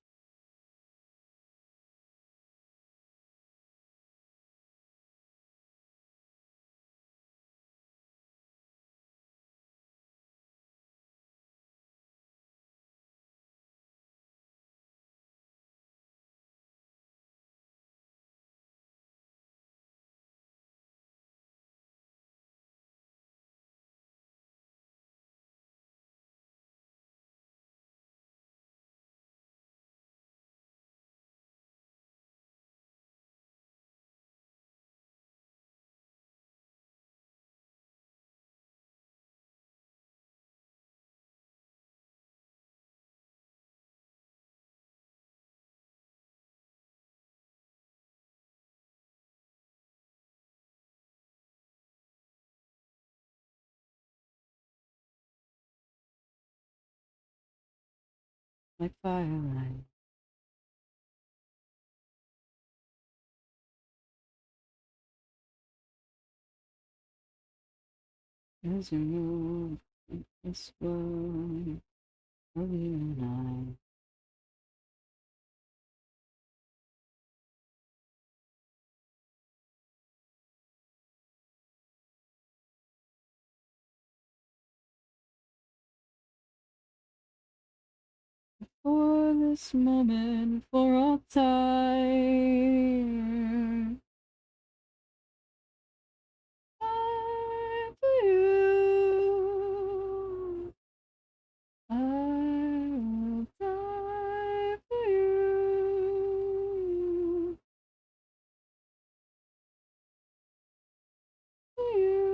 Like firelight. As you move in this world of you and I. For this moment, for all time. I for you. I will die for you. For you.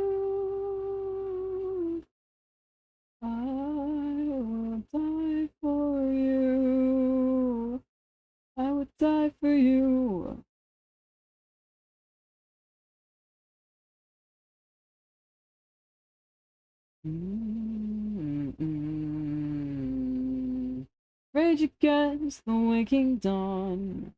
I will die for you. I would die for you. Rage against the waking dawn.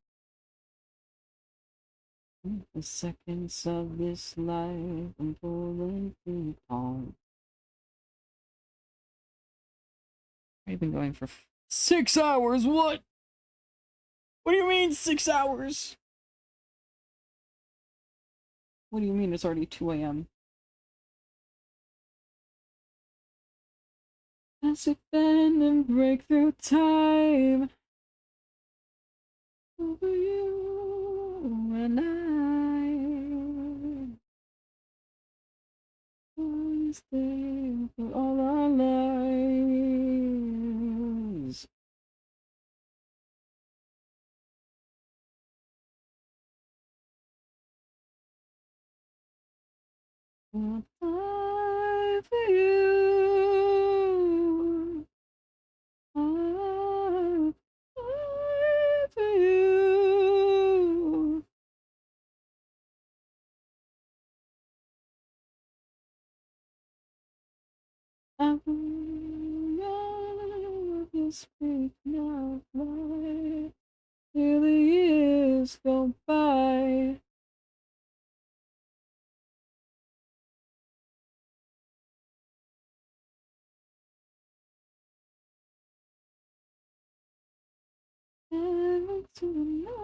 The seconds of this life I'm pulling through palm. I've been going for 6 hours. What? What do you mean 6 hours? What do you mean it's already 2 a.m.? As it bend and break through time over you and I. Always there for all our lives. I'll die for you. I'll die for you. I will you speak now, why? Till the years go by. And to the night.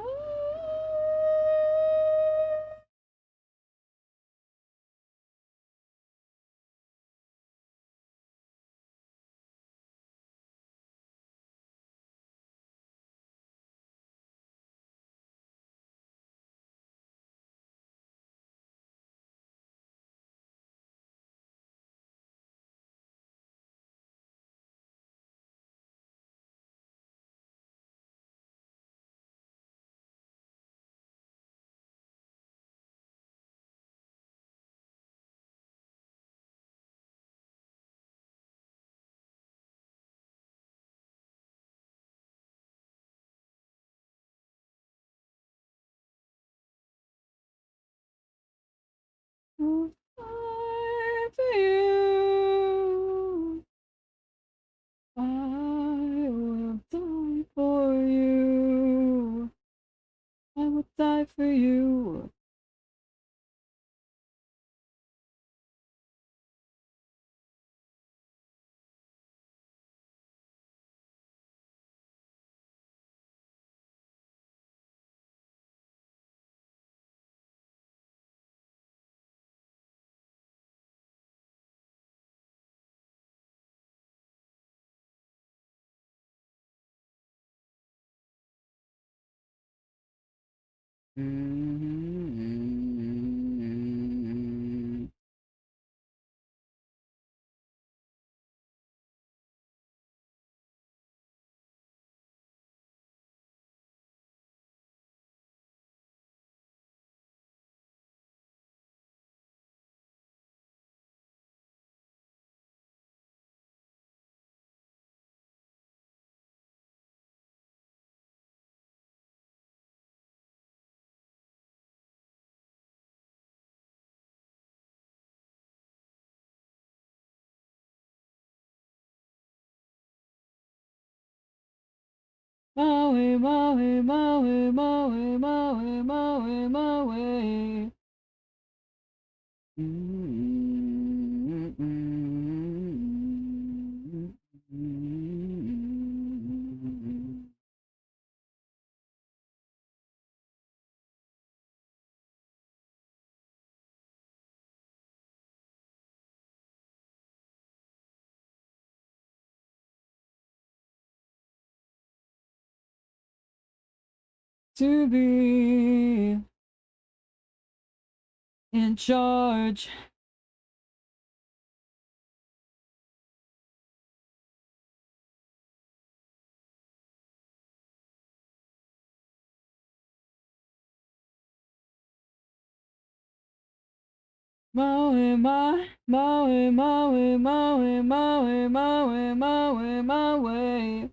for you. Mm-hmm. Maui, Maui, Maui, Maui, Maui, Maui, Maui. To be in charge. Maui, Maui, Maui, Maui, Maui, Maui, Maui, Maui, Maui.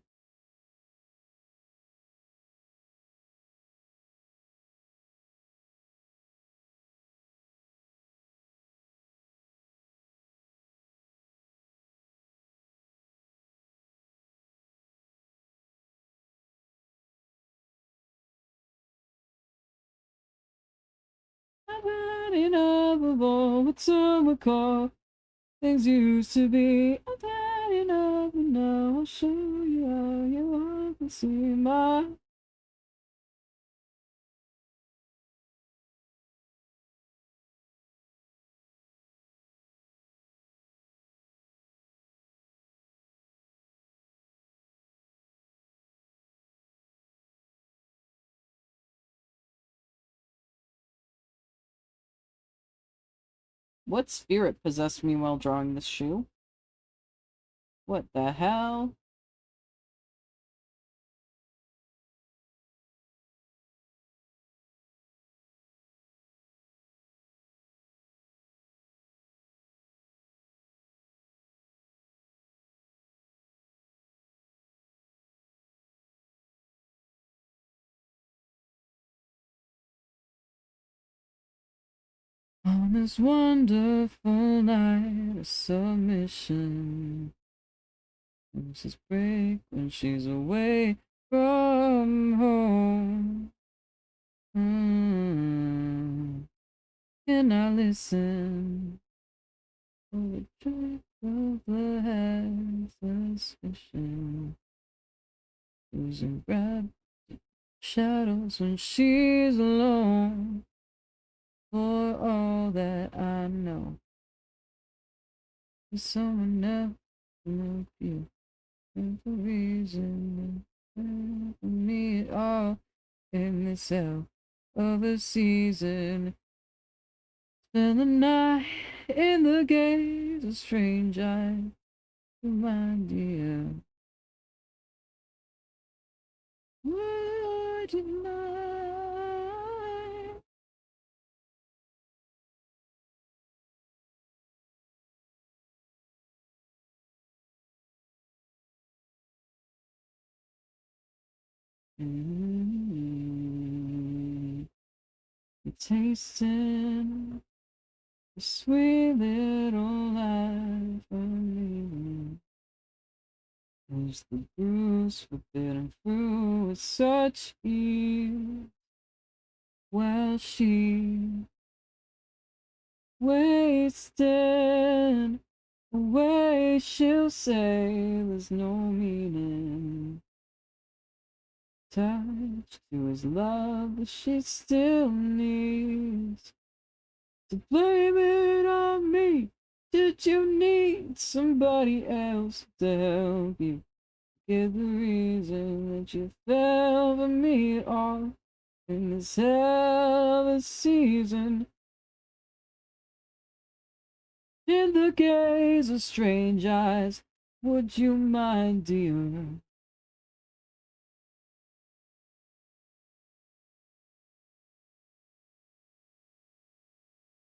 I've had enough of all what some would call things used to be. I've had enough, and now I'll show you how you want to see my. What spirit possessed me while drawing this shoe? What the hell? On this wonderful night of submission, roses break when she's away from home. Can I listen for the trick of the head suspicion? Losing grab shadows when she's alone. For all that I know, there's someone else with you. There's a reason for me at all in this hell of a season. Spend the night in the gaze of strange eyes. Remind you, would you mind? Tasting the sweet little life of me. Is the bruise forbidden fruit with such ease? Well, she wasted away, she'll say there's no meaning touch to his love, but she still needs to blame it on me. Did you need somebody else to help you get the reason that you fell for me at all in this hell of a season? In the gaze of strange eyes, would you mind, dear?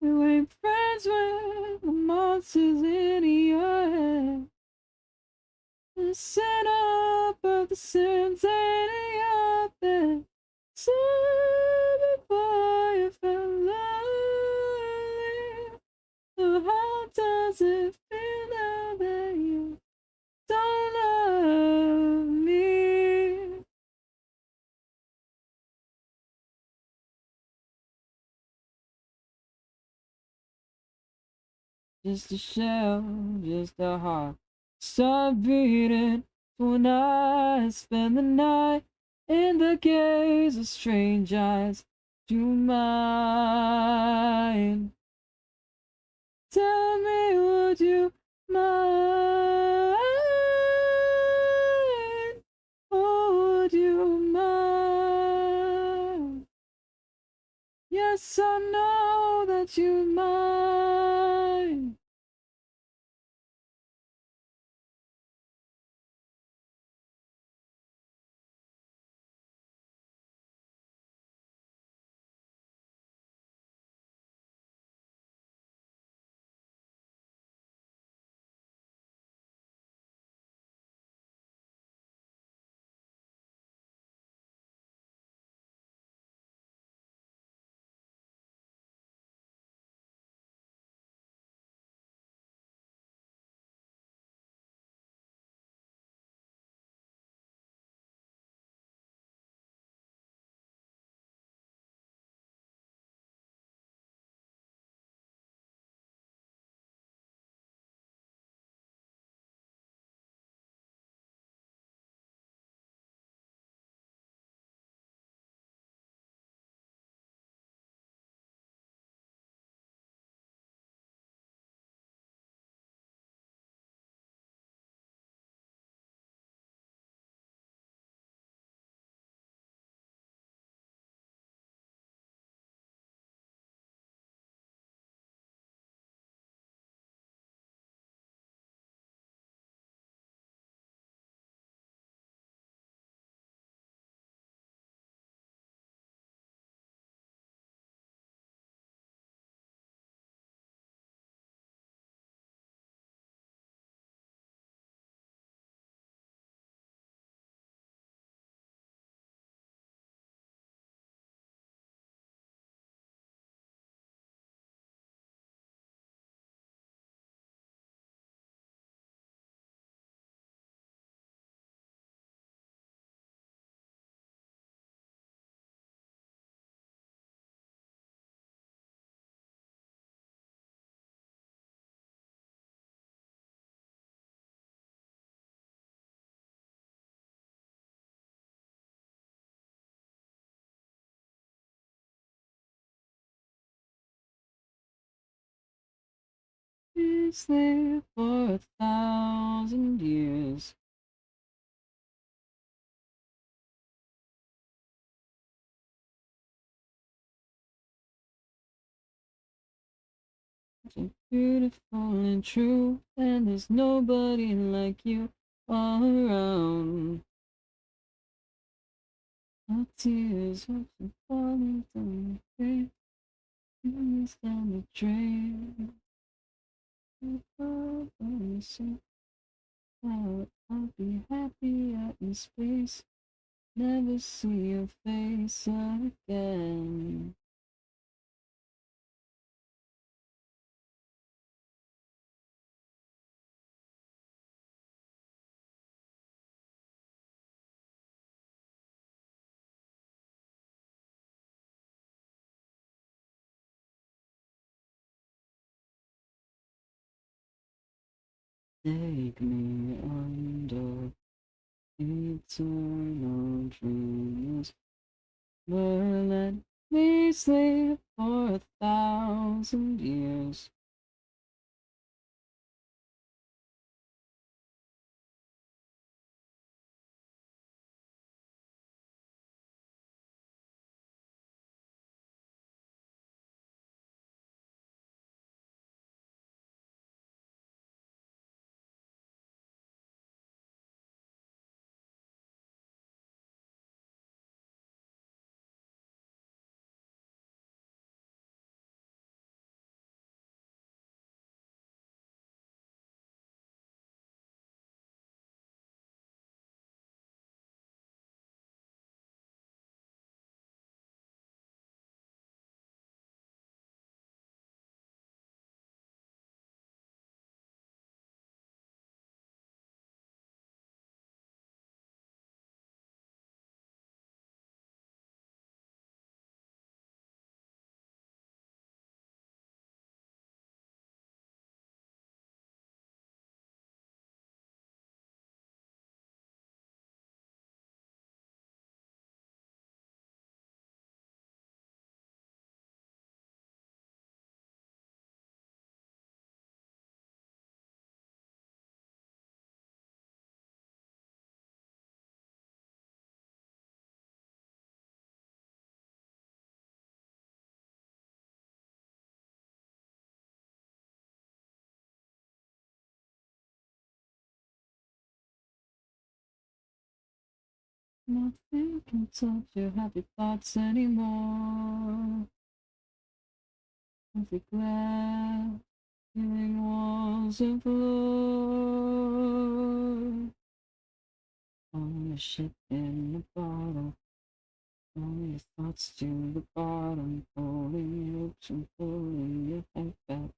You ain't friends with the monsters in your head. The setup of the sins in your bed. So before you fell lonely. So how does it feel now that you don't love me? Just a shell, just a heart. Stop beating when I spend the night in the gaze of strange eyes. Do you mind? Tell me, would you mind? Oh, would you mind? Yes, I know that you mind. It's there for 1,000 years. So beautiful and true, and there's nobody like you all around. My tears are falling down the drain, tears down the drain. I'll be happy out in space, never see your face again. Take me under eternal dreams, but let me sleep for 1,000 years. Nothing can touch your happy thoughts anymore. Every glad feeling walls and floor. On a ship in a bottle, all your thoughts to the bottom, pulling ropes and pulling your head back.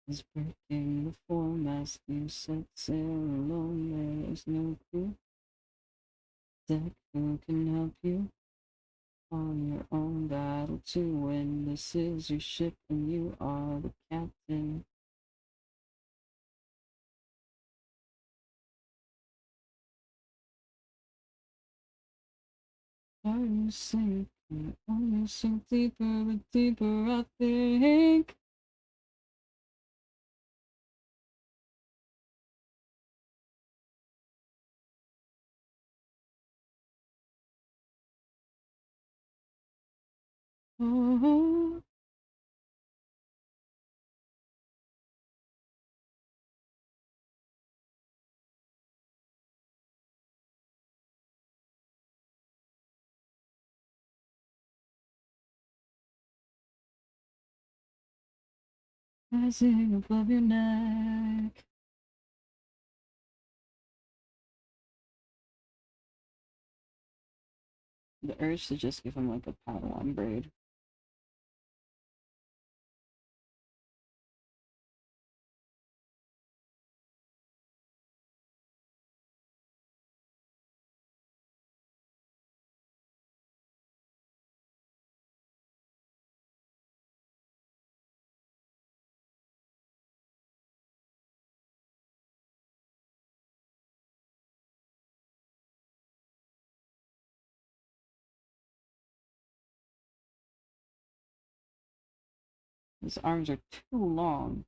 Is breaking the foremast, you set sail alone, there is no crew. Deck, who can help you? On your own battle to win. This is your ship and you are the captain. Are you sinking? Are you sink deeper but deeper, I think. Oh, rising above your neck. The urge to just give him like a Padawan braid. His arms are too long.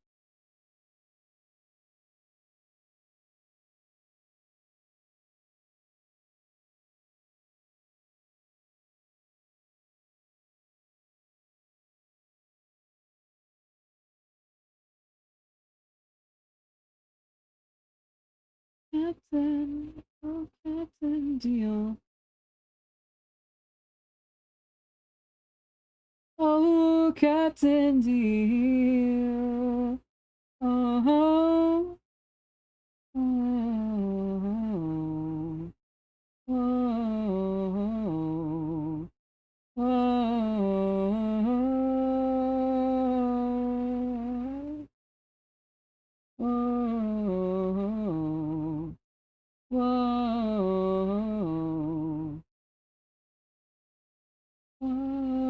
Captain, oh Captain Deal. Oh Captain Deal. Oh, oh, oh, oh, oh, oh, oh.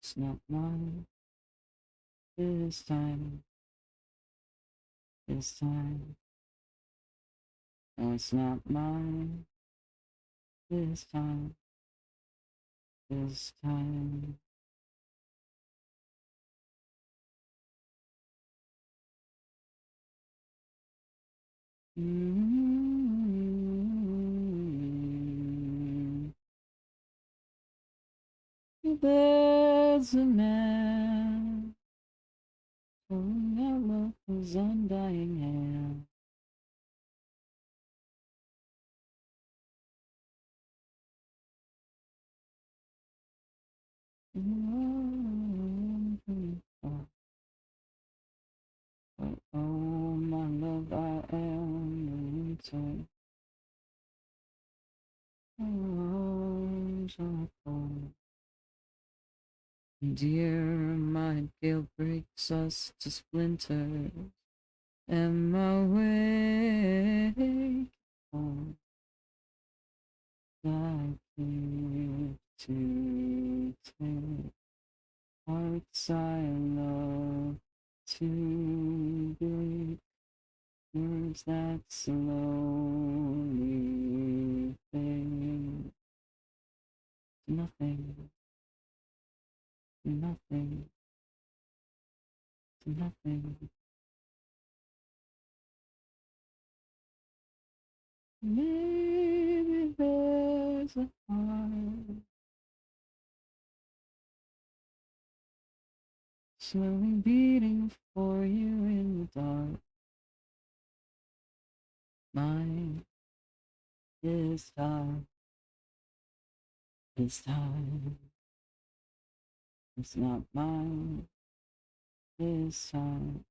It's not mine this time. This time. No, it's not mine this time. This time. There's a man holding out love with undying hand. Oh, my love, I am the winter. Arms are cold. Dear, my guilt breaks us to splinters. Am I awake? Oh, I keep to take hearts I love to break. Words that slowly fade to nothing, to nothing, to nothing. Maybe there's a heart slowly beating for you in the dark. Mine this time, this time. It's not mine this time.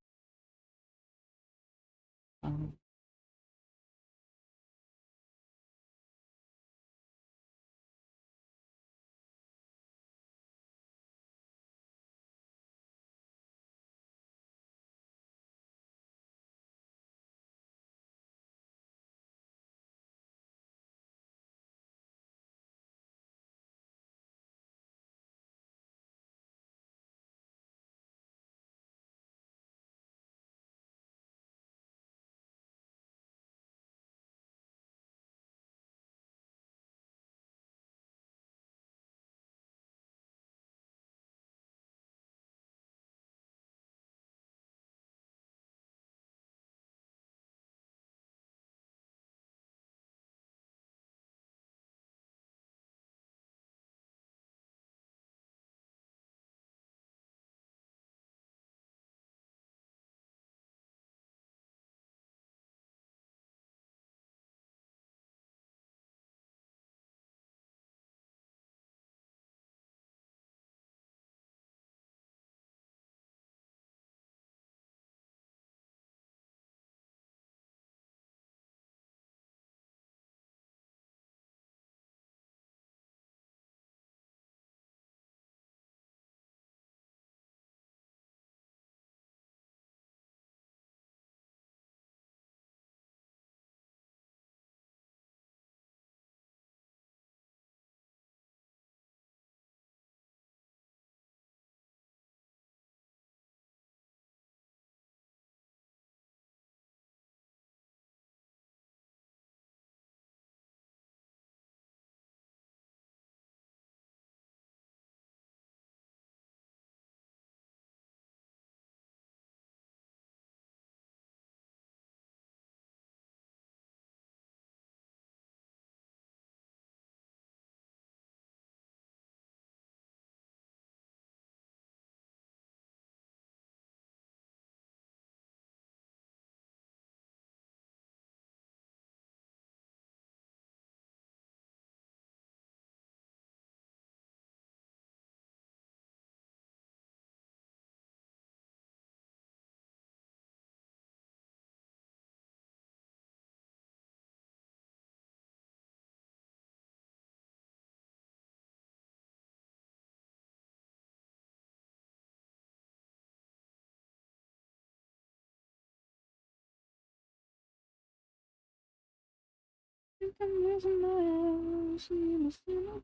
Cause my house, you must know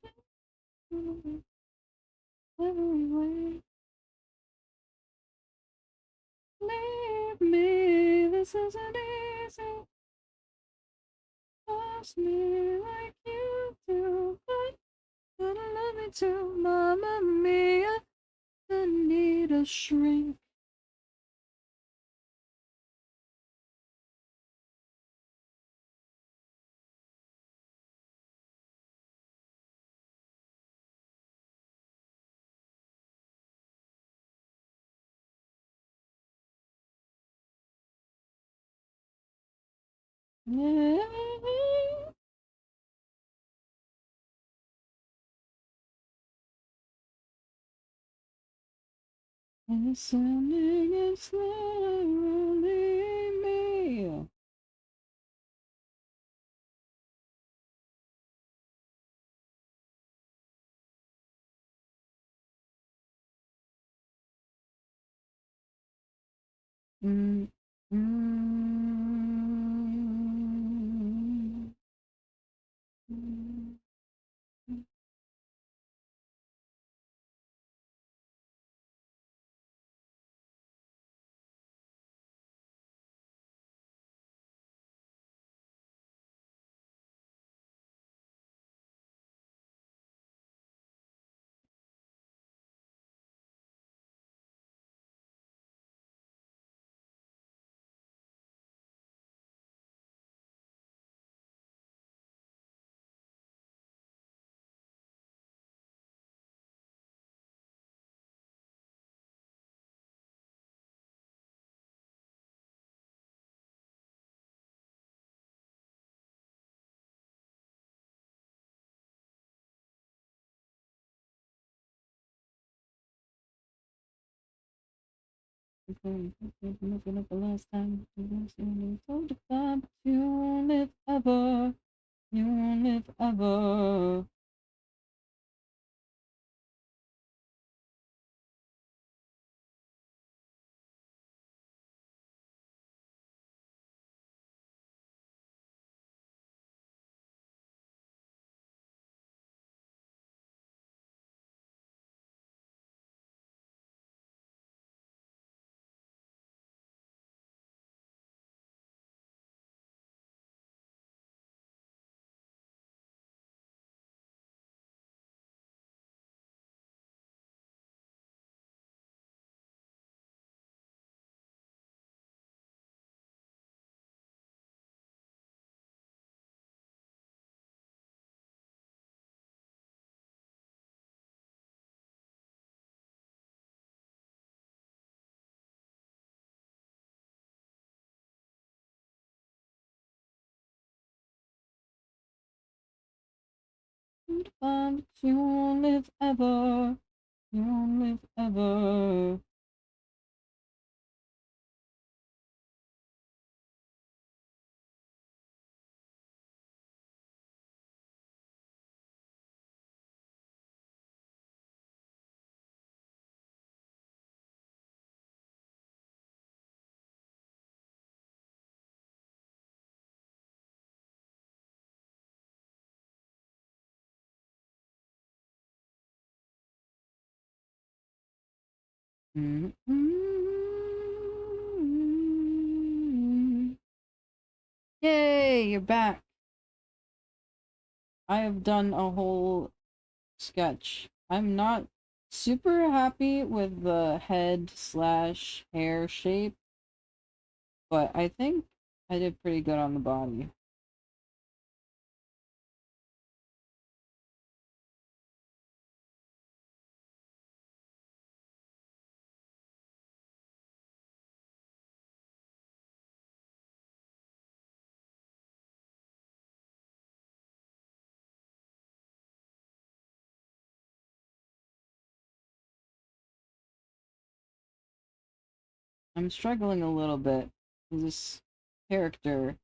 every way. Leave me, this isn't easy. Lost me like you do, but gotta love me too, Mamma Mia. I need a shrink. Yeah. Listening is slowly me. Mm, mm, mm. Looking at the last time you told the club you won't live ever, you won't live ever. But you won't live ever, you won't live ever. Mm-hmm. Yay, you're back. I have done a whole sketch. I'm not super happy with the head slash hair shape, but I think I did pretty good on the body. I'm struggling a little bit. This character,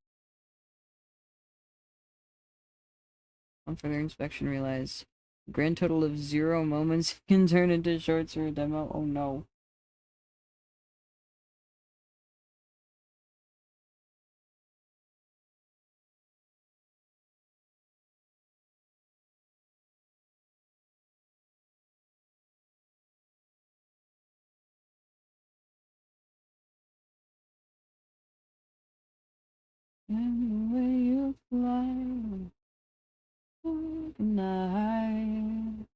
on further inspection, realized grand total of 0 moments can turn into shorts or a demo. Oh no. And the way you fly like a night.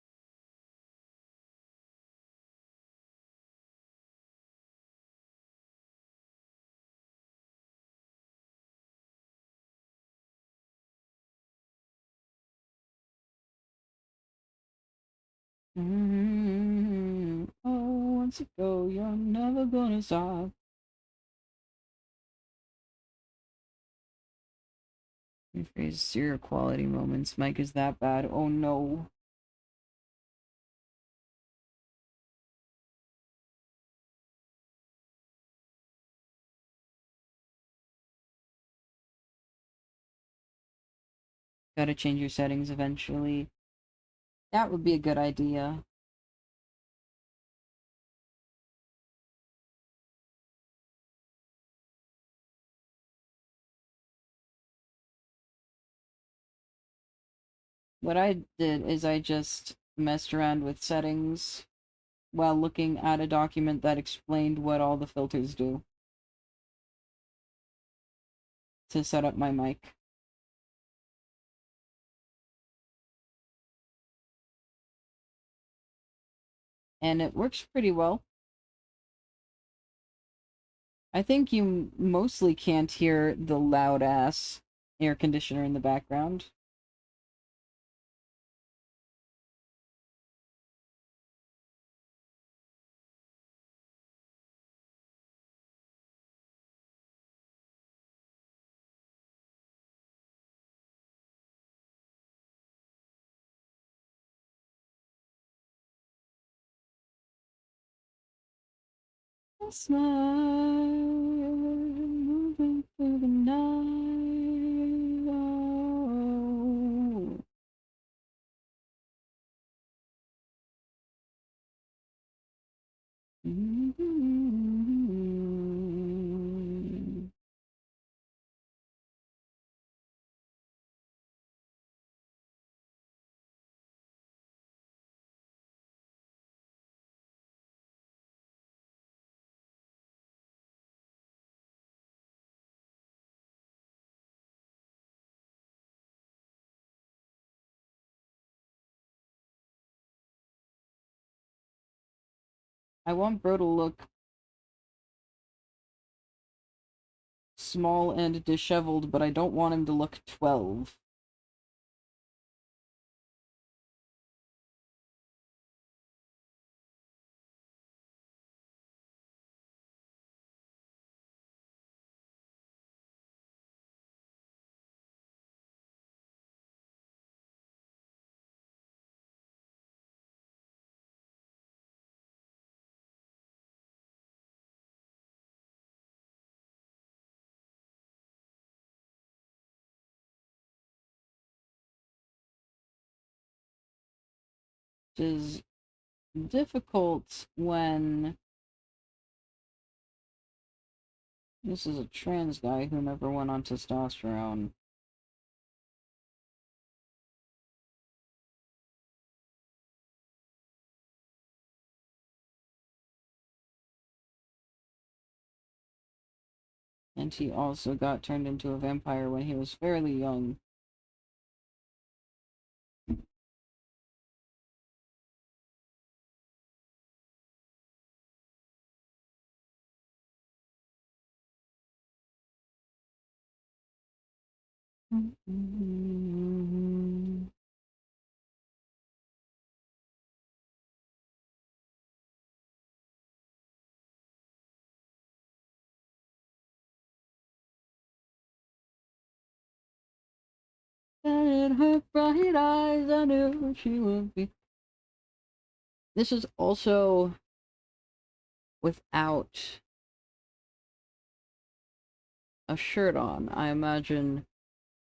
Oh, once you go, you're never gonna stop. Rephrase serial quality moments. Mike is that bad. Oh no. Gotta change your settings eventually. That would be a good idea. What I did is I just messed around with settings while looking at a document that explained what all the filters do to set up my mic. And it works pretty well. I think you mostly can't hear the loud ass air conditioner in the background. A smile moving through the night. Oh. I want Bro to look small and disheveled, but I don't want him to look 12. Which is difficult when this is a trans guy who never went on testosterone. And he also got turned into a vampire when he was fairly young. And in her bright eyes, I knew she would be. This is also without a shirt on. I imagine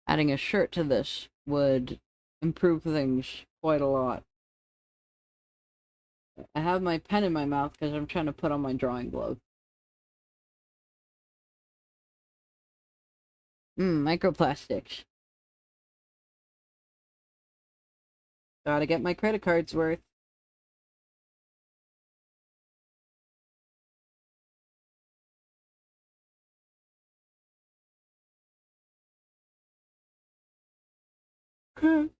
adding a shirt to this would improve things quite a lot. I have my pen in my mouth because I'm trying to put on my drawing glove. Microplastics. Gotta get my credit card's worth. Need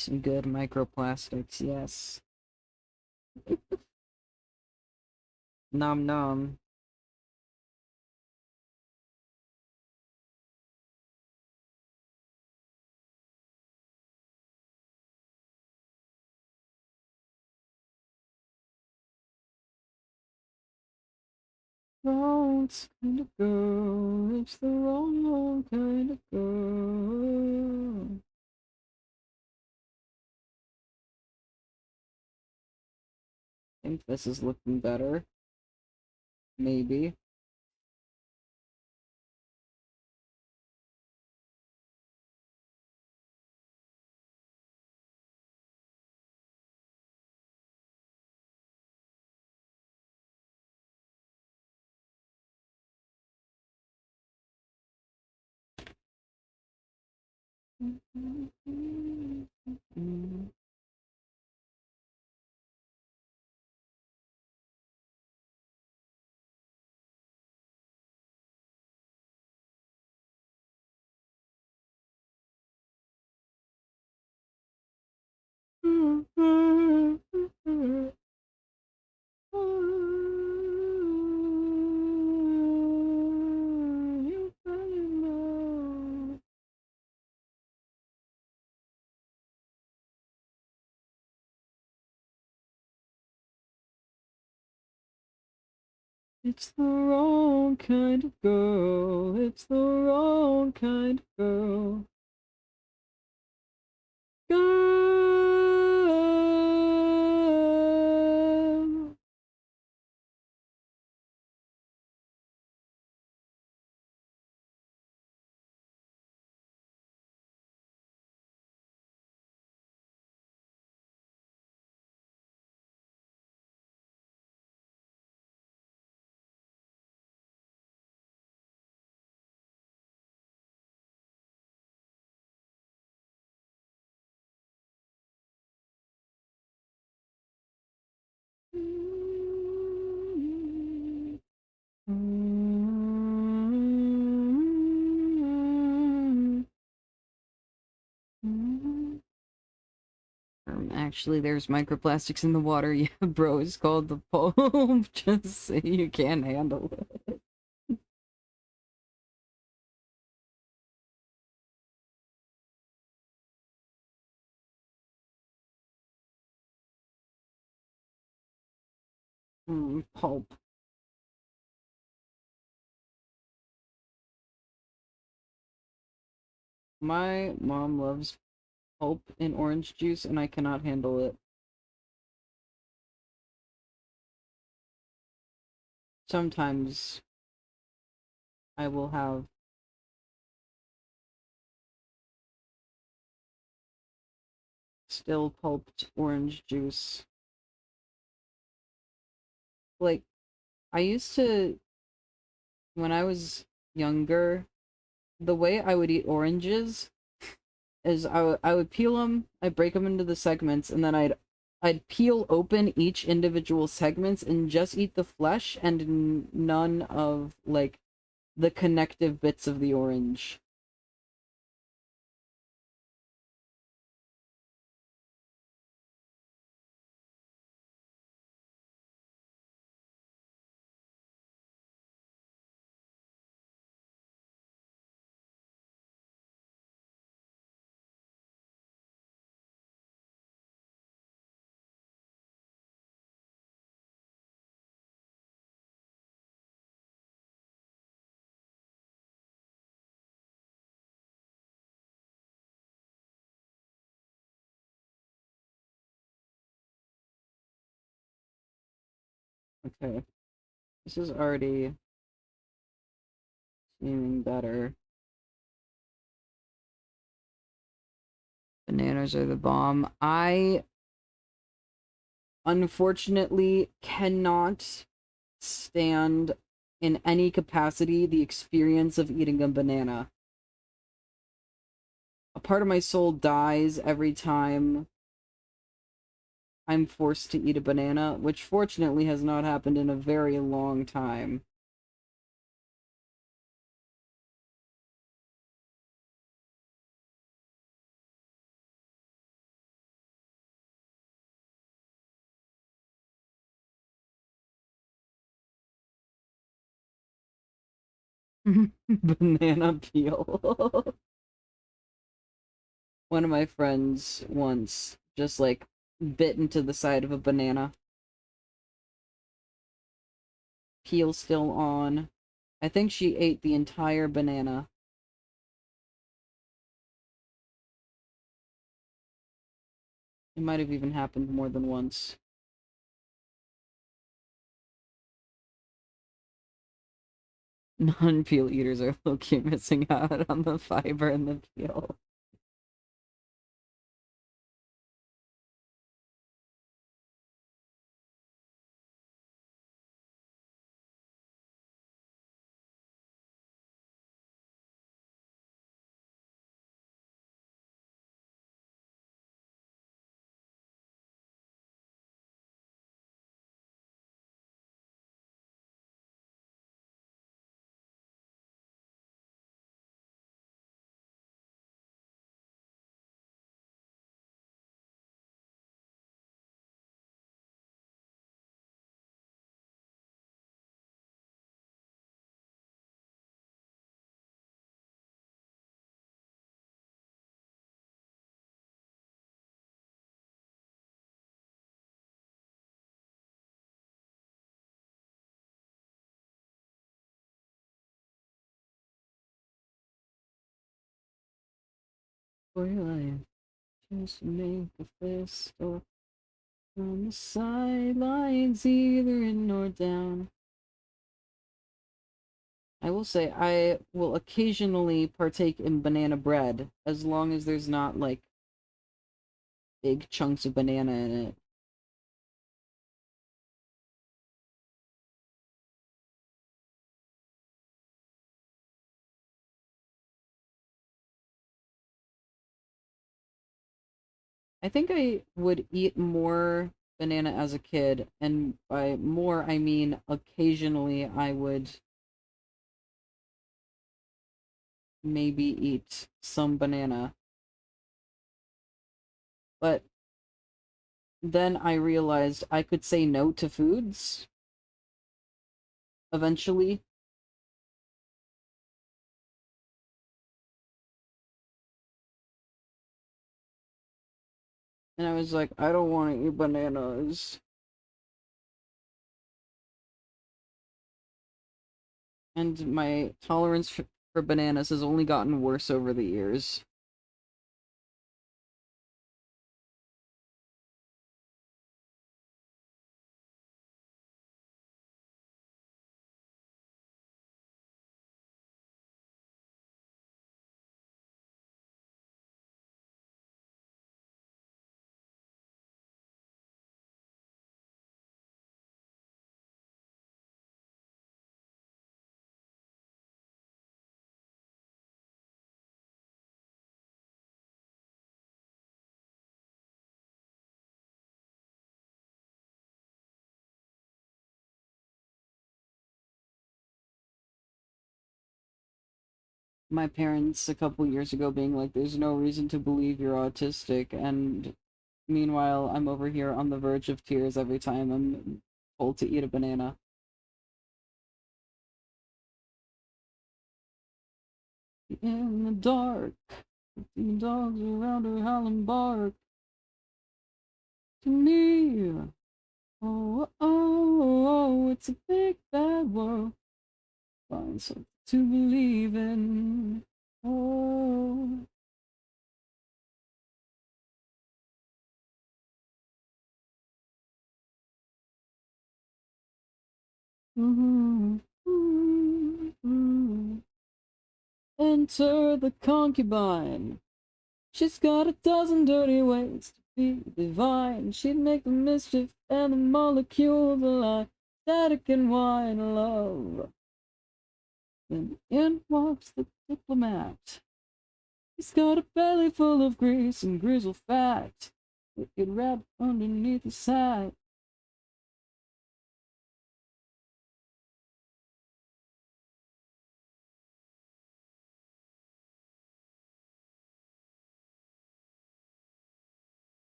some good microplastics, yes. Nom nom. Wrong kind of girl, it's the wrong kind of girl. I think this is looking better. Maybe. It's the wrong kind of girl. It's the wrong kind of girl. Girl. Actually, there's microplastics in the water. Yeah, bro, it's called the Pope. Just say you can't handle it. Pulp. My mom loves pulp in orange juice, and I cannot handle it. Sometimes I will have still pulped orange juice. Like, I used to, when I was younger, the way I would eat oranges is I would peel them, I'd break them into the segments, and then I'd peel open each individual segments and just eat the flesh and none of, like, the connective bits of the orange. Okay, this is already seeming better. Bananas are the bomb. I unfortunately cannot stand in any capacity the experience of eating a banana. A part of my soul dies every time I'm forced to eat a banana, which fortunately has not happened in a very long time. Banana peel. One of my friends once just like bit into the side of a banana. Peel still on. I think she ate the entire banana. It might have even happened more than once. Non-peel eaters are low-key missing out on the fiber and the peel. For your life, just make a fist or on the sidelines, either in or down. I will say I will occasionally partake in banana bread as long as there's not like big chunks of banana in it. I think I would eat more banana as a kid, and by more I mean occasionally I would maybe eat some banana. But then I realized I could say no to foods eventually. And I was like, I don't want to eat bananas. And my tolerance for bananas has only gotten worse over the years. My parents a couple years ago being like, there's no reason to believe you're autistic, and meanwhile, I'm over here on the verge of tears every time I'm told to eat a banana. In the dark, the dogs around her howling bark to me. Oh, oh, oh, it's a big bad world. Find something to believe in. Oh. Mm-hmm. Mm-hmm. Enter the concubine. She's got a dozen dirty ways to be divine. She'd make the mischief and the molecules align. Static and wine love. Then in walks the diplomat. He's got a belly full of grease and grizzle fat. It wrapped underneath the side.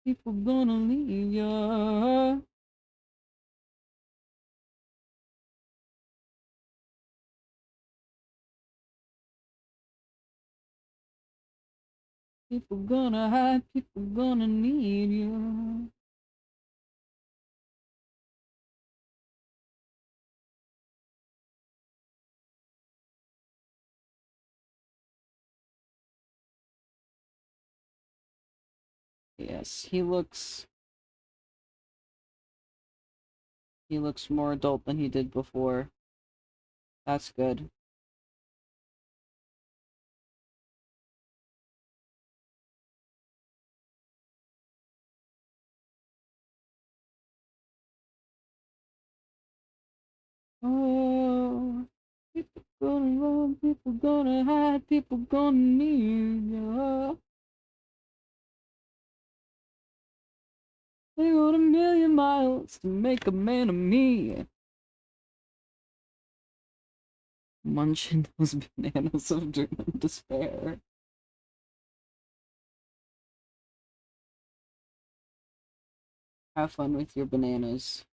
People gonna leave ya. People gonna hide, people gonna need you. Yes, he looks more adult than he did before. That's good. Oh, people gonna run, people gonna hide, people gonna need ya. They rode a million miles to make a man of me. Munching those bananas of doom and despair. Have fun with your bananas.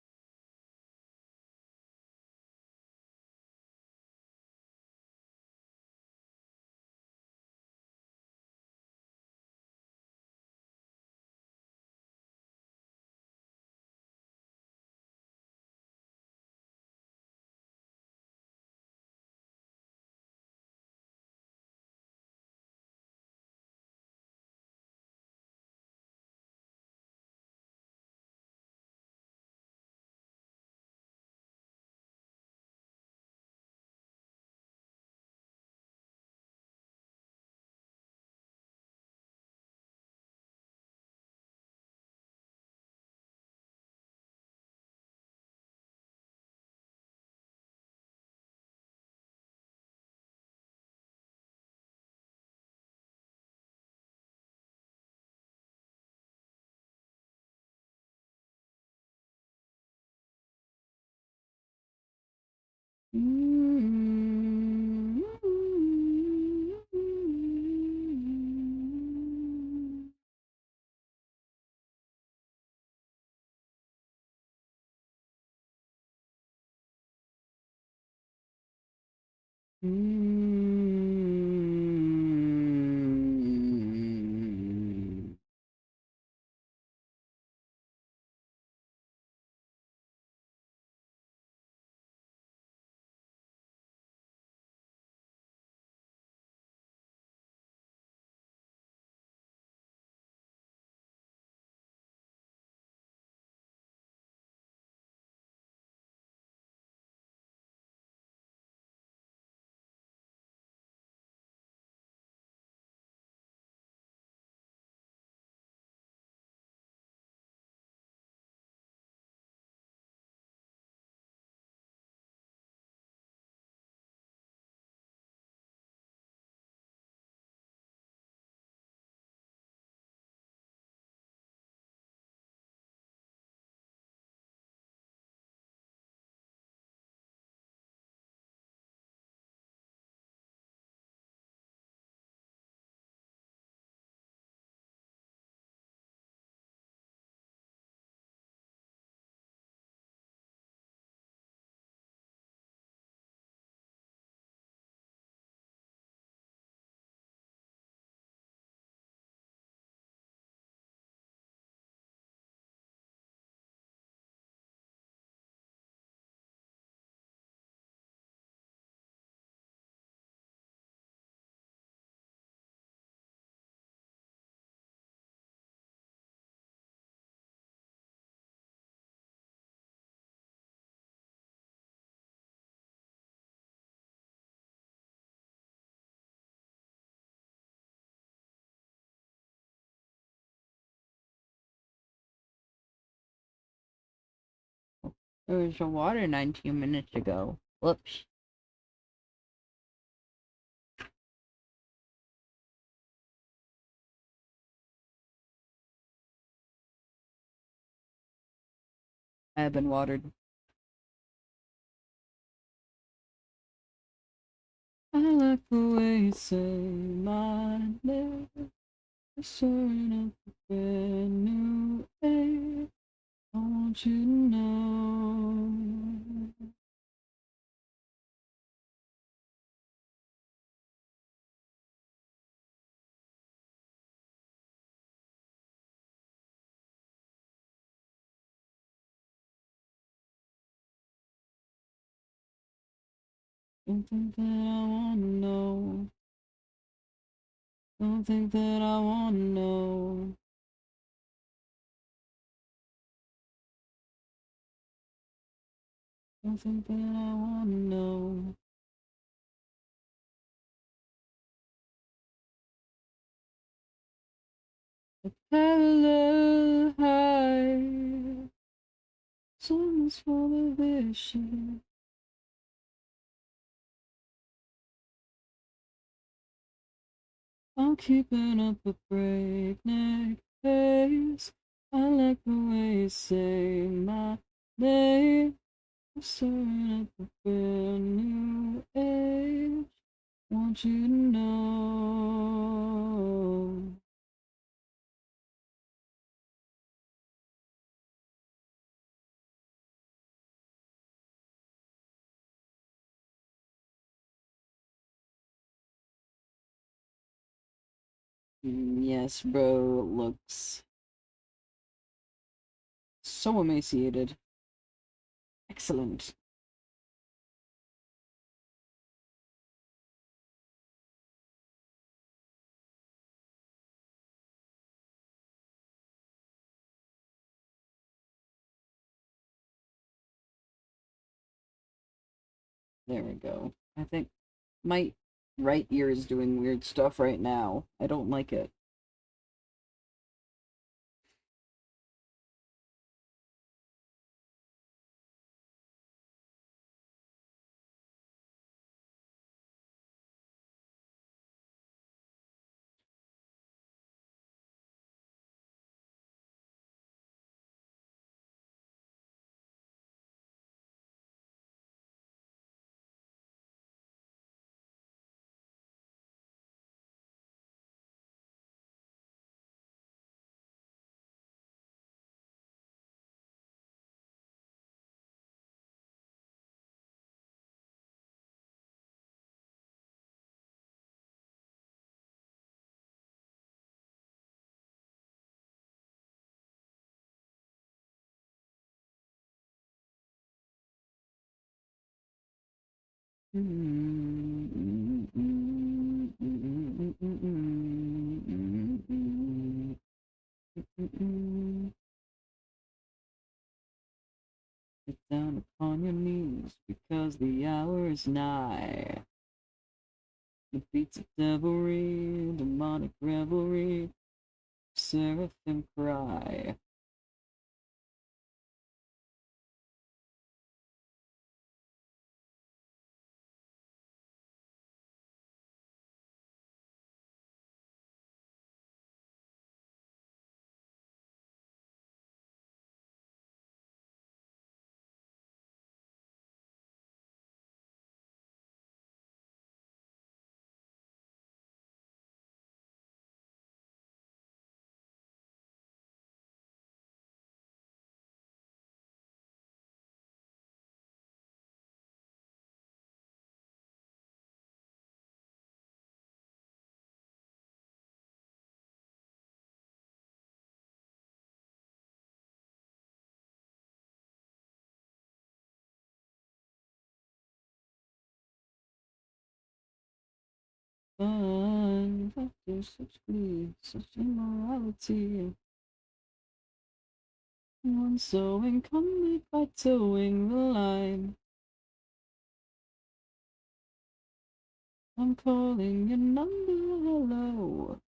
There was a water 19 minutes ago. Whoops. I have been watered. I like the way you say my name. Starting up a brand new day. I want you to know. Don't think that I wanna know. Don't think that I wanna know. Don't think that I wanna know. A parallel high. Someone's full of this shit. I'm keeping up a breakneck pace. I like the way you say my name. I'm starting up a brand new age. Want you to know. Yes, bro looks so emaciated. Excellent. There we go. I think my right ear is doing weird stuff right now. I don't like it. Get down upon your knees because the hour is nigh. The beats of devilry, demonic revelry, seraphim cry. Fun, after such greed, such immorality. One so incomplete by towing the line. I'm calling your number, hello.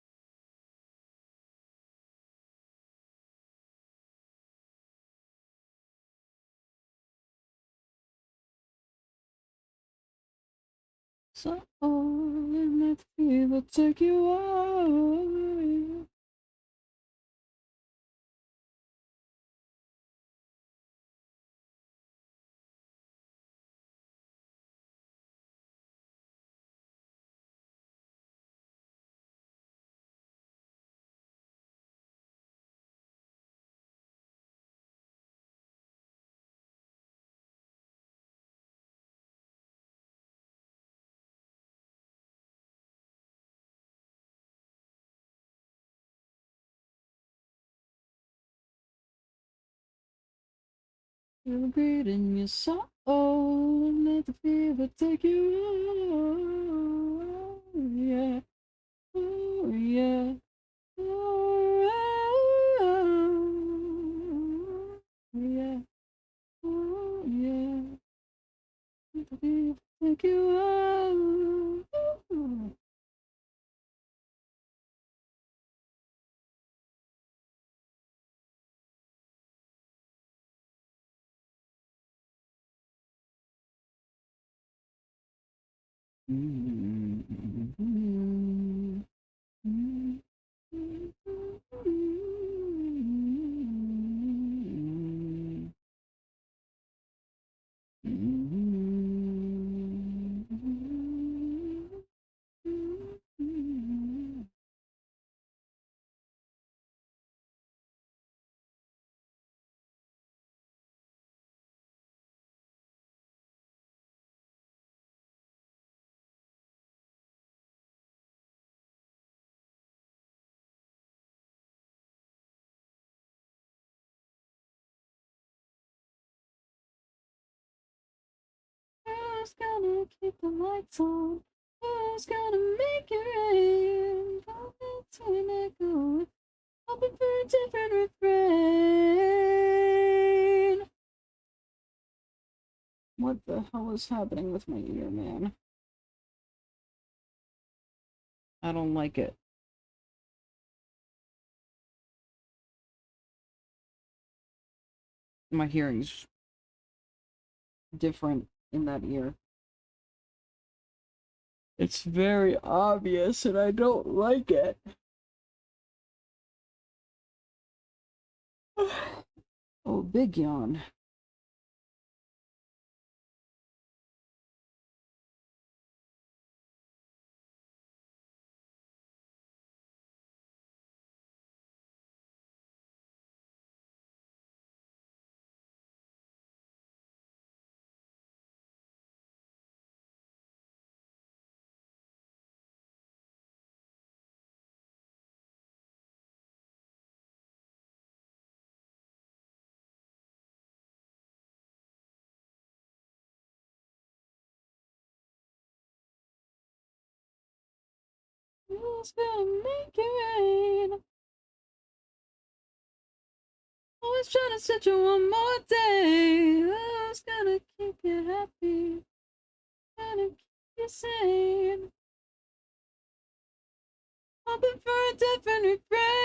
So, let fever take you away. Feel the greed in your soul, and let the fever take you on. Oh, yeah, oh, yeah. Oh, yeah, oh, yeah. Let the fever take you on. Who's gonna keep the lights on? Who's gonna make it rain? Bullets and echo, hoping for a different refrain. What the hell is happening with my ear, man? I don't like it. My hearing's different in that ear. It's very obvious and I don't like it. Oh, big yawn. Who's gonna make it rain? Always trying to set you one more day. Who's gonna keep you happy? Gonna keep you sane? Hoping for a different refrain.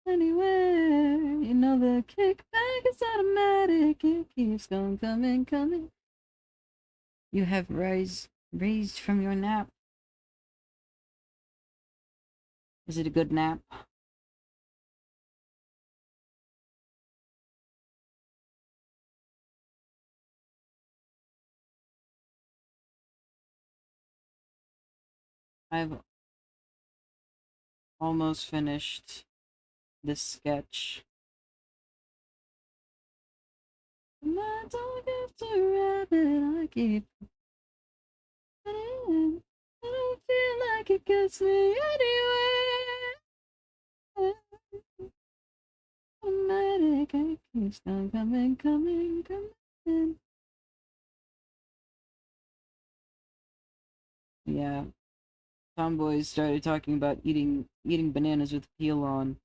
Anyway, you know the kickback is automatic. It keeps going, coming, coming. You have raised from your nap. Is it a good nap? I've almost finished this sketch. My dog after rabbit, I keep running. I don't feel like it gets me anywhere. Automatic, it keeps on coming, coming, coming. Yeah, tomboys started talking about eating bananas with peel on,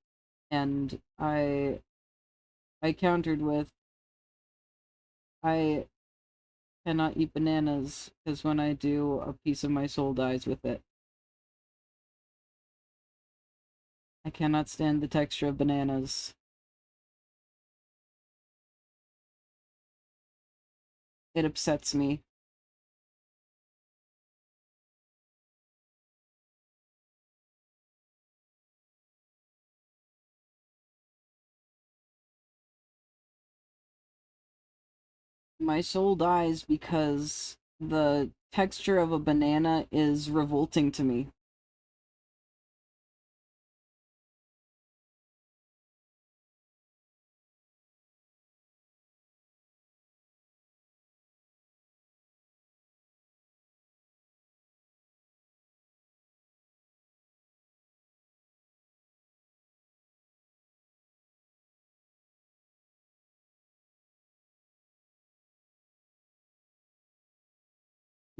and I countered with I cannot eat bananas because when I do, a piece of my soul dies with it. I cannot stand the texture of bananas. It upsets me. My soul dies because the texture of a banana is revolting to me.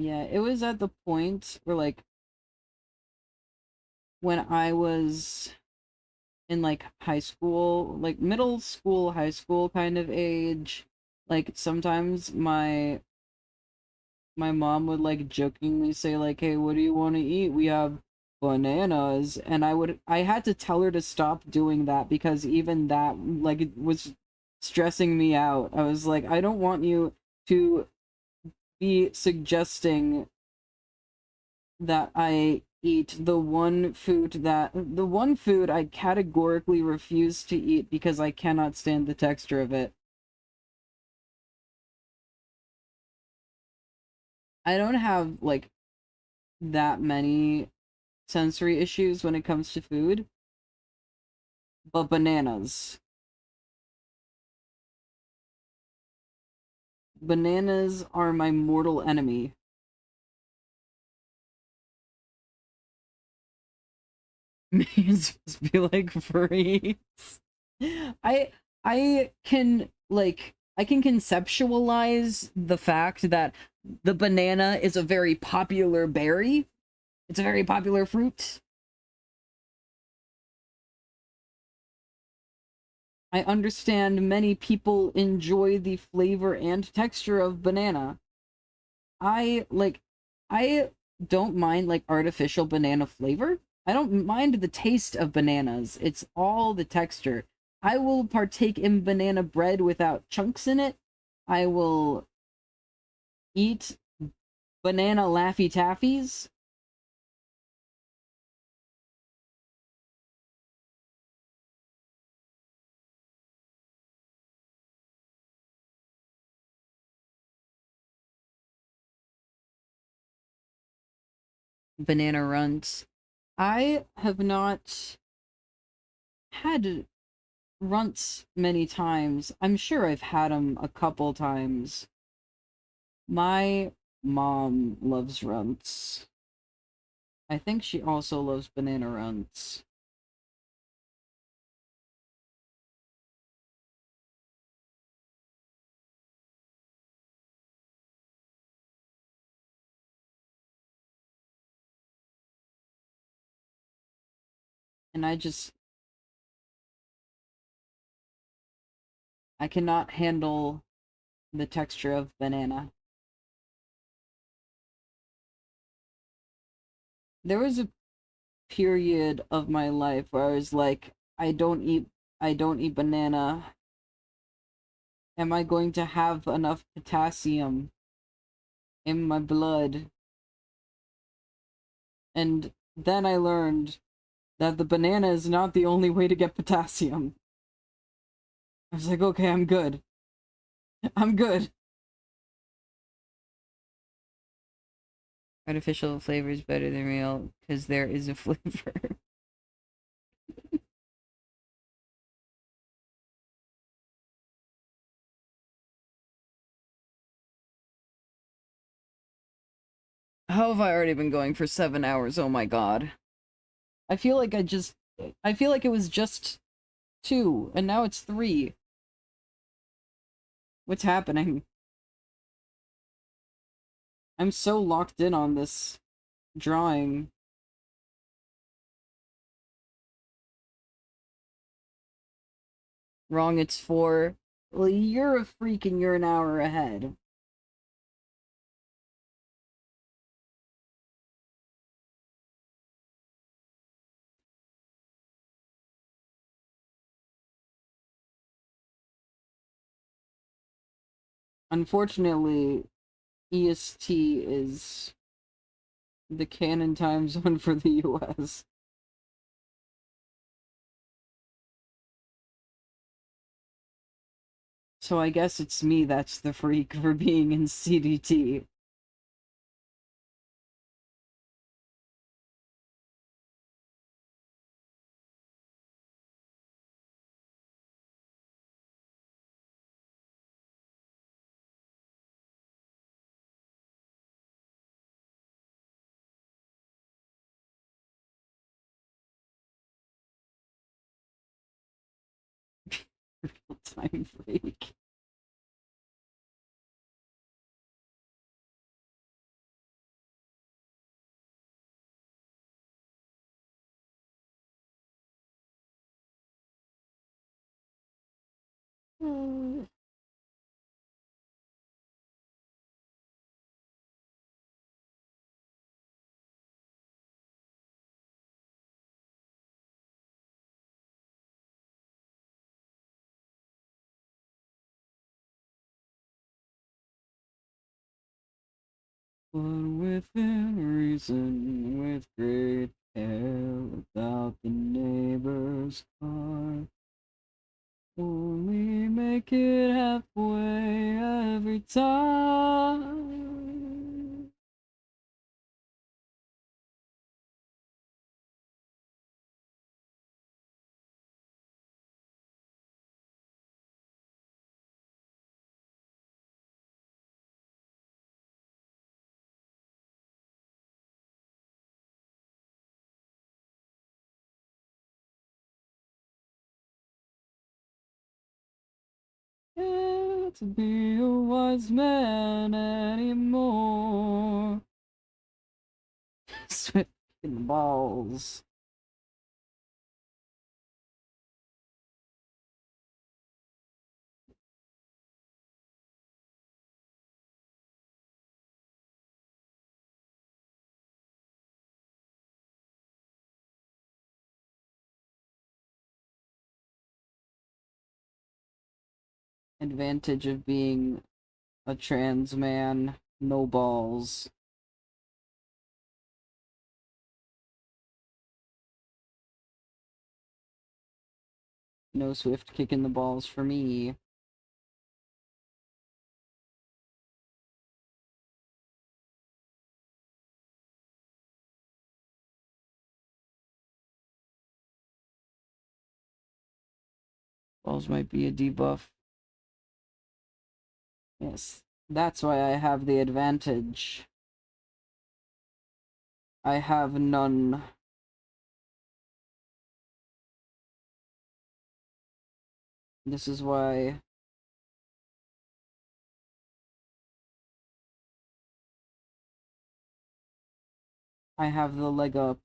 Yeah, it was at the point where, like, when I was in, like, high school, like, middle school, high school kind of age, like, sometimes my mom would, like, jokingly say, like, "Hey, what do you want to eat? We have bananas." And I had to tell her to stop doing that because even that, like, it was stressing me out. I was like, I don't want you to be suggesting that I eat the one food I categorically refuse to eat because I cannot stand the texture of it. I don't have, like, that many sensory issues when it comes to food, but bananas are my mortal enemy. It's supposed to be like furries. I I can, like, I can conceptualize the fact that the banana is a very popular berry. It's a very popular fruit. I understand many people enjoy the flavor and texture of banana. I like I don't mind, like, artificial banana flavor. I don't mind the taste of bananas. It's all the texture. I will partake in banana bread without chunks in it. I will eat banana Laffy Taffies. Banana runts. I have not had runts many times. I'm sure I've had them a couple times. My mom loves runts. I think she also loves banana runts. And I cannot handle the texture of banana. There was a period of my life where I was like, I don't eat banana. Am I going to have enough potassium in my blood? And then I learned that the banana is not the only way to get potassium. I was like, okay, I'm good. I'm good. Artificial flavor is better than real because there is a flavor. How have I already been going for 7 hours? Oh my god. I feel like I feel like it was just two, and now it's three. What's happening? I'm so locked in on this drawing. Wrong, it's four. Well, you're a freak and you're an hour ahead. Unfortunately, EST is the canon time zone for the US. So I guess it's me that's the freak for being in CDT. Time freak. But within reason, with great care, without the neighbor's car. Only make it halfway every time. Can't be a wise man anymore. Swift in the balls. Advantage of being a trans man, no balls. No Swift kicking the balls for me. Balls might be a debuff. Yes, that's why I have the advantage. I have none. This is why I have the leg up.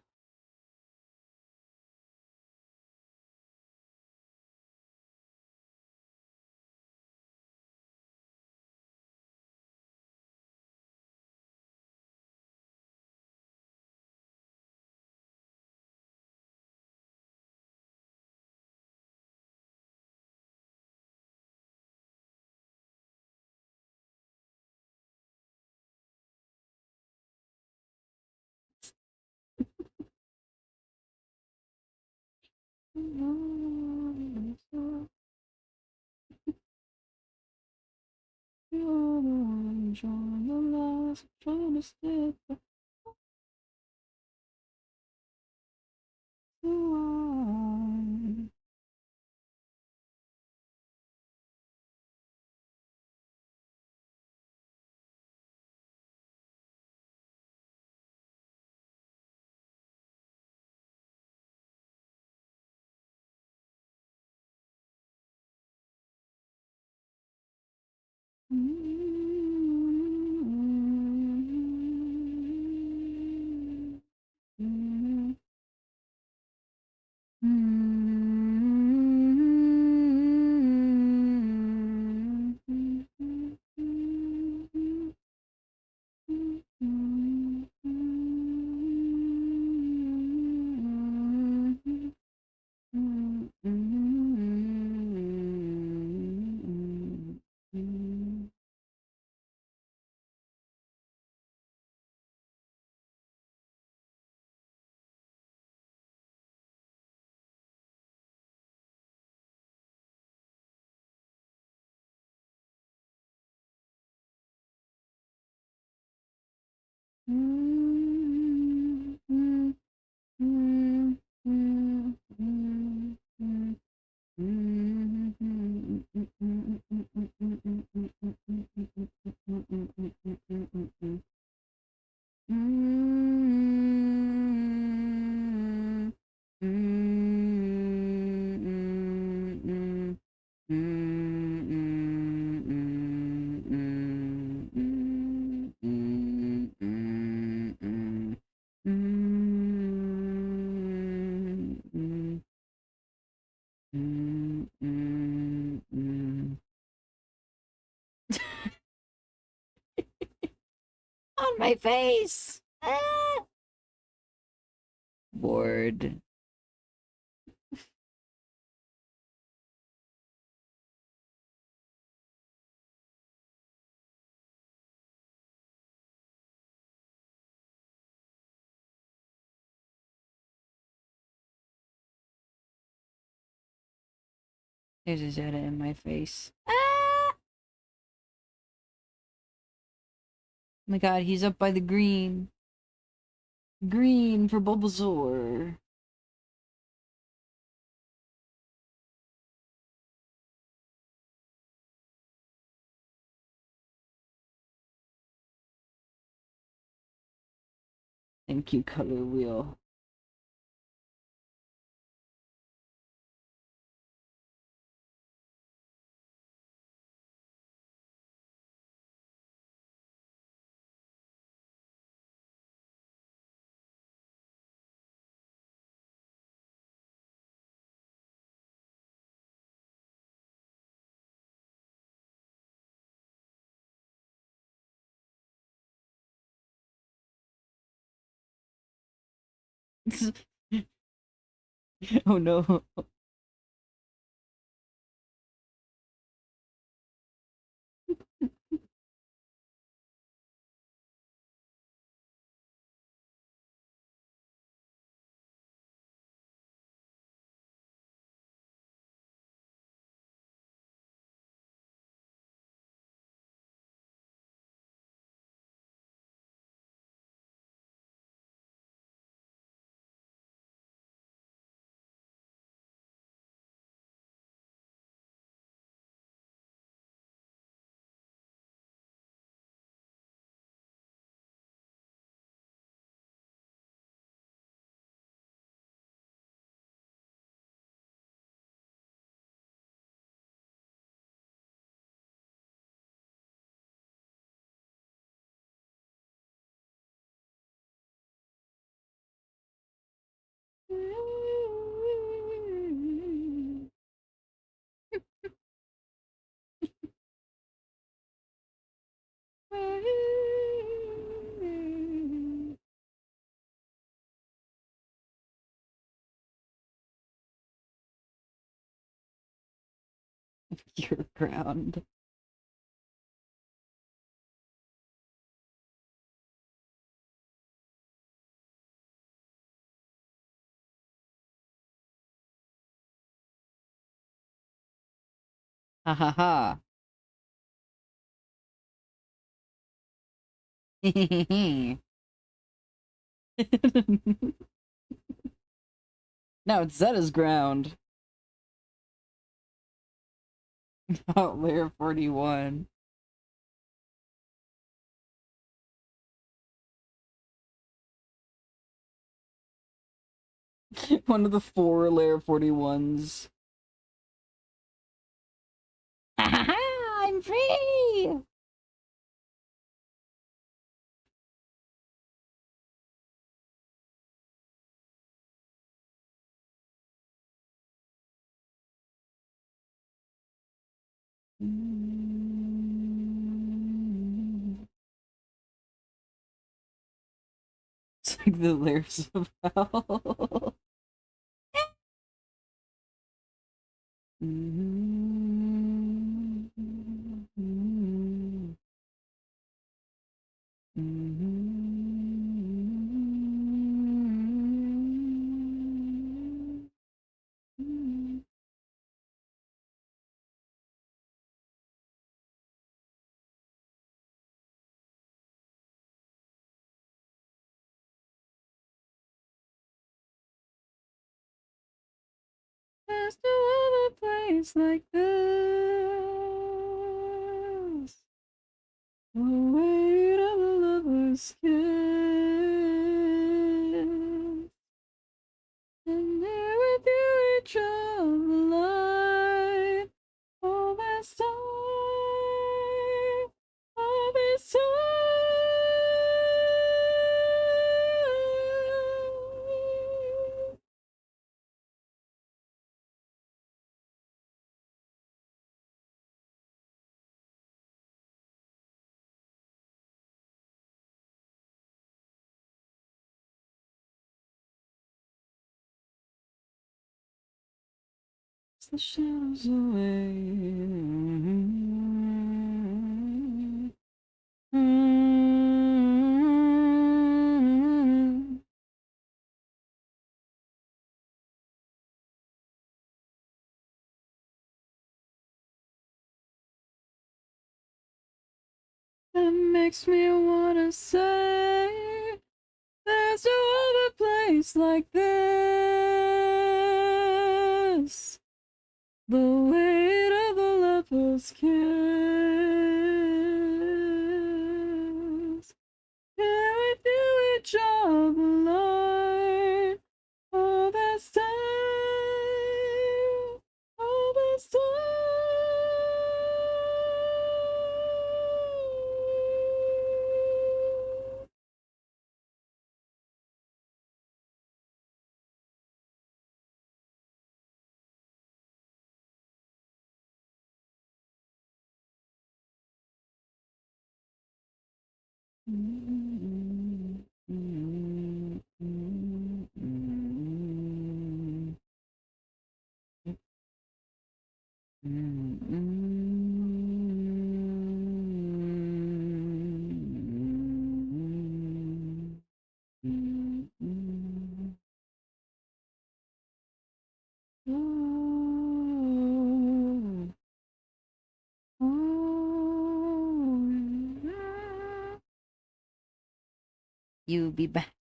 my face! Ah! Bored. There's a Zeta in my face. Ah! Oh my god, he's up by the green. Green for Bulbasaur. Thank you, Color Wheel. Oh no. Your ground. Ha ha ha. Now it's Zeta's ground. Outlier 41. One of the 4 layer 41s. I'm free! It's like the layers of hell. There's no other place like this. The weight of a lover's kiss. And there with you each of the light. All this time. All this time. the shadows away. That makes me wanna say there's no other place like this. The weight of the lover's kiss. Here with you each other line. All this time. All this time. You be back.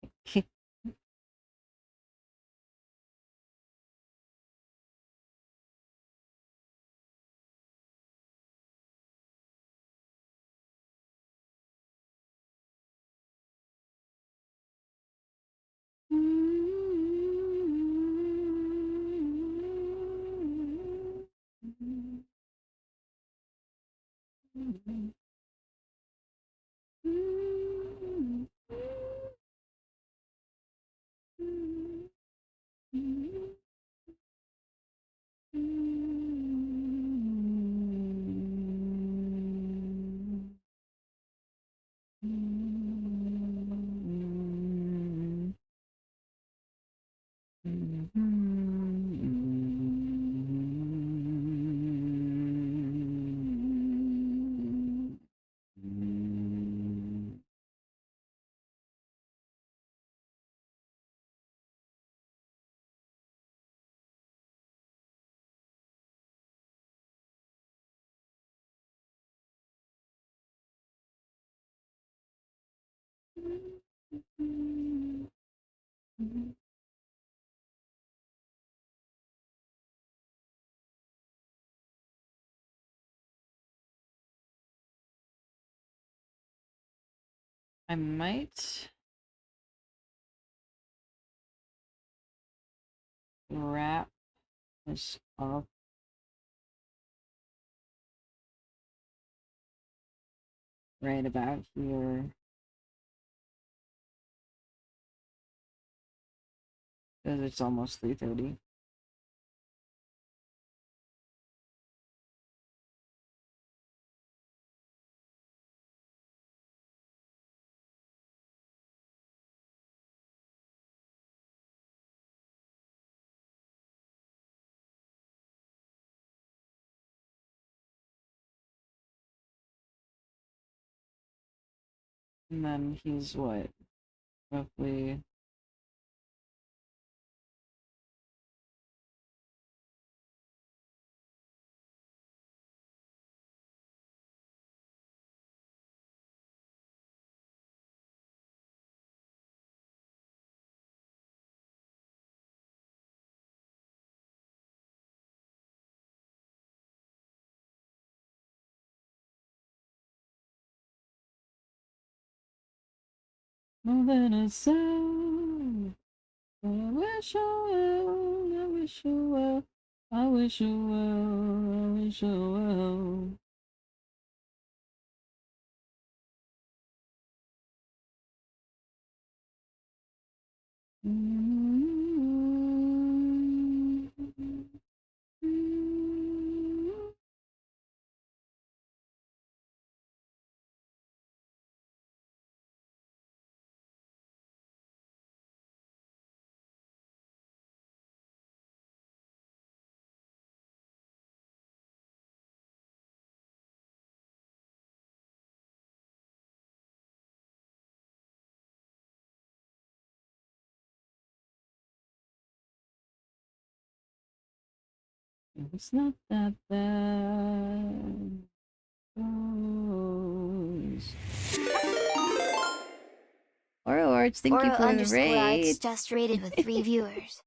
I might wrap this up right about here. Because it's almost 3:30. And then he's what? Roughly more than a sound. I wish you well, I wish you well, I wish you well, I wish you well. It's not that bad. Goes. Oro Arts, thank you Oro for the underscore arts raid. just rated with 3 viewers.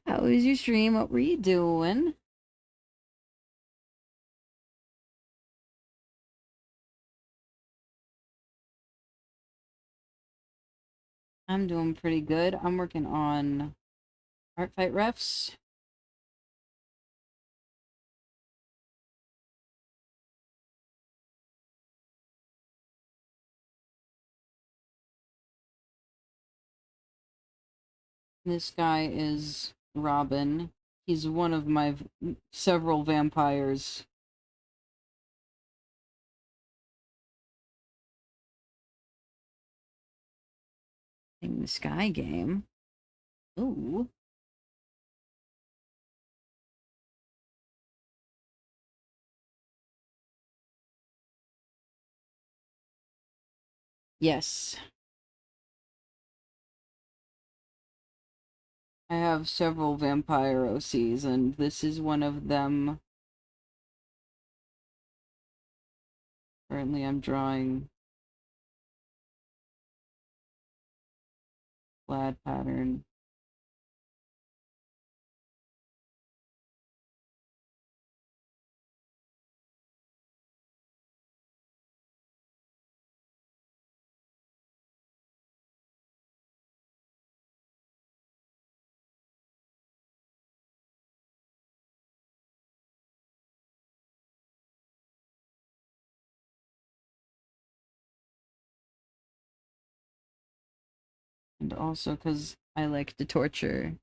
How was your stream? What were you doing? I'm doing pretty good. I'm working on Art Fight Refs. This guy is Robin. He's one of my several vampires. In the Sky game. Ooh. Yes. I have several vampire OCs, and this is one of them. Currently, I'm drawing plaid pattern. And also because I like to torture.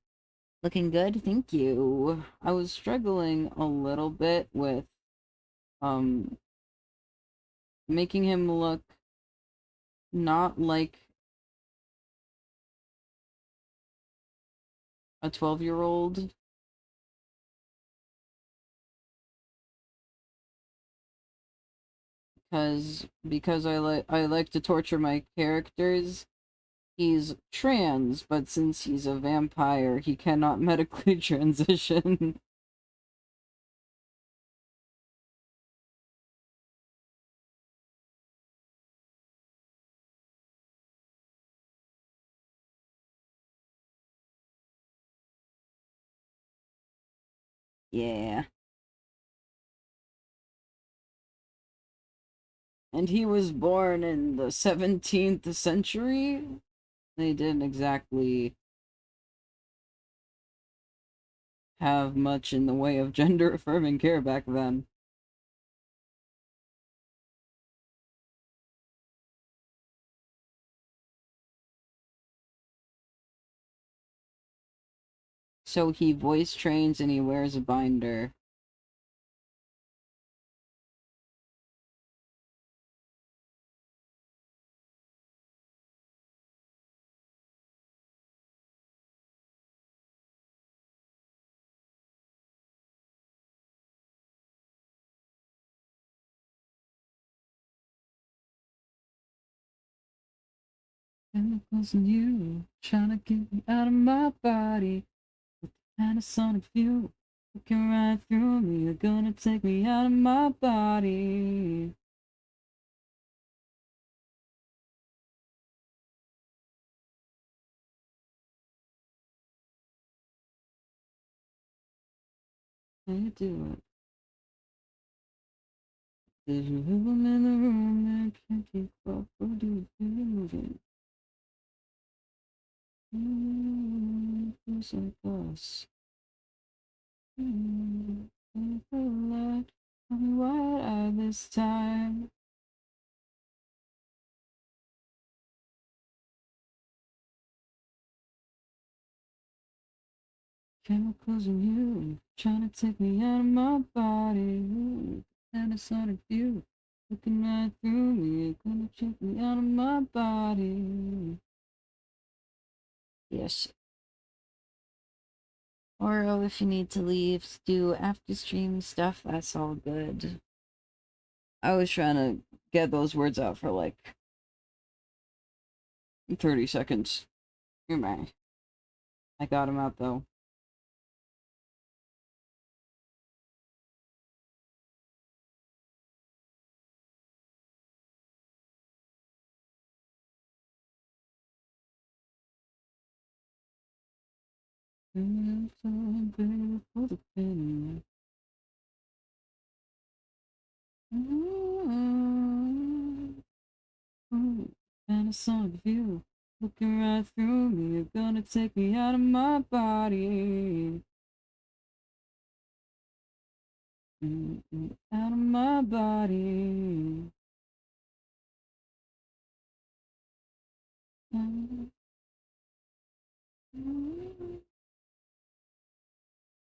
Looking good, thank you. I was struggling a little bit with um making him look not like a 12-year-old because I like to torture my characters. He's trans, but since he's a vampire, he cannot medically transition. Yeah. And he was born in the 17th century. They didn't exactly have much in the way of gender affirming care back then. So he voice trains and he wears a binder. Chemicals in you, trying to get me out of my body. With the Panasonic view, looking right through me. You're gonna take me out of my body. How you do it? There's a rhythm in the room that can't keep up. What do you feel moving? Feels like us. Tell me why this time. Chemicals in you, trying to take me out of my body. Ooh, and a sonic view, looking right through me, gonna take me out of my body. Yes. Oro, if you need to leave, do after stream stuff, that's all good. I was trying to get those words out for like 30 seconds. You're my. I got them out though. For the pen. Panasonic view, looking right through me. You're gonna take me out of my body. Out of my body.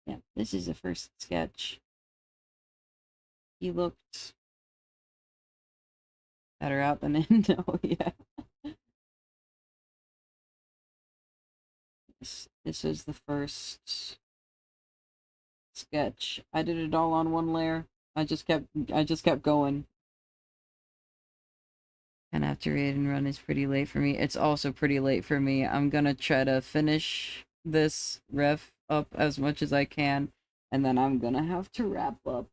Yeah, this is the first sketch. He looked better out than in. No, yeah. This is the first sketch. I did it all on one layer. I just kept going. And after read and run is pretty late for me. It's also pretty late for me. I'm gonna try to finish this ref up as much as I can, and then I'm gonna have to wrap up.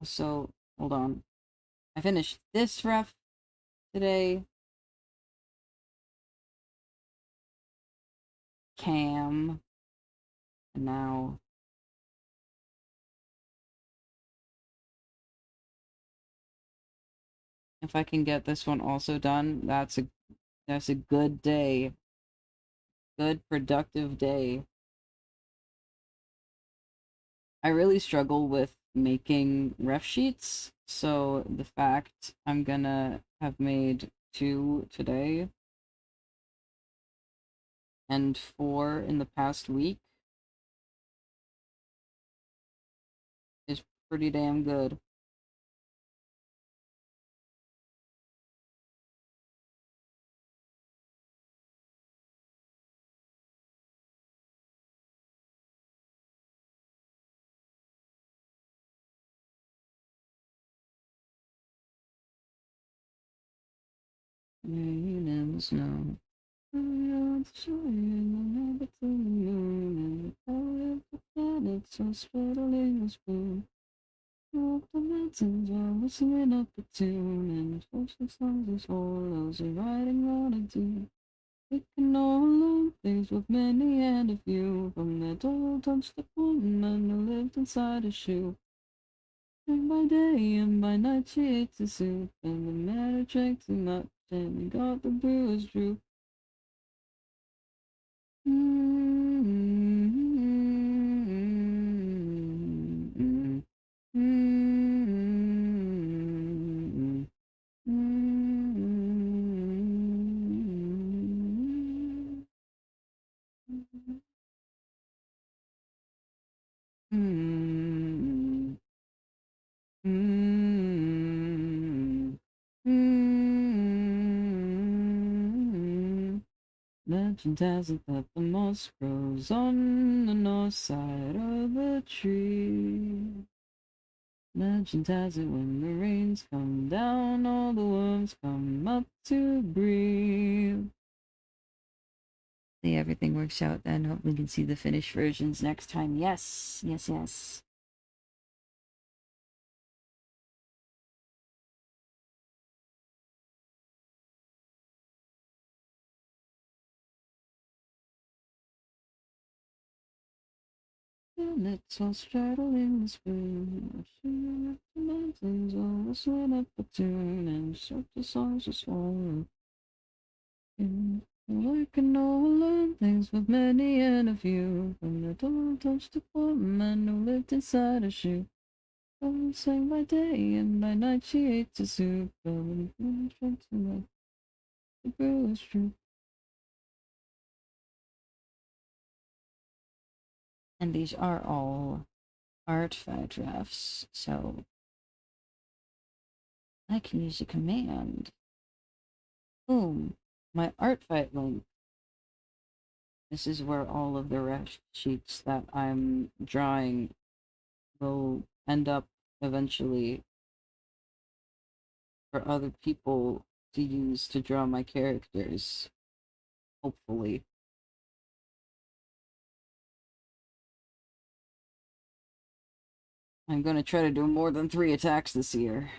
So hold on. I finished this ref today. Cam. And now if I can get this one also done, that's a good day. Good productive day. I really struggle with making ref sheets, so the fact I'm gonna have made 2 today and 4 in the past week is pretty damn good. Rain in the snow. Planets are straddling the spoon. Up the mountains while whistling up a tune, and ocean songs and swallows are riding on a dune. We can all learn things with many and a few from that old touched woman who lived inside a shoe. And by day and by night she ate the soup, and the man who drank too much and got the brewer's droop. Legend has it that the moss grows on the north side of a tree. Legend has it when the rains come down, all the worms come up to breathe. See, everything works out then. Hopefully we can see the finished versions next time. Yes, yes, yes. And it's all straddling the spoon, shooting up the mountains, all whistling up a tune, and short the songs are swollen. I can all learn things with many and a few, from the door touched the poor man who lived inside a shoe. Oh, sang by day and by night she ate the soup, and drank too much, the brewer's true. And these are all art drafts, so I can use a command. Boom, my Artfight link. This is where all of the ref sheets that I'm drawing will end up eventually for other people to use to draw my characters. Hopefully. I'm gonna try to do more than 3 attacks this year.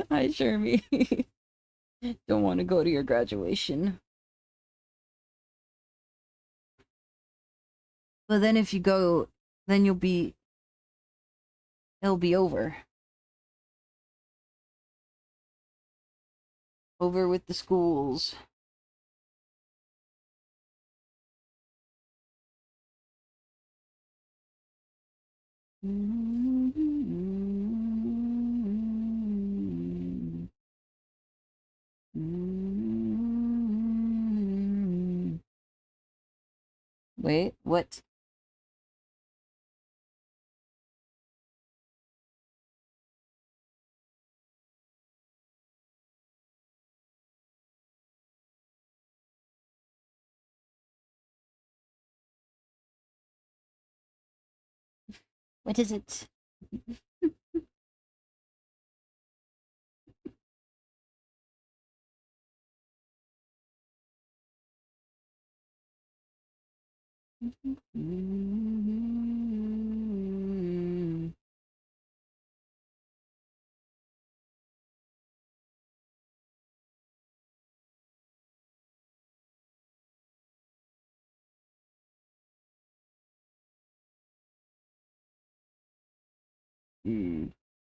Hi, Shermie. Don't want to go to your graduation. But then if you go, then it'll be over. Over with the schools. Wait, what? What is it?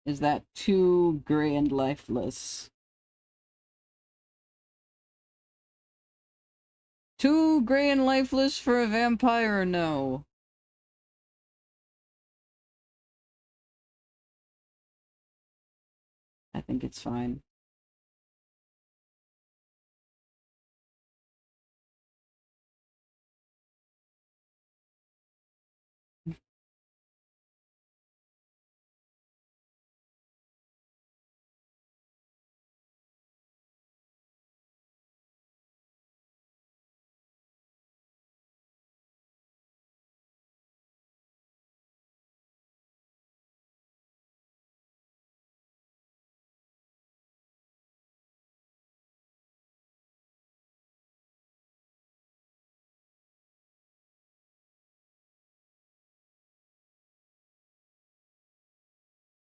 Is that too gray and lifeless? Too gray and lifeless for a vampire, no. I think it's fine.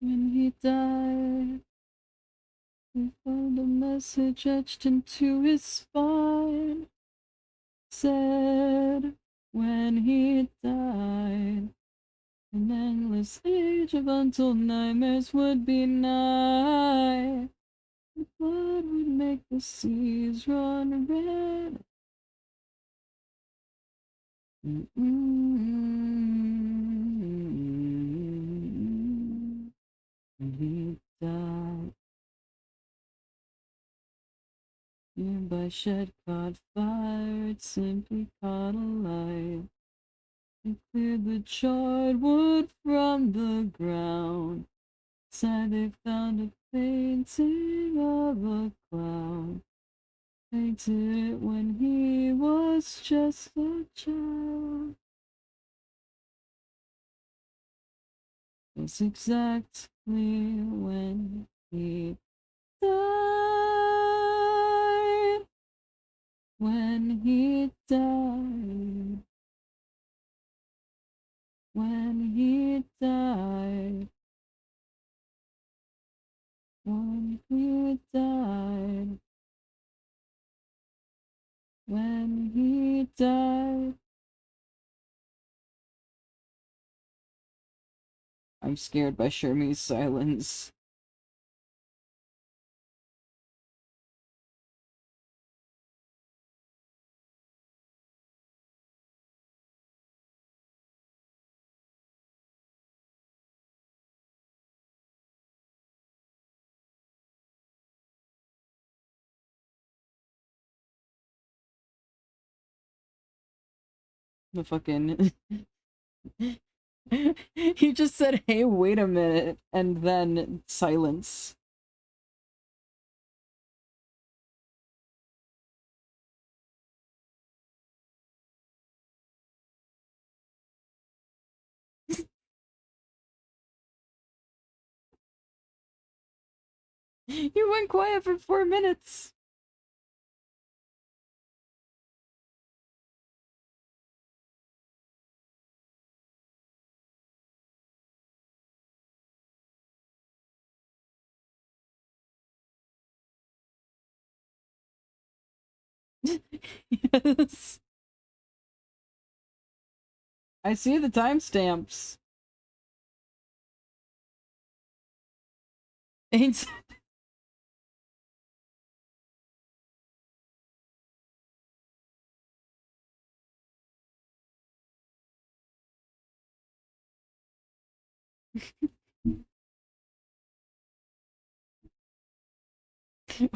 When he died, he found a message etched into his spine. Said, when he died, an endless age of untold nightmares would be nigh. The blood would make the seas run red. And he died. Nearby shed caught fire, it simply caught alight. It cleared the charred wood from the ground. Inside they found a painting of a clown. Painted it when he was just a child. It's exactly when he died. When he died. When he died. When he died. When he died. I'm scared by Shermie's silence. The fucking... He just said, hey, wait a minute, and then silence. You went quiet for 4 minutes. Yes. I see the timestamps. Ain't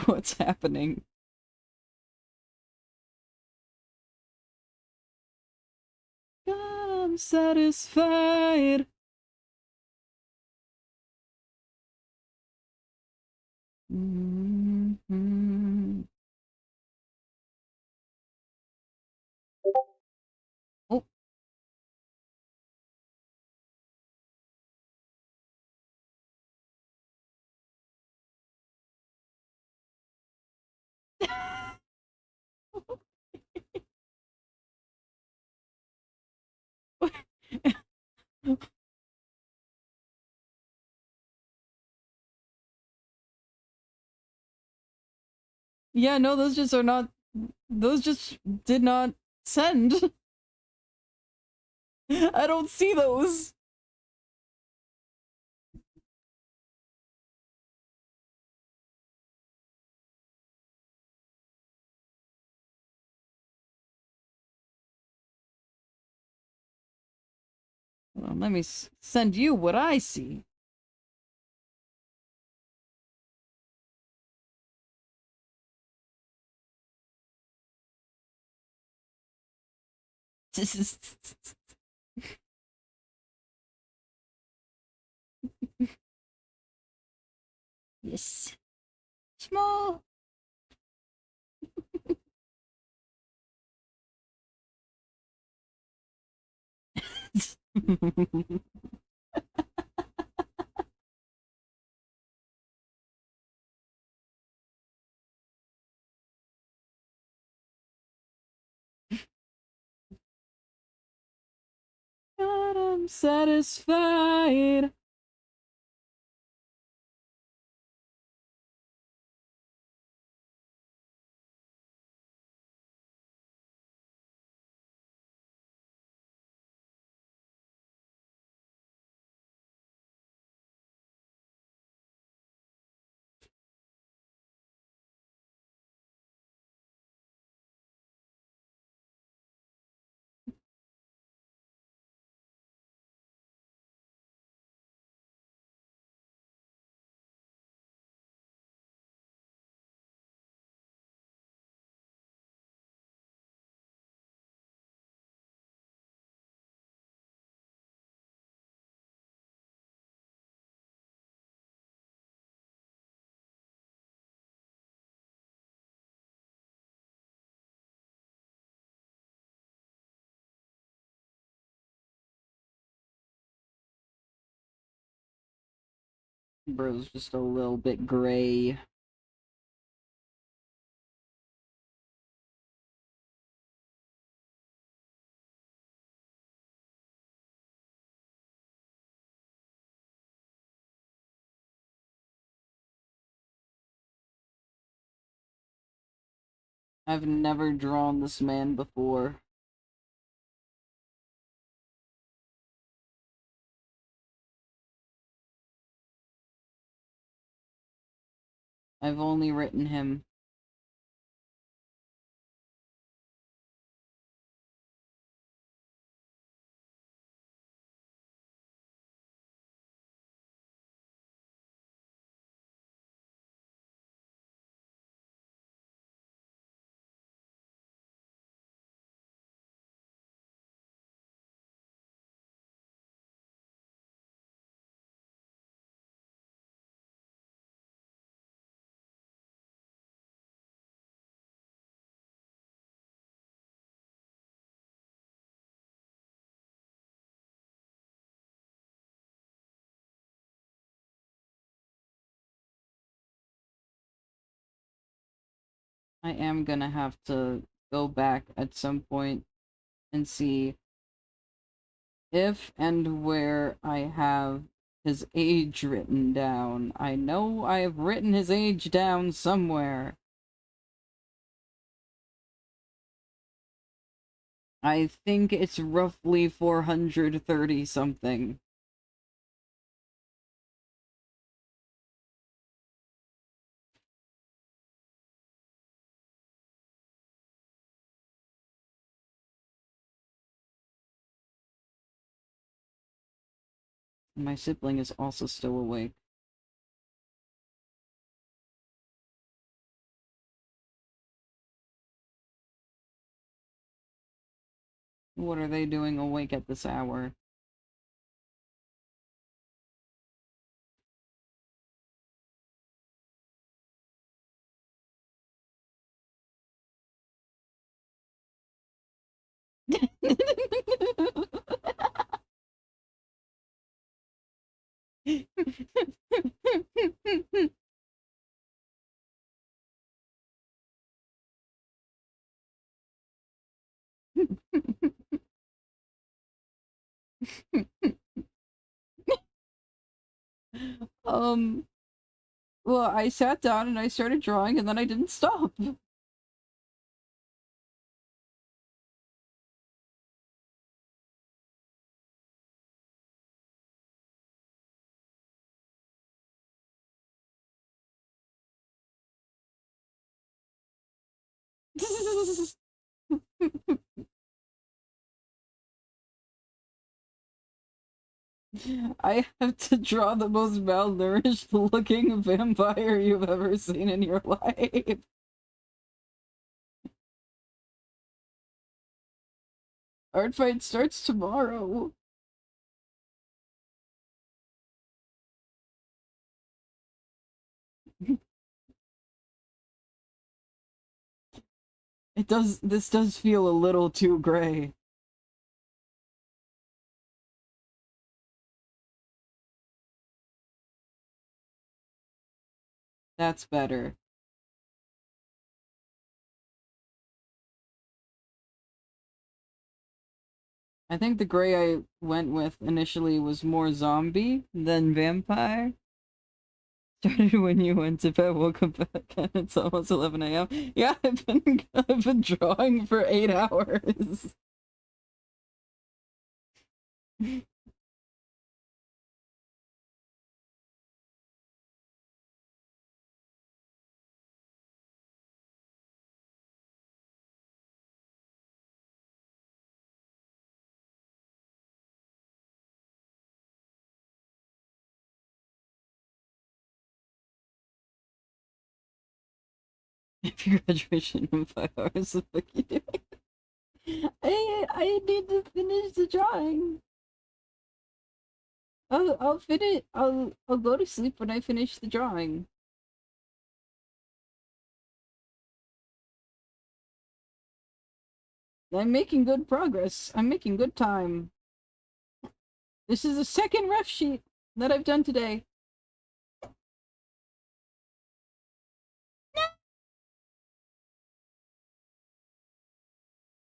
what's happening? I'm satisfied. Mm-hmm. Oh. Yeah, no, those just are not. Those just did not send. I don't see those. Well, let me send you what I see. Yes. Small. But I'm satisfied. Bro's just a little bit gray. I've never drawn this man before. I've only written him. I am gonna have to go back at some point and see if and where I have his age written down. I know I have written his age down somewhere. I think it's roughly 430 something. My sibling is also still awake. What are they doing awake at this hour? Um, well, I sat down and I started drawing and then I didn't stop. I have to draw the most malnourished looking vampire you've ever seen in your life. Art fight starts tomorrow. This does feel a little too gray. That's better. I think the gray I went with initially was more zombie than vampire. Started when you went to bed, woke up back, and it's almost 11 a.m. Yeah, I've been drawing for 8 hours. If your graduation in 5 hours, the fuck you doing? I need to finish the drawing. I'll finish. I'll go to sleep when I finish the drawing. I'm making good progress. I'm making good time. This is the second ref sheet that I've done today.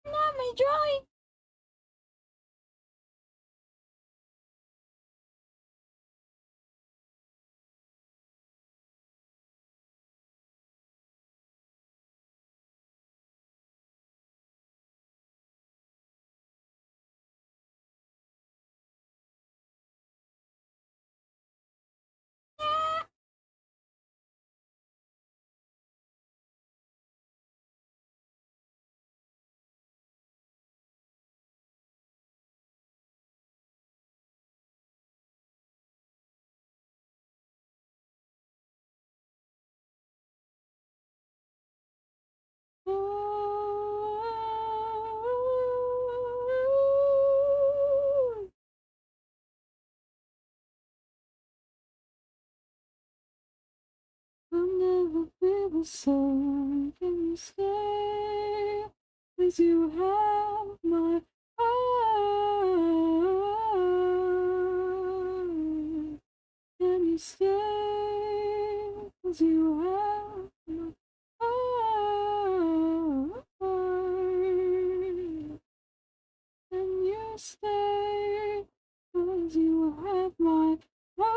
Not my drawing. I'll never feel the sun. Can you stay? 'Cause you have my heart. Can you stay? 'Cause you have my heart. Can you stay? 'Cause you have my heart.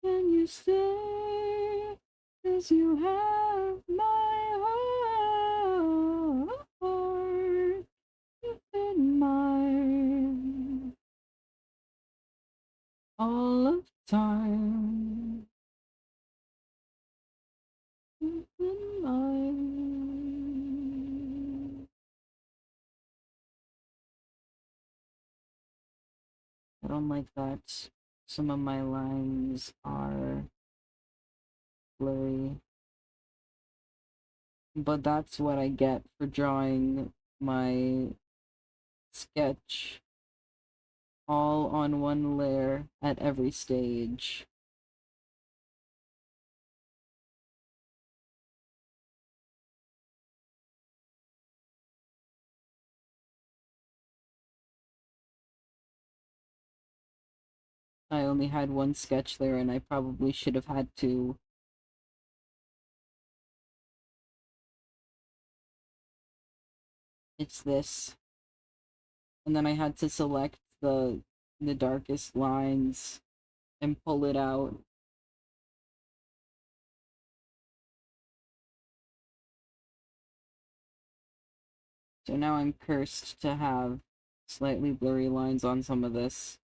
Can you stay? 'Cause you have my heart. all of time. Keep in mind. I don't like that some of my lines are blurry, but that's what I get for drawing my sketch all on one layer at every stage. I only had one sketch layer and I probably should have had two. It's this. And then I had to select the darkest lines and pull it out. So now I'm cursed to have slightly blurry lines on some of this.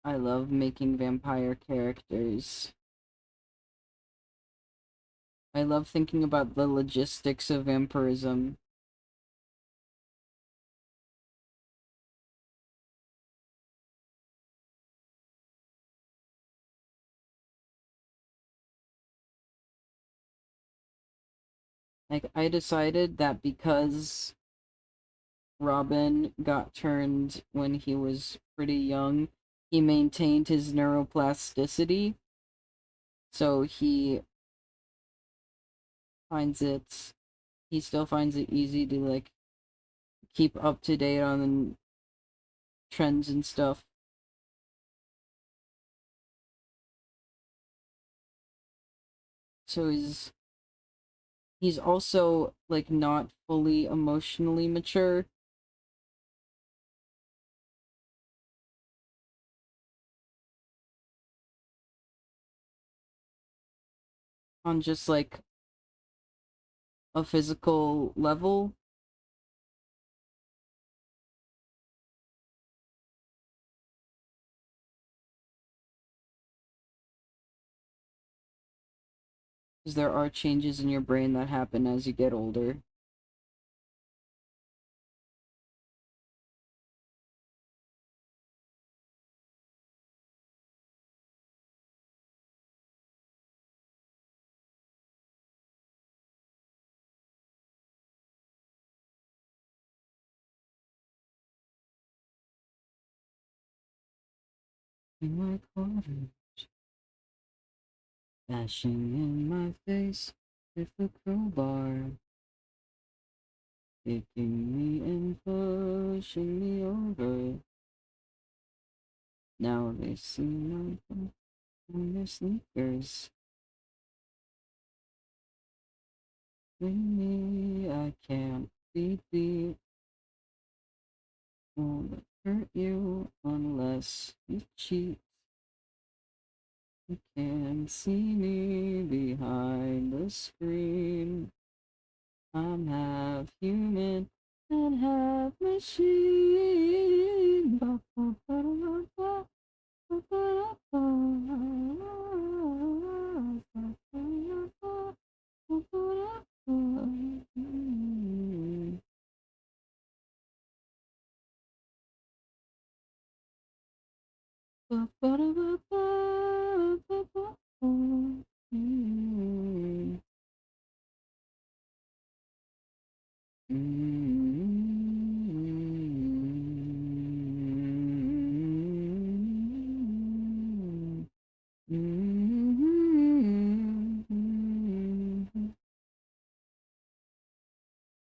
I love making vampire characters. I love thinking about the logistics of vampirism. Like, I decided that because Robin got turned when he was pretty young, he maintained his neuroplasticity, so he still finds it easy to, like, keep up to date on trends and stuff. So he's also, like, not fully emotionally mature. On just, like, a physical level. Because there are changes in your brain that happen as you get older. In my corner, bashing in my face with a crowbar, kicking me and pushing me over. Now they see my foot on their sneakers. With me, I can't be beat. Won't hurt you unless you cheat. You can see me behind the screen. I'm half human and half machine. Ba, ba, ba, ba, ba, ba, ba, ba, ba, ba, ba.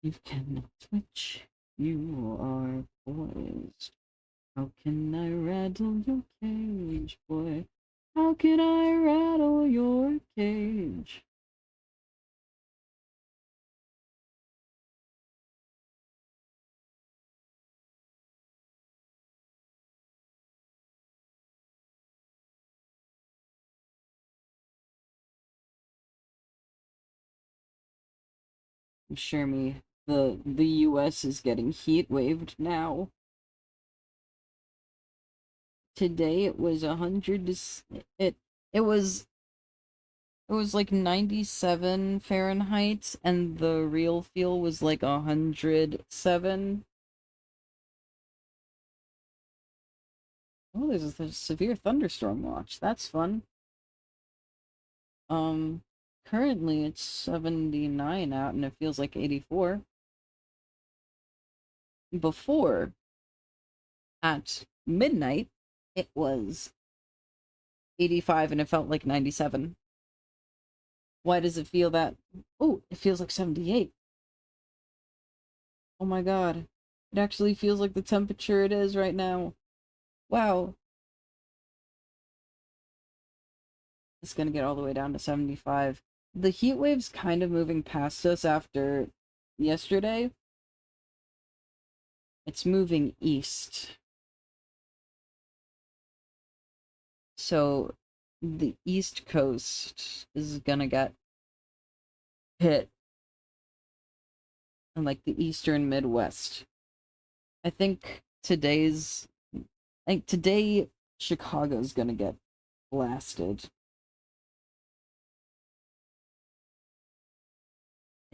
You cannot switch. You are poised. How can I rattle your cage, boy? How can I rattle your cage? Sure me, the US is getting heat waved now. Today it was 100 it it was it was like 97 Fahrenheit and the real feel was like 107. Oh, there's a severe thunderstorm watch. That's fun. Um, Currently it's 79 out and it feels like 84. Before, at midnight, it was 85 and it felt like 97. Why does it feel that? Oh, it feels like 78. Oh my god. It actually feels like the temperature it is right now. Wow. It's gonna get all the way down to 75. The heat wave's kind of moving past us after yesterday. It's moving east. So the East Coast is gonna get hit, and like the Eastern Midwest. I think today's, I think today Chicago's gonna get blasted.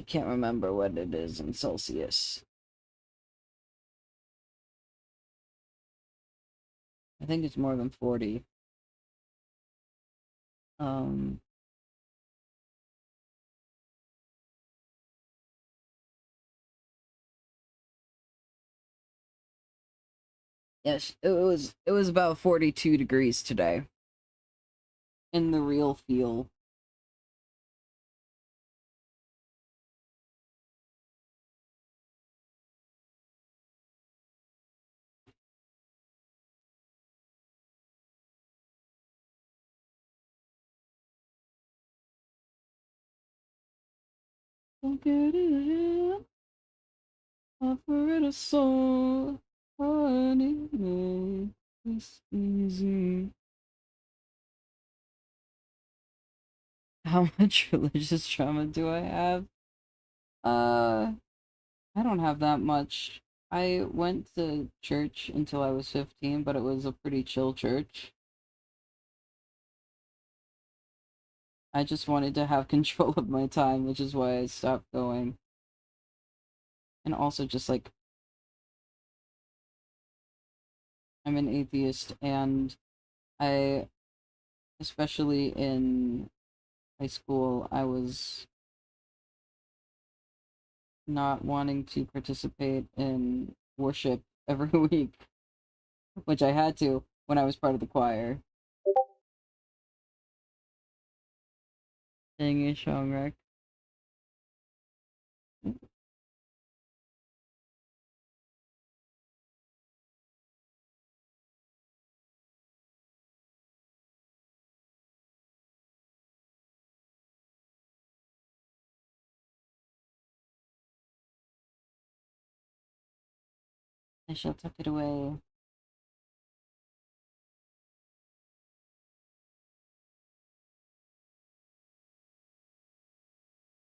I can't remember what it is in Celsius. I think it's more than 40. Um, yes, it was about 42 degrees today in the real feel. Don't get it, offer it a soul, honey, make this easy. How much religious trauma do I have? Uh, I don't have that much. I went to church until I was 15, but it was a pretty chill church. I just wanted to have control of my time, which is why I stopped going. And also just like I'm an atheist and I especially in high school I was not wanting to participate in worship every week, which I had to when I was part of the choir. Dang it, Shongrek. I shall tuck it away.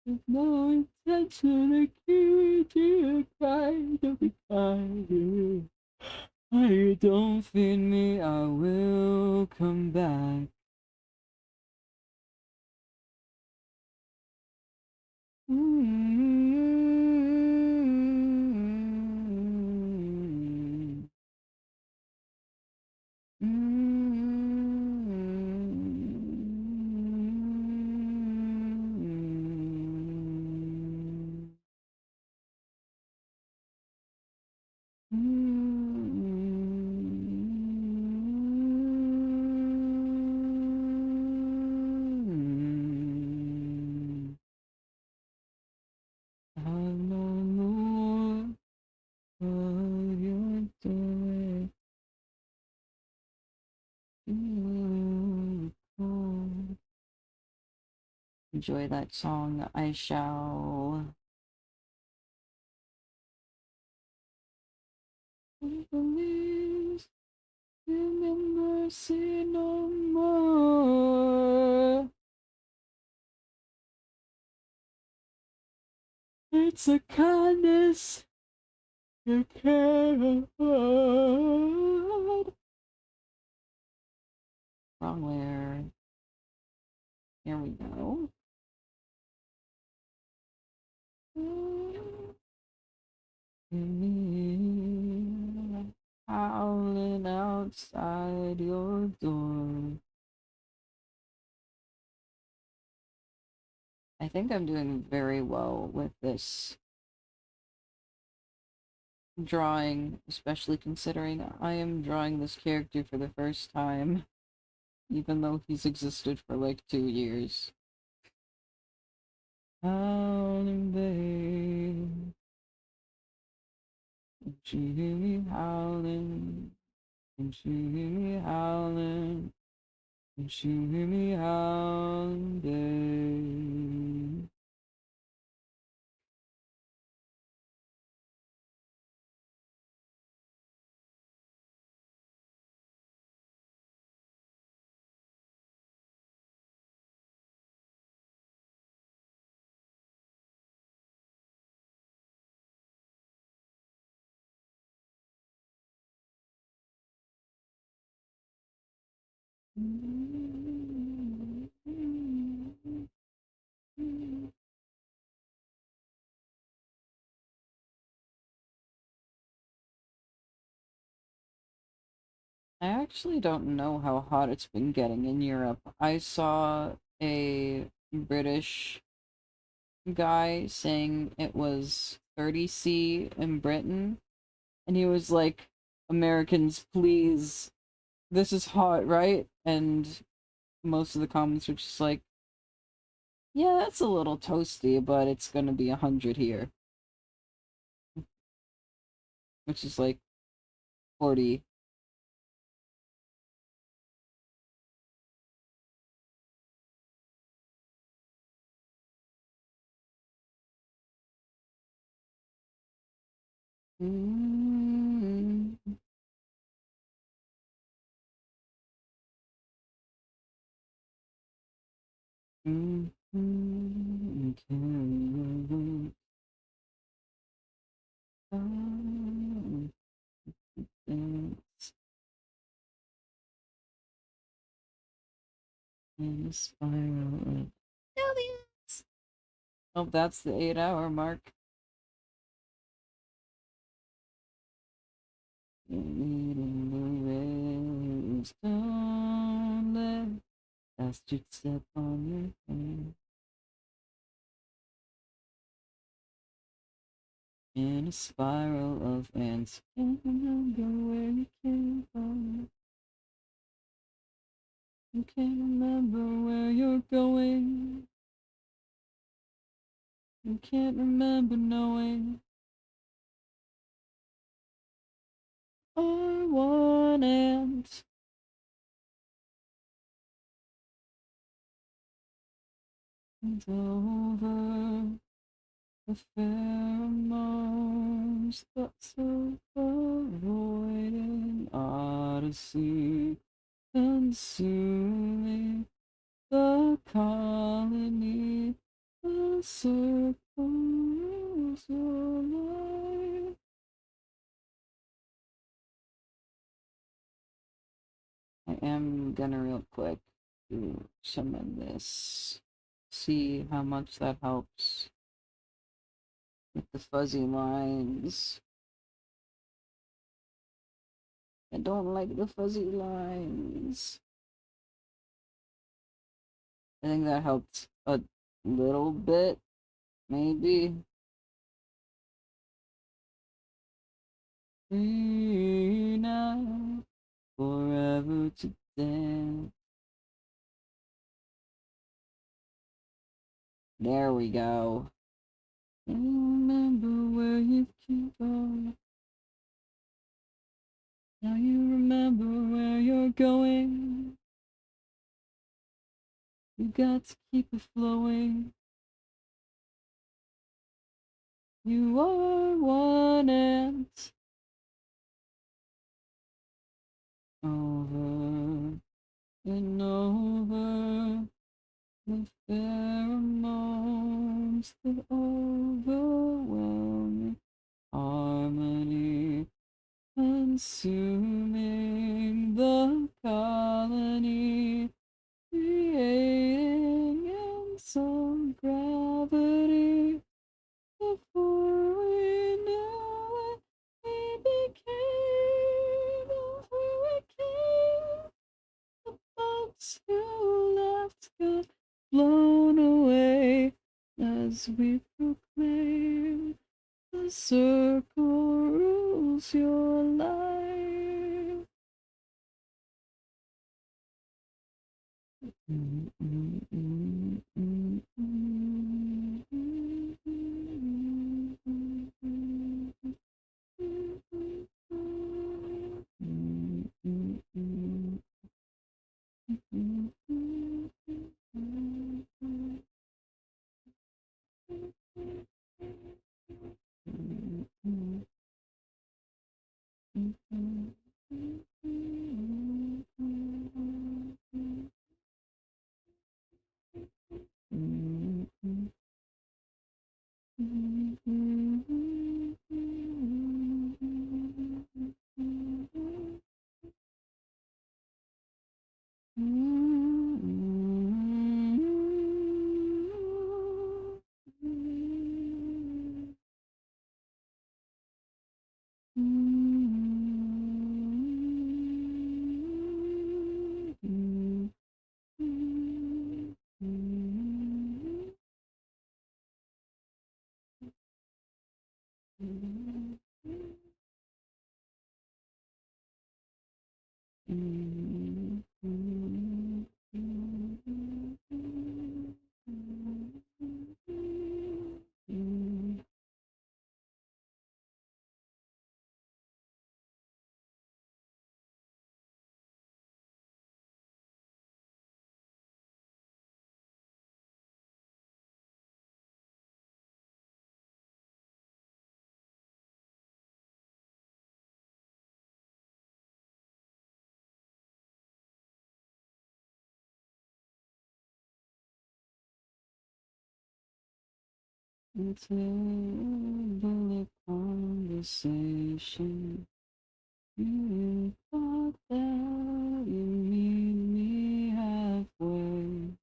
With no intention of keeping kind of be kind. I don't feed me, I will come back. Mm-hmm. Mm-hmm. enjoy that song, I shall. Please give me mercy no more. It's a kindness you can't afford. Wrong layer. Here we go. Me howling outside your door. I think I'm doing very well with this drawing, especially considering I am drawing this character for the first time, even though he's existed for like 2 years. Howling, babe. Don't you hear me howling? Don't you hear me howling? Don't you hear me howling, babe? I actually don't know how hot it's been getting in Europe. I saw a British guy saying it was 30°C in Britain, and he was like, Americans, please, this is hot, right? And most of the comments were just like, yeah, that's a little toasty, but it's gonna be 100 here. Which is like 40. Mm. Mm. Mm. Mm. Dance in a spiral. Aliens. Oh, that's the 8-hour mark. Leading the rails, don't let bastard step on your hand. In a spiral of ants, can't remember where you came from. You can't remember where you're going. You can't remember knowing. I want ants. It's over. The pheromones, thoughts of avoiding odyssey, consuming the colony, the circles of life. I am gonna real quick do some of this, see how much that helps with the fuzzy lines. I don't like the fuzzy lines. I think that helped a little bit, maybe. Free now, forever to dance. There we go. You remember where you came from. Now you remember where you're going. You You've got to keep it flowing. You are one ant over and over. The pheromones that overwhelm harmony, consuming the colony, creating in some gravity. Before we knew it, we became who we came. The folks who left got blown away as we proclaim the circle rules your life. Until conversation, you thought that you meet me halfway.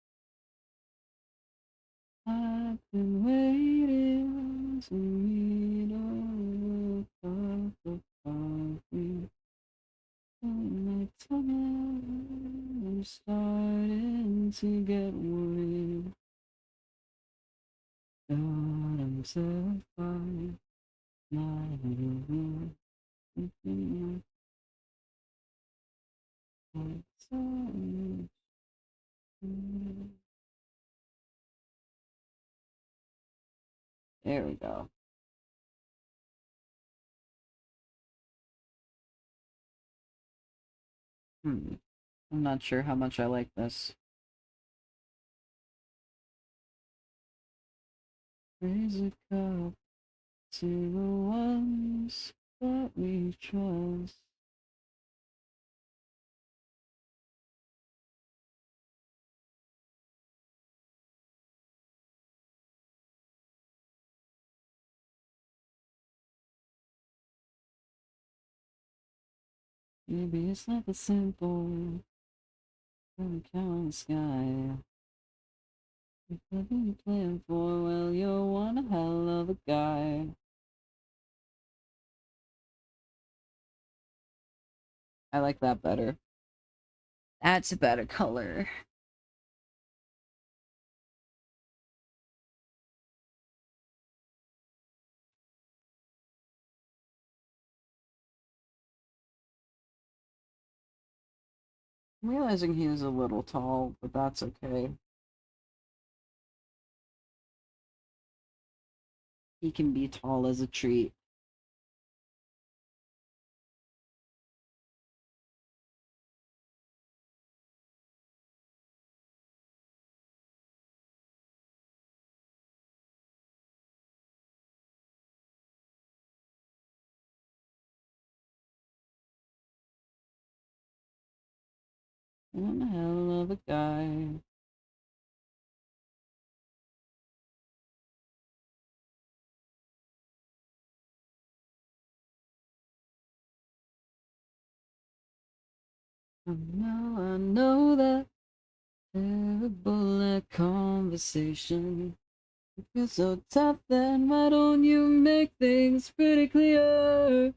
I've been waiting to meet over a cup of coffee. On my tummy, I'm starting to get worried. God, I'm terrified. Not even thinking of so much. There we go. I'm not sure how much I like this. Raise a cup to the ones that we trust. Maybe it's not as simple from count on the sky. If nothing you plan for, well, you're one hell of a guy. I like that better. That's a better color. I'm realizing he is a little tall, but that's okay. He can be tall as a tree. One hell of a guy. Now I know that terrible at conversation. You feel so tough, then why don't you make things pretty clear?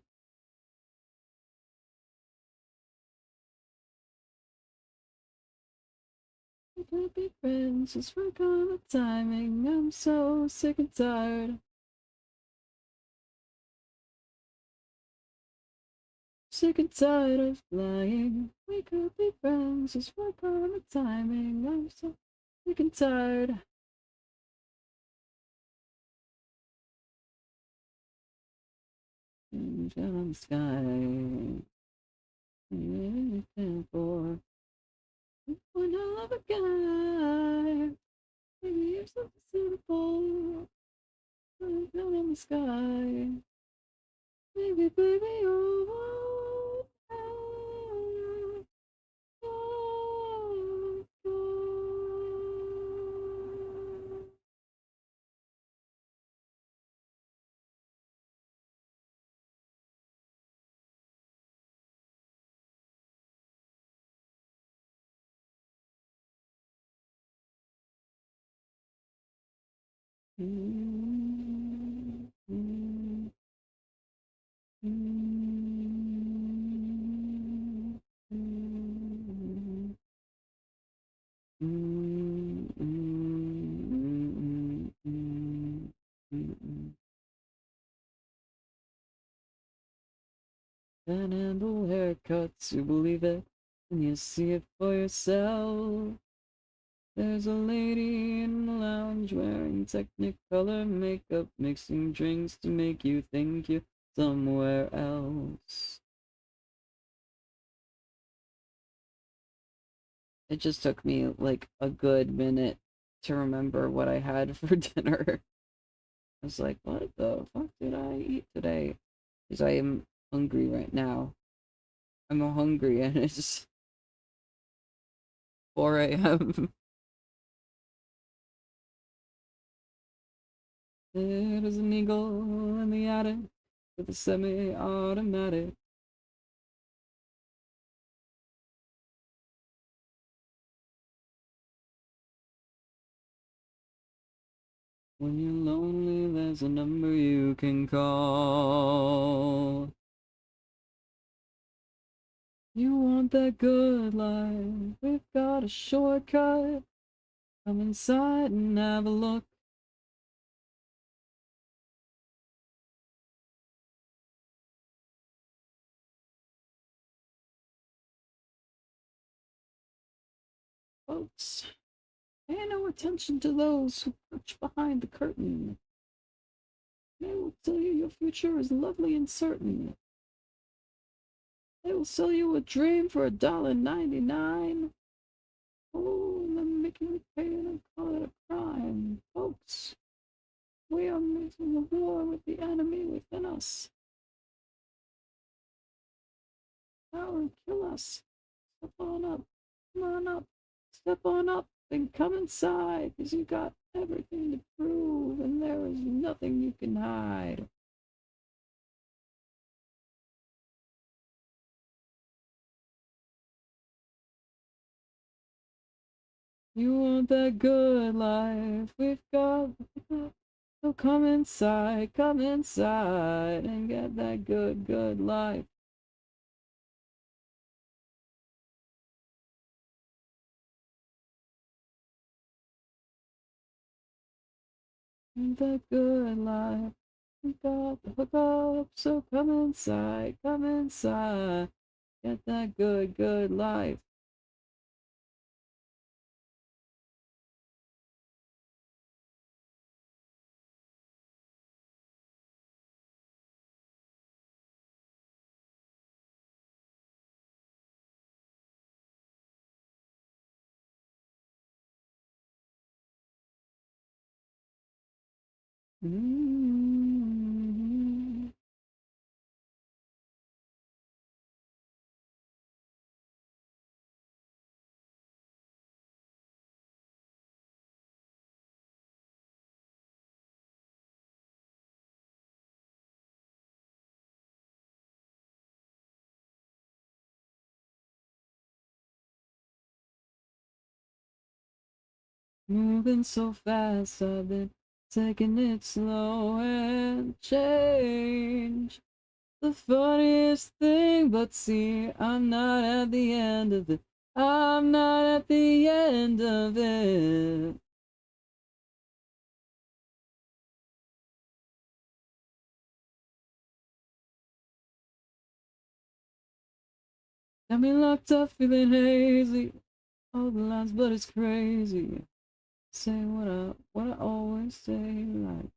We could be friends, just work on the timing. I'm so sick and tired. Sick and tired of lying. We could be friends, just work on the timing. I'm so sick and tired. Angel on the sky. Anything for one hell of a guy. Maybe you're something suitable. Angel on the sky. Baby, baby, oh, oh, oh, oh. Mm, mm, mm, mm, mm, mm, mm, mm. Panhandle haircuts, you believe it when you see it for yourself. There's a lady in the lounge wearing Technicolor makeup, mixing drinks to make you think you're somewhere else. It just took me like a good minute to remember what I had for dinner. I was like, what the fuck did I eat today? Because I am hungry right now. I'm hungry and it's 4 a.m. There's an eagle in the attic with a semi-automatic. When you're lonely, there's a number you can call. You want that good life? We've got a shortcut. Come inside and have a look. Folks, pay no attention to those who perch behind the curtain. They will tell you your future is lovely and certain. They will sell you a dream for $1.99. Oh, and then make you pay and call it a crime. Folks, we are making a war with the enemy within us. Power and kill us. Step on up. Come on up. Step on up and come inside, because you got everything to prove, and there is nothing you can hide. You want that good life? We've got. So come inside, and get that good, good life. The good life. We got the hookup, so come inside, get that good, good life. Mm-hmm. Moving so fast, I've been taking it slow and change. The funniest thing, but see, I'm not at the end of it. I'm not at the end of it. Got me locked up, feeling hazy. All the lines, but it's crazy. Say what I always say, like.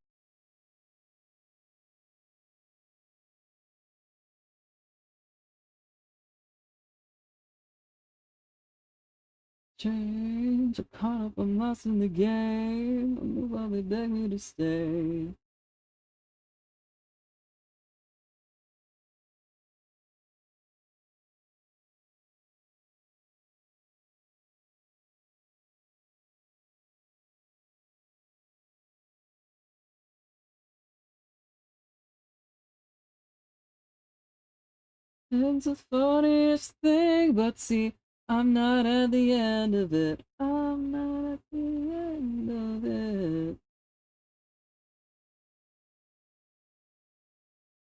Change, I'm caught up, I'm lost in the game. I move while they beg me to stay. It's the funniest thing, but see, I'm not at the end of it. I'm not at the end of it.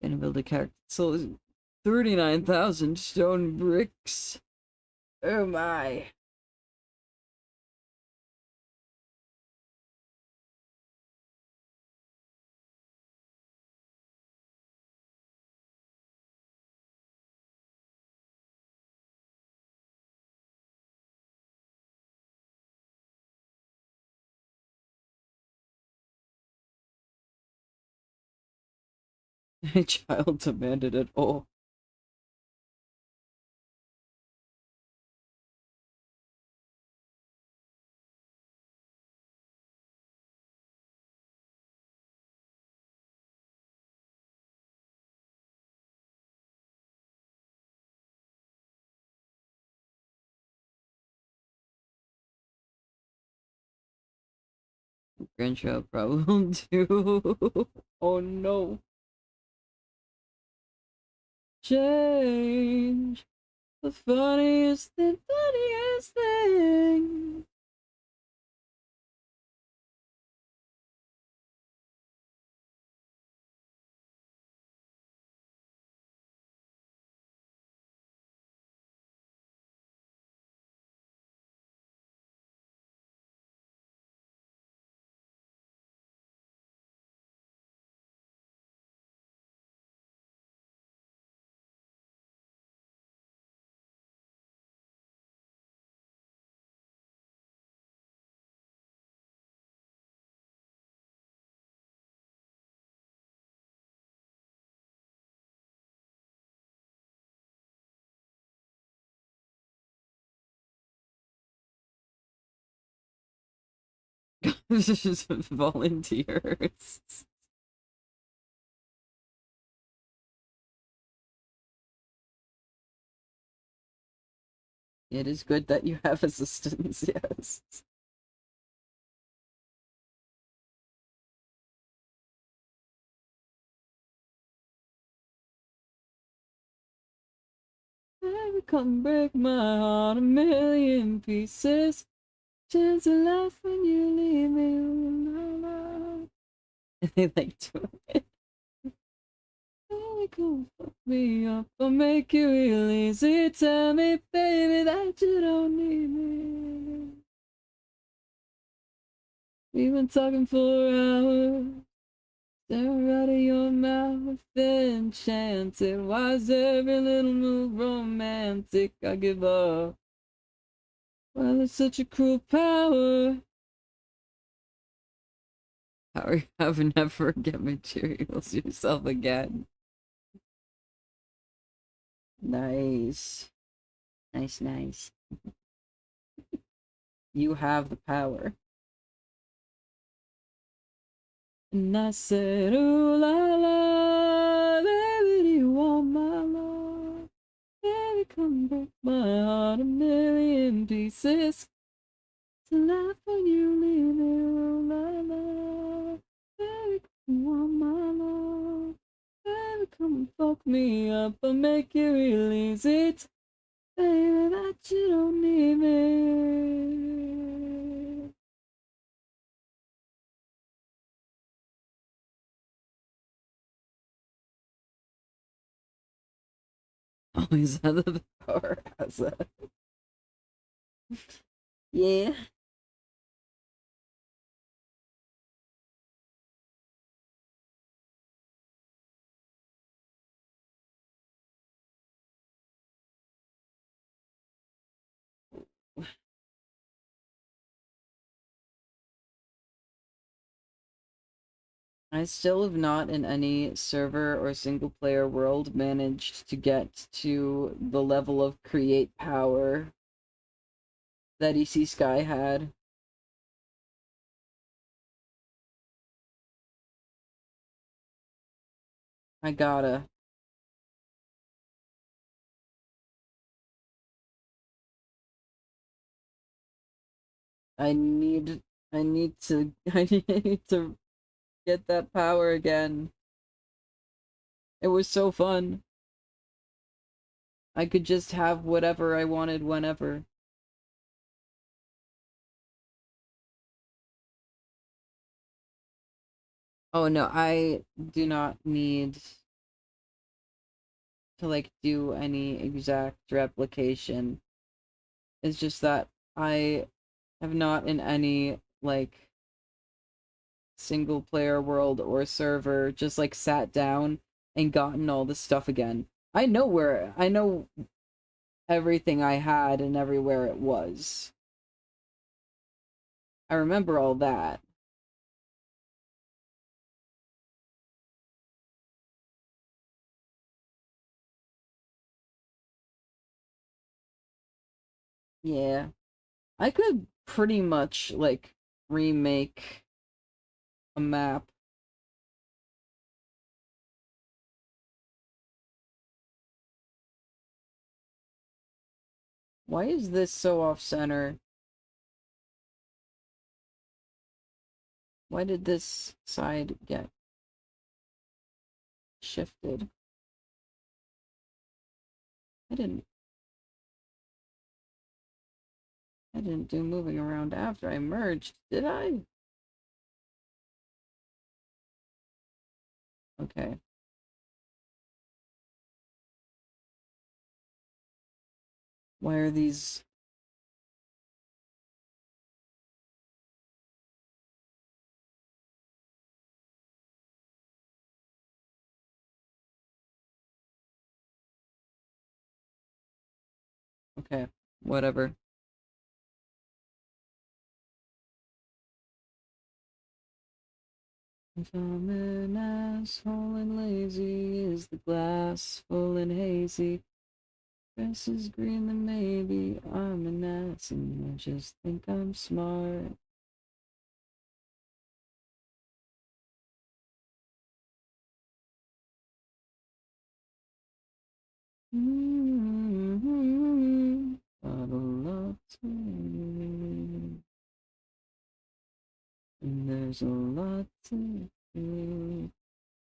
Gonna build a character. So 39,000 stone bricks. Oh my. A child demanded it all. Grandchild problem too. Oh no. Change. The funniest thing. Just volunteers. It is good that you have assistants, yes. Baby, come break my heart a million pieces. Chance to laugh when you leave me alone. And they like to it. Baby, come fuck me up. I'll make you real easy. Tell me, baby, that you don't need me. We've been talking for hours. Staring out of your mouth, enchanted. Why is every little move romantic? I give up. Well, it's such a cruel power. How are you having never get materials yourself again? Nice. Nice, nice. You have the power. And I said, ooh la la, baby, do you want my love? Baby, come break my heart a million pieces. To laugh when you leave me, ooh la la. Baby, come want my love. Baby, come fuck me up and make you real easy. Baby, that you don't need me. Always had the power asset. Yeah. I still have not in any server or single player world managed to get to the level of create power that EC Sky had. I gotta. I need I need to I need to get that power again. It was so fun. I could just have whatever I wanted whenever. Oh no, I do not need to like do any exact replication. It's just that I have not in any like single player world or server just like sat down and gotten all this stuff again. I know everything I had and everywhere it was. I remember all that. Yeah. I could pretty much like remake a map. Why is this so off center? Why did this side get shifted? I didn't I didn't do moving around after I merged, did I? Okay. Why are these... Okay, whatever. If I'm an asshole and lazy, is the glass full and hazy? Grass is green, then maybe I'm an ass and I just think I'm smart. Got a lot to do, and there's a lot to do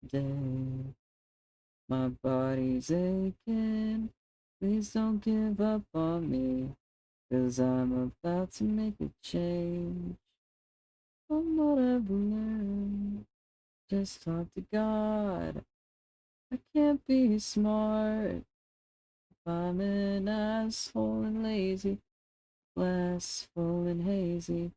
today. My body's aching, please don't give up on me, 'cause I'm about to make a change. From what I've learned, just talk to God. I can't be smart if I'm an asshole and lazy, glass full and hazy,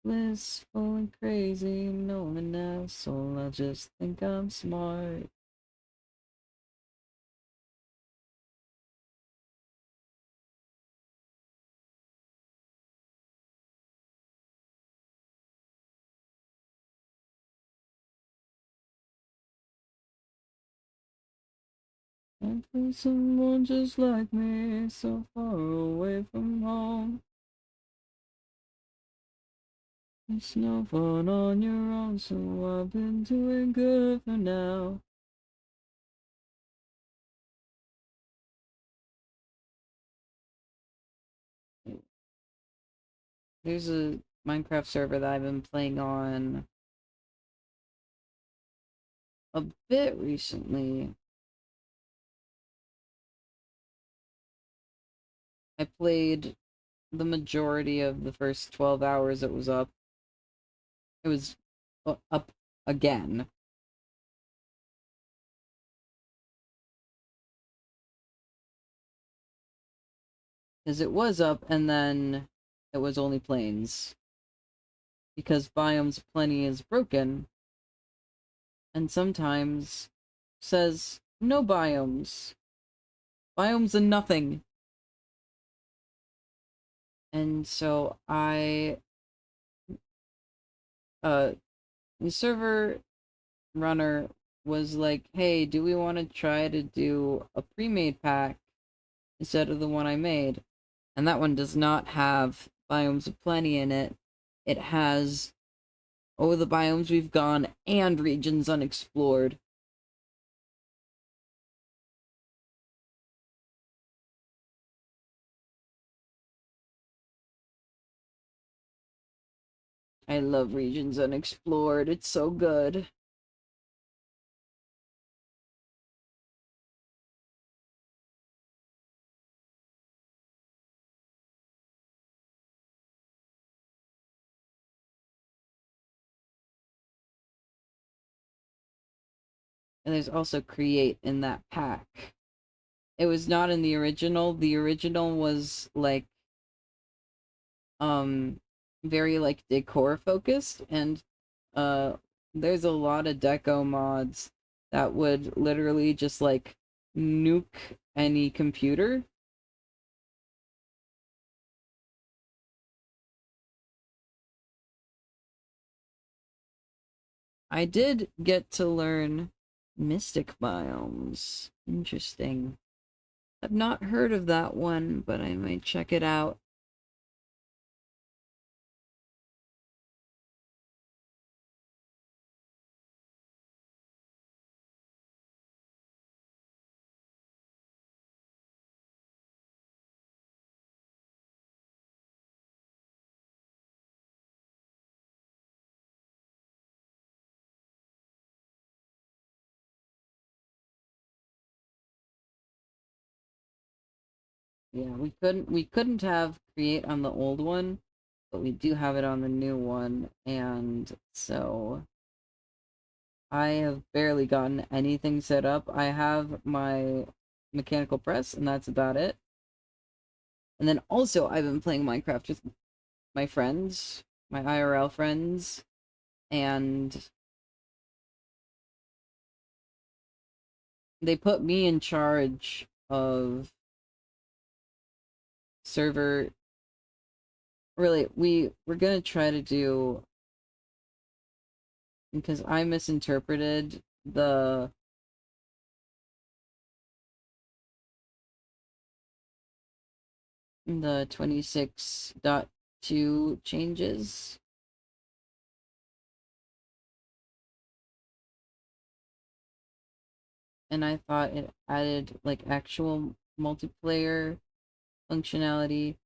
blissful and crazy. No, I'm an asshole, I just think I'm smart. And for someone just like me, so far away from home, it's no fun on your own, so I've been doing good for now. There's a Minecraft server that I've been playing on a bit recently. I played the majority of the first 12 hours it was up. It was up again. Because it was up, and then it was only plains. Because Biomes Plenty is broken, and sometimes says no biomes. Biomes and nothing. And so the server runner was like, hey, do we want to try to do a pre-made pack instead of the one I made? And that one does not have Biomes of Plenty in it. It has, oh, the biomes we've gone and regions unexplored. I love regions unexplored. It's so good. And there's also create in that pack. It was not in the original. The original was like very like decor focused, and uh there's a lot of deco mods that would literally just like nuke any computer. I did get to learn Mystic Biomes. Interesting. I've not heard of that one, but I might check it out. Yeah, we couldn't have create on the old one, but we do have it on the new one, and so I have barely gotten anything set up. I have my mechanical press, and that's about it. And then also I've been playing Minecraft with my friends, my IRL friends, and they put me in charge of server. Really, we're gonna try to do, because I misinterpreted the 26.2 changes. And I thought it added like actual multiplayer functionality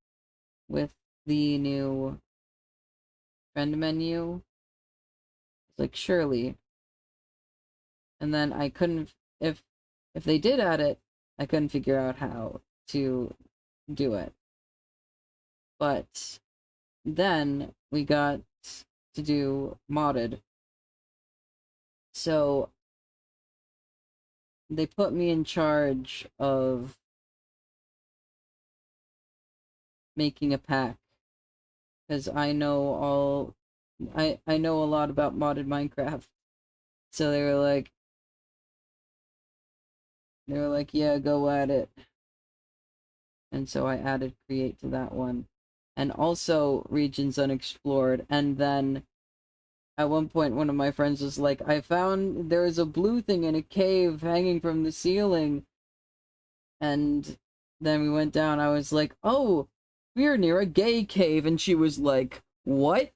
with the new friend menu. It's like surely. And then I couldn't, if they did add it, I couldn't figure out how to do it. But then we got to do modded. So they put me in charge of making a pack, because I know a lot about modded Minecraft. So they were like, yeah, go at it. And so I added create to that one. And also regions unexplored. And then at one point one of my friends was like, I found there is a blue thing in a cave hanging from the ceiling. And then we went down. I was like, oh, we're near a gay cave. And she was like, what?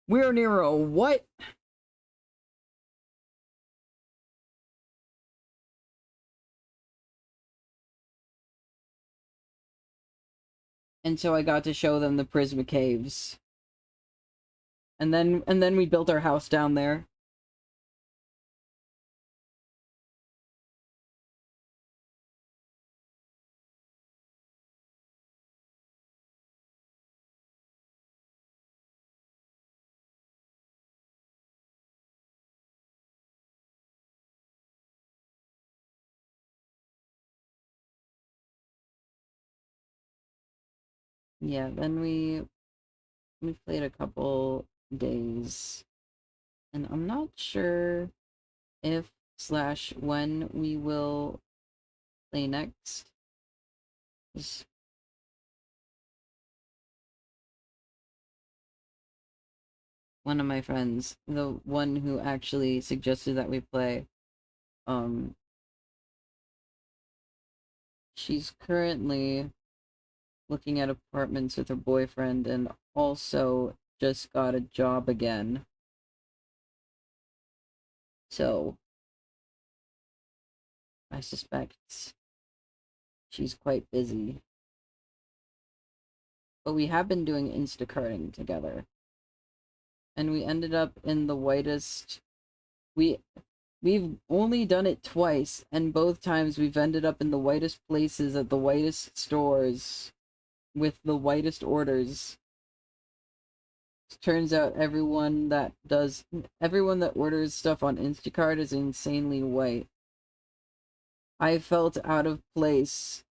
We're near a what? And so I got to show them the Prisma Caves. And then we built our house down there. yeah, then we played a couple days, and I'm not sure if slash when we will play next. One of my friends, the one who actually suggested that we play, um, she's currently looking at apartments with her boyfriend and also just got a job again. So I suspect she's quite busy. But we have been doing Instacarting together. And we ended up in the whitest we've only done it twice, and both times we've ended up in the whitest places at the whitest stores with the whitest orders. Turns out everyone that orders stuff on Instacart is insanely white. I felt out of place,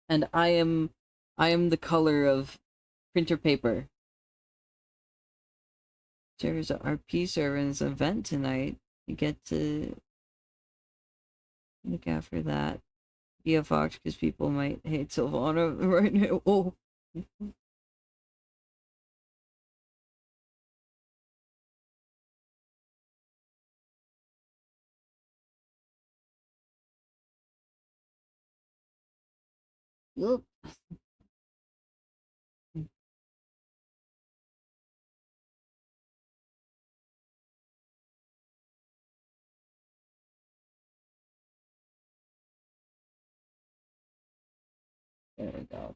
and I am the color of printer paper. There's a RP servants event tonight. You get to look after that. Be a fox because people might hate Sylvana right now. Oh. Oop. There we go.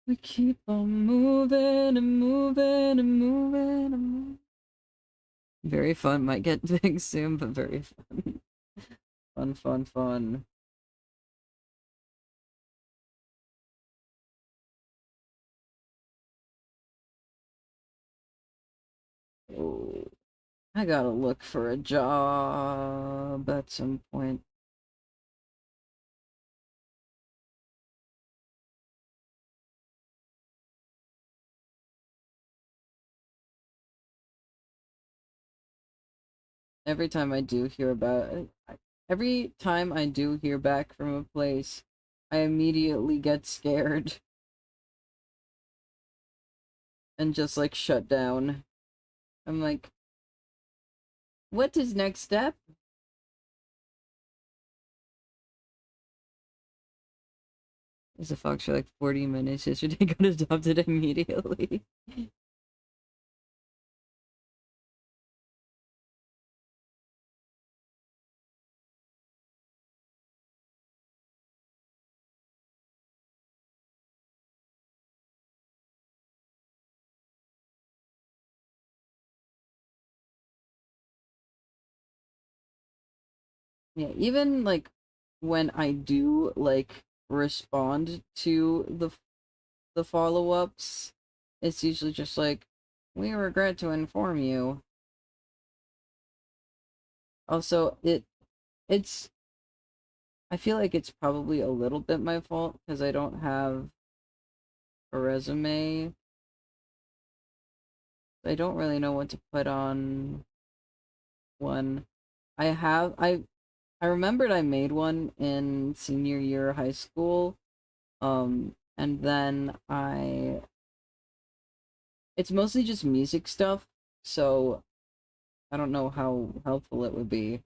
We keep on moving and moving and moving and moving. Very fun. Might get big soon, but very fun. Fun, fun, fun. Oh, I gotta look for a job at some point. Every time I do hear about every time I do hear back from a place, I immediately get scared and just like shut down. I'm like, what is next step? Is a fox for like 40 minutes yesterday, got adopted immediately. Yeah, even like when I do like respond to the follow-ups, it's usually just like, we regret to inform you. Also, it's I feel like it's probably a little bit my fault because I don't have a resume. I don't really know what to put on one. I remembered I made one in senior year of high school. And then it's mostly just music stuff, so I don't know how helpful it would be.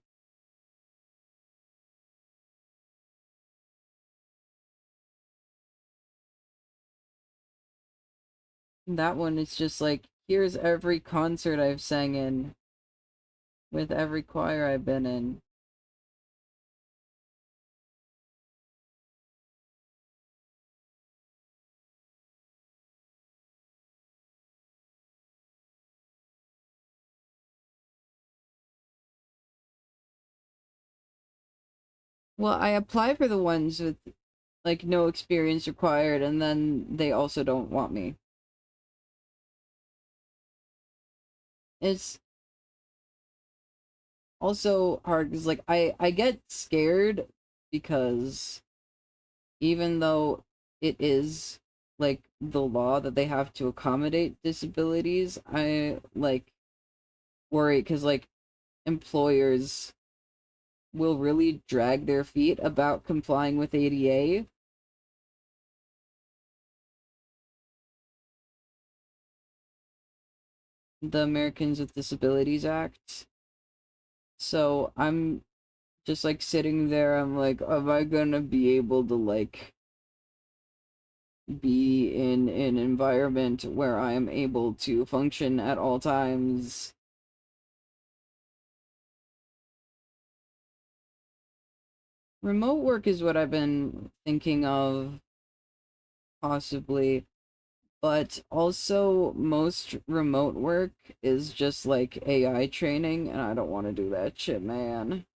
That one is just like, here's every concert I've sang in with every choir I've been in. Well, I apply for the ones with like no experience required, and then they also don't want me. It's also hard because like I get scared because even though it is like the law that they have to accommodate disabilities, I like worry because like employers will really drag their feet about complying with ADA. The Americans with Disabilities Act. So I'm just like sitting there, I'm like, am I gonna be able to like be in an environment where I am able to function at all times? Remote work is what I've been thinking of, possibly, but also most remote work is just like AI training, and I don't want to do that shit, man.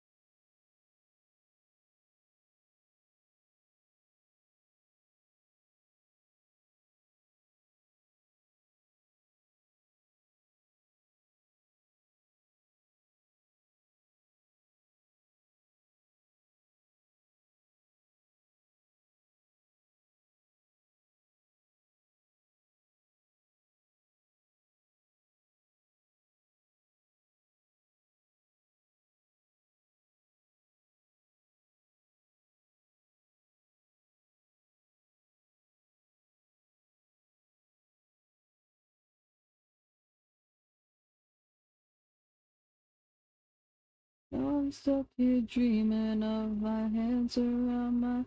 Now I'm stuck here dreaming of my hands around my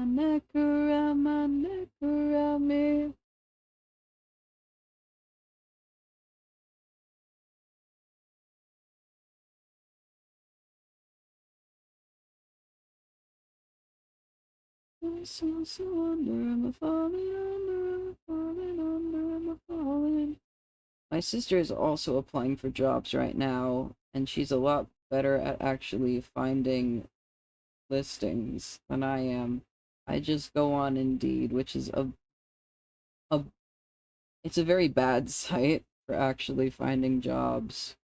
neck, around my neck, around me. I so under, am I falling under, am I falling under, am I falling? My sister is also applying for jobs right now, and she's a lot better at actually finding listings than I am. I just go on Indeed, which is a it's a very bad site for actually finding jobs.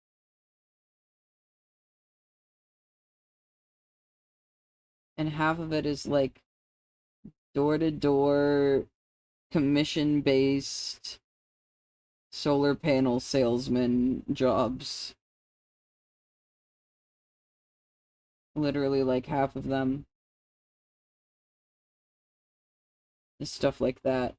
And half of it is like door to door commission based solar panel salesman jobs. Literally like half of them is stuff like that.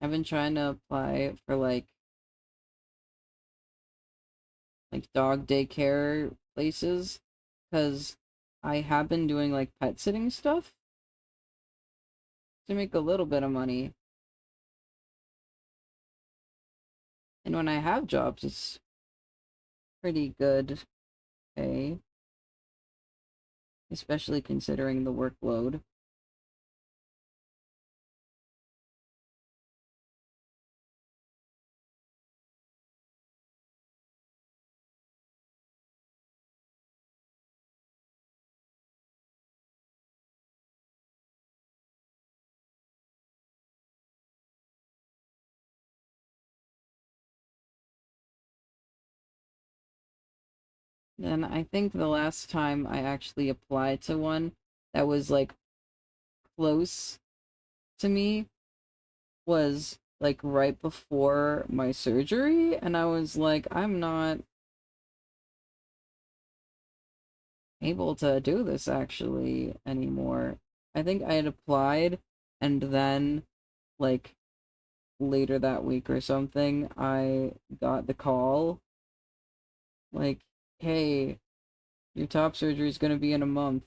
I've been trying to apply for like dog daycare places because I have been doing like pet sitting stuff to make a little bit of money. And when I have jobs, it's pretty good pay, especially considering the workload. And I think the last time I actually applied to one that was like close to me was like right before my surgery, and I was like, I'm not able to do this actually anymore. I think I had applied, and then like later that week or something, I got the call like, hey, your top surgery is gonna be in a month.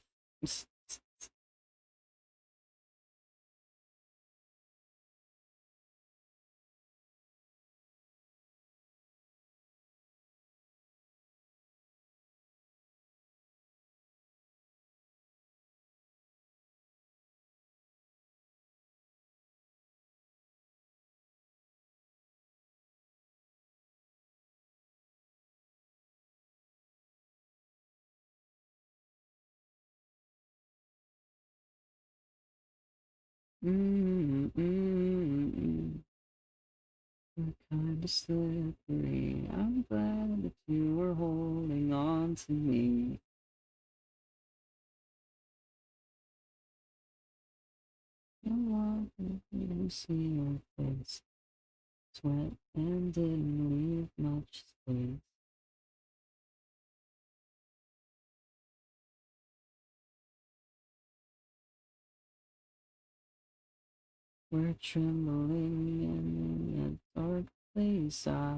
Mm, mm, mm, mm. What kind kind of slippery. I'm glad that you were holding on to me. I wanted to see your face. Sweat and didn't leave much space. We're trembling and in a dark place. I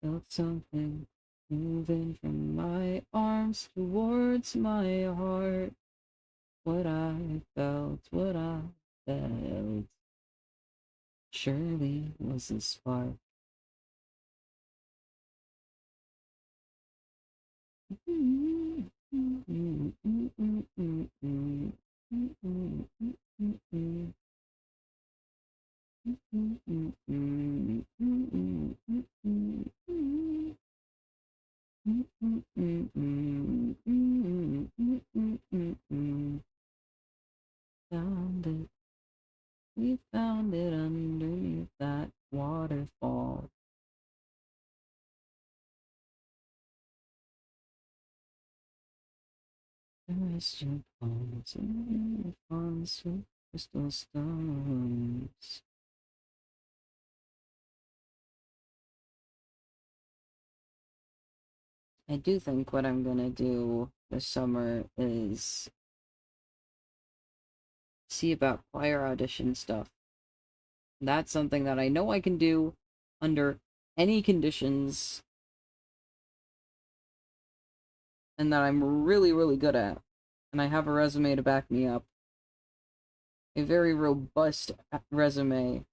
felt something moving from my arms towards my heart. What I felt surely was a spark. Found it. We found it underneath that waterfall. Rest your palms and on sweet crystal stones. I do think what I'm gonna do this summer is see about choir audition stuff. That's something that I know I can do under any conditions and that I'm really, really good at. And I have a resume to back me up. A very robust resume.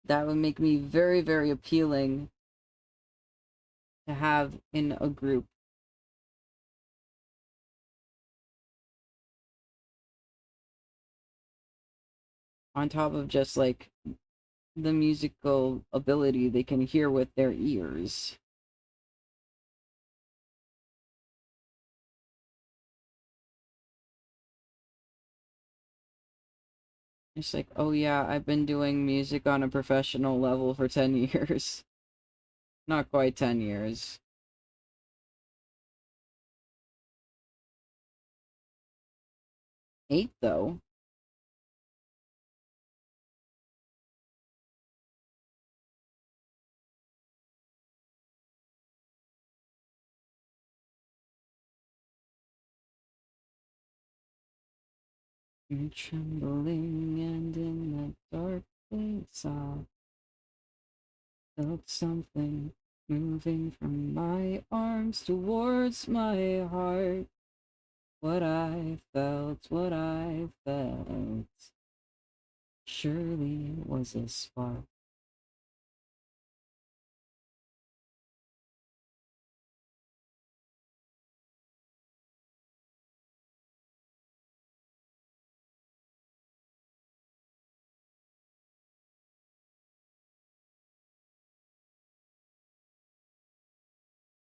That would make me very, very appealing to have in a group. On top of just like the musical ability they can hear with their ears. It's like, oh yeah, I've been doing music on a professional level for 10 years. Not quite 10 years. 8 though. You're trembling and in that dark place I felt something moving from my arms towards my heart. What I felt surely was a spark.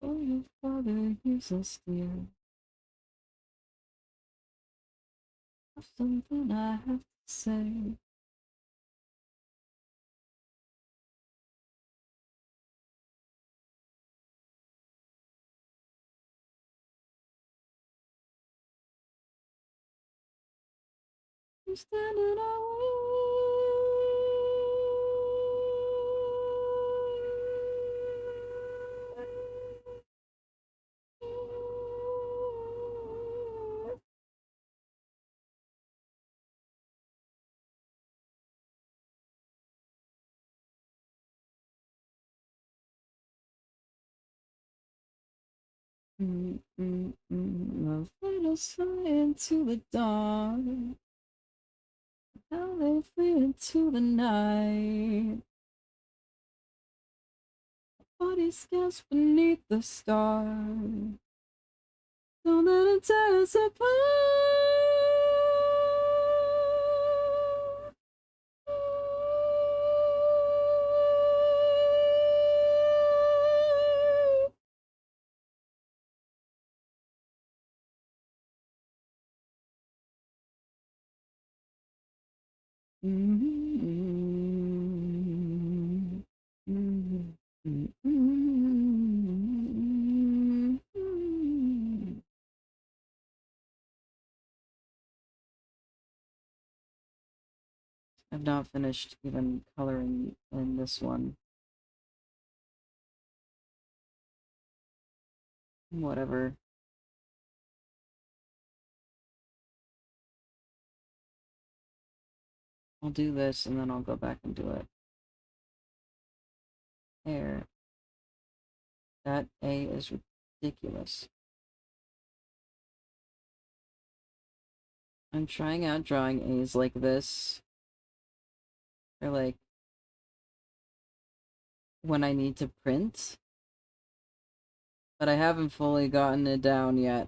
Oh, your father hears us, dear. Have something I have to say. I'm standing Love led us fly into the dark. Now they flee into the night. Bodies gasp beneath the stars. Don't let it tear us apart. I've not finished even coloring in this one. Whatever. I'll do this and then I'll go back and do it. There. That A is ridiculous. I'm trying out drawing A's like this. Or like when I need to print. But I haven't fully gotten it down yet.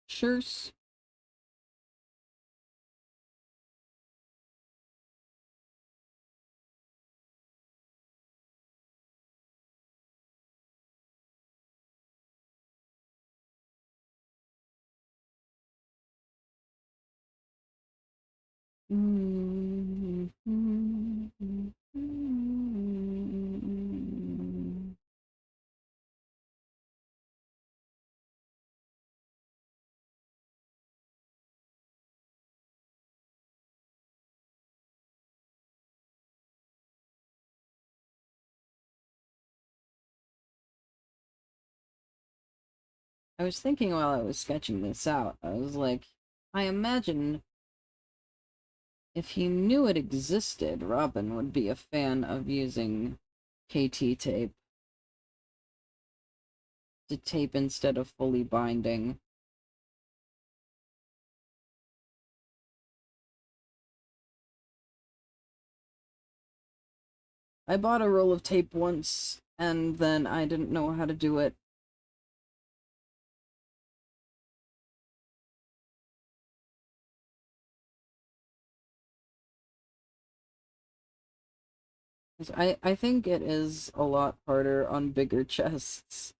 Cheers. I was thinking while I was sketching this out, I was like, I imagine if he knew it existed, Robin would be a fan of using KT tape to tape instead of fully binding. I bought a roll of tape once, and then I didn't know how to do it. I think it is a lot harder on bigger chests.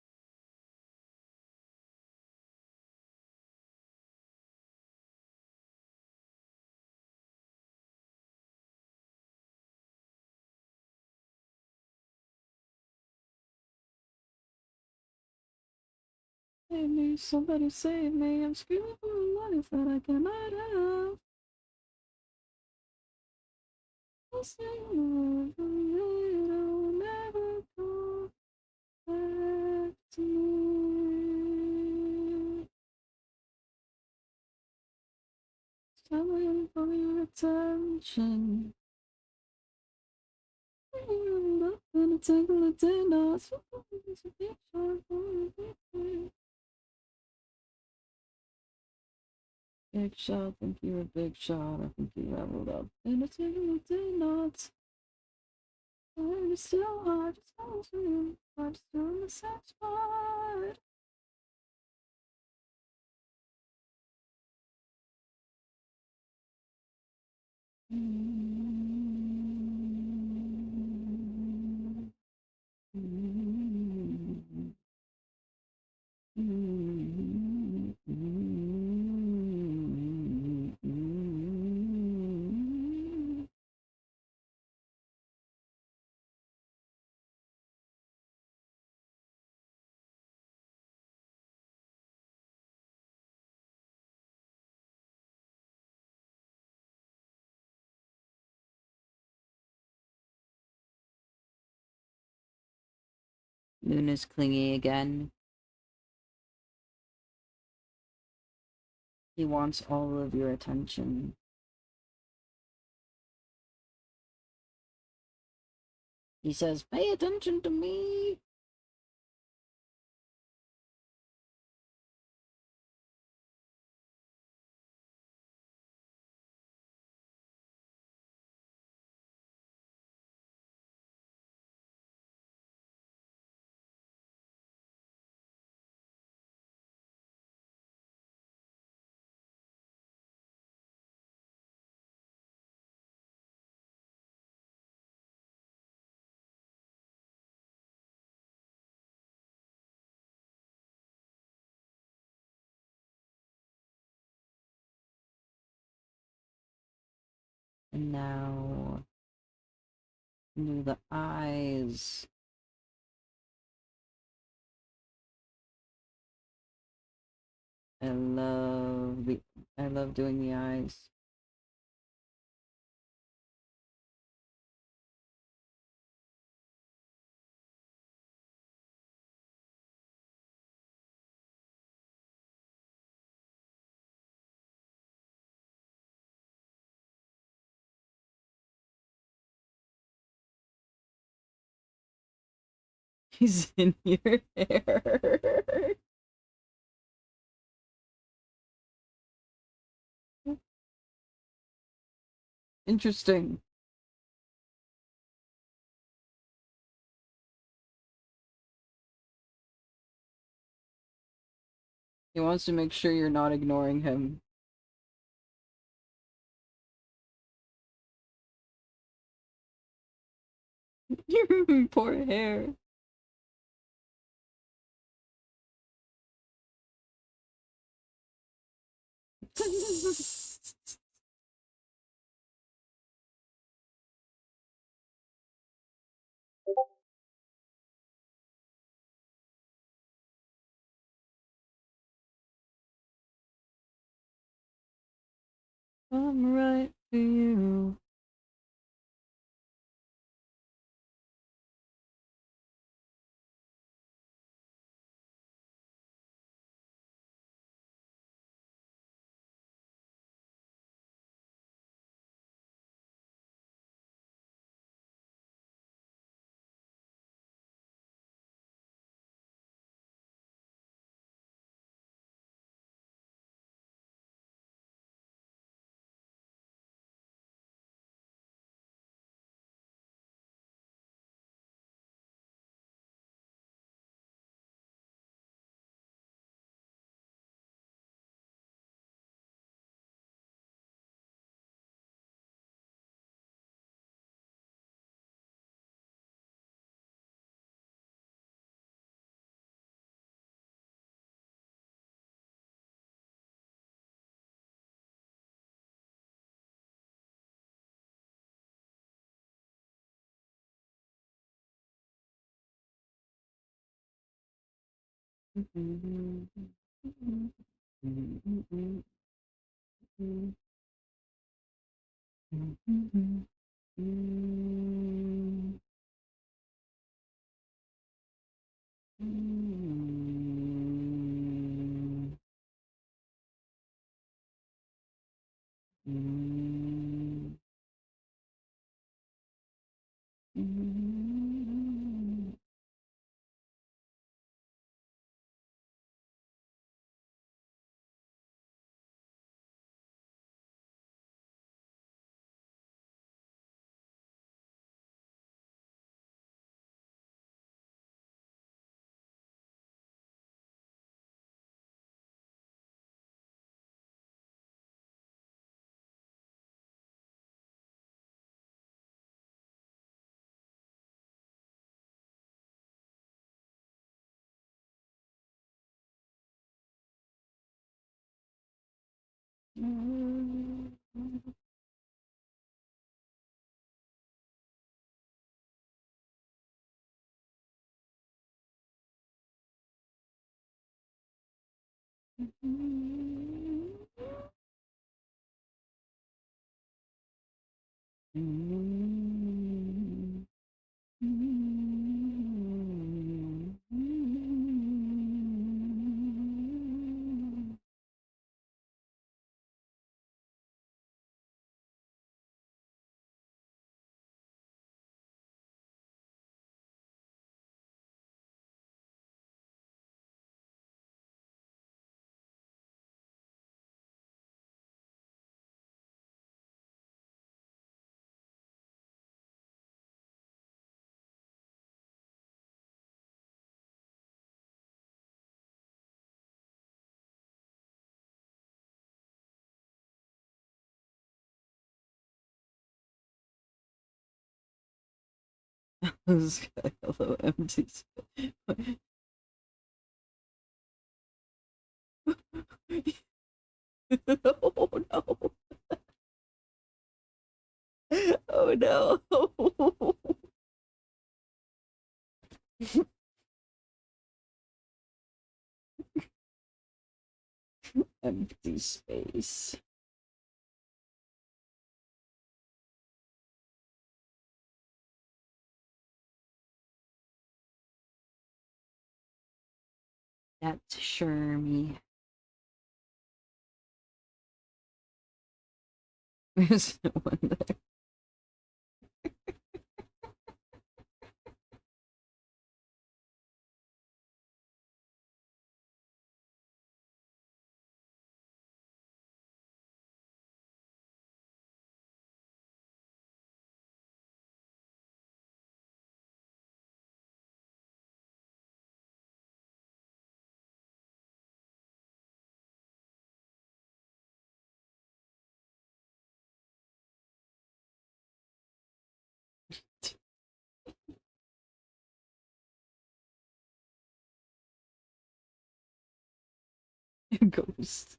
Save me, somebody save me, I'm screaming for a life that I cannot have. I'll sing it'll never go back to me. Telling for your attention. Gonna take a dinner. Big shot, think you're a big shot. I think you leveled up. Gonna take a dinner. I'm still hard to tell to you. I'm still in the same spot. Moon is clingy again. He wants all of your attention. He says, pay attention to me. And now do the eyes. I love doing the eyes. He's in your hair. Interesting. He wants to make sure you're not ignoring him. Your poor hair. I'm right for you. This guy, hello, empty. Oh no. no. Empty space. That's Shermie. There's no one there. Ghost.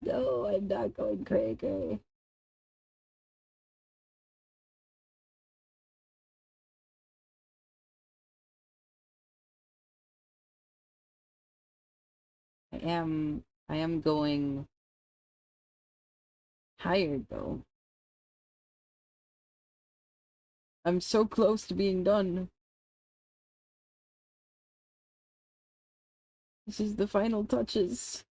No, I'm not going cray-cray. I am going tired though. I'm so close to being done. This is the final touches.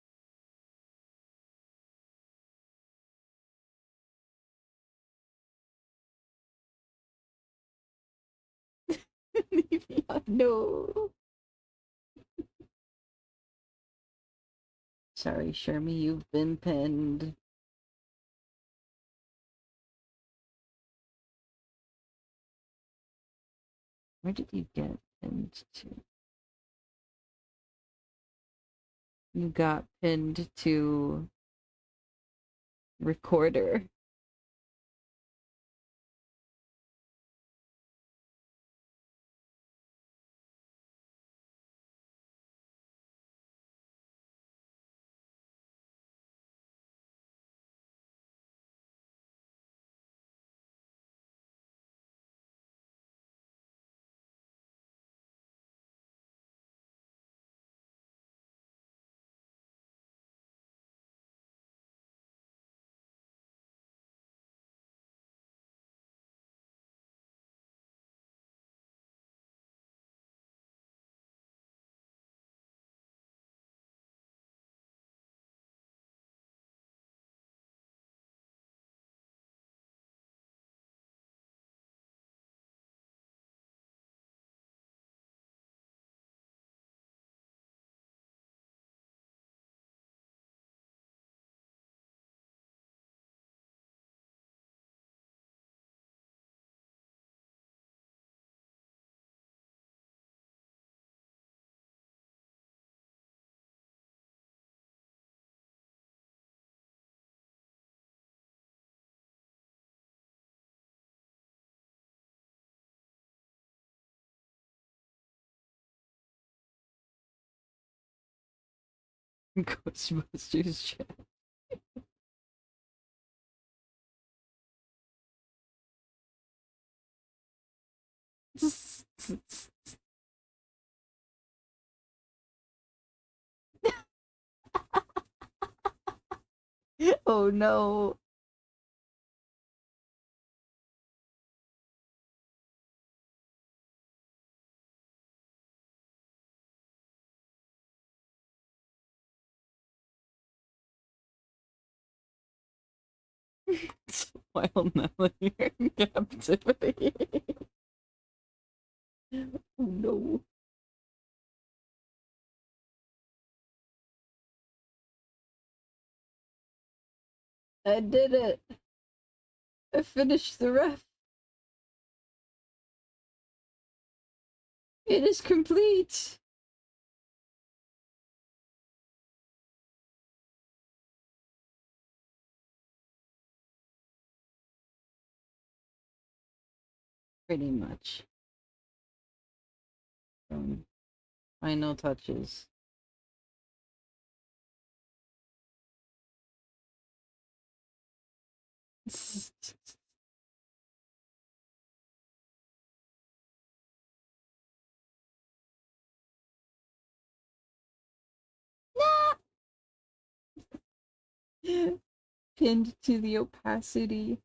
No. Sorry, Shermie, you've been pinned. Where did you get pinned to? You got pinned to recorder. Ghostbusters chat. Oh no. It's wild Nelly in captivity. Oh no. I did it. I finished the ref. It is complete. Pretty much. Final touches. Pinned to the opacity.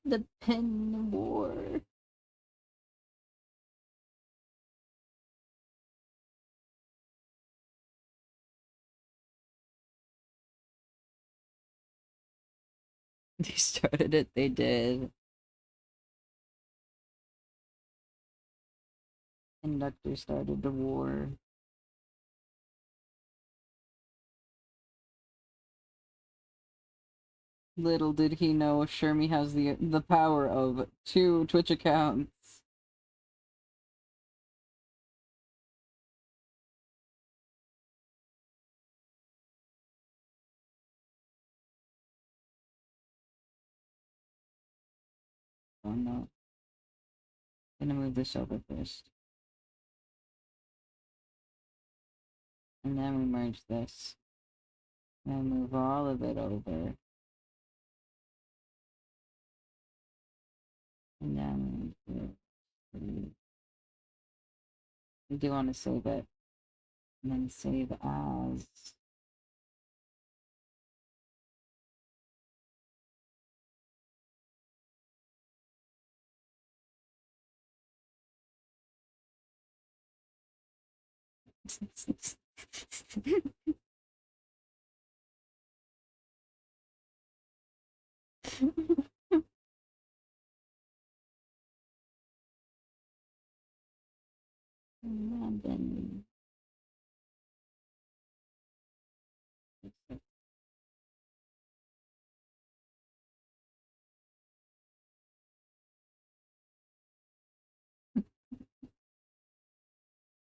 The pen war. They started it, they did. Conductor started the war. Little did he know Shermie has the power of 2 Twitch accounts. Oh no. Gonna move this over first. And then we merge this. And move all of it over. And then we do want to save it. And then save as. And then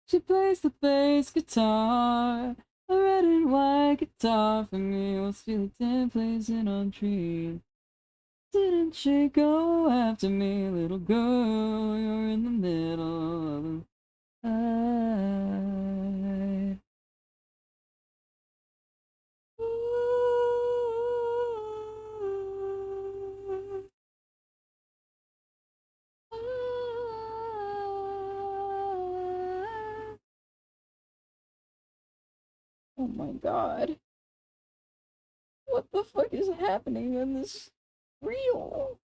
she plays the bass guitar, a red and white guitar for me. Was feeling 10 plays in on tree. Didn't she go after me, little girl? You're in the middle of the night. Oh my god. What the fuck is happening in this reel?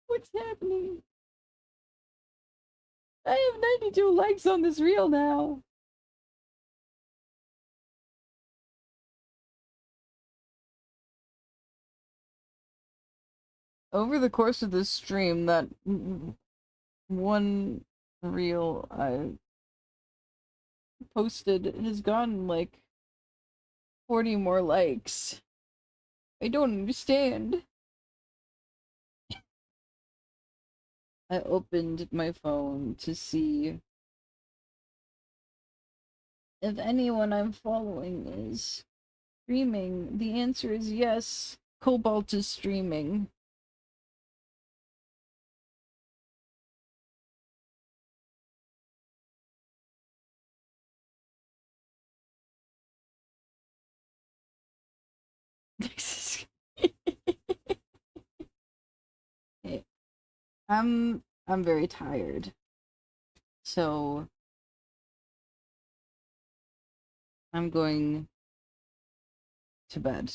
What's happening? I have 92 likes on this reel now. Over the course of this stream, that one reel I posted has gotten like 40 more likes. I don't understand. I opened my phone to see if anyone I'm following is streaming. The answer is yes. Cobalt is streaming. I'm very tired. So I'm going to bed.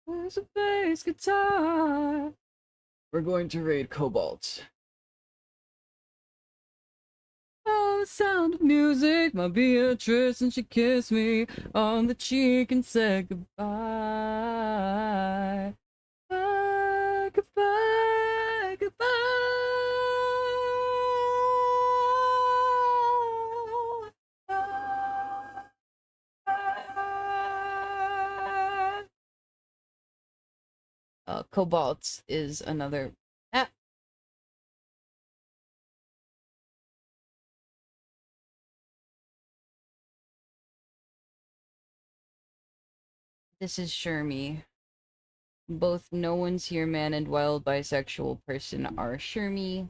There's a bass guitar. We're going to raid Cobalt. Oh, the sound of music, my Beatrice, and she kissed me on the cheek and said goodbye. Bye, goodbye, goodbye. Cobalt is another. Ah. This is Shermie. Both No One's Here Man and Wild Bisexual Person are Shermie.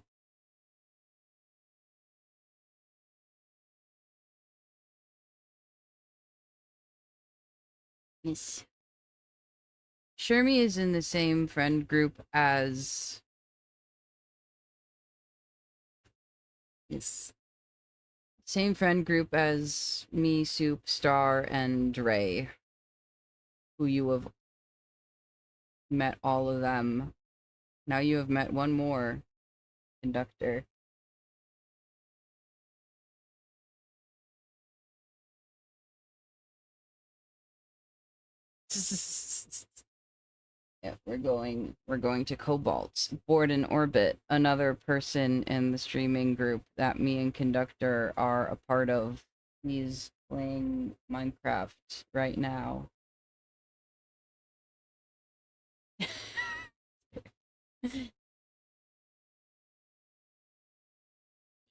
Yes. Shermie is in the same friend group as... Yes. Same friend group as me, Soup, Star, and Ray. Who you have met all of them. Now you have met one more. Conductor. Yeah, we're going to Cobalt. Board in Orbit, another person in the streaming group that me and Conductor are a part of. He's playing Minecraft right now.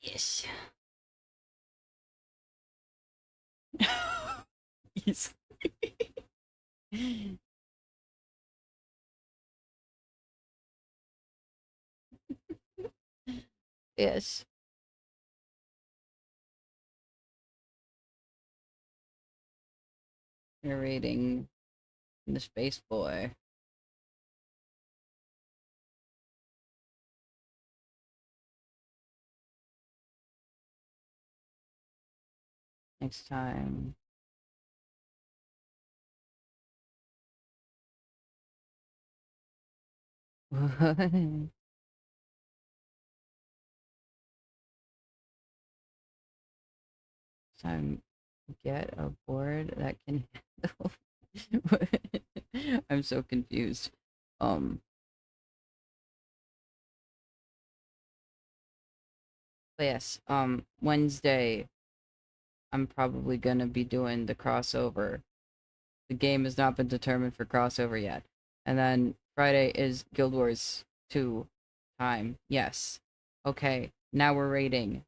Yes. He's yes. Narrating the Space Boy. Next time. Time get a board that can handle. I'm so confused. But yes, Wednesday I'm probably gonna be doing the crossover. The game has not been determined for crossover yet. And then Friday is Guild Wars 2 time. Yes. Okay, now we're rating.